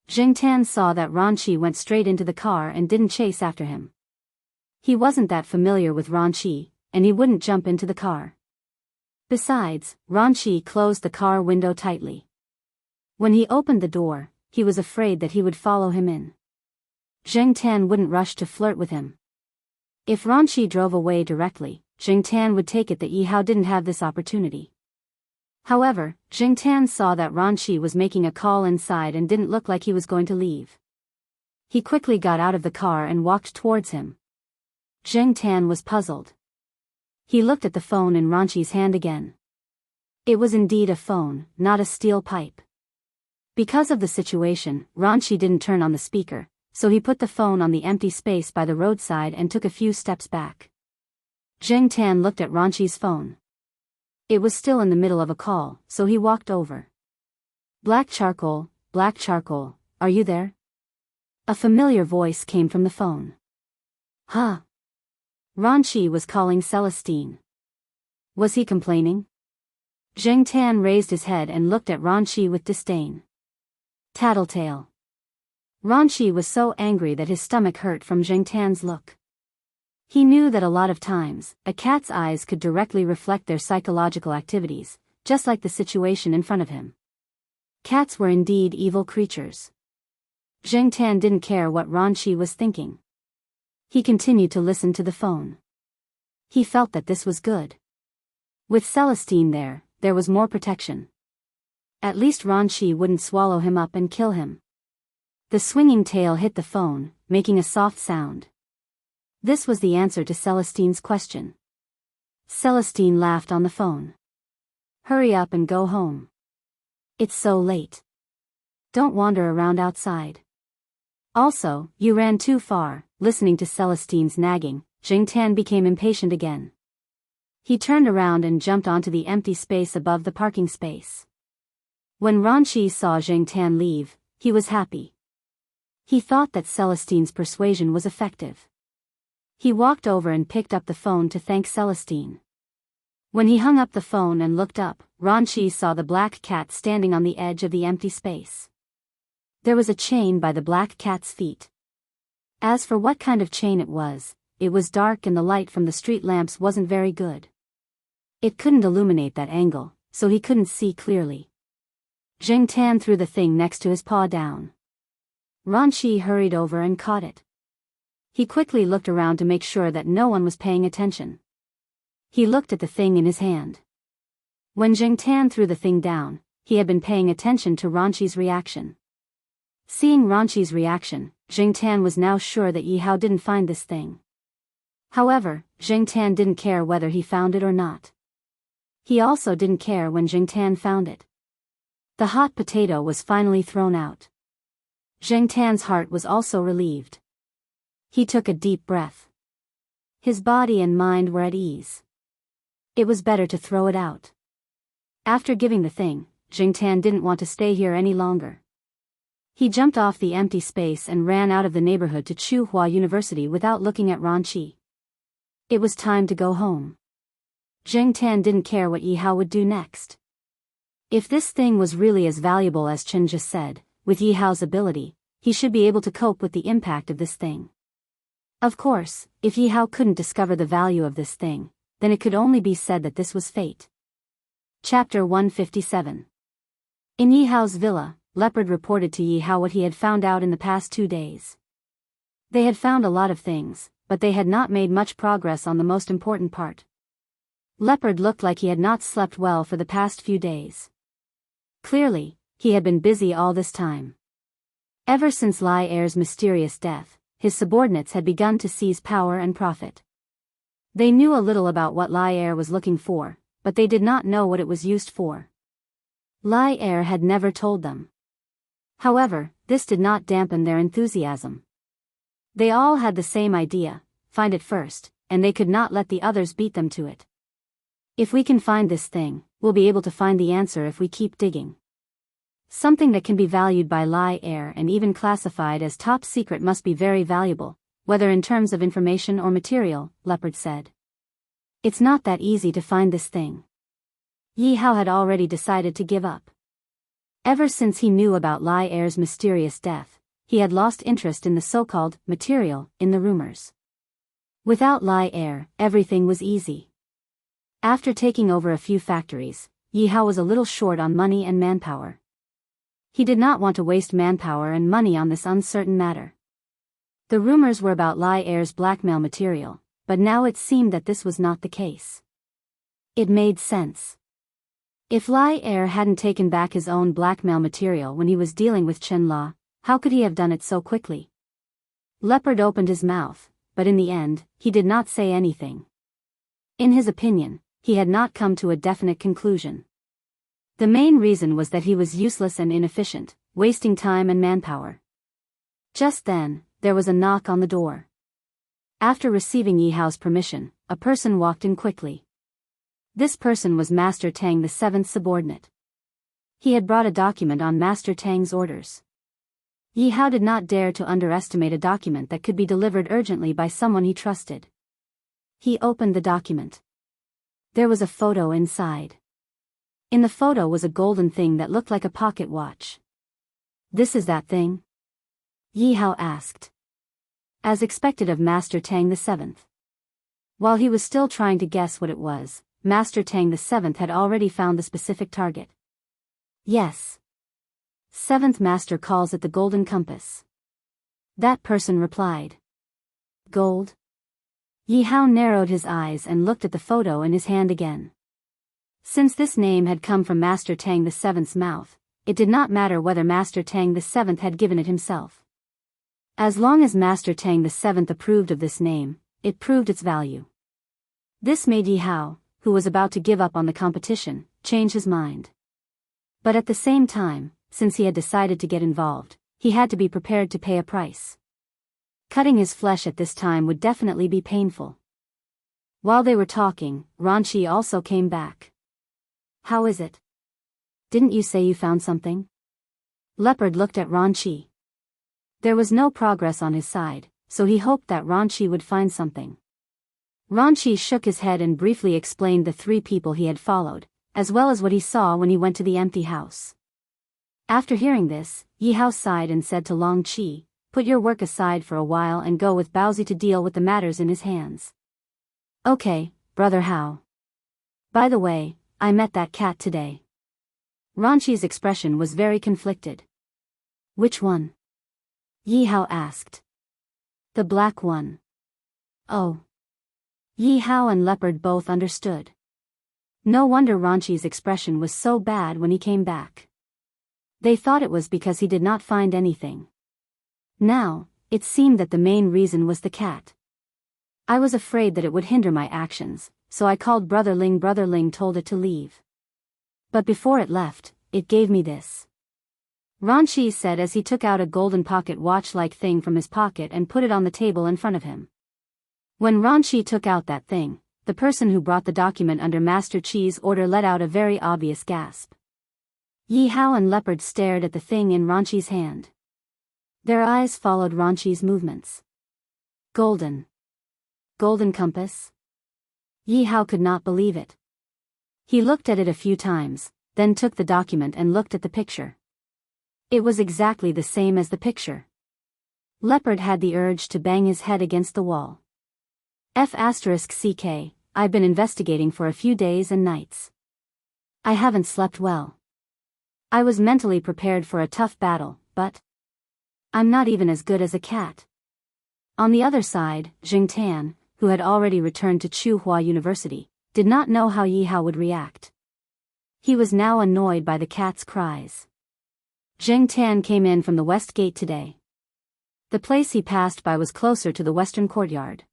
Jingtan saw that Ranqi went straight into the car and didn't chase after him. He wasn't that familiar with Ranqi, and he wouldn't jump into the car. Besides, Ranqi closed the car window tightly. When he opened the door, he was afraid that he would follow him in. Jingtan wouldn't rush to flirt with him. If Ranqi drove away directly, Jingtan would take it that Yi Hao didn't have this opportunity. However, Jingtan saw that Ranqi was making a call inside and didn't look like he was going to leave. He quickly got out of the car and walked towards him. Jingtan was puzzled. He looked at the phone in Ranqi's hand again. It was indeed a phone, not a steel pipe. Because of the situation, Ranqi didn't turn on the speaker, so he put the phone on the empty space by the roadside and took a few steps back. Jingtan looked at Ranqi's phone. It was still in the middle of a call, so he walked over. Black charcoal, are you there? A familiar voice came from the phone. Huh? Ranqi was calling Celestine. Was he complaining? Jingtan raised his head and looked at Ranqi with disdain. Tattletale. Ranqi was so angry that his stomach hurt from Jingtan's look. He knew that a lot of times, a cat's eyes could directly reflect their psychological activities, just like the situation in front of him. Cats were indeed evil creatures. Jingtan didn't care what Ranqi was thinking. He continued to listen to the phone. He felt that this was good. With Celestine there was more protection. At least Ranqi wouldn't swallow him up and kill him. The swinging tail hit the phone, making a soft sound. This was the answer to Celestine's question. Celestine laughed on the phone. Hurry up and go home. It's so late. Don't wander around outside. Also, you ran too far. Listening to Celestine's nagging, Jingtan became impatient again. He turned around and jumped onto the empty space above the parking space. When Ranqi saw Jingtan leave, he was happy. He thought that Celestine's persuasion was effective. He walked over and picked up the phone to thank Celestine. When he hung up the phone and looked up, Ranqi saw the black cat standing on the edge of the empty space. There was a chain by the black cat's feet. As for what kind of chain it was dark and the light from the street lamps wasn't very good. It couldn't illuminate that angle, so he couldn't see clearly. Jingtan threw the thing next to his paw down. Ranqi hurried over and caught it. He quickly looked around to make sure that no one was paying attention. He looked at the thing in his hand. When Jingtan threw the thing down, he had been paying attention to Ranqi's reaction. Seeing Ranqi's reaction, Jingtan was now sure that Yi Hao didn't find this thing. However, Jingtan didn't care whether he found it or not. He also didn't care when Jingtan found it. The hot potato was finally thrown out. Jingtan's heart was also relieved. He took a deep breath. His body and mind were at ease. It was better to throw it out. After giving the thing, Jingtan didn't want to stay here any longer. He jumped off the empty space and ran out of the neighborhood to Chuhua University without looking at Ranqi. It was time to go home. Jingtan didn't care what Yi Hao would do next. If this thing was really as valuable as Chen just said, with Yi Hao's ability, he should be able to cope with the impact of this thing. Of course, if Yi Hao couldn't discover the value of this thing, then it could only be said that this was fate. Chapter 157. In Yi Hao's villa, Leopard reported to Yi Hao what he had found out in the past 2 days. They had found a lot of things, but they had not made much progress on the most important part. Leopard looked like he had not slept well for the past few days. Clearly, he had been busy all this time. Ever since Lai Er's mysterious death, his subordinates had begun to seize power and profit. They knew a little about what Lai Er was looking for, but they did not know what it was used for. Lai Er had never told them. However, this did not dampen their enthusiasm. They all had the same idea: find it first, and they could not let the others beat them to it. If we can find this thing, we'll be able to find the answer if we keep digging. Something that can be valued by Lai Er and even classified as top secret must be very valuable, whether in terms of information or material, Leopard said. It's not that easy to find this thing. Yi Hao had already decided to give up. Ever since he knew about Lai Er's mysterious death, he had lost interest in the so-called material in the rumors. Without Lai Er, everything was easy. After taking over a few factories, Yi Hao was a little short on money and manpower. He did not want to waste manpower and money on this uncertain matter. The rumors were about Lai Er's blackmail material, but now it seemed that this was not the case. It made sense. If Lai Er hadn't taken back his own blackmail material when he was dealing with Chen La, how could he have done it so quickly? Leopard opened his mouth, but in the end, he did not say anything. In his opinion, he had not come to a definite conclusion. The main reason was that he was useless and inefficient, wasting time and manpower. Just then, there was a knock on the door. After receiving Yi Hao's permission, a person walked in quickly. This person was Master Tang, the 7th subordinate. He had brought a document on Master Tang's orders. Yi Hao did not dare to underestimate a document that could be delivered urgently by someone he trusted. He opened the document. There was a photo inside. In the photo was a golden thing that looked like a pocket watch. "This is that thing?" Yi Hao asked. As expected of Master Tang the 7th. While he was still trying to guess what it was, Master Tang the 7th had already found the specific target. "Yes. 7th Master calls it the Golden Compass." That person replied. "Gold?" Yi Hao narrowed his eyes and looked at the photo in his hand again. Since this name had come from Master Tang the 7th's mouth, it did not matter whether Master Tang the 7th had given it himself. As long as Master Tang the 7th approved of this name, it proved its value. This made Yi Hao, who was about to give up on the competition, change his mind. But at the same time, since he had decided to get involved, he had to be prepared to pay a price. Cutting his flesh at this time would definitely be painful. While they were talking, Ranchi also came back. How is it? Didn't you say you found something? Leopard looked at Ranchi. There was no progress on his side, so he hoped that Ranchi would find something. Ranchi shook his head and briefly explained the 3 people he had followed, as well as what he saw when he went to the empty house. After hearing this, Yi Hao sighed and said to Long Chi, "Put your work aside for a while and go with Baozi to deal with the matters in his hands." "Okay, Brother Hao. By the way, I met that cat today." Ranchi's expression was very conflicted. "Which one?" Yi Hao asked. "The black one." "Oh." Yi Hao and Leopard both understood. No wonder Ranchi's expression was so bad when he came back. They thought it was because he did not find anything. Now, it seemed that the main reason was the cat. "I was afraid that it would hinder my actions, so I called Brother Ling. Brother Ling told it to leave. But before it left, it gave me this," Ranchi said as he took out a golden pocket watch-like thing from his pocket and put it on the table in front of him. When Ranchi took out that thing, the person who brought the document under Master Chi's order let out a very obvious gasp. Yi Hao and Leopard stared at the thing in Ranchi's hand. Their eyes followed Ranchi's movements. Golden compass? Yi Hao could not believe it. He looked at it a few times, then took the document and looked at the picture. It was exactly the same as the picture. Leopard had the urge to bang his head against the wall. F***CK, I've been investigating for a few days and nights. I haven't slept well. I was mentally prepared for a tough battle, but I'm not even as good as a cat. On the other side, Jing Tan, who had already returned to Tsinghua University, did not know how Yi Hao would react. He was now annoyed by the cat's cries. Jing Tan came in from the west gate today. The place he passed by was closer to the western courtyard.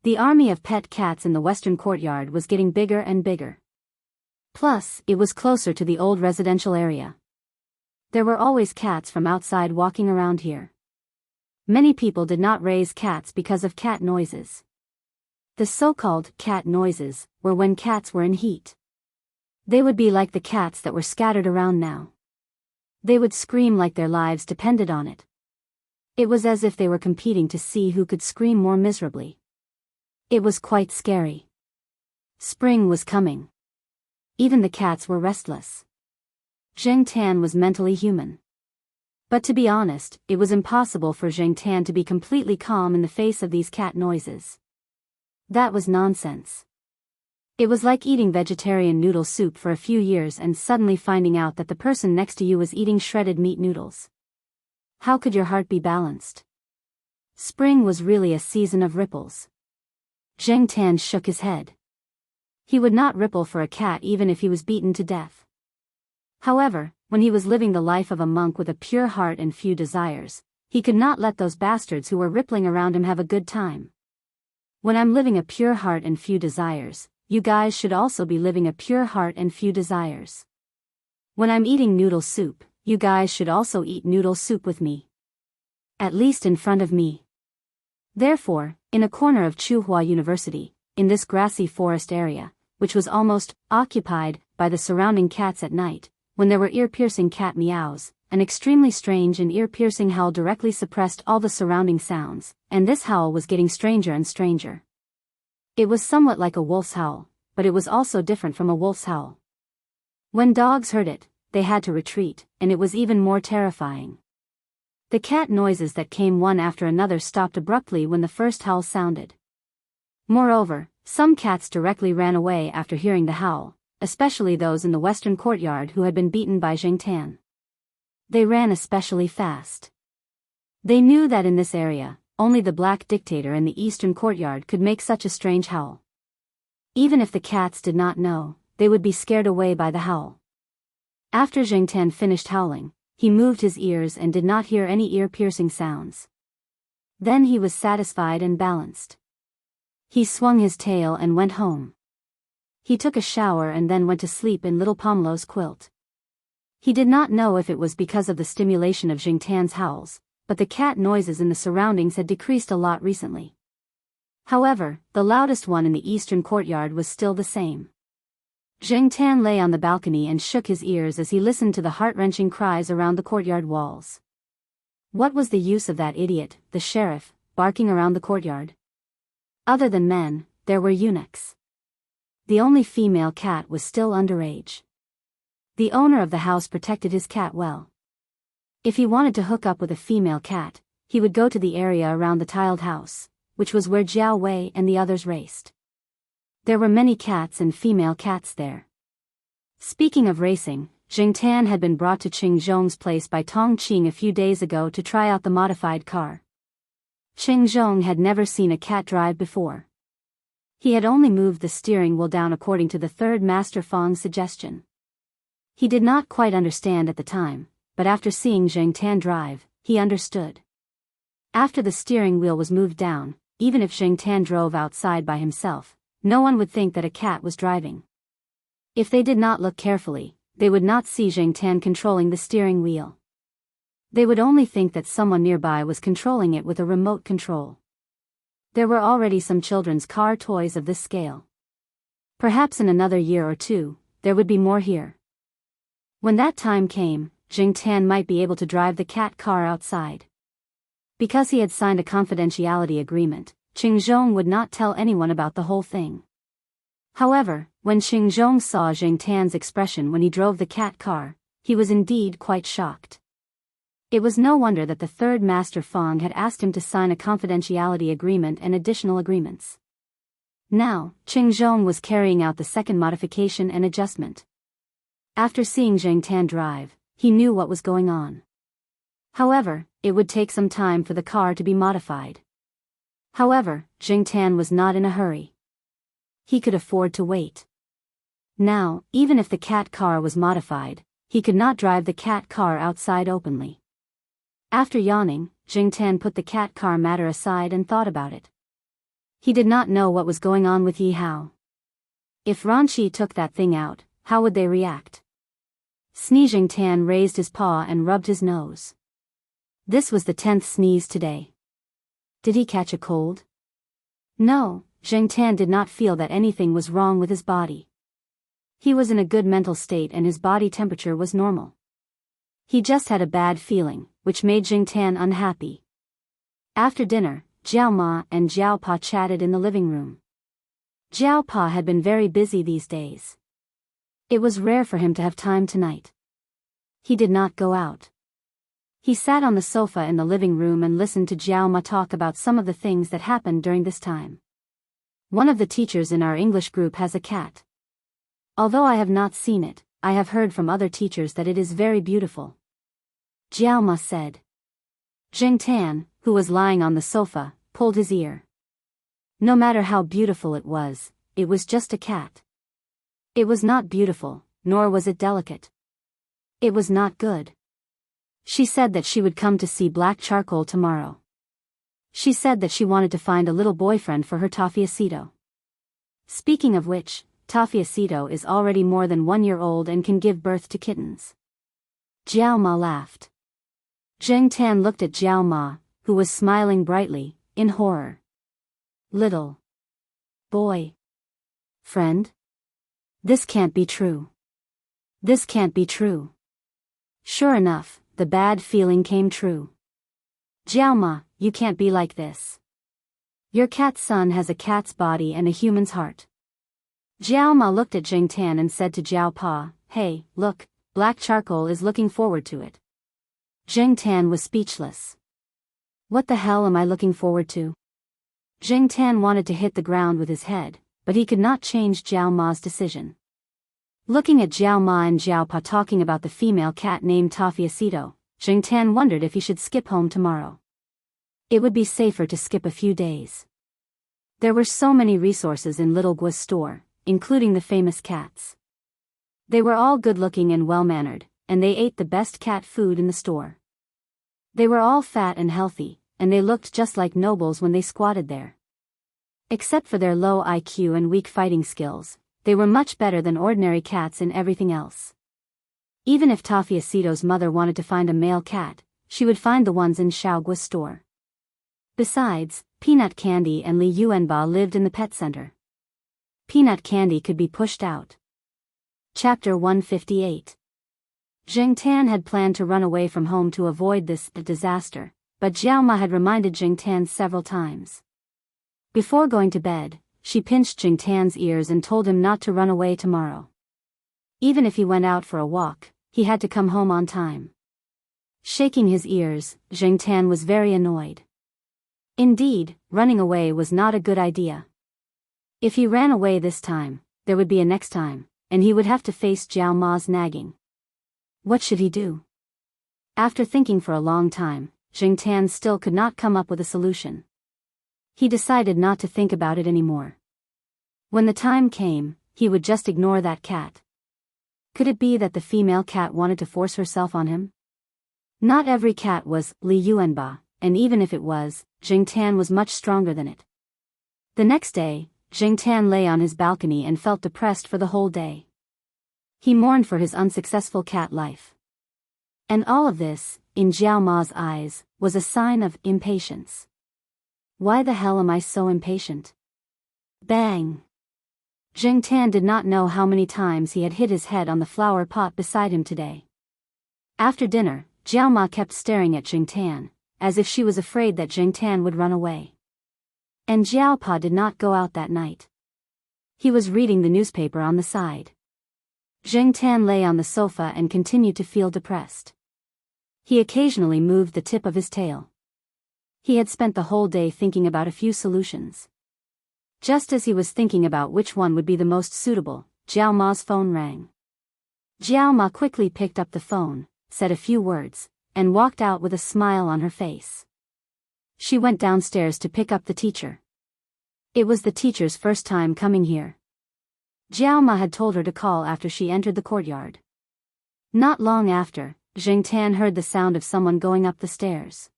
The army of pet cats in the western courtyard was getting bigger and bigger. Plus, it was closer to the old residential area. There were always cats from outside walking around here. Many people did not raise cats because of cat noises. The so-called cat noises were when cats were in heat. They would be like the cats that were scattered around now. They would scream like their lives depended on it. It was as if they were competing to see who could scream more miserably. It was quite scary. Spring was coming. Even the cats were restless. Jing Tan was mentally human. But to be honest, it was impossible for Jing Tan to be completely calm in the face of these cat noises. That was nonsense. It was like eating vegetarian noodle soup for a few years and suddenly finding out that the person next to you was eating shredded meat noodles. How could your heart be balanced? Spring was really a season of ripples. Jing Tan shook his head. He would not ripple for a cat even if he was beaten to death. However, when he was living the life of a monk with a pure heart and few desires, he could not let those bastards who were rippling around him have a good time. When I'm living a pure heart and few desires, you guys should also be living a pure heart and few desires. When I'm eating noodle soup, you guys should also eat noodle soup with me. At least in front of me. Therefore, in a corner of Tsinghua University, in this grassy forest area, which was almost occupied by the surrounding cats at night, when there were ear-piercing cat meows, an extremely strange and ear-piercing howl directly suppressed all the surrounding sounds, and this howl was getting stranger and stranger. It was somewhat like a wolf's howl, but it was also different from a wolf's howl. When dogs heard it, they had to retreat, and it was even more terrifying. The cat noises that came one after another stopped abruptly when the first howl sounded. Moreover, some cats directly ran away after hearing the howl, especially those in the western courtyard who had been beaten by Jing Tan. They ran especially fast. They knew that in this area, only the black dictator in the eastern courtyard could make such a strange howl. Even if the cats did not know, they would be scared away by the howl. After Jing Tan finished howling, he moved his ears and did not hear any ear-piercing sounds. Then he was satisfied and balanced. He swung his tail and went home. He took a shower and then went to sleep in little Pomlo's quilt. He did not know if it was because of the stimulation of Jingtan's howls, but the cat noises in the surroundings had decreased a lot recently. However, the loudest one in the eastern courtyard was still the same. Jingtan lay on the balcony and shook his ears as he listened to the heart-wrenching cries around the courtyard walls. What was the use of that idiot, the sheriff, barking around the courtyard? Other than men, there were eunuchs. The only female cat was still underage. The owner of the house protected his cat well. If he wanted to hook up with a female cat, he would go to the area around the tiled house, which was where Jiao Wei and the others raced. There were many cats and female cats there. Speaking of racing, Jingtan had been brought to Qingzhong's place by Tong Qing a few days ago to try out the modified car. Qingzhong had never seen a cat drive before. He had only moved the steering wheel down according to the third Master Fang's suggestion. He did not quite understand at the time, but after seeing Jingtan drive, he understood. After the steering wheel was moved down, even if Jingtan drove outside by himself, no one would think that a cat was driving. If they did not look carefully, they would not see Jingtan controlling the steering wheel. They would only think that someone nearby was controlling it with a remote control. There were already some children's car toys of this scale. Perhaps in another year or two, there would be more here. When that time came, Jingtan might be able to drive the cat car outside. Because he had signed a confidentiality agreement, Qingzhong would not tell anyone about the whole thing. However, when Qingzhong saw Jingtan's expression when he drove the cat car, he was indeed quite shocked. It was no wonder that the third Master Fang had asked him to sign a confidentiality agreement and additional agreements. Now, Qingzhong was carrying out the second modification and adjustment. After seeing Jingtan drive, he knew what was going on. However, it would take some time for the car to be modified. However, Jingtan was not in a hurry. He could afford to wait. Now, even if the cat car was modified, he could not drive the cat car outside openly. After yawning, Jingtan put the cat car matter aside and thought about it. He did not know what was going on with Yi Hao. If Ranqi took that thing out, how would they react? Jingtan raised his paw and rubbed his nose. This was the 10th sneeze today. Did he catch a cold? No, Jingtan did not feel that anything was wrong with his body. He was in a good mental state and his body temperature was normal. He just had a bad feeling, which made Jingtan unhappy. After dinner, Jiao Ma and Jiao Pa chatted in the living room. Jiao Pa had been very busy these days. It was rare for him to have time tonight. He did not go out. He sat on the sofa in the living room and listened to Jiao Ma talk about some of the things that happened during this time. One of the teachers in our English group has a cat. Although I have not seen it, I have heard from other teachers that it is very beautiful. Jiao Ma said. Jingtan, who was lying on the sofa, pulled his ear. No matter how beautiful it was just a cat. It was not beautiful, nor was it delicate. It was not good. She said that she would come to see Black Charcoal tomorrow. She said that she wanted to find a little boyfriend for her Tafiacito. Speaking of which, Tafiacito is already more than 1 year old and can give birth to kittens. Jiao Ma laughed. Jingtan looked at Jiao Ma, who was smiling brightly, in horror. Little boy friend? This can't be true. This can't be true. Sure enough, the bad feeling came true. Jiao Ma, you can't be like this. Your cat's son has a cat's body and a human's heart. Jiao Ma looked at Jingtan and said to Jiao Pa, hey, look, Black Charcoal is looking forward to it. Jingtan was speechless. What the hell am I looking forward to? Jingtan wanted to hit the ground with his head, but he could not change Jiao Ma's decision. Looking at Jiao Ma and Jiao Pa talking about the female cat named Tafiacito, Jingtan wondered if he should skip home tomorrow. It would be safer to skip a few days. There were so many resources in Little Gua's store, including the famous cats. They were all good-looking and well-mannered, and they ate the best cat food in the store. They were all fat and healthy, and they looked just like nobles when they squatted there. Except for their low IQ and weak fighting skills, they were much better than ordinary cats in everything else. Even if Tafiacito's mother wanted to find a male cat, she would find the ones in Xiaogua's store. Besides, Peanut Candy and Li Yuanba lived in the pet center. Peanut Candy could be pushed out. Chapter 158. Zheng Tan had planned to run away from home to avoid this disaster, but Jiao Ma had reminded Zheng Tan several times. Before going to bed, she pinched Zheng Tan's ears and told him not to run away tomorrow. Even if he went out for a walk, he had to come home on time. Shaking his ears, Zheng Tan was very annoyed. Indeed, running away was not a good idea. If he ran away this time, there would be a next time, and he would have to face Jiao Ma's nagging. What should he do? After thinking for a long time, Zheng Tan still could not come up with a solution. He decided not to think about it anymore. When the time came, he would just ignore that cat. Could it be that the female cat wanted to force herself on him? Not every cat was Li Yuanba, and even if it was, Zheng Tan was much stronger than it. The next day, Zheng Tan lay on his balcony and felt depressed for the whole day. He mourned for his unsuccessful cat life. And all of this, in Jiao Ma's eyes, was a sign of impatience. Why the hell am I so impatient? Bang! Zheng Tan did not know how many times he had hit his head on the flower pot beside him today. After dinner, Jiao Ma kept staring at Zheng Tan, as if she was afraid that Zheng Tan would run away. And Jiao Pa did not go out that night. He was reading the newspaper on the side. Zheng Tan lay on the sofa and continued to feel depressed. He occasionally moved the tip of his tail. He had spent the whole day thinking about a few solutions. Just as he was thinking about which one would be the most suitable, Jiao Ma's phone rang. Jiao Ma quickly picked up the phone, said a few words, and walked out with a smile on her face. She went downstairs to pick up the teacher. It was the teacher's first time coming here. Jiao Ma had told her to call after she entered the courtyard. Not long after, Zheng Tan heard the sound of someone going up the stairs.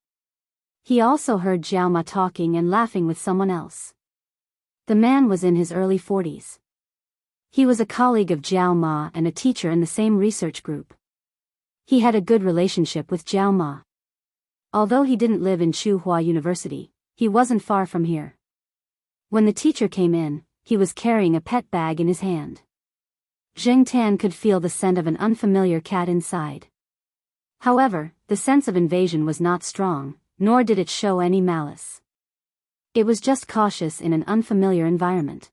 He also heard Jiao Ma talking and laughing with someone else. The man was in his early 40s. He was a colleague of Jiao Ma and a teacher in the same research group. He had a good relationship with Jiao Ma. Although he didn't live in Tsinghua University, he wasn't far from here. When the teacher came in, he was carrying a pet bag in his hand. Zheng Tan could feel the scent of an unfamiliar cat inside. However, the sense of invasion was not strong, nor did it show any malice. It was just cautious in an unfamiliar environment.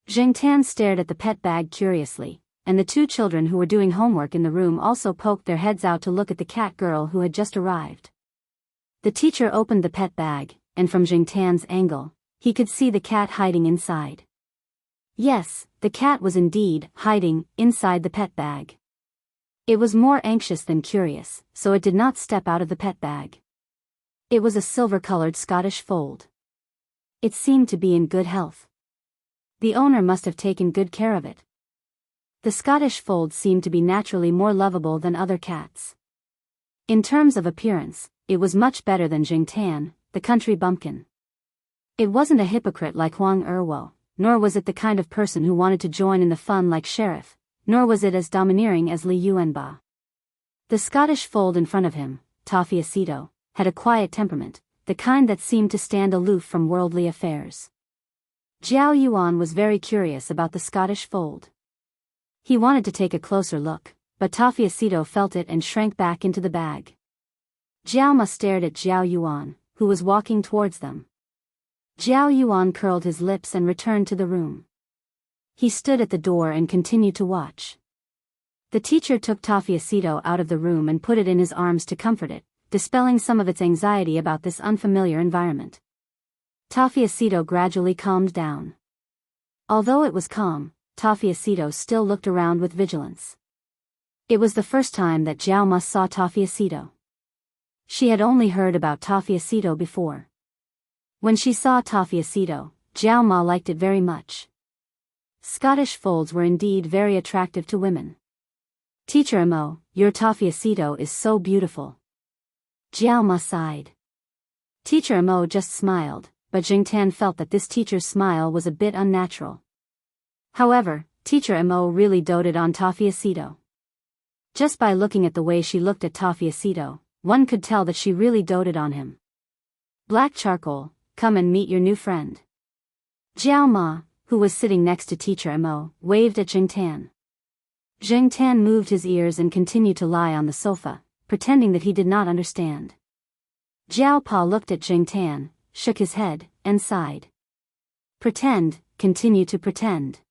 Zheng Tan stared at the pet bag curiously, and the two children who were doing homework in the room also poked their heads out to look at the cat girl who had just arrived. The teacher opened the pet bag, and from Zheng Tan's angle, he could see the cat hiding inside. Yes, the cat was indeed hiding inside the pet bag. It was more anxious than curious, so it did not step out of the pet bag. It was a silver-colored Scottish fold. It seemed to be in good health. The owner must have taken good care of it. The Scottish fold seemed to be naturally more lovable than other cats. In terms of appearance, it was much better than Zheng Tan, the country bumpkin. It wasn't a hypocrite like Huang Erwo, nor was it the kind of person who wanted to join in the fun like Sheriff, nor was it as domineering as Li Yuanba. The Scottish fold in front of him, Tafiacito, had a quiet temperament, the kind that seemed to stand aloof from worldly affairs. Jiao Yuan was very curious about the Scottish fold. He wanted to take a closer look, but Tafiacito felt it and shrank back into the bag. Jiao Ma stared at Jiao Yuan, who was walking towards them. Jiao Yuan curled his lips and returned to the room. He stood at the door and continued to watch. The teacher took Tafiacito out of the room and put it in his arms to comfort it, dispelling some of its anxiety about this unfamiliar environment. Tafiacito gradually calmed down. Although it was calm, Tafiacito still looked around with vigilance. It was the first time that Jiao Ma saw Tafiacito. She had only heard about Tafiacito before. When she saw Tafiacito, Jiao Ma liked it very much. Scottish folds were indeed very attractive to women. Teacher Imo, your Tafiacito is so beautiful. Jiao Ma sighed. Teacher Imo just smiled, but Jingtan felt that this teacher's smile was a bit unnatural. However, Teacher Mo really doted on Tafiacito. Just by looking at the way she looked at Tafiacito, one could tell that she really doted on him. Black Charcoal, come and meet your new friend. Jiao Ma, who was sitting next to Teacher Mo, waved at Jingtan. Jingtan moved his ears and continued to lie on the sofa, pretending that he did not understand. Jiao Pa looked at Jingtan, shook his head, and sighed. Pretend, continue to pretend.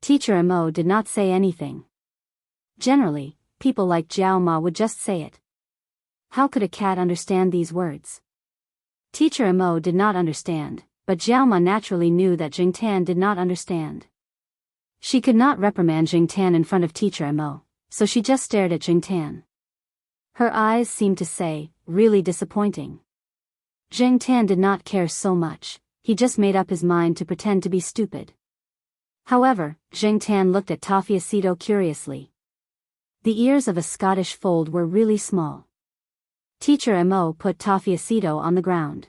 Teacher Mo did not say anything. Generally, people like Jiao Ma would just say it. How could a cat understand these words? Teacher Mo did not understand, but Jiao Ma naturally knew that Jingtan did not understand. She could not reprimand Jingtan in front of Teacher Mo, so she just stared at Jingtan. Her eyes seemed to say, really disappointing. Jingtan did not care so much, he just made up his mind to pretend to be stupid. However, Jingtan looked at Tafiacito curiously. The ears of a Scottish fold were really small. Teacher Mo put Tafiacito on the ground.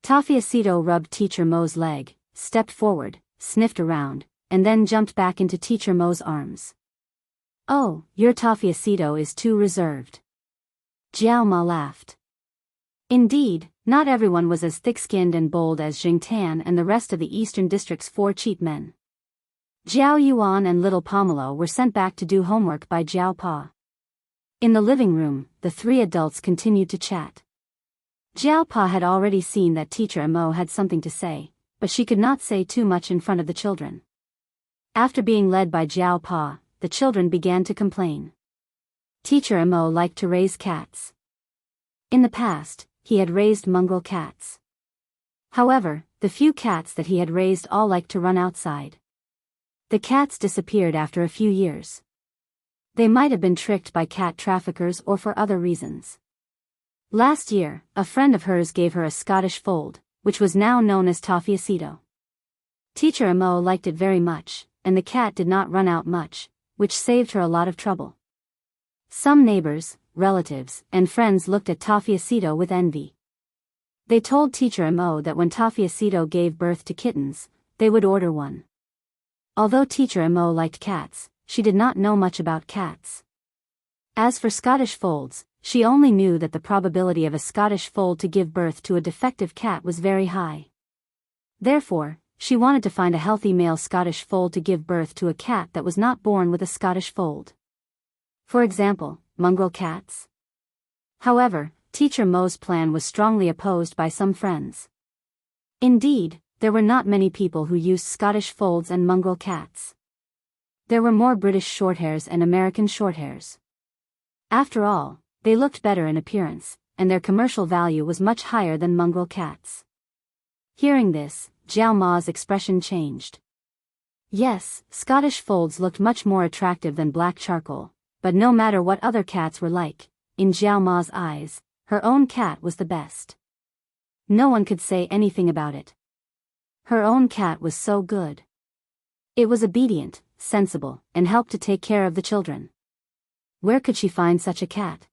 Tafiacito rubbed Teacher Mo's leg, stepped forward, sniffed around, and then jumped back into Teacher Mo's arms. Oh, your Tafiacito is too reserved. Jiao Ma laughed. Indeed, not everyone was as thick-skinned and bold as Jingtan and the rest of the Eastern District's 4 cheap men. Jiao Yuan and little Pomelo were sent back to do homework by Jiao Pa. In the living room, the 3 adults continued to chat. Jiao Pa had already seen that Teacher Mo had something to say, but she could not say too much in front of the children. After being led by Jiao Pa, the children began to complain. Teacher Mo liked to raise cats. In the past, he had raised mongrel cats. However, the few cats that he had raised all liked to run outside. The cats disappeared after a few years. They might have been tricked by cat traffickers or for other reasons. Last year, a friend of hers gave her a Scottish fold, which was now known as Tafiacito. Teacher Mo liked it very much, and the cat did not run out much, which saved her a lot of trouble. Some neighbors, relatives, and friends looked at Tafiacito with envy. They told Teacher Mo that when Tafiacito gave birth to kittens, they would order one. Although Teacher Mo liked cats, she did not know much about cats. As for Scottish folds, she only knew that the probability of a Scottish fold to give birth to a defective cat was very high. Therefore, she wanted to find a healthy male Scottish fold to give birth to a cat that was not born with a Scottish fold. For example, mongrel cats. However, Teacher Mo's plan was strongly opposed by some friends. Indeed, there were not many people who used Scottish folds and mongrel cats. There were more British Shorthairs and American Shorthairs. After all, they looked better in appearance, and their commercial value was much higher than mongrel cats. Hearing this, Jiao Ma's expression changed. Yes, Scottish folds looked much more attractive than black charcoal, but no matter what other cats were like, in Jiao Ma's eyes, her own cat was the best. No one could say anything about it. Her own cat was so good. It was obedient, sensible, and helped to take care of the children. Where could she find such a cat?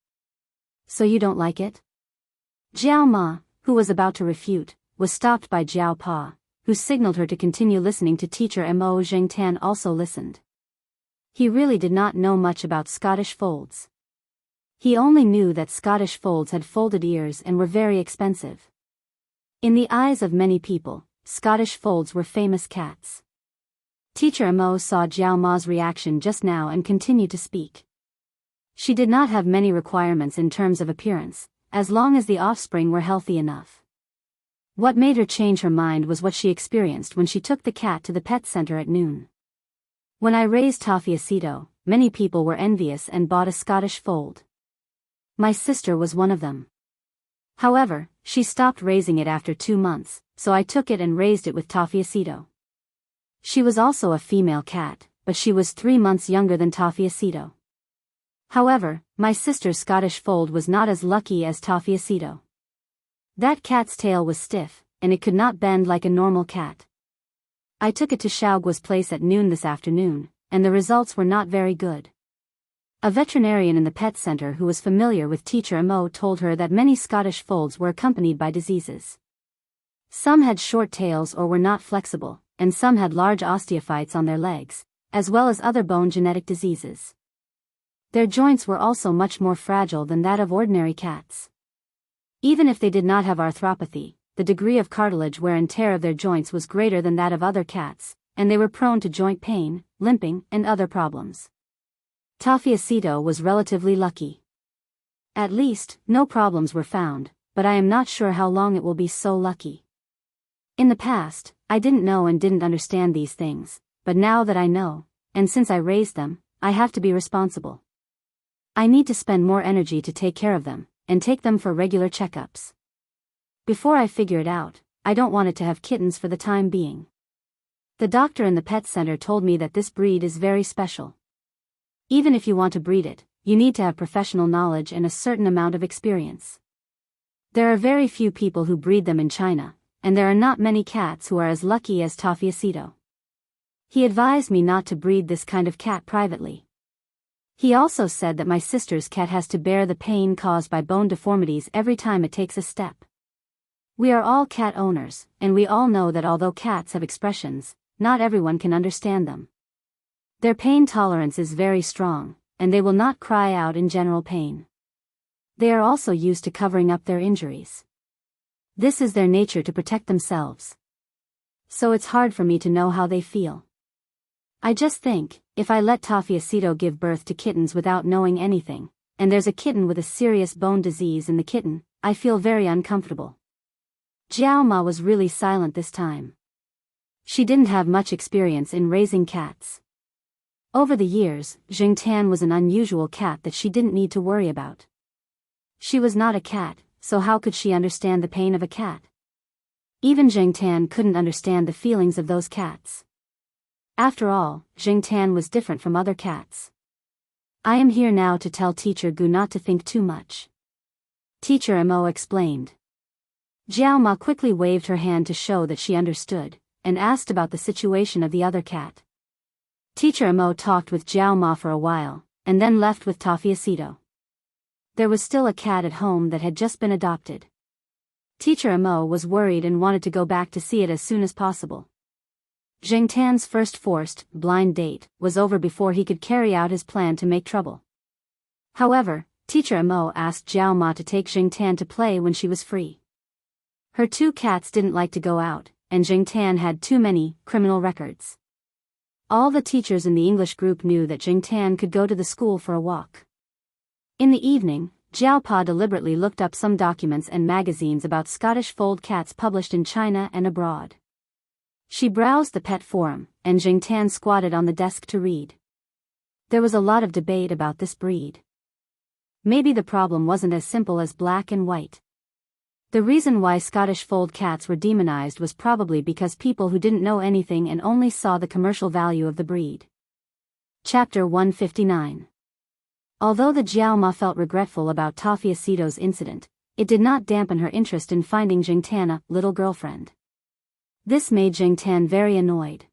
So you don't like it? Jiao Ma, who was about to refute, was stopped by Jiao Pa, who signaled her to continue listening to Teacher Mo. Jingtan also listened. He really did not know much about Scottish folds. He only knew that Scottish folds had folded ears and were very expensive. In the eyes of many people, Scottish folds were famous cats. Teacher Mo saw Jiao Ma's reaction just now and continued to speak. She did not have many requirements in terms of appearance, as long as the offspring were healthy enough. What made her change her mind was what she experienced when she took the cat to the pet center at noon. When I raised Tafiacito, many people were envious and bought a Scottish fold. My sister was one of them. However, she stopped raising it after 2 months, so I took it and raised it with Tafiacito. She was also a female cat, but she was 3 months younger than Tafiacito. However, my sister's Scottish fold was not as lucky as Tafiacito. That cat's tail was stiff, and it could not bend like a normal cat. I took it to Xiaoguo's place at noon this afternoon, and the results were not very good. A veterinarian in the pet center who was familiar with Teacher Mo told her that many Scottish folds were accompanied by diseases. Some had short tails or were not flexible, and some had large osteophytes on their legs, as well as other bone genetic diseases. Their joints were also much more fragile than that of ordinary cats. Even if they did not have arthropathy, the degree of cartilage wear and tear of their joints was greater than that of other cats, and they were prone to joint pain, limping, and other problems. Tafiacito was relatively lucky. At least, no problems were found, but I am not sure how long it will be so lucky. In the past, I didn't know and didn't understand these things, but now that I know, and since I raised them, I have to be responsible. I need to spend more energy to take care of them, and take them for regular checkups. Before I figure it out, I don't want it to have kittens for the time being. The doctor in the pet center told me that this breed is very special. Even if you want to breed it, you need to have professional knowledge and a certain amount of experience. There are very few people who breed them in China, and there are not many cats who are as lucky as Tafiacito. He advised me not to breed this kind of cat privately. He also said that my sister's cat has to bear the pain caused by bone deformities every time it takes a step. We are all cat owners, and we all know that although cats have expressions, not everyone can understand them. Their pain tolerance is very strong, and they will not cry out in general pain. They are also used to covering up their injuries. This is their nature to protect themselves. So it's hard for me to know how they feel. I just think, if I let Tafiacito give birth to kittens without knowing anything, and there's a kitten with a serious bone disease in the kitten, I feel very uncomfortable. Jiao Ma was really silent this time. She didn't have much experience in raising cats. Over the years, Jingtan was an unusual cat that she didn't need to worry about. She was not a cat, so how could she understand the pain of a cat? Even Jingtan couldn't understand the feelings of those cats. After all, Jingtan was different from other cats. I am here now to tell Teacher Gu not to think too much. Teacher Mo explained. Jiao Ma quickly waved her hand to show that she understood, and asked about the situation of the other cat. Teacher Mo talked with Jiao Ma for a while, and then left with Tafiacito. There was still a cat at home that had just been adopted. Teacher Mo was worried and wanted to go back to see it as soon as possible. Jingtan's first forced, blind date was over before he could carry out his plan to make trouble. However, Teacher Mo asked Jiao Ma to take Jingtan to play when she was free. Her two cats didn't like to go out, and Jingtan had too many criminal records. All the teachers in the English group knew that Jingtan could go to the school for a walk. In the evening, Jiao Pa deliberately looked up some documents and magazines about Scottish fold cats published in China and abroad. She browsed the pet forum, and Jingtan squatted on the desk to read. There was a lot of debate about this breed. Maybe the problem wasn't as simple as black and white. The reason why Scottish fold cats were demonized was probably because people who didn't know anything and only saw the commercial value of the breed. Chapter 159. Although the Jiao Ma felt regretful about Tafiacito's incident, it did not dampen her interest in finding Jingtan a little girlfriend. This made Jingtan very annoyed.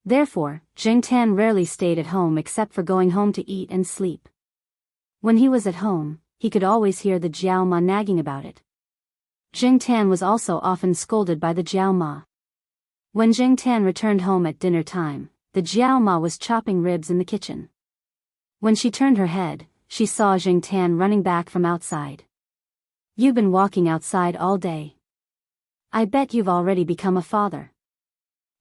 Therefore, Jingtan rarely stayed at home except for going home to eat and sleep. When he was at home, he could always hear the Jiao Ma nagging about it. Jingtan was also often scolded by the Jiao Ma. When Jingtan returned home at dinner time, the Jiao Ma was chopping ribs in the kitchen. When she turned her head, she saw Jingtan running back from outside. "You've been walking outside all day. I bet you've already become a father."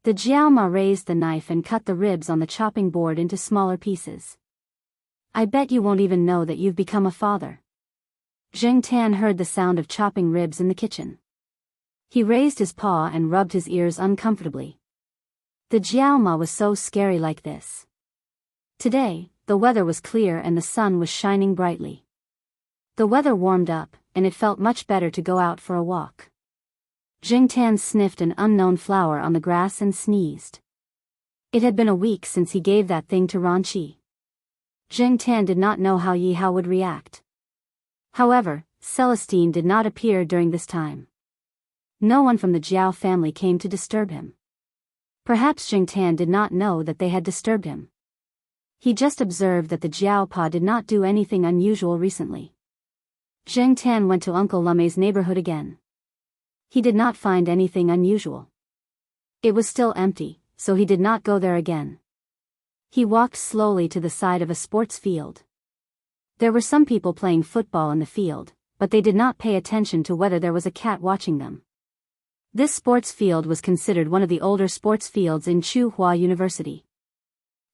The Jiao Ma raised the knife and cut the ribs on the chopping board into smaller pieces. "I bet you won't even know that you've become a father." Jingtan heard the sound of chopping ribs in the kitchen. He raised his paw and rubbed his ears uncomfortably. The Jiao Ma was so scary like this. Today, the weather was clear and the sun was shining brightly. The weather warmed up, and it felt much better to go out for a walk. Jingtan sniffed an unknown flower on the grass and sneezed. It had been a week since he gave that thing to Ranqi. Jingtan did not know how Yi Hao would react. However, Celestine did not appear during this time. No one from the Jiao family came to disturb him. Perhaps Jingtan did not know that they had disturbed him. He just observed that the Jiao Pa did not do anything unusual recently. Jingtan went to Uncle Lumei's neighborhood again. He did not find anything unusual. It was still empty, so he did not go there again. He walked slowly to the side of a sports field. There were some people playing football in the field, but they did not pay attention to whether there was a cat watching them. This sports field was considered one of the older sports fields in Tsinghua University.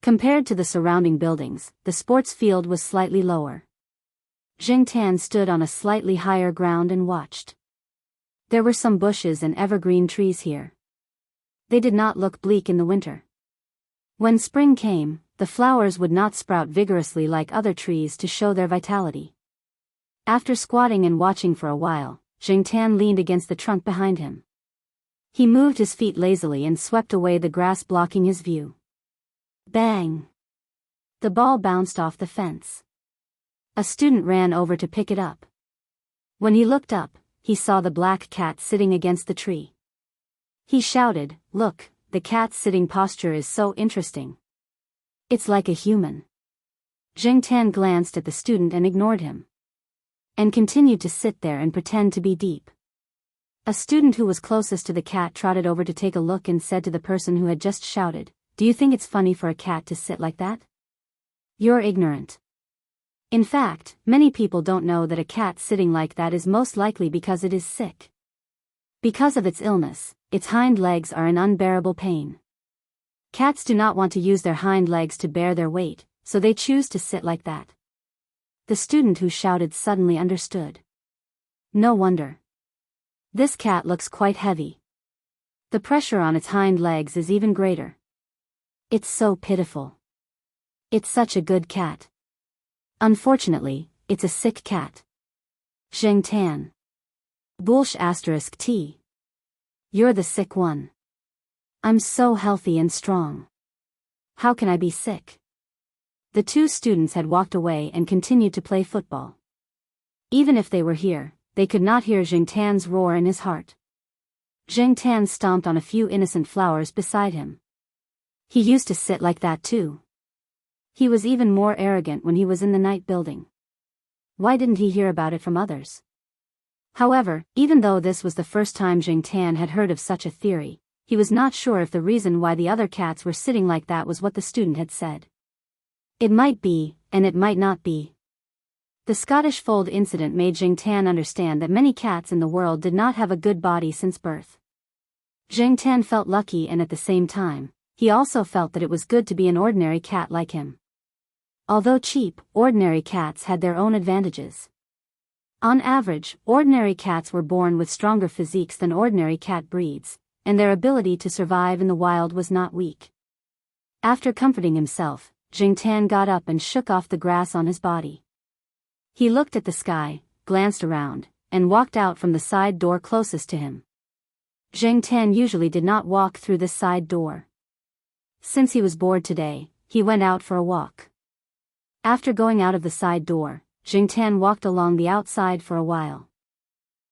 Compared to the surrounding buildings, the sports field was slightly lower. Jing Tan stood on a slightly higher ground and watched. There were some bushes and evergreen trees here. They did not look bleak in the winter. When spring came, the flowers would not sprout vigorously like other trees to show their vitality. After squatting and watching for a while, Jing Tan leaned against the trunk behind him. He moved his feet lazily and swept away the grass blocking his view. Bang! The ball bounced off the fence. A student ran over to pick it up. When he looked up, he saw the black cat sitting against the tree. He shouted, "Look, the cat's sitting posture is so interesting. It's like a human." Jing Tan glanced at the student and ignored him. And continued to sit there and pretend to be deep. A student who was closest to the cat trotted over to take a look and said to the person who had just shouted, "Do you think it's funny for a cat to sit like that? You're ignorant." In fact, many people don't know that a cat sitting like that is most likely because it is sick. Because of its illness, its hind legs are in unbearable pain. Cats do not want to use their hind legs to bear their weight, so they choose to sit like that. The student who shouted suddenly understood. No wonder. This cat looks quite heavy. The pressure on its hind legs is even greater. It's so pitiful. It's such a good cat. Unfortunately, it's a sick cat. Jing Tan. Bullsh *T. You're the sick one. I'm so healthy and strong. How can I be sick? The two students had walked away and continued to play football. Even if they were here, they could not hear Jing Tan's roar in his heart. Jing Tan stomped on a few innocent flowers beside him. He used to sit like that too. He was even more arrogant when he was in the night building. Why didn't he hear about it from others? However, even though this was the first time Jing Tan had heard of such a theory, he was not sure if the reason why the other cats were sitting like that was what the student had said. It might be, and it might not be. The Scottish Fold incident made Jing Tan understand that many cats in the world did not have a good body since birth. Jing Tan felt lucky, and at the same time, he also felt that it was good to be an ordinary cat like him. Although cheap, ordinary cats had their own advantages. On average, ordinary cats were born with stronger physiques than ordinary cat breeds, and their ability to survive in the wild was not weak. After comforting himself, Jing Tan got up and shook off the grass on his body. He looked at the sky, glanced around, and walked out from the side door closest to him. Jing Tan usually did not walk through this side door. Since he was bored today, he went out for a walk. After going out of the side door, Jing Tan walked along the outside for a while.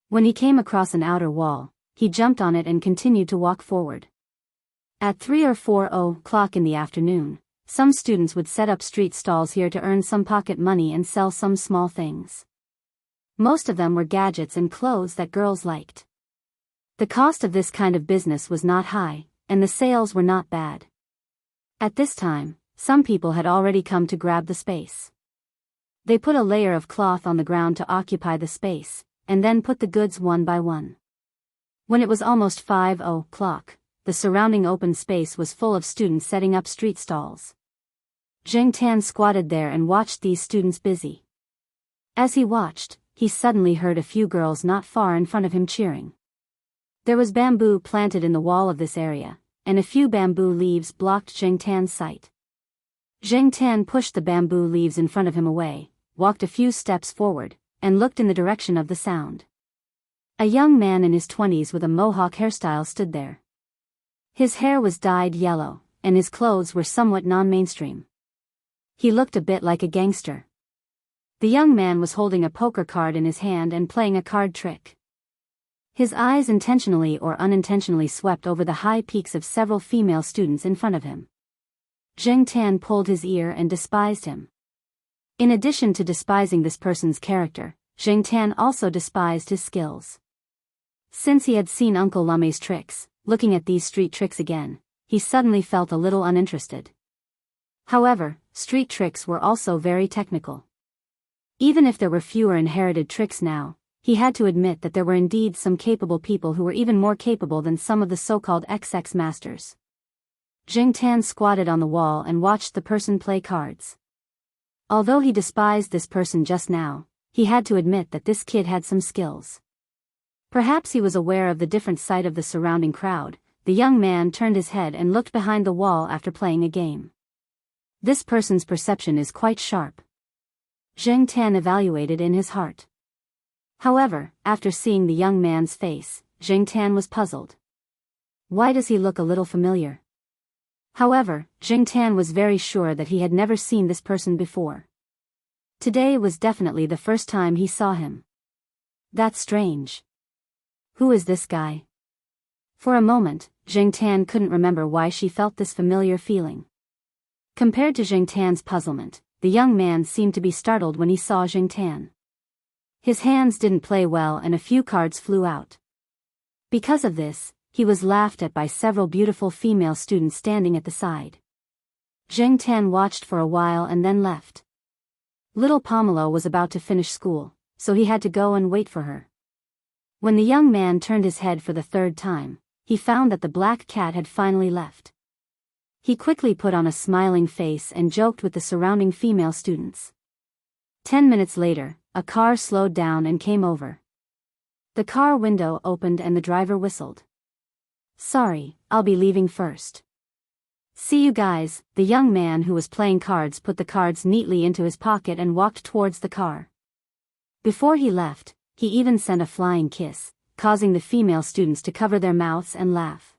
When he came across an outer wall, he jumped on it and continued to walk forward. At 3 or 4 o'clock in the afternoon, some students would set up street stalls here to earn some pocket money and sell some small things. Most of them were gadgets and clothes that girls liked. The cost of this kind of business was not high, and the sales were not bad. At this time, some people had already come to grab the space. They put a layer of cloth on the ground to occupy the space, and then put the goods one by one. When it was almost 5 o'clock, the surrounding open space was full of students setting up street stalls. Jing Tan squatted there and watched these students busy. As he watched, he suddenly heard a few girls not far in front of him cheering. There was bamboo planted in the wall of this area, and a few bamboo leaves blocked Jing Tan's sight. Jing Tan pushed the bamboo leaves in front of him away, walked a few steps forward, and looked in the direction of the sound. A young man in his 20s with a mohawk hairstyle stood there. His hair was dyed yellow, and his clothes were somewhat non-mainstream. He looked a bit like a gangster. The young man was holding a poker card in his hand and playing a card trick. His eyes intentionally or unintentionally swept over the high peaks of several female students in front of him. Jing Tan pulled his ear and despised him. In addition to despising this person's character, Jing Tan also despised his skills. Since he had seen Uncle Lummy's tricks, looking at these street tricks again, he suddenly felt a little uninterested. However, street tricks were also very technical. Even if there were fewer inherited tricks now, he had to admit that there were indeed some capable people who were even more capable than some of the so-called XX masters. Jing Tan squatted on the wall and watched the person play cards. Although he despised this person just now, he had to admit that this kid had some skills. Perhaps he was aware of the different sight of the surrounding crowd. The young man turned his head and looked behind the wall after playing a game. This person's perception is quite sharp. Jing Tan evaluated in his heart. However, after seeing the young man's face, Jing Tan was puzzled. Why does he look a little familiar? However, Jing Tan was very sure that he had never seen this person before. Today was definitely the first time he saw him. That's strange. Who is this guy? For a moment, Jing Tan couldn't remember why she felt this familiar feeling. Compared to Jing Tan's puzzlement, the young man seemed to be startled when he saw Jing Tan. His hands didn't play well and a few cards flew out. Because of this, he was laughed at by several beautiful female students standing at the side. Jing Tan watched for a while and then left. Little Pomelo was about to finish school, so he had to go and wait for her. When the young man turned his head for the third time, he found that the black cat had finally left. He quickly put on a smiling face and joked with the surrounding female students. 10 minutes later, a car slowed down and came over. The car window opened and the driver whistled. Sorry, I'll be leaving first. See you guys. The young man who was playing cards put the cards neatly into his pocket and walked towards the car. Before he left, he even sent a flying kiss, causing the female students to cover their mouths and laugh.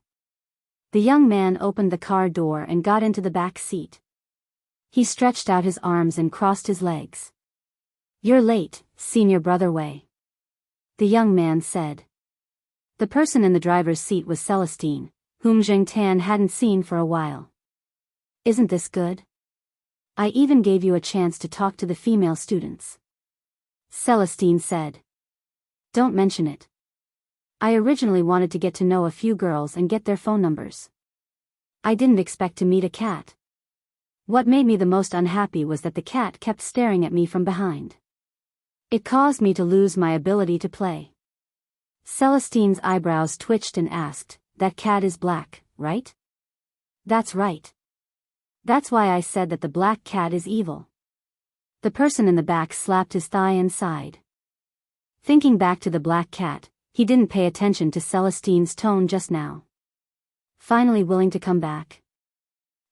The young man opened the car door and got into the back seat. He stretched out his arms and crossed his legs. You're late, senior brother Wei. The young man said. The person in the driver's seat was Celestine, whom Jing Tan hadn't seen for a while. Isn't this good? I even gave you a chance to talk to the female students. Celestine said. Don't mention it. I originally wanted to get to know a few girls and get their phone numbers. I didn't expect to meet a cat. What made me the most unhappy was that the cat kept staring at me from behind. It caused me to lose my ability to play. Celestine's eyebrows twitched and asked, That cat is black, right? That's right. That's why I said that the black cat is evil. The person in the back slapped his thigh and sighed. Thinking back to the black cat, he didn't pay attention to Celestine's tone just now. Finally willing to come back?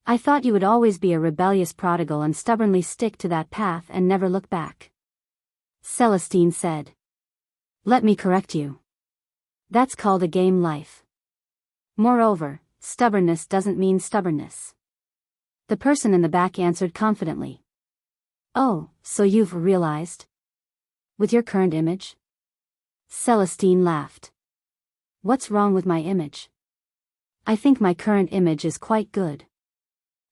I thought you would always be a rebellious prodigal and stubbornly stick to that path and never look back. Celestine said. Let me correct you. That's called a game life. Moreover, stubbornness doesn't mean stubbornness. The person in the back answered confidently. Oh, so you've realized? With your current image? Celestine laughed. What's wrong with my image? I think my current image is quite good.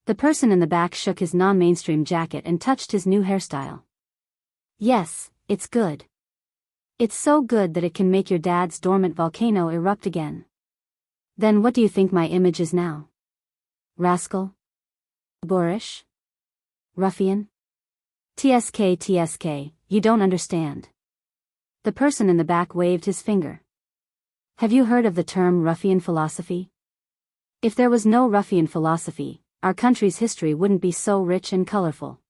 The person in the back shook his non-mainstream jacket and touched his new hairstyle. Yes, it's good. It's so good that it can make your dad's dormant volcano erupt again. Then what do you think my image is now? Rascal? Boorish? Ruffian? TSK, you don't understand. The person in the back waved his finger. Have you heard of the term ruffian philosophy? If there was no ruffian philosophy, our country's history wouldn't be so rich and colorful.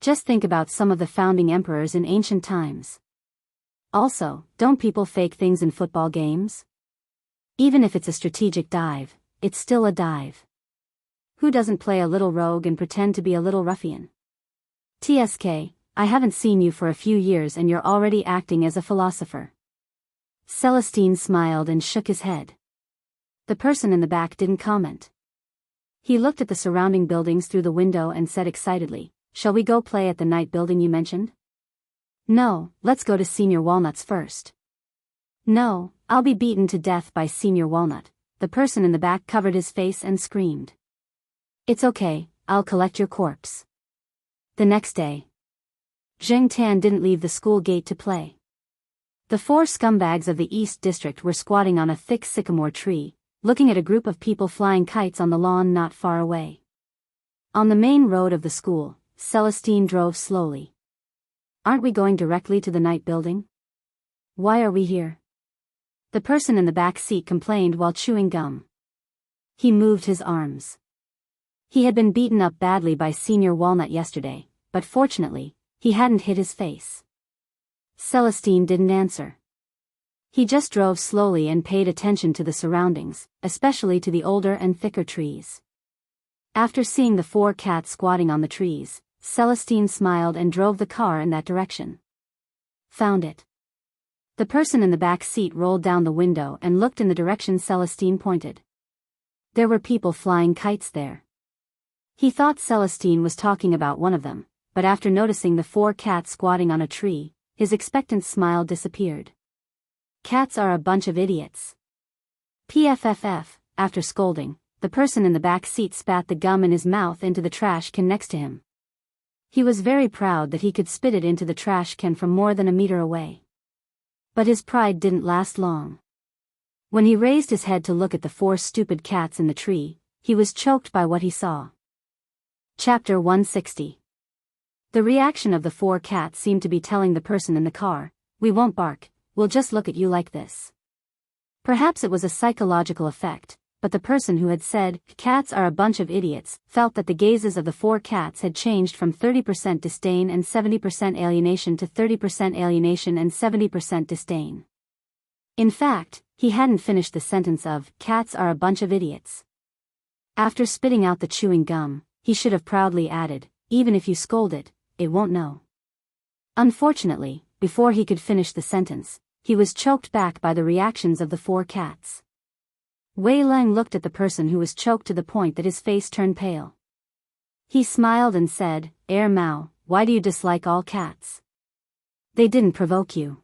Just think about some of the founding emperors in ancient times. Also, don't people fake things in football games? Even if it's a strategic dive, it's still a dive. Who doesn't play a little rogue and pretend to be a little ruffian? TSK, I haven't seen you for a few years and you're already acting as a philosopher. Celestine smiled and shook his head. The person in the back didn't comment. He looked at the surrounding buildings through the window and said excitedly, Shall we go play at the night building you mentioned? No, let's go to Senior Walnut's first. No, I'll be beaten to death by Senior Walnut. The person in the back covered his face and screamed. It's okay, I'll collect your corpse. The next day, Jing Tan didn't leave the school gate to play. The four scumbags of the East District were squatting on a thick sycamore tree, looking at a group of people flying kites on the lawn not far away. On the main road of the school, Celestine drove slowly. "Aren't we going directly to the night building? Why are we here?" The person in the back seat complained while chewing gum. He moved his arms. He had been beaten up badly by Senior Walnut yesterday, but fortunately, he hadn't hit his face. Celestine didn't answer. He just drove slowly and paid attention to the surroundings, especially to the older and thicker trees. After seeing the four cats squatting on the trees, Celestine smiled and drove the car in that direction. "Found it." The person in the back seat rolled down the window and looked in the direction Celestine pointed. There were people flying kites there. He thought Celestine was talking about one of them, but after noticing the four cats squatting on a tree, his expectant smile disappeared. Cats are a bunch of idiots. PFFF, after scolding, the person in the back seat spat the gum in his mouth into the trash can next to him. He was very proud that he could spit it into the trash can from more than a meter away. But his pride didn't last long. When he raised his head to look at the four stupid cats in the tree, he was choked by what he saw. Chapter 160. The reaction of the four cats seemed to be telling the person in the car, "We won't bark, we'll just look at you like this." Perhaps it was a psychological effect, but the person who had said, "Cats are a bunch of idiots," felt that the gazes of the four cats had changed from 30% disdain and 70% alienation to 30% alienation and 70% disdain. In fact, he hadn't finished the sentence of, "Cats are a bunch of idiots." After spitting out the chewing gum, he should have proudly added, "Even if you scold it, it won't know." Unfortunately, before he could finish the sentence, he was choked back by the reactions of the four cats. Wei Lang looked at the person who was choked to the point that his face turned pale. He smiled and said, Mao, why do you dislike all cats? They didn't provoke you."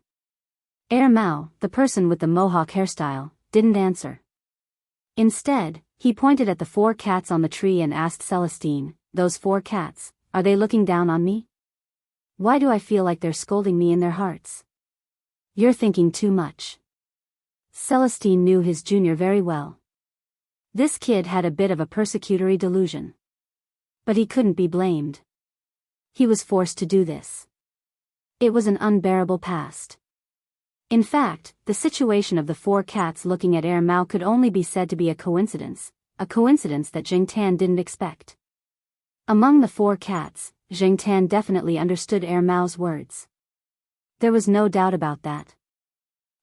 Mao, the person with the mohawk hairstyle, didn't answer. Instead, he pointed at the four cats on the tree and asked Celestine, "Those four cats, are they looking down on me? Why do I feel like they're scolding me in their hearts?" "You're thinking too much." Celestine knew his junior very well. This kid had a bit of a persecutory delusion. But he couldn't be blamed. He was forced to do this. It was an unbearable past. In fact, the situation of the four cats looking at Mao could only be said to be a coincidence that Jing Tan didn't expect. Among the four cats, Jing Tan definitely understood Mao's words. There was no doubt about that.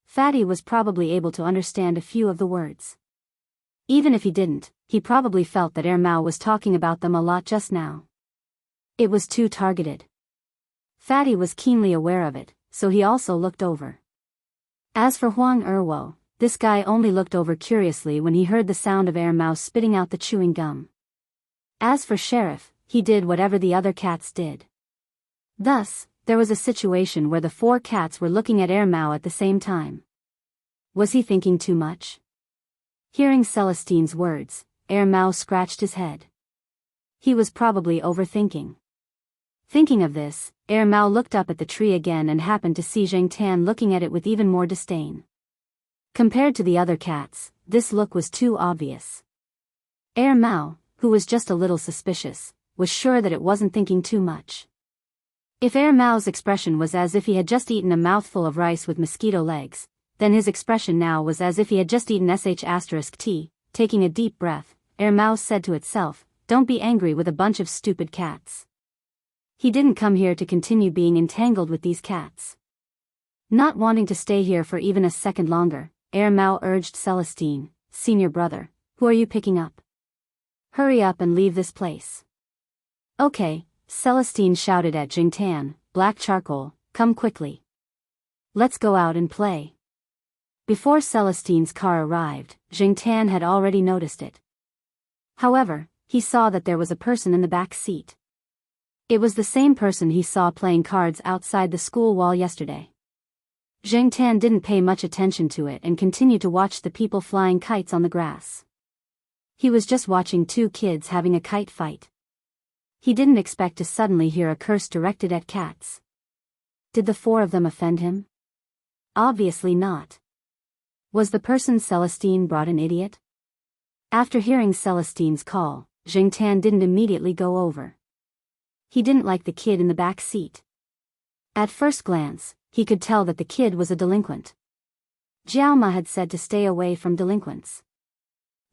Fatty was probably able to understand a few of the words. Even if he didn't, he probably felt that Mao was talking about them a lot just now. It was too targeted. Fatty was keenly aware of it, so he also looked over. As for Huang Erwo, this guy only looked over curiously when he heard the sound of Mao spitting out the chewing gum. As for Sheriff, he did whatever the other cats did. Thus, there was a situation where the four cats were looking at Mao at the same time. Was he thinking too much? Hearing Celestine's words, Mao scratched his head. He was probably overthinking. Thinking of this, Mao looked up at the tree again and happened to see Jing Tan looking at it with even more disdain. Compared to the other cats, this look was too obvious. Mao, who was just a little suspicious, was sure that it wasn't thinking too much. If Mao's expression was as if he had just eaten a mouthful of rice with mosquito legs, then his expression now was as if he had just eaten sh*t. Taking a deep breath, Mao said to itself, "Don't be angry with a bunch of stupid cats." He didn't come here to continue being entangled with these cats. Not wanting to stay here for even a second longer, Mao urged Celestine, "Senior brother, who are you picking up? Hurry up and leave this place." "Okay," Celestine shouted at Jing Tan, "Black charcoal, come quickly. Let's go out and play." Before Celestine's car arrived, Jing Tan had already noticed it. However, he saw that there was a person in the back seat. It was the same person he saw playing cards outside the school wall yesterday. Jing Tan didn't pay much attention to it and continued to watch the people flying kites on the grass. He was just watching two kids having a kite fight. He didn't expect to suddenly hear a curse directed at cats. Did the four of them offend him? Obviously not. Was the person Celestine brought an idiot? After hearing Celestine's call, Jingtan didn't immediately go over. He didn't like the kid in the back seat. At first glance, he could tell that the kid was a delinquent. Jiao Ma had said to stay away from delinquents.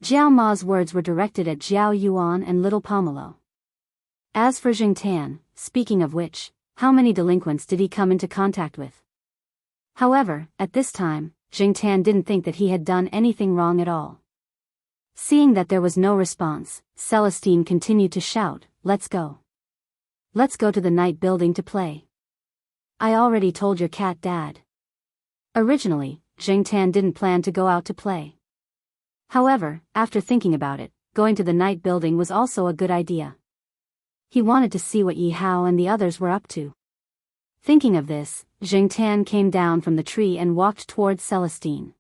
Jiao Ma's words were directed at Jiao Yuan and little Pomelo. As for Jingtan, speaking of which, how many delinquents did he come into contact with? However, at this time, Jingtan didn't think that he had done anything wrong at all. Seeing that there was no response, Celestine continued to shout, "Let's go. Let's go to the night building to play. I already told your cat dad." Originally, Jingtan didn't plan to go out to play. However, after thinking about it, going to the night building was also a good idea. He wanted to see what Yi Hao and the others were up to. Thinking of this, Jingtan came down from the tree and walked towards Celestine.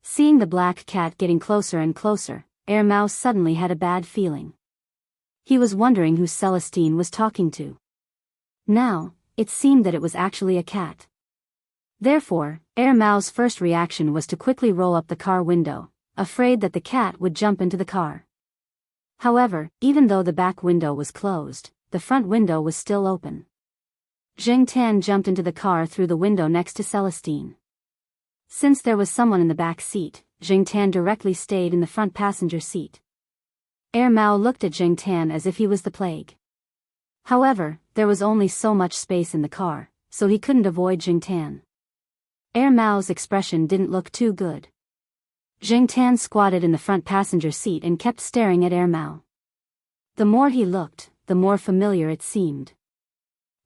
Seeing the black cat getting closer and closer, Mouse suddenly had a bad feeling. He was wondering who Celestine was talking to. Now, it seemed that it was actually a cat. Therefore, Mouse's first reaction was to quickly roll up the car window, afraid that the cat would jump into the car. However, even though the back window was closed, the front window was still open. Jingtan jumped into the car through the window next to Celestine. Since there was someone in the back seat, Jingtan directly stayed in the front passenger seat. Mao looked at Jingtan as if he was the plague. However, there was only so much space in the car, so he couldn't avoid Jingtan. Mao's expression didn't look too good. Jingtan squatted in the front passenger seat and kept staring at Mao. The more he looked, the more familiar it seemed.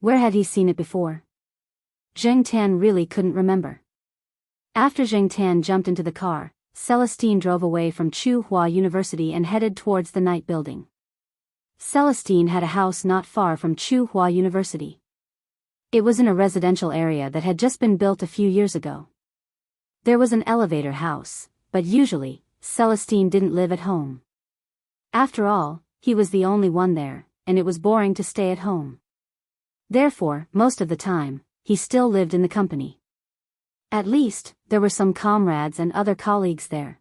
Where had he seen it before? Jingtan really couldn't remember. After Jingtan jumped into the car, Celestine drove away from Tsinghua University and headed towards the night building. Celestine had a house not far from Tsinghua University. It was in a residential area that had just been built a few years ago. There was an elevator house, but usually, Celestine didn't live at home. After all, he was the only one there, and it was boring to stay at home. Therefore, most of the time, he still lived in the company. At least, there were some comrades and other colleagues there.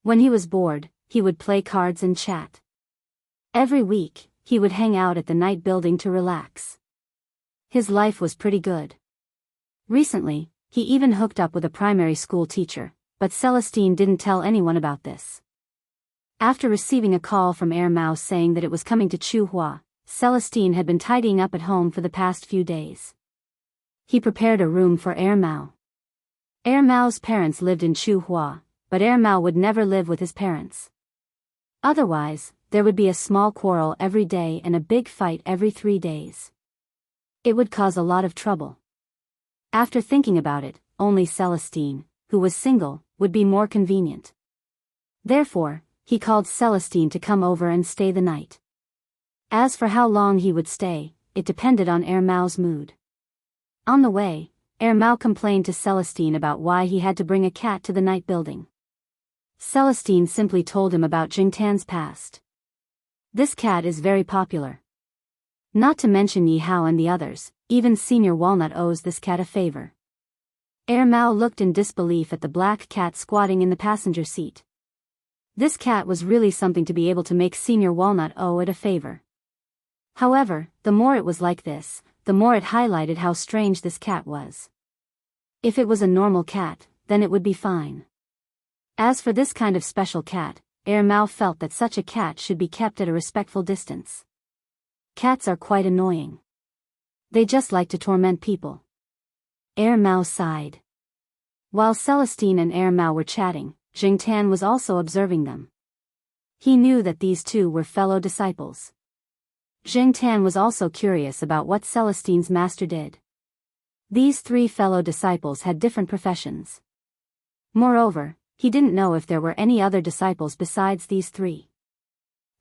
When he was bored, he would play cards and chat. Every week, he would hang out at the night building to relax. His life was pretty good. Recently, he even hooked up with a primary school teacher, but Celestine didn't tell anyone about this. After receiving a call from Mao saying that it was coming to Tsinghua, Celestine had been tidying up at home for the past few days. He prepared a room for Mao. Mao's parents lived in Tsinghua, but Mao would never live with his parents. Otherwise, there would be a small quarrel every day and a big fight every 3 days. It would cause a lot of trouble. After thinking about it, only Celestine, who was single, would be more convenient. Therefore, he called Celestine to come over and stay the night. As for how long he would stay, it depended on Mao's mood. On the way, Mao complained to Celestine about why he had to bring a cat to the night building. Celestine simply told him about Jingtan's past. This cat is very popular. Not to mention Yi Hao and the others, even Senior Walnut owes this cat a favor. Mao looked in disbelief at the black cat squatting in the passenger seat. This cat was really something to be able to make Senior Walnut owe it a favor. However, the more it was like this, the more it highlighted how strange this cat was. If it was a normal cat, then it would be fine. As for this kind of special cat, Mao felt that such a cat should be kept at a respectful distance. Cats are quite annoying. They just like to torment people. Mao sighed. While Celestine and Mao were chatting, Jingtan was also observing them. He knew that these two were fellow disciples. Jingtan was also curious about what Celestine's master did. These 3 fellow disciples had different professions. Moreover, he didn't know if there were any other disciples besides these 3.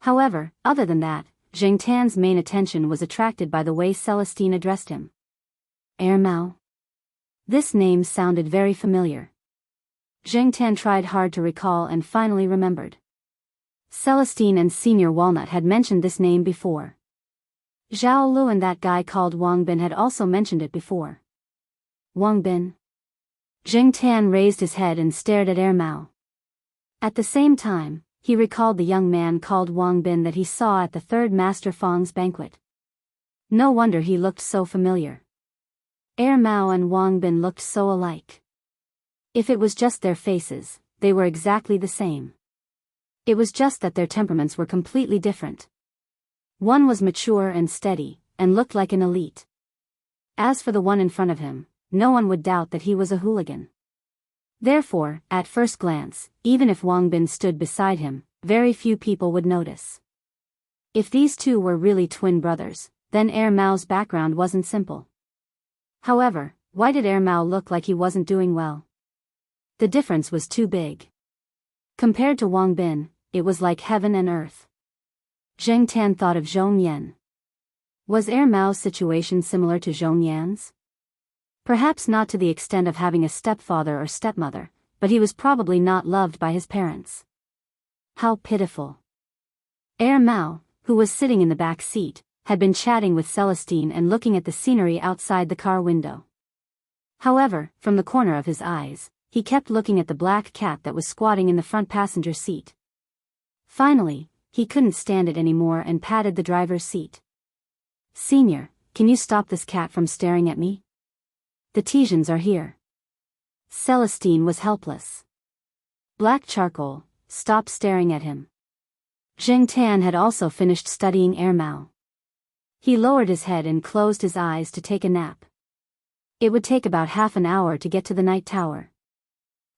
However, other than that, Jingtan's main attention was attracted by the way Celestine addressed him. Mao. This name sounded very familiar. Jingtan tried hard to recall and finally remembered. Celestine and Senior Walnut had mentioned this name before. Zhao Lu and that guy called Wang Bin had also mentioned it before. Wang Bin? Jing Tan raised his head and stared at Mao. At the same time, he recalled the young man called Wang Bin that he saw at the third Master Fang's banquet. No wonder he looked so familiar. Mao and Wang Bin looked so alike. If it was just their faces, they were exactly the same. It was just that their temperaments were completely different. One was mature and steady, and looked like an elite. As for the one in front of him, no one would doubt that he was a hooligan. Therefore, at first glance, even if Wang Bin stood beside him, very few people would notice. If these two were really twin brothers, then Mao's background wasn't simple. However, why did Mao look like he wasn't doing well? The difference was too big. Compared to Wang Bin, it was like heaven and earth. Zheng Tan thought of Zhong Yan. Was Mao's situation similar to Zhong Yan's? Perhaps not to the extent of having a stepfather or stepmother, but he was probably not loved by his parents. How pitiful. Mao, who was sitting in the back seat, had been chatting with Celestine and looking at the scenery outside the car window. However, from the corner of his eyes, he kept looking at the black cat that was squatting in the front passenger seat. Finally, he couldn't stand it anymore and patted the driver's seat. "Senior, can you stop this cat from staring at me? The Tijans are here." Celestine was helpless. Black Charcoal, stop staring at him. Zheng Tan had also finished studying Mao. He lowered his head and closed his eyes to take a nap. It would take about half an hour to get to the night tower.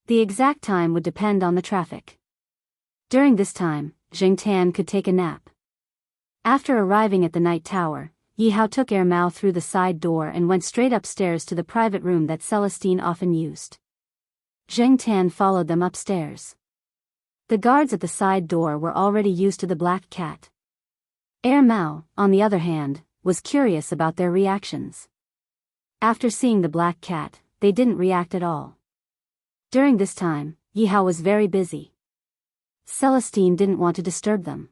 The exact time would depend on the traffic. During this time, Zheng Tan could take a nap. After arriving at the night tower, Yi Hao took Mao through the side door and went straight upstairs to the private room that Celestine often used. Zheng Tan followed them upstairs. The guards at the side door were already used to the black cat. Mao, on the other hand, was curious about their reactions. After seeing the black cat, they didn't react at all. During this time, Yi Hao was very busy. Celestine didn't want to disturb them.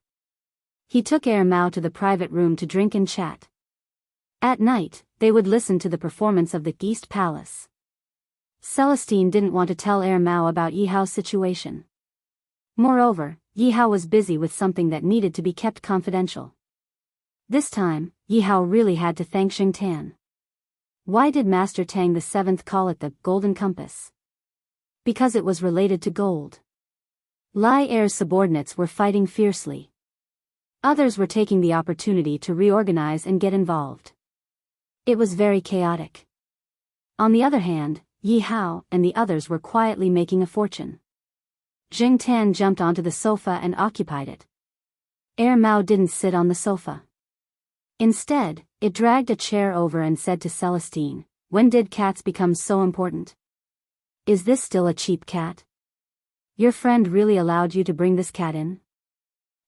He took Mao to the private room to drink and chat. At night, they would listen to the performance of the East Palace. Celestine didn't want to tell Mao about Yi Hao's situation. Moreover, Yi Hao was busy with something that needed to be kept confidential. This time, Yi Hao really had to thank Zheng Tan. Why did Master Tang the Seventh call it the Golden Compass? Because it was related to gold. Lai Er's subordinates were fighting fiercely. Others were taking the opportunity to reorganize and get involved. It was very chaotic. On the other hand, Yi Hao and the others were quietly making a fortune. Zheng Tan jumped onto the sofa and occupied it. Mao didn't sit on the sofa. Instead, it dragged a chair over and said to Celestine, "When did cats become so important? Is this still a cheap cat? Your friend really allowed you to bring this cat in?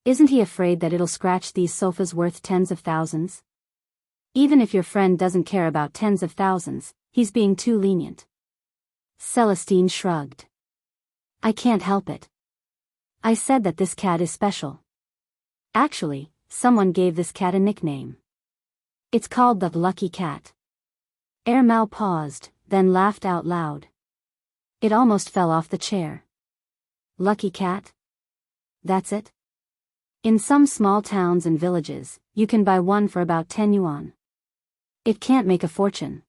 Isn't he afraid that it'll scratch these sofas worth tens of thousands? Even if your friend doesn't care about tens of thousands, he's being too lenient." Celestine shrugged. "I can't help it. I said that this cat is special. Actually, someone gave this cat a nickname. It's called the Lucky Cat." Mao paused, then laughed out loud. It almost fell off the chair. Lucky Cat? That's it? In some small towns and villages, you can buy one for about 10 yuan. It can't make a fortune.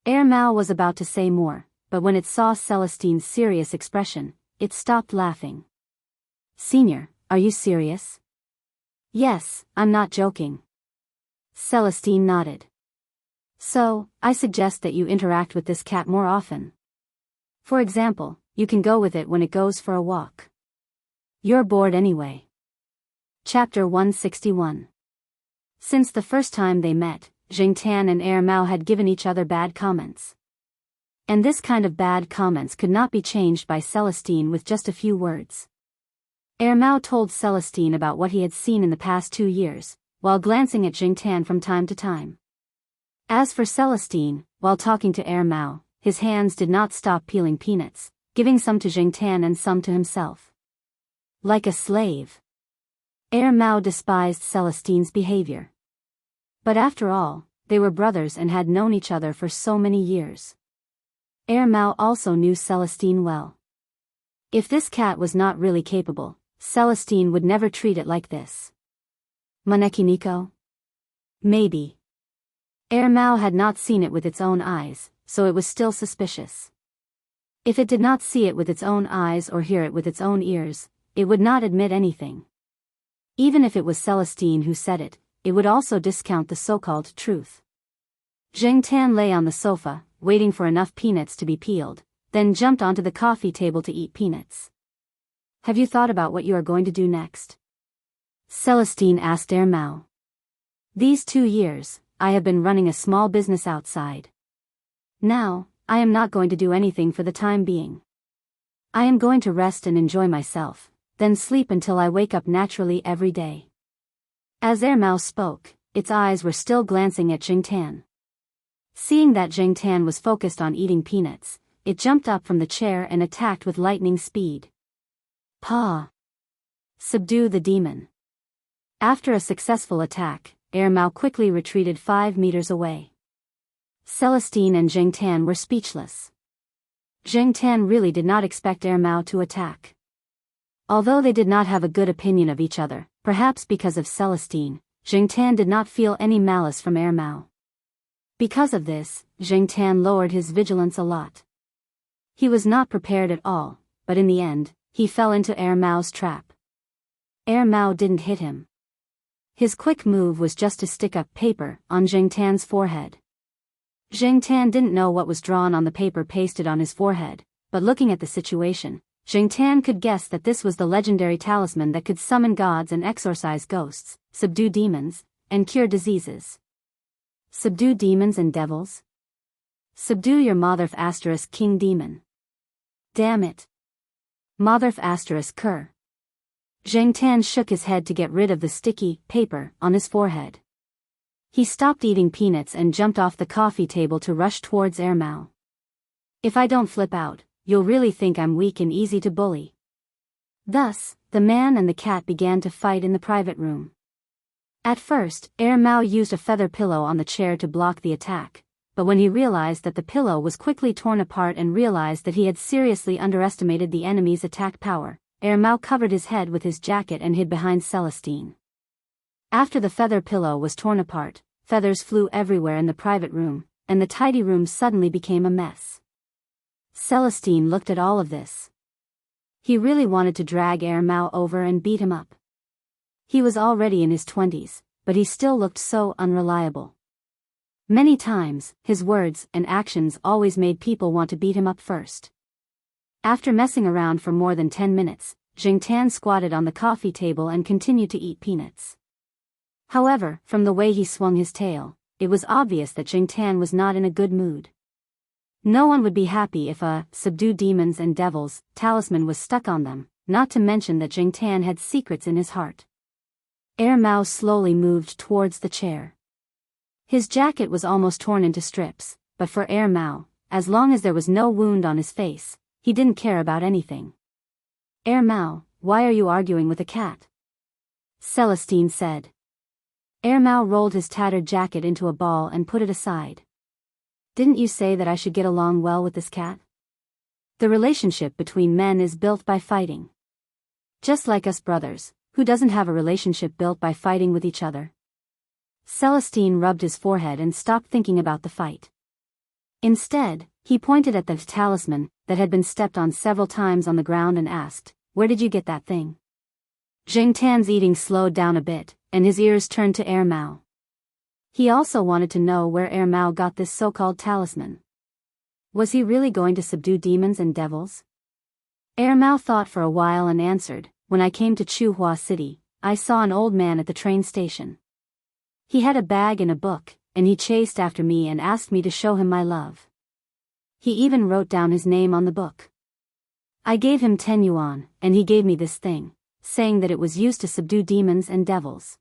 Mao was about to say more, but when it saw Celestine's serious expression, it stopped laughing. "Senior, are you serious?" "Yes, I'm not joking." Celestine nodded. "So, I suggest that you interact with this cat more often. For example, you can go with it when it goes for a walk. You're bored anyway." Chapter 161. Since the first time they met, Zheng Tan and Mao had given each other bad comments. And this kind of bad comments could not be changed by Celestine with just a few words. Mao told Celestine about what he had seen in the past 2 years, while glancing at Zheng Tan from time to time. As for Celestine, while talking to Mao, his hands did not stop peeling peanuts, giving some to Zheng Tan and some to himself. Like a slave. Mao despised Celestine's behavior. But after all, they were brothers and had known each other for so many years. Mao also knew Celestine well. If this cat was not really capable, Celestine would never treat it like this. Manekiniko? Maybe. Mao had not seen it with its own eyes, so it was still suspicious. If it did not see it with its own eyes or hear it with its own ears, it would not admit anything. Even if it was Celestine who said it, it would also discount the so-called truth. Zheng Tan lay on the sofa, waiting for enough peanuts to be peeled, then jumped onto the coffee table to eat peanuts. Have you thought about what you are going to do next? Celestine asked Mao. These 2 years, I have been running a small business outside. Now, I am not going to do anything for the time being. I am going to rest and enjoy myself, then sleep until I wake up naturally every day. As Mao spoke, its eyes were still glancing at Zheng Tan. Seeing that Zheng Tan was focused on eating peanuts, it jumped up from the chair and attacked with lightning speed. Pa! Subdue the demon. After a successful attack, Mao quickly retreated 5 meters away. Celestine and Zheng Tan were speechless. Zheng Tan really did not expect Mao to attack. Although they did not have a good opinion of each other, perhaps because of Celestine, Zheng Tan did not feel any malice from Mao. Because of this, Zheng Tan lowered his vigilance a lot. He was not prepared at all, but in the end, he fell into Mao's trap. Mao didn't hit him. His quick move was just to stick up paper on Zheng Tan's forehead. Zheng Tan didn't know what was drawn on the paper pasted on his forehead, but looking at the situation, Zheng Tan could guess that this was the legendary talisman that could summon gods and exorcise ghosts, subdue demons, and cure diseases. Subdue demons and devils? Subdue your Motherf * king demon. Damn it. Motherf * cur. Zheng Tan shook his head to get rid of the sticky paper on his forehead. He stopped eating peanuts and jumped off the coffee table to rush towards Mao. If I don't flip out, you'll really think I'm weak and easy to bully. Thus, the man and the cat began to fight in the private room. At first, Mao used a feather pillow on the chair to block the attack, but when he realized that the pillow was quickly torn apart and realized that he had seriously underestimated the enemy's attack power, Mao covered his head with his jacket and hid behind Celestine. After the feather pillow was torn apart, feathers flew everywhere in the private room, and the tidy room suddenly became a mess. Celestine looked at all of this. He really wanted to drag Mao over and beat him up. He was already in his 20s, but he still looked so unreliable. Many times, his words and actions always made people want to beat him up first. After messing around for more than 10 minutes, Zheng Tan squatted on the coffee table and continued to eat peanuts. However, from the way he swung his tail, it was obvious that Zheng Tan was not in a good mood. No one would be happy if a subdue demons and devils talisman was stuck on them, not to mention that Zheng Tan had secrets in his heart. Mao slowly moved towards the chair. His jacket was almost torn into strips, but for Mao, as long as there was no wound on his face, he didn't care about anything. Mao, why are you arguing with a cat? Celestine said. Mao rolled his tattered jacket into a ball and put it aside. Didn't you say that I should get along well with this cat? The relationship between men is built by fighting. Just like us brothers, who doesn't have a relationship built by fighting with each other? Celestine rubbed his forehead and stopped thinking about the fight. Instead, he pointed at the talisman that had been stepped on several times on the ground and asked, "Where did you get that thing?" Zheng Tan's eating slowed down a bit, and his ears turned to Mao. He also wanted to know where Mao got this so-called talisman. Was he really going to subdue demons and devils? Mao thought for a while and answered, "When I came to Chuhua City, I saw an old man at the train station. He had a bag and a book, and he chased after me and asked me to show him my love. He even wrote down his name on the book. I gave him 10 yuan, and he gave me this thing, saying that it was used to subdue demons and devils."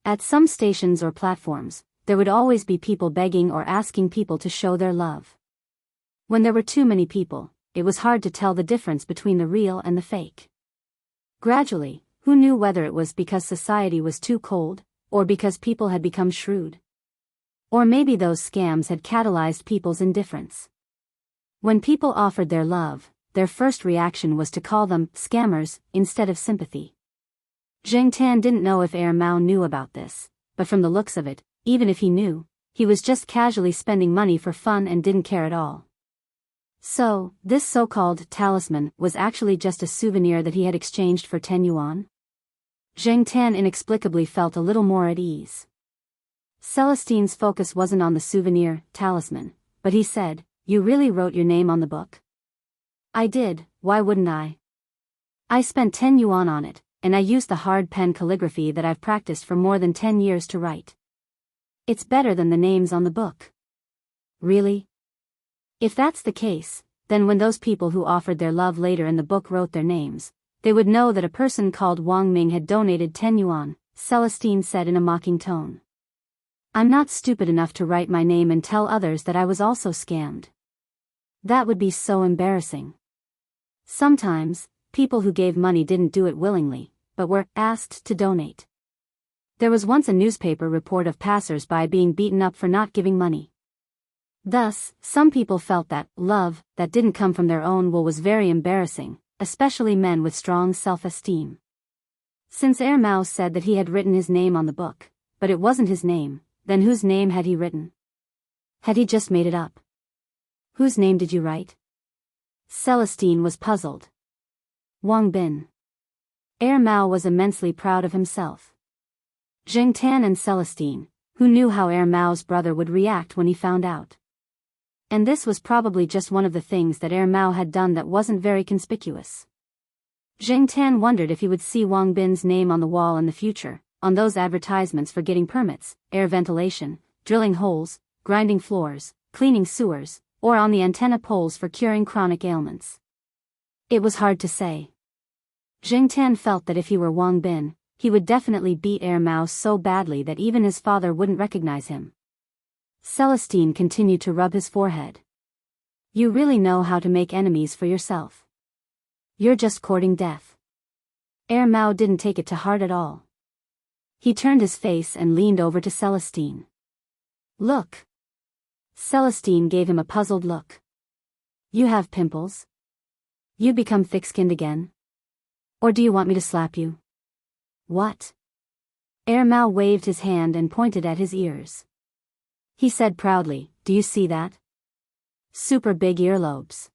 At some stations or platforms, there would always be people begging or asking people to show their love. When there were too many people, it was hard to tell the difference between the real and the fake. Gradually, who knew whether it was because society was too cold, or because people had become shrewd? Or maybe those scams had catalyzed people's indifference. When people offered their love, their first reaction was to call them scammers instead of sympathy. Zheng Tan didn't know if Mao knew about this, but from the looks of it, even if he knew, he was just casually spending money for fun and didn't care at all. So, this so-called talisman was actually just a souvenir that he had exchanged for 10 yuan? Zheng Tan inexplicably felt a little more at ease. Celestine's focus wasn't on the souvenir talisman, but he said, "You really wrote your name on the book?" "I did, why wouldn't I? I spent 10 yuan on it, and I used the hard pen calligraphy that I've practiced for more than 10 years to write. It's better than the names on the book." "Really? If that's the case, then when those people who offered their love later in the book wrote their names, they would know that a person called Wang Ming had donated 10 yuan, Celestine said in a mocking tone. "I'm not stupid enough to write my name and tell others that I was also scammed. That would be so embarrassing." Sometimes, people who gave money didn't do it willingly, but were asked to donate. There was once a newspaper report of passers-by being beaten up for not giving money. Thus, some people felt that love that didn't come from their own will was very embarrassing, especially men with strong self-esteem. Since Mao said that he had written his name on the book, but it wasn't his name, then whose name had he written? Had he just made it up? "Whose name did you write?" Celestine was puzzled. "Wang Bin." Mao was immensely proud of himself. Zheng Tan and Celestine, who knew how Mao's brother would react when he found out. And this was probably just one of the things that Mao had done that wasn't very conspicuous. Zheng Tan wondered if he would see Wang Bin's name on the wall in the future, on those advertisements for getting permits, air ventilation, drilling holes, grinding floors, cleaning sewers, or on the antenna poles for curing chronic ailments. It was hard to say. Zheng Tan felt that if he were Wang Bin, he would definitely beat Mao so badly that even his father wouldn't recognize him. Celestine continued to rub his forehead. "You really know how to make enemies for yourself. You're just courting death." Mao didn't take it to heart at all. He turned his face and leaned over to Celestine. "Look." Celestine gave him a puzzled look. "You have pimples? You become thick-skinned again? Or do you want me to slap you?" "What?" Mao waved his hand and pointed at his ears. He said proudly, "Do you see that? Super big earlobes.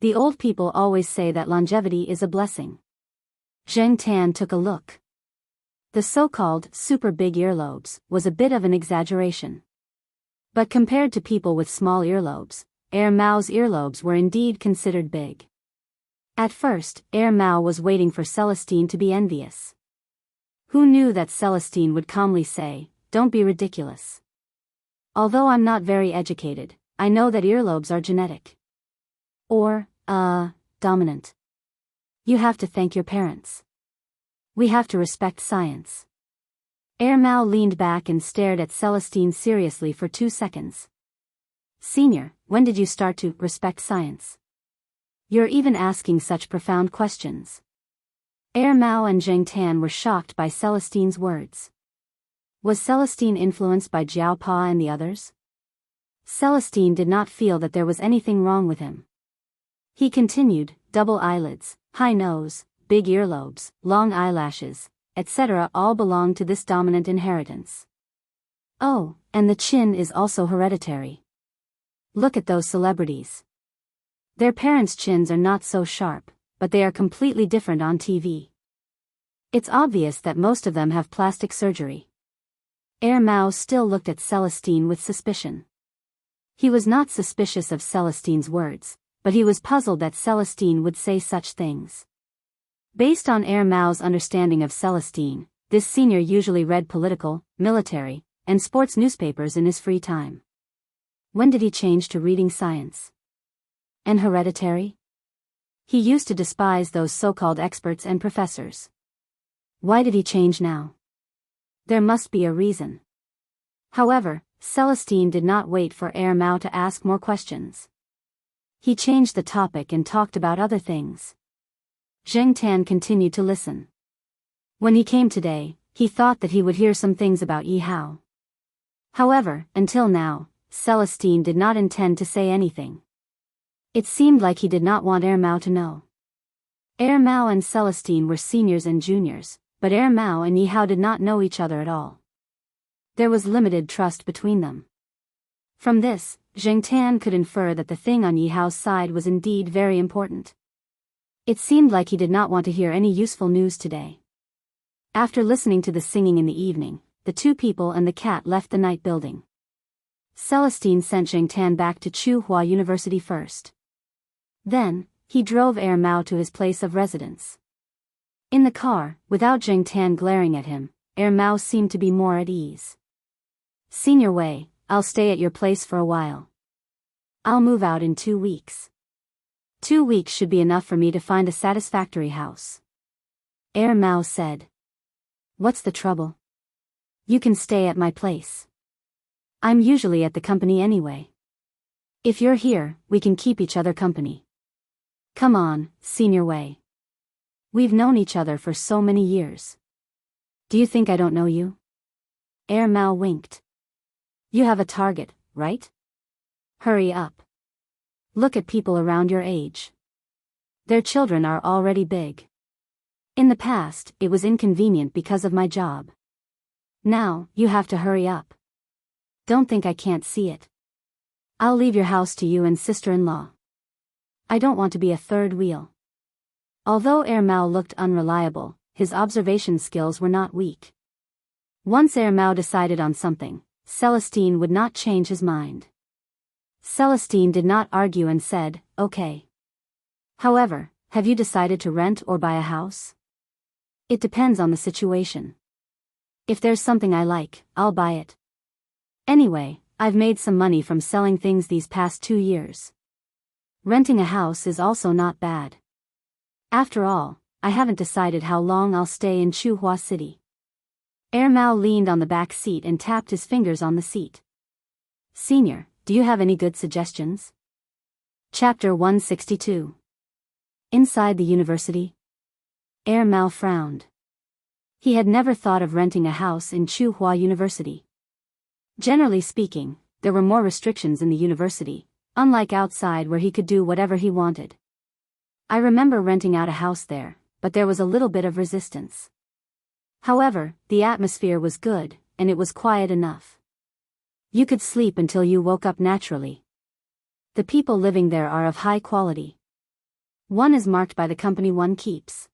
The old people always say that longevity is a blessing." Zheng Tan took a look. The so-called super big earlobes was a bit of an exaggeration. But compared to people with small earlobes, Mao's earlobes were indeed considered big. At first, Mao was waiting for Celestine to be envious. Who knew that Celestine would calmly say, "Don't be ridiculous. Although I'm not very educated, I know that earlobes are genetic. Or, dominant. You have to thank your parents. We have to respect science." Mao leaned back and stared at Celestine seriously for 2 seconds. "Senior, when did you start to respect science? You're even asking such profound questions." Mao and Zheng Tan were shocked by Celestine's words. Was Celestine influenced by Jiao Pa and the others? Celestine did not feel that there was anything wrong with him. He continued, "Double eyelids, high nose, big earlobes, long eyelashes, etc. all belong to this dominant inheritance. Oh, and the chin is also hereditary. Look at those celebrities. Their parents' chins are not so sharp, but they are completely different on TV. It's obvious that most of them have plastic surgery." Mao still looked at Celestine with suspicion. He was not suspicious of Celestine's words, but he was puzzled that Celestine would say such things. Based on Mao's understanding of Celestine, this senior usually read political, military, and sports newspapers in his free time. When did he change to reading science? And hereditary? He used to despise those so-called experts and professors. Why did he change now? There must be a reason. However, Celestine did not wait for Mao to ask more questions. He changed the topic and talked about other things. Zheng Tan continued to listen. When he came today, he thought that he would hear some things about Yi Hao. However, until now, Celestine did not intend to say anything. It seemed like he did not want Mao to know. Mao and Celestine were seniors and juniors, but Mao and Hao did not know each other at all. There was limited trust between them. From this, Zheng Tan could infer that the thing on Hao's side was indeed very important. It seemed like he did not want to hear any useful news today. After listening to the singing in the evening, the two people and the cat left the night building. Celestine sent Zheng Tan back to Tsinghua University first. Then, he drove Mao to his place of residence. In the car, without Zheng Tan glaring at him, Mao seemed to be more at ease. "Senior Wei, I'll stay at your place for a while. I'll move out in 2 weeks. 2 weeks should be enough for me to find a satisfactory house." Mao said. "What's the trouble? You can stay at my place. I'm usually at the company anyway. If you're here, we can keep each other company. Come on, Senior Wei. We've known each other for so many years. Do you think I don't know you?" Mao winked. "You have a target, right? Hurry up. Look at people around your age. Their children are already big. In the past, it was inconvenient because of my job. Now, you have to hurry up. Don't think I can't see it. I'll leave your house to you and sister-in-law. I don't want to be a third wheel." Although Mao looked unreliable, his observation skills were not weak. Once Mao decided on something, Celestine would not change his mind. Celestine did not argue and said, "Okay. However, have you decided to rent or buy a house?" "It depends on the situation. If there's something I like, I'll buy it. Anyway, I've made some money from selling things these past 2 years. Renting a house is also not bad. After all, I haven't decided how long I'll stay in Tsinghua City." Mao leaned on the back seat and tapped his fingers on the seat. "Senior, do you have any good suggestions?" Chapter 162. Inside the university. Mao frowned. He had never thought of renting a house in Tsinghua University. Generally speaking, there were more restrictions in the university, unlike outside where he could do whatever he wanted. "I remember renting out a house there, but there was a little bit of resistance. However, the atmosphere was good, and it was quiet enough. You could sleep until you woke up naturally. The people living there are of high quality. One is marked by the company one keeps.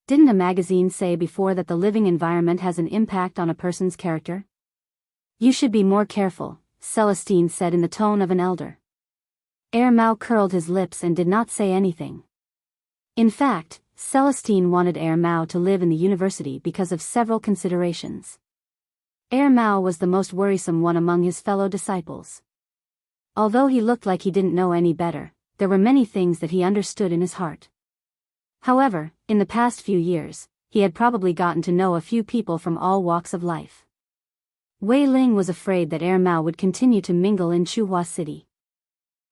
Didn't a magazine say before that the living environment has an impact on a person's character?" "You should be more careful," Celestine said in the tone of an elder. Mao curled his lips and did not say anything. In fact, Celestine wanted Mao to live in the university because of several considerations. Mao was the most worrisome one among his fellow disciples. Although he looked like he didn't know any better, there were many things that he understood in his heart. However, in the past few years, he had probably gotten to know a few people from all walks of life. Wei Ling was afraid that Mao would continue to mingle in Tsinghua City.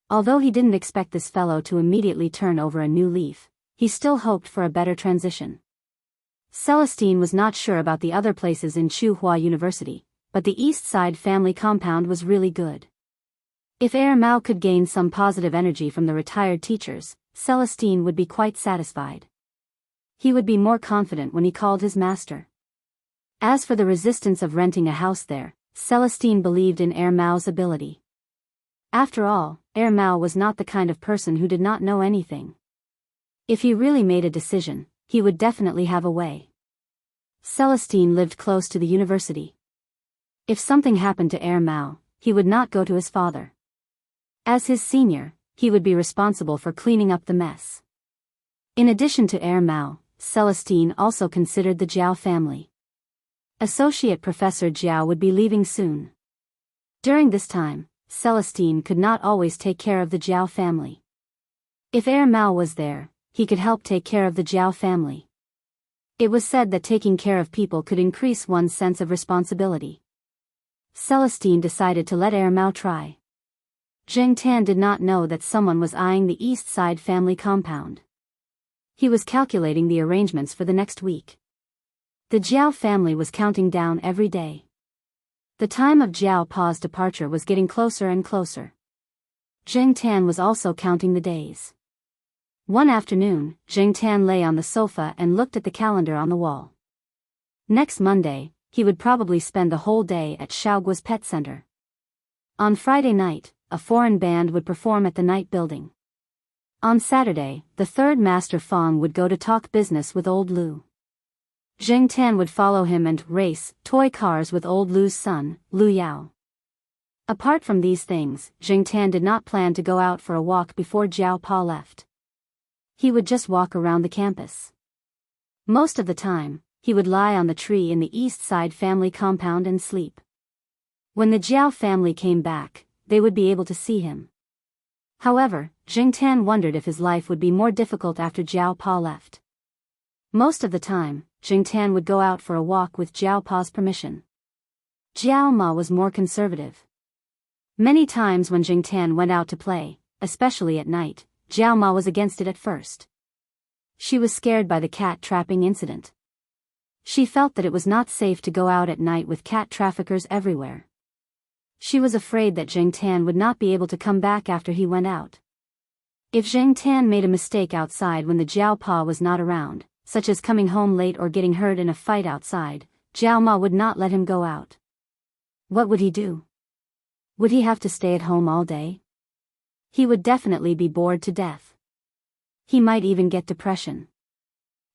Although he didn't expect this fellow to immediately turn over a new leaf, he still hoped for a better transition. Celestine was not sure about the other places in Tsinghua University, but the East Side family compound was really good. If Mao could gain some positive energy from the retired teachers, Celestine would be quite satisfied. He would be more confident when he called his master. As for the resistance of renting a house there, Celestine believed in Mao's ability. After all, Mao was not the kind of person who did not know anything. If he really made a decision, he would definitely have a way. Celestine lived close to the university. If something happened to Mao, he would not go to his father. As his senior, he would be responsible for cleaning up the mess. In addition to Mao, Celestine also considered the Jiao family. Associate Professor Jiao would be leaving soon. During this time, Celestine could not always take care of the Jiao family. If Mao was there, he could help take care of the Jiao family. It was said that taking care of people could increase one's sense of responsibility. Celestine decided to let Mao try. Zheng Tan did not know that someone was eyeing the East Side family compound. He was calculating the arrangements for the next week. The Jiao family was counting down every day. The time of Jiao Pa's departure was getting closer and closer. Zheng Tan was also counting the days. One afternoon, Zheng Tan lay on the sofa and looked at the calendar on the wall. Next Monday, he would probably spend the whole day at Xiaoguo's pet center. On Friday night, a foreign band would perform at the night building. On Saturday, the third Master Fong would go to talk business with old Lu. Zheng Tan would follow him and race toy cars with old Lu's son, Lu Yao. Apart from these things, Zheng Tan did not plan to go out for a walk before Jiao Pa left. He would just walk around the campus. Most of the time, he would lie on the tree in the East Side family compound and sleep. When the Jiao family came back, they would be able to see him. However, Zheng Tan wondered if his life would be more difficult after Jiao Pa left. Most of the time, Zheng Tan would go out for a walk with Jiao Pa's permission. Jiao Ma was more conservative. Many times when Zheng Tan went out to play, especially at night, Jiao Ma was against it at first. She was scared by the cat trapping incident. She felt that it was not safe to go out at night with cat traffickers everywhere. She was afraid that Zheng Tan would not be able to come back after he went out. If Zheng Tan made a mistake outside when the Jiao Pa was not around, such as coming home late or getting hurt in a fight outside, Jiao Ma would not let him go out. What would he do? Would he have to stay at home all day? He would definitely be bored to death. He might even get depression.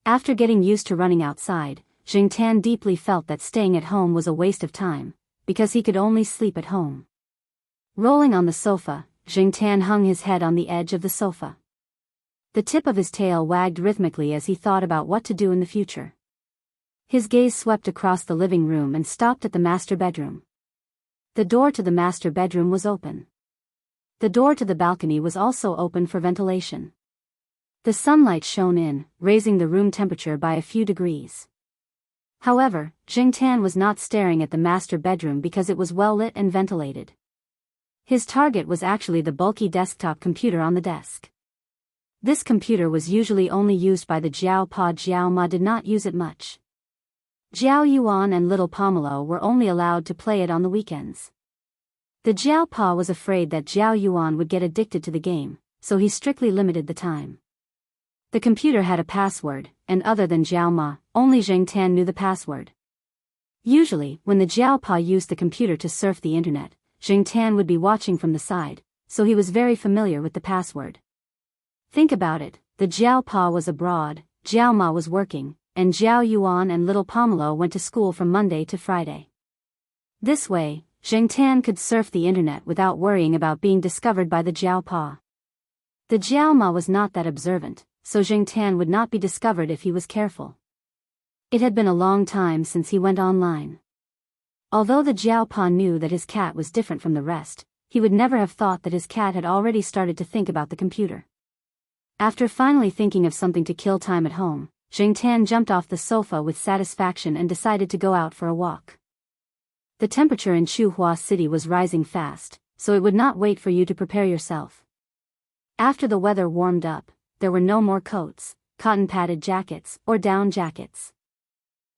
After getting used to running outside, Zheng Tan deeply felt that staying at home was a waste of time, because he could only sleep at home. Rolling on the sofa, Zheng Tan hung his head on the edge of the sofa. The tip of his tail wagged rhythmically as he thought about what to do in the future. His gaze swept across the living room and stopped at the master bedroom. The door to the master bedroom was open. The door to the balcony was also open for ventilation. The sunlight shone in, raising the room temperature by a few degrees. However, Zheng Tan was not staring at the master bedroom because it was well lit and ventilated. His target was actually the bulky desktop computer on the desk. This computer was usually only used by the Jiao Pa. Jiao Ma did not use it much. Jiao Yuan and little Pomelo were only allowed to play it on the weekends. The Jiao Pa was afraid that Jiao Yuan would get addicted to the game, so he strictly limited the time. The computer had a password, and other than Jiao Ma, only Zheng Tan knew the password. Usually, when the Jiao Pa used the computer to surf the internet, Zheng Tan would be watching from the side, so he was very familiar with the password. Think about it, the Jiao Pa was abroad, Jiao Ma was working, and Jiao Yuan and little Pomelo went to school from Monday to Friday. This way, Zheng Tan could surf the internet without worrying about being discovered by the Jiao Pa. The Jiao Ma was not that observant, so Zheng Tan would not be discovered if he was careful. It had been a long time since he went online. Although the Jiao Pa knew that his cat was different from the rest, he would never have thought that his cat had already started to think about the computer. After finally thinking of something to kill time at home, Zheng Tan jumped off the sofa with satisfaction and decided to go out for a walk. The temperature in Chuhua City was rising fast, so it would not wait for you to prepare yourself. After the weather warmed up, there were no more coats, cotton-padded jackets, or down jackets.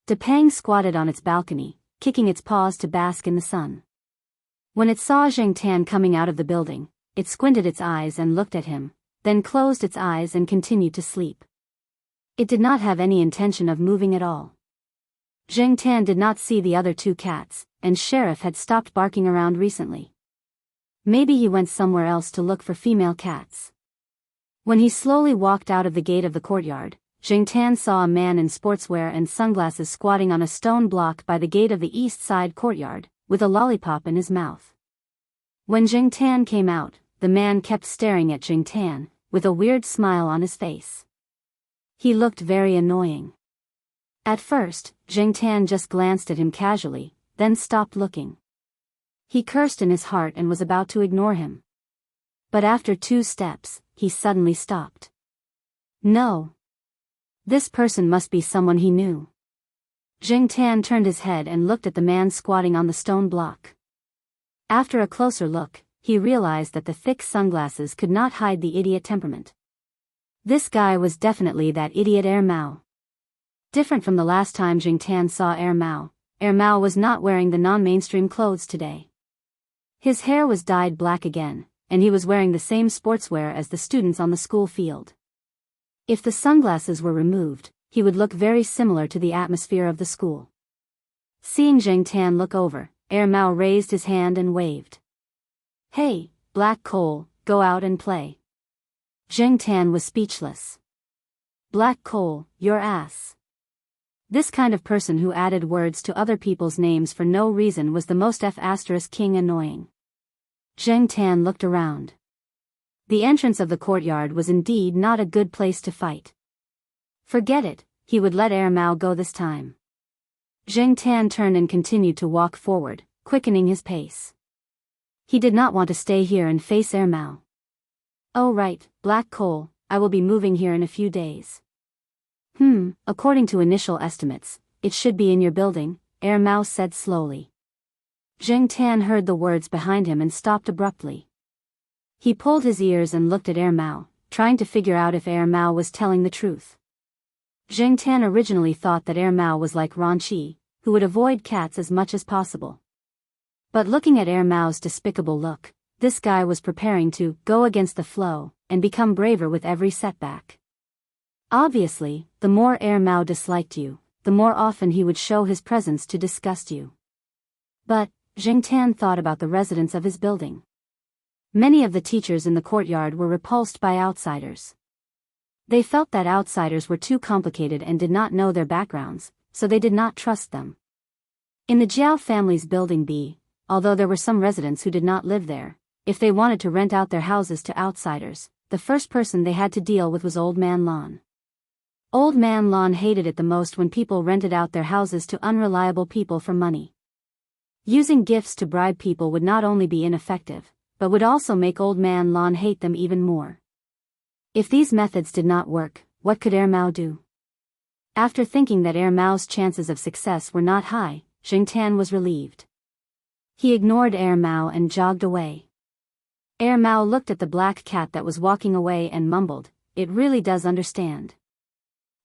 Depang squatted on its balcony, kicking its paws to bask in the sun. When it saw Zheng Tan coming out of the building, it squinted its eyes and looked at him, then closed its eyes and continued to sleep. It did not have any intention of moving at all. Zheng Tan did not see the other two cats, and Sheriff had stopped barking around recently. Maybe he went somewhere else to look for female cats. When he slowly walked out of the gate of the courtyard, Zheng Tan saw a man in sportswear and sunglasses squatting on a stone block by the gate of the east side courtyard, with a lollipop in his mouth. When Zheng Tan came out, the man kept staring at Zheng Tan, with a weird smile on his face. He looked very annoying. At first, Zheng Tan just glanced at him casually, then stopped looking. He cursed in his heart and was about to ignore him. But after 2 steps, he suddenly stopped. No. This person must be someone he knew. Zheng Tan turned his head and looked at the man squatting on the stone block. After a closer look, he realized that the thick sunglasses could not hide the idiot temperament. This guy was definitely that idiot Air Mao. Different from the last time Zheng Tan saw Air Mao was not wearing the non-mainstream clothes today. His hair was dyed black again, and he was wearing the same sportswear as the students on the school field. If the sunglasses were removed, he would look very similar to the atmosphere of the school. Seeing Zheng Tan look over, Mao raised his hand and waved. "Hey, Black Coal, go out and play." Zheng Tan was speechless. "Black Coal, your ass." This kind of person who added words to other people's names for no reason was the most king annoying. Zheng Tan looked around. The entrance of the courtyard was indeed not a good place to fight. Forget it, he would let Mao go this time. Zheng Tan turned and continued to walk forward, quickening his pace. He did not want to stay here and face Mao. "Oh right, Black Coal, I will be moving here in a few days." According to initial estimates, it should be in your building, Mao said slowly. Zheng Tan heard the words behind him and stopped abruptly. He pulled his ears and looked at Mao, trying to figure out if Mao was telling the truth. Zheng Tan originally thought that Mao was like Ranqi, who would avoid cats as much as possible. But looking at Mao's despicable look, this guy was preparing to go against the flow and become braver with every setback. Obviously, the more Mao disliked you, the more often he would show his presence to disgust you. But Zheng Tan thought about the residents of his building. Many of the teachers in the courtyard were repulsed by outsiders. They felt that outsiders were too complicated and did not know their backgrounds, so they did not trust them. In the Jiao family's building B, although there were some residents who did not live there, if they wanted to rent out their houses to outsiders, the first person they had to deal with was Old Man Lan. Old Man Lan hated it the most when people rented out their houses to unreliable people for money. Using gifts to bribe people would not only be ineffective, but would also make Old Man Lan hate them even more. If these methods did not work, what could Mao do? After thinking that Mao's chances of success were not high, Zheng Tan was relieved. He ignored Mao and jogged away. Mao looked at the black cat that was walking away and mumbled, "It really does understand."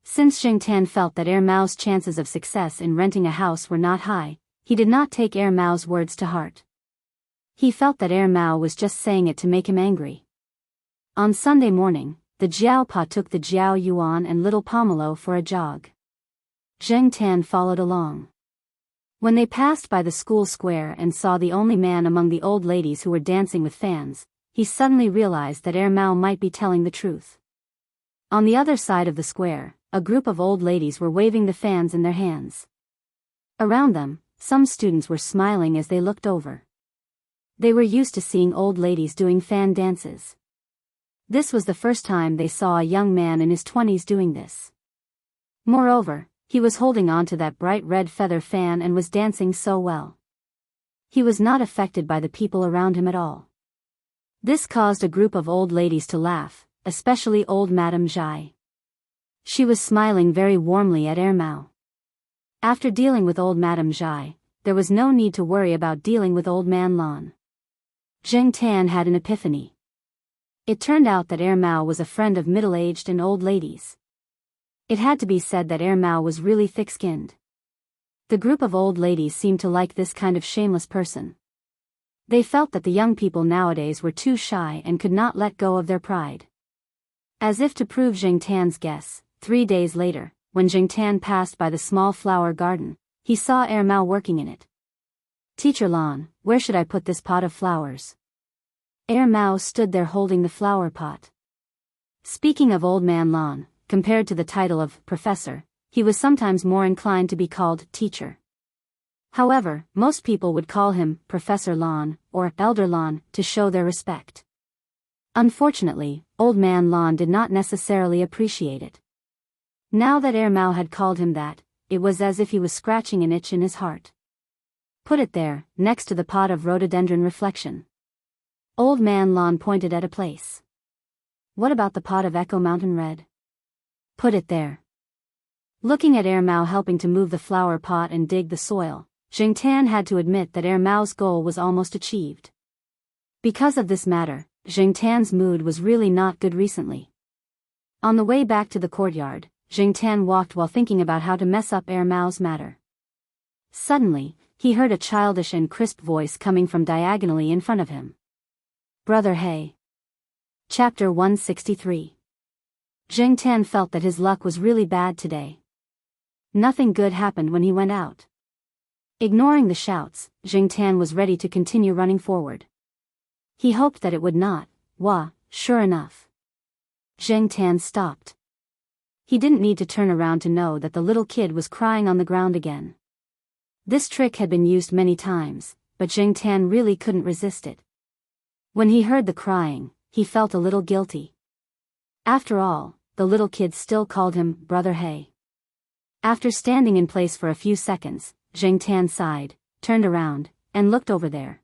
Since Zheng Tan felt that Mao's chances of success in renting a house were not high, he did not take Mao's words to heart. He felt that Mao was just saying it to make him angry. On Sunday morning, the Jiao Pa took the Jiao Yuan and little Pomelo for a jog. Zheng Tan followed along. When they passed by the school square and saw the only man among the old ladies who were dancing with fans, he suddenly realized that Mao might be telling the truth. On the other side of the square, a group of old ladies were waving the fans in their hands. Around them, some students were smiling as they looked over. They were used to seeing old ladies doing fan dances. This was the first time they saw a young man in his 20s doing this. Moreover, he was holding on to that bright red feather fan and was dancing so well. He was not affected by the people around him at all. This caused a group of old ladies to laugh, especially old Madame Zhai. She was smiling very warmly at Mao. After dealing with old Madame Zhai, there was no need to worry about dealing with Old Man Lan. Zheng Tan had an epiphany. It turned out that Mao was a friend of middle-aged and old ladies. It had to be said that Mao was really thick-skinned. The group of old ladies seemed to like this kind of shameless person. They felt that the young people nowadays were too shy and could not let go of their pride. As if to prove Zheng Tan's guess, 3 days later, when Zheng Tan passed by the small flower garden, he saw Mao working in it. "Teacher Lan, where should I put this pot of flowers?" Mao stood there holding the flower pot. Speaking of Old Man Lan, compared to the title of professor, he was sometimes more inclined to be called teacher. However, most people would call him Professor Lan or Elder Lan to show their respect. Unfortunately, Old Man Lan did not necessarily appreciate it. Now that Mao had called him that, it was as if he was scratching an itch in his heart. "Put it there, next to the pot of rhododendron reflection." Old Man Lan pointed at a place. "What about the pot of Echo Mountain Red?" "Put it there." Looking at Mao helping to move the flower pot and dig the soil, Zheng Tan had to admit that Mao's goal was almost achieved. Because of this matter, Zheng Tan's mood was really not good recently. On the way back to the courtyard, Zheng Tan walked while thinking about how to mess up Mao's matter. Suddenly, he heard a childish and crisp voice coming from diagonally in front of him. Brother Hey. Chapter 163. Jing Tan felt that his luck was really bad today. Nothing good happened when he went out. Ignoring the shouts, Jing Tan was ready to continue running forward. He hoped that it would not. Sure enough. Jing Tan stopped. He didn't need to turn around to know that the little kid was crying on the ground again. This trick had been used many times, but Jing Tan really couldn't resist it. When he heard the crying, he felt a little guilty. After all, the little kid still called him Brother Hey. After standing in place for a few seconds, Jing Tan sighed, turned around, and looked over there.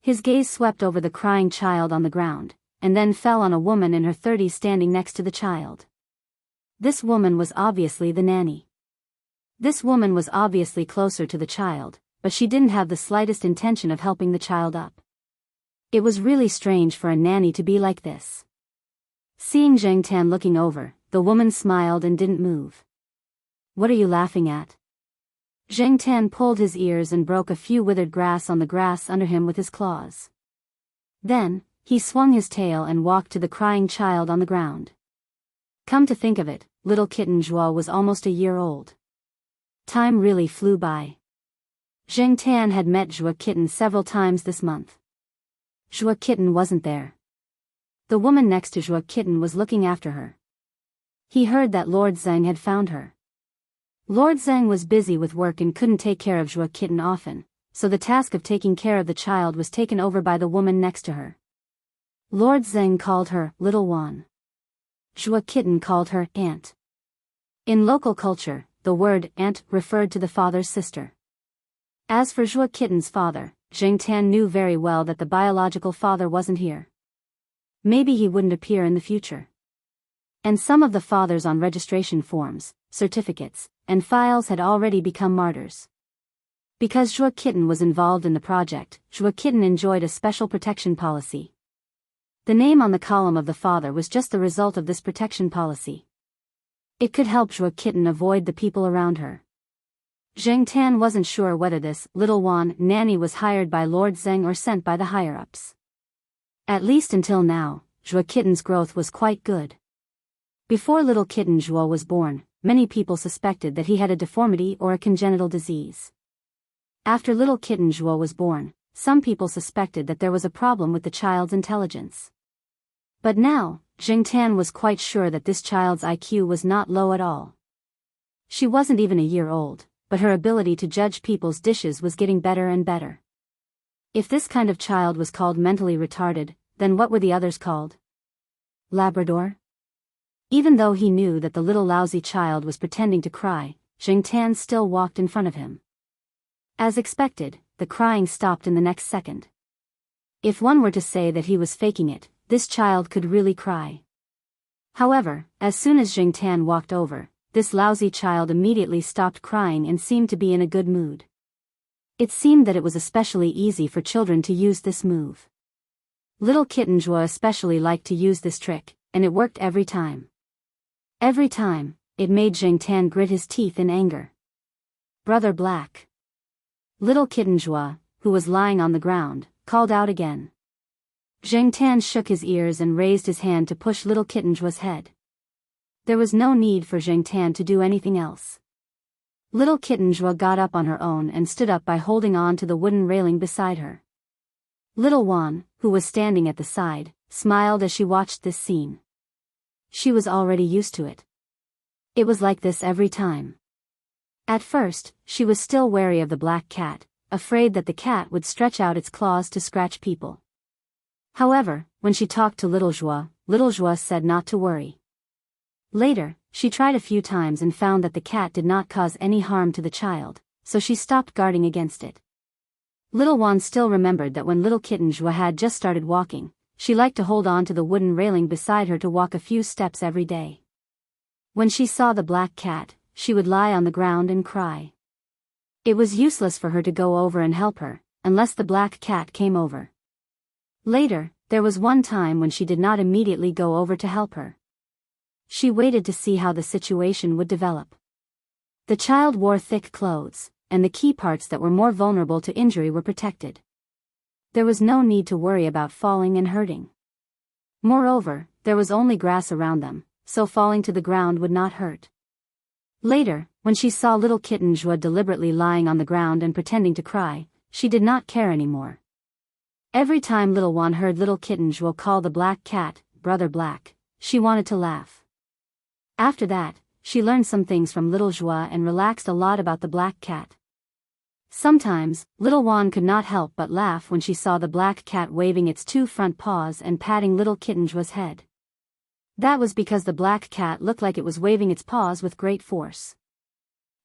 His gaze swept over the crying child on the ground, and then fell on a woman in her 30s standing next to the child. This woman was obviously the nanny. This woman was obviously closer to the child, but she didn't have the slightest intention of helping the child up. It was really strange for a nanny to be like this. Seeing Jing Tan looking over, the woman smiled and didn't move. "What are you laughing at?" Jing Tan pulled his ears and broke a few withered grass on the grass under him with his claws. Then, he swung his tail and walked to the crying child on the ground. Come to think of it, little kitten Zhuo was almost a year old. Time really flew by. Jing Tan had met Zhuo Kitten several times this month. Zhuo Kitten wasn't there. The woman next to Zhuo Kitten was looking after her. He heard that Lord Zheng had found her. Lord Zheng was busy with work and couldn't take care of Zhuo Kitten often, so the task of taking care of the child was taken over by the woman next to her. Lord Zheng called her Little Wan. Zhuo Kitten called her Aunt. In local culture, the word aunt referred to the father's sister. As for Zhuo Kitten's father, Jing Tan knew very well that the biological father wasn't here. Maybe he wouldn't appear in the future. And some of the fathers on registration forms, certificates, and files had already become martyrs. Because Zhuo Kitten was involved in the project, Zhuo Kitten enjoyed a special protection policy. The name on the column of the father was just the result of this protection policy. It could help Zhuo Kitten avoid the people around her. Jing Tan wasn't sure whether this Little Wan nanny was hired by Lord Zheng or sent by the higher-ups. At least until now, Zhuo Kitten's growth was quite good. Before little kitten Zhuo was born, many people suspected that he had a deformity or a congenital disease. After little kitten Zhuo was born, some people suspected that there was a problem with the child's intelligence. But now, Jing Tan was quite sure that this child's IQ was not low at all. She wasn't even a year old, but her ability to judge people's dishes was getting better and better. If this kind of child was called mentally retarded, then what were the others called? Labrador? Even though he knew that the little lousy child was pretending to cry, Jing Tan still walked in front of him. As expected, the crying stopped in the next second. If one were to say that he was faking it, this child could really cry. However, as soon as Jing Tan walked over, this lousy child immediately stopped crying and seemed to be in a good mood. It seemed that it was especially easy for children to use this move. Little kitten Zhuo especially liked to use this trick, and it worked every time. Every time, it made Jing Tan grit his teeth in anger. Brother Black. Little kitten Zhuo, who was lying on the ground, called out again. Jing Tan shook his ears and raised his hand to push little kitten Zhuo's head. There was no need for Jing Tan to do anything else. Little kitten Zhuo got up on her own and stood up by holding on to the wooden railing beside her. Little Wan, who was standing at the side, smiled as she watched this scene. She was already used to it. It was like this every time. At first, she was still wary of the black cat, afraid that the cat would stretch out its claws to scratch people. However, when she talked to Little Zhuo said not to worry. Later, she tried a few times and found that the cat did not cause any harm to the child, so she stopped guarding against it. Little Wan still remembered that when little kitten Zhuo had just started walking, she liked to hold on to the wooden railing beside her to walk a few steps every day. When she saw the black cat, she would lie on the ground and cry. It was useless for her to go over and help her, unless the black cat came over. Later, there was one time when she did not immediately go over to help her. She waited to see how the situation would develop. The child wore thick clothes, and the key parts that were more vulnerable to injury were protected. There was no need to worry about falling and hurting. Moreover, there was only grass around them, so falling to the ground would not hurt. Later, when she saw little kitten Joie deliberately lying on the ground and pretending to cry, she did not care anymore. Every time little Juan heard little kitten Joie call the black cat, Brother Black, she wanted to laugh. After that, she learned some things from little Joie and relaxed a lot about the black cat. Sometimes, little Juan could not help but laugh when she saw the black cat waving its 2 front paws and patting little kitten Joie's head. That was because the black cat looked like it was waving its paws with great force.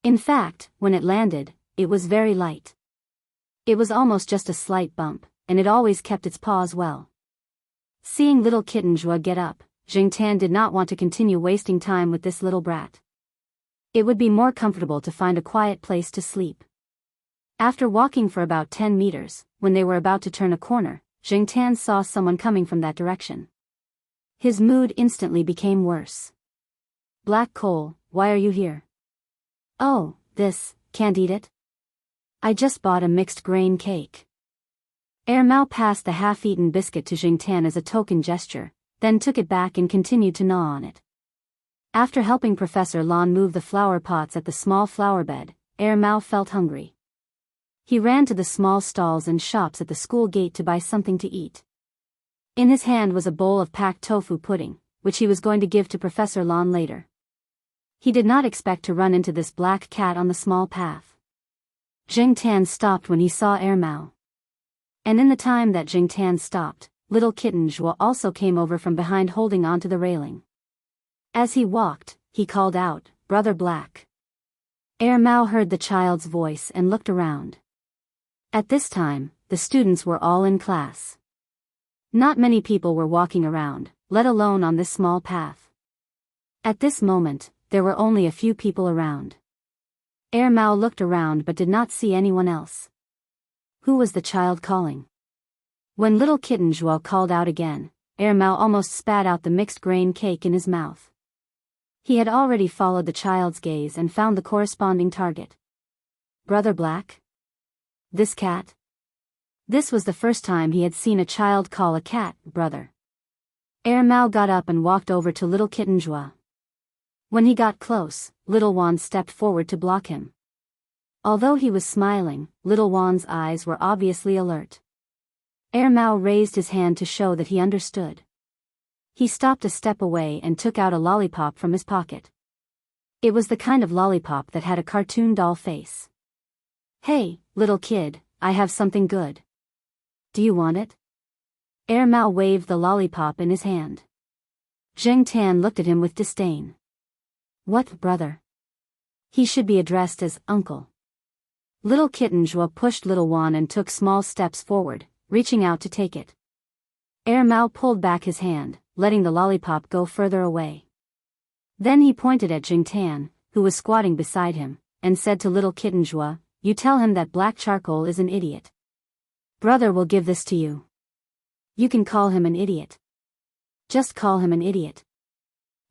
In fact, when it landed, it was very light. It was almost just a slight bump, and it always kept its paws well. Seeing little kitten Joie get up, Jingtan did not want to continue wasting time with this little brat. It would be more comfortable to find a quiet place to sleep. After walking for about 10 meters, when they were about to turn a corner, Jingtan saw someone coming from that direction. His mood instantly became worse. Black coal, why are you here? Oh, this, can't eat it? I just bought a mixed grain cake. Mao passed the half-eaten biscuit to Jingtan as a token gesture, then took it back and continued to gnaw on it. After helping Professor Lan move the flower pots at the small flower bed, Mao felt hungry. He ran to the small stalls and shops at the school gate to buy something to eat. In his hand was a bowl of packed tofu pudding, which he was going to give to Professor Lan later. He did not expect to run into this black cat on the small path. Jingtan stopped when he saw Mao. And in the time that Jingtan stopped, little kitten Joie also came over from behind holding onto the railing. As he walked, he called out, Brother Black. Mao heard the child's voice and looked around. At this time, the students were all in class. Not many people were walking around, let alone on this small path. At this moment, there were only a few people around. Mao looked around but did not see anyone else. Who was the child calling? When little kitten Joie called out again, Mao almost spat out the mixed grain cake in his mouth. He had already followed the child's gaze and found the corresponding target. Brother Black? This cat? This was the first time he had seen a child call a cat, brother. Mao got up and walked over to little kitten Joie. When he got close, little Juan stepped forward to block him. Although he was smiling, little Juan's eyes were obviously alert. Mao raised his hand to show that he understood. He stopped a step away and took out a lollipop from his pocket. It was the kind of lollipop that had a cartoon doll face. Hey, little kid, I have something good. Do you want it? Mao waved the lollipop in his hand. Jingtan looked at him with disdain. What, brother? He should be addressed as uncle. Little kitten Joie pushed little Juan and took small steps forward, reaching out to take it. Mao pulled back his hand, letting the lollipop go further away. Then he pointed at Jingtan, who was squatting beside him, and said to little kitten Joie, you tell him that black charcoal is an idiot. Brother will give this to you. You can call him an idiot. Just call him an idiot.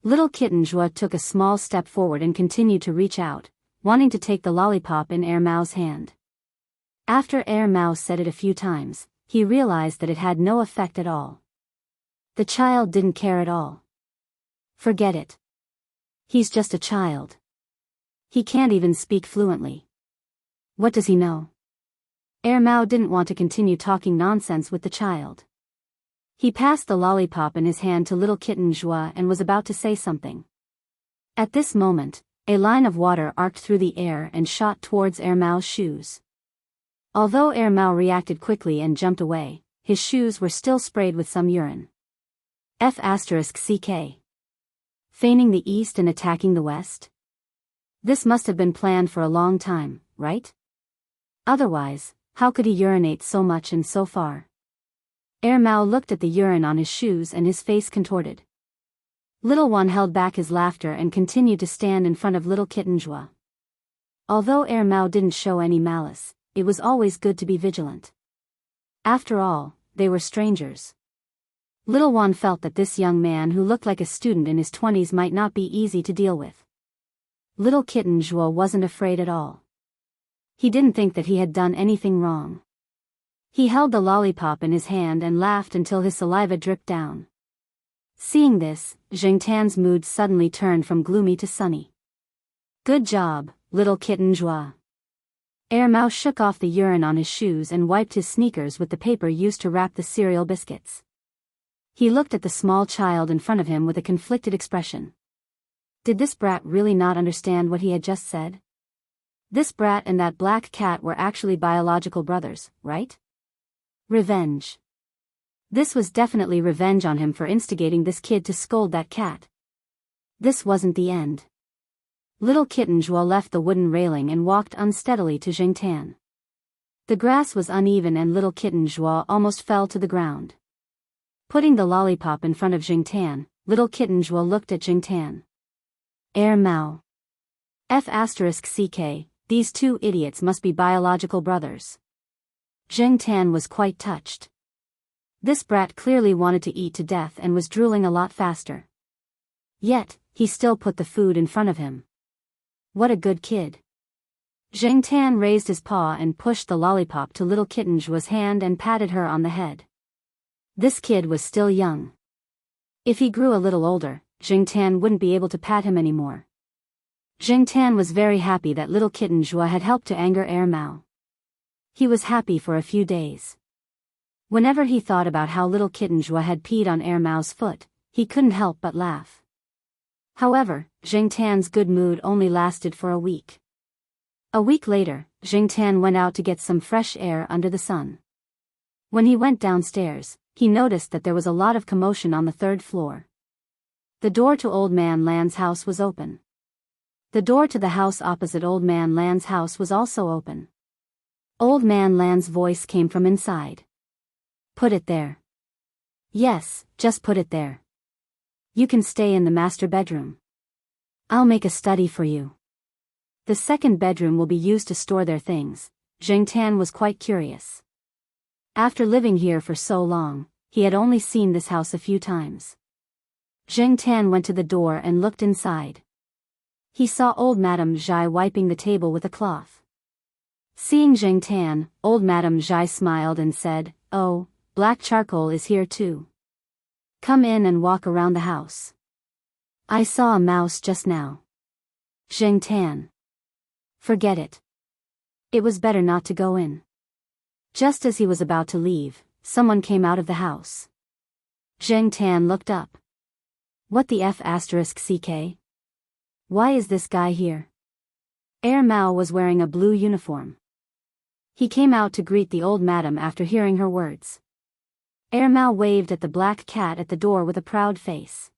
Little kitten Joie took a small step forward and continued to reach out, wanting to take the lollipop in Mao's hand. After Mao said it a few times, he realized that it had no effect at all. The child didn't care at all. Forget it. He's just a child. He can't even speak fluently. What does he know? Mao didn't want to continue talking nonsense with the child. He passed the lollipop in his hand to little kitten Joie and was about to say something. At this moment, a line of water arced through the air and shot towards Mao's shoes. Although Mao reacted quickly and jumped away, his shoes were still sprayed with some urine. F***CK. Feigning the east and attacking the west? This must have been planned for a long time, right? Otherwise, how could he urinate so much and so far? Mao looked at the urine on his shoes and his face contorted. Little One held back his laughter and continued to stand in front of little kitten Joie. Although Mao didn't show any malice, it was always good to be vigilant. After all, they were strangers. Little One felt that this young man who looked like a student in his 20s might not be easy to deal with. Little kitten Joie wasn't afraid at all. He didn't think that he had done anything wrong. He held the lollipop in his hand and laughed until his saliva dripped down. Seeing this, Jingtan's mood suddenly turned from gloomy to sunny. Good job, little kitten Joie. Mao shook off the urine on his shoes and wiped his sneakers with the paper used to wrap the cereal biscuits. He looked at the small child in front of him with a conflicted expression. Did this brat really not understand what he had just said? This brat and that black cat were actually biological brothers, right? Revenge. This was definitely revenge on him for instigating this kid to scold that cat. This wasn't the end. Little kitten Joie left the wooden railing and walked unsteadily to Jingtan. The grass was uneven and little kitten Joie almost fell to the ground. Putting the lollipop in front of Jingtan, little kitten Joie looked at Jingtan. Mao. F***ck, these two idiots must be biological brothers. Jingtan was quite touched. This brat clearly wanted to eat to death and was drooling a lot faster. Yet, he still put the food in front of him. What a good kid. Jingtan raised his paw and pushed the lollipop to little kitten Joie's hand and patted her on the head. This kid was still young. If he grew a little older, Jingtan wouldn't be able to pat him anymore. Jingtan was very happy that little kitten Joie had helped to anger Mao. He was happy for a few days. Whenever he thought about how little kitten Joie had peed on Mao's foot, he couldn't help but laugh. However, Jingtan's good mood only lasted for a week. A week later, Jingtan went out to get some fresh air under the sun. When he went downstairs, he noticed that there was a lot of commotion on the third floor. The door to Old Man Land's house was open. The door to the house opposite Old Man Land's house was also open. Old Man Land's voice came from inside. Put it there. Yes, just put it there. You can stay in the master bedroom. I'll make a study for you. The second bedroom will be used to store their things. Jingtan was quite curious. After living here for so long, he had only seen this house a few times. Jingtan went to the door and looked inside. He saw old Madame Zhai wiping the table with a cloth. Seeing Jingtan, old Madame Zhai smiled and said, "Oh, black charcoal is here too. Come in and walk around the house. I saw a mouse just now." Jingtan. Forget it. It was better not to go in. Just as he was about to leave, someone came out of the house. Jingtan looked up. What the F***ck? Why is this guy here? Mao was wearing a blue uniform. He came out to greet the old madam after hearing her words. Mao waved at the black cat at the door with a proud face.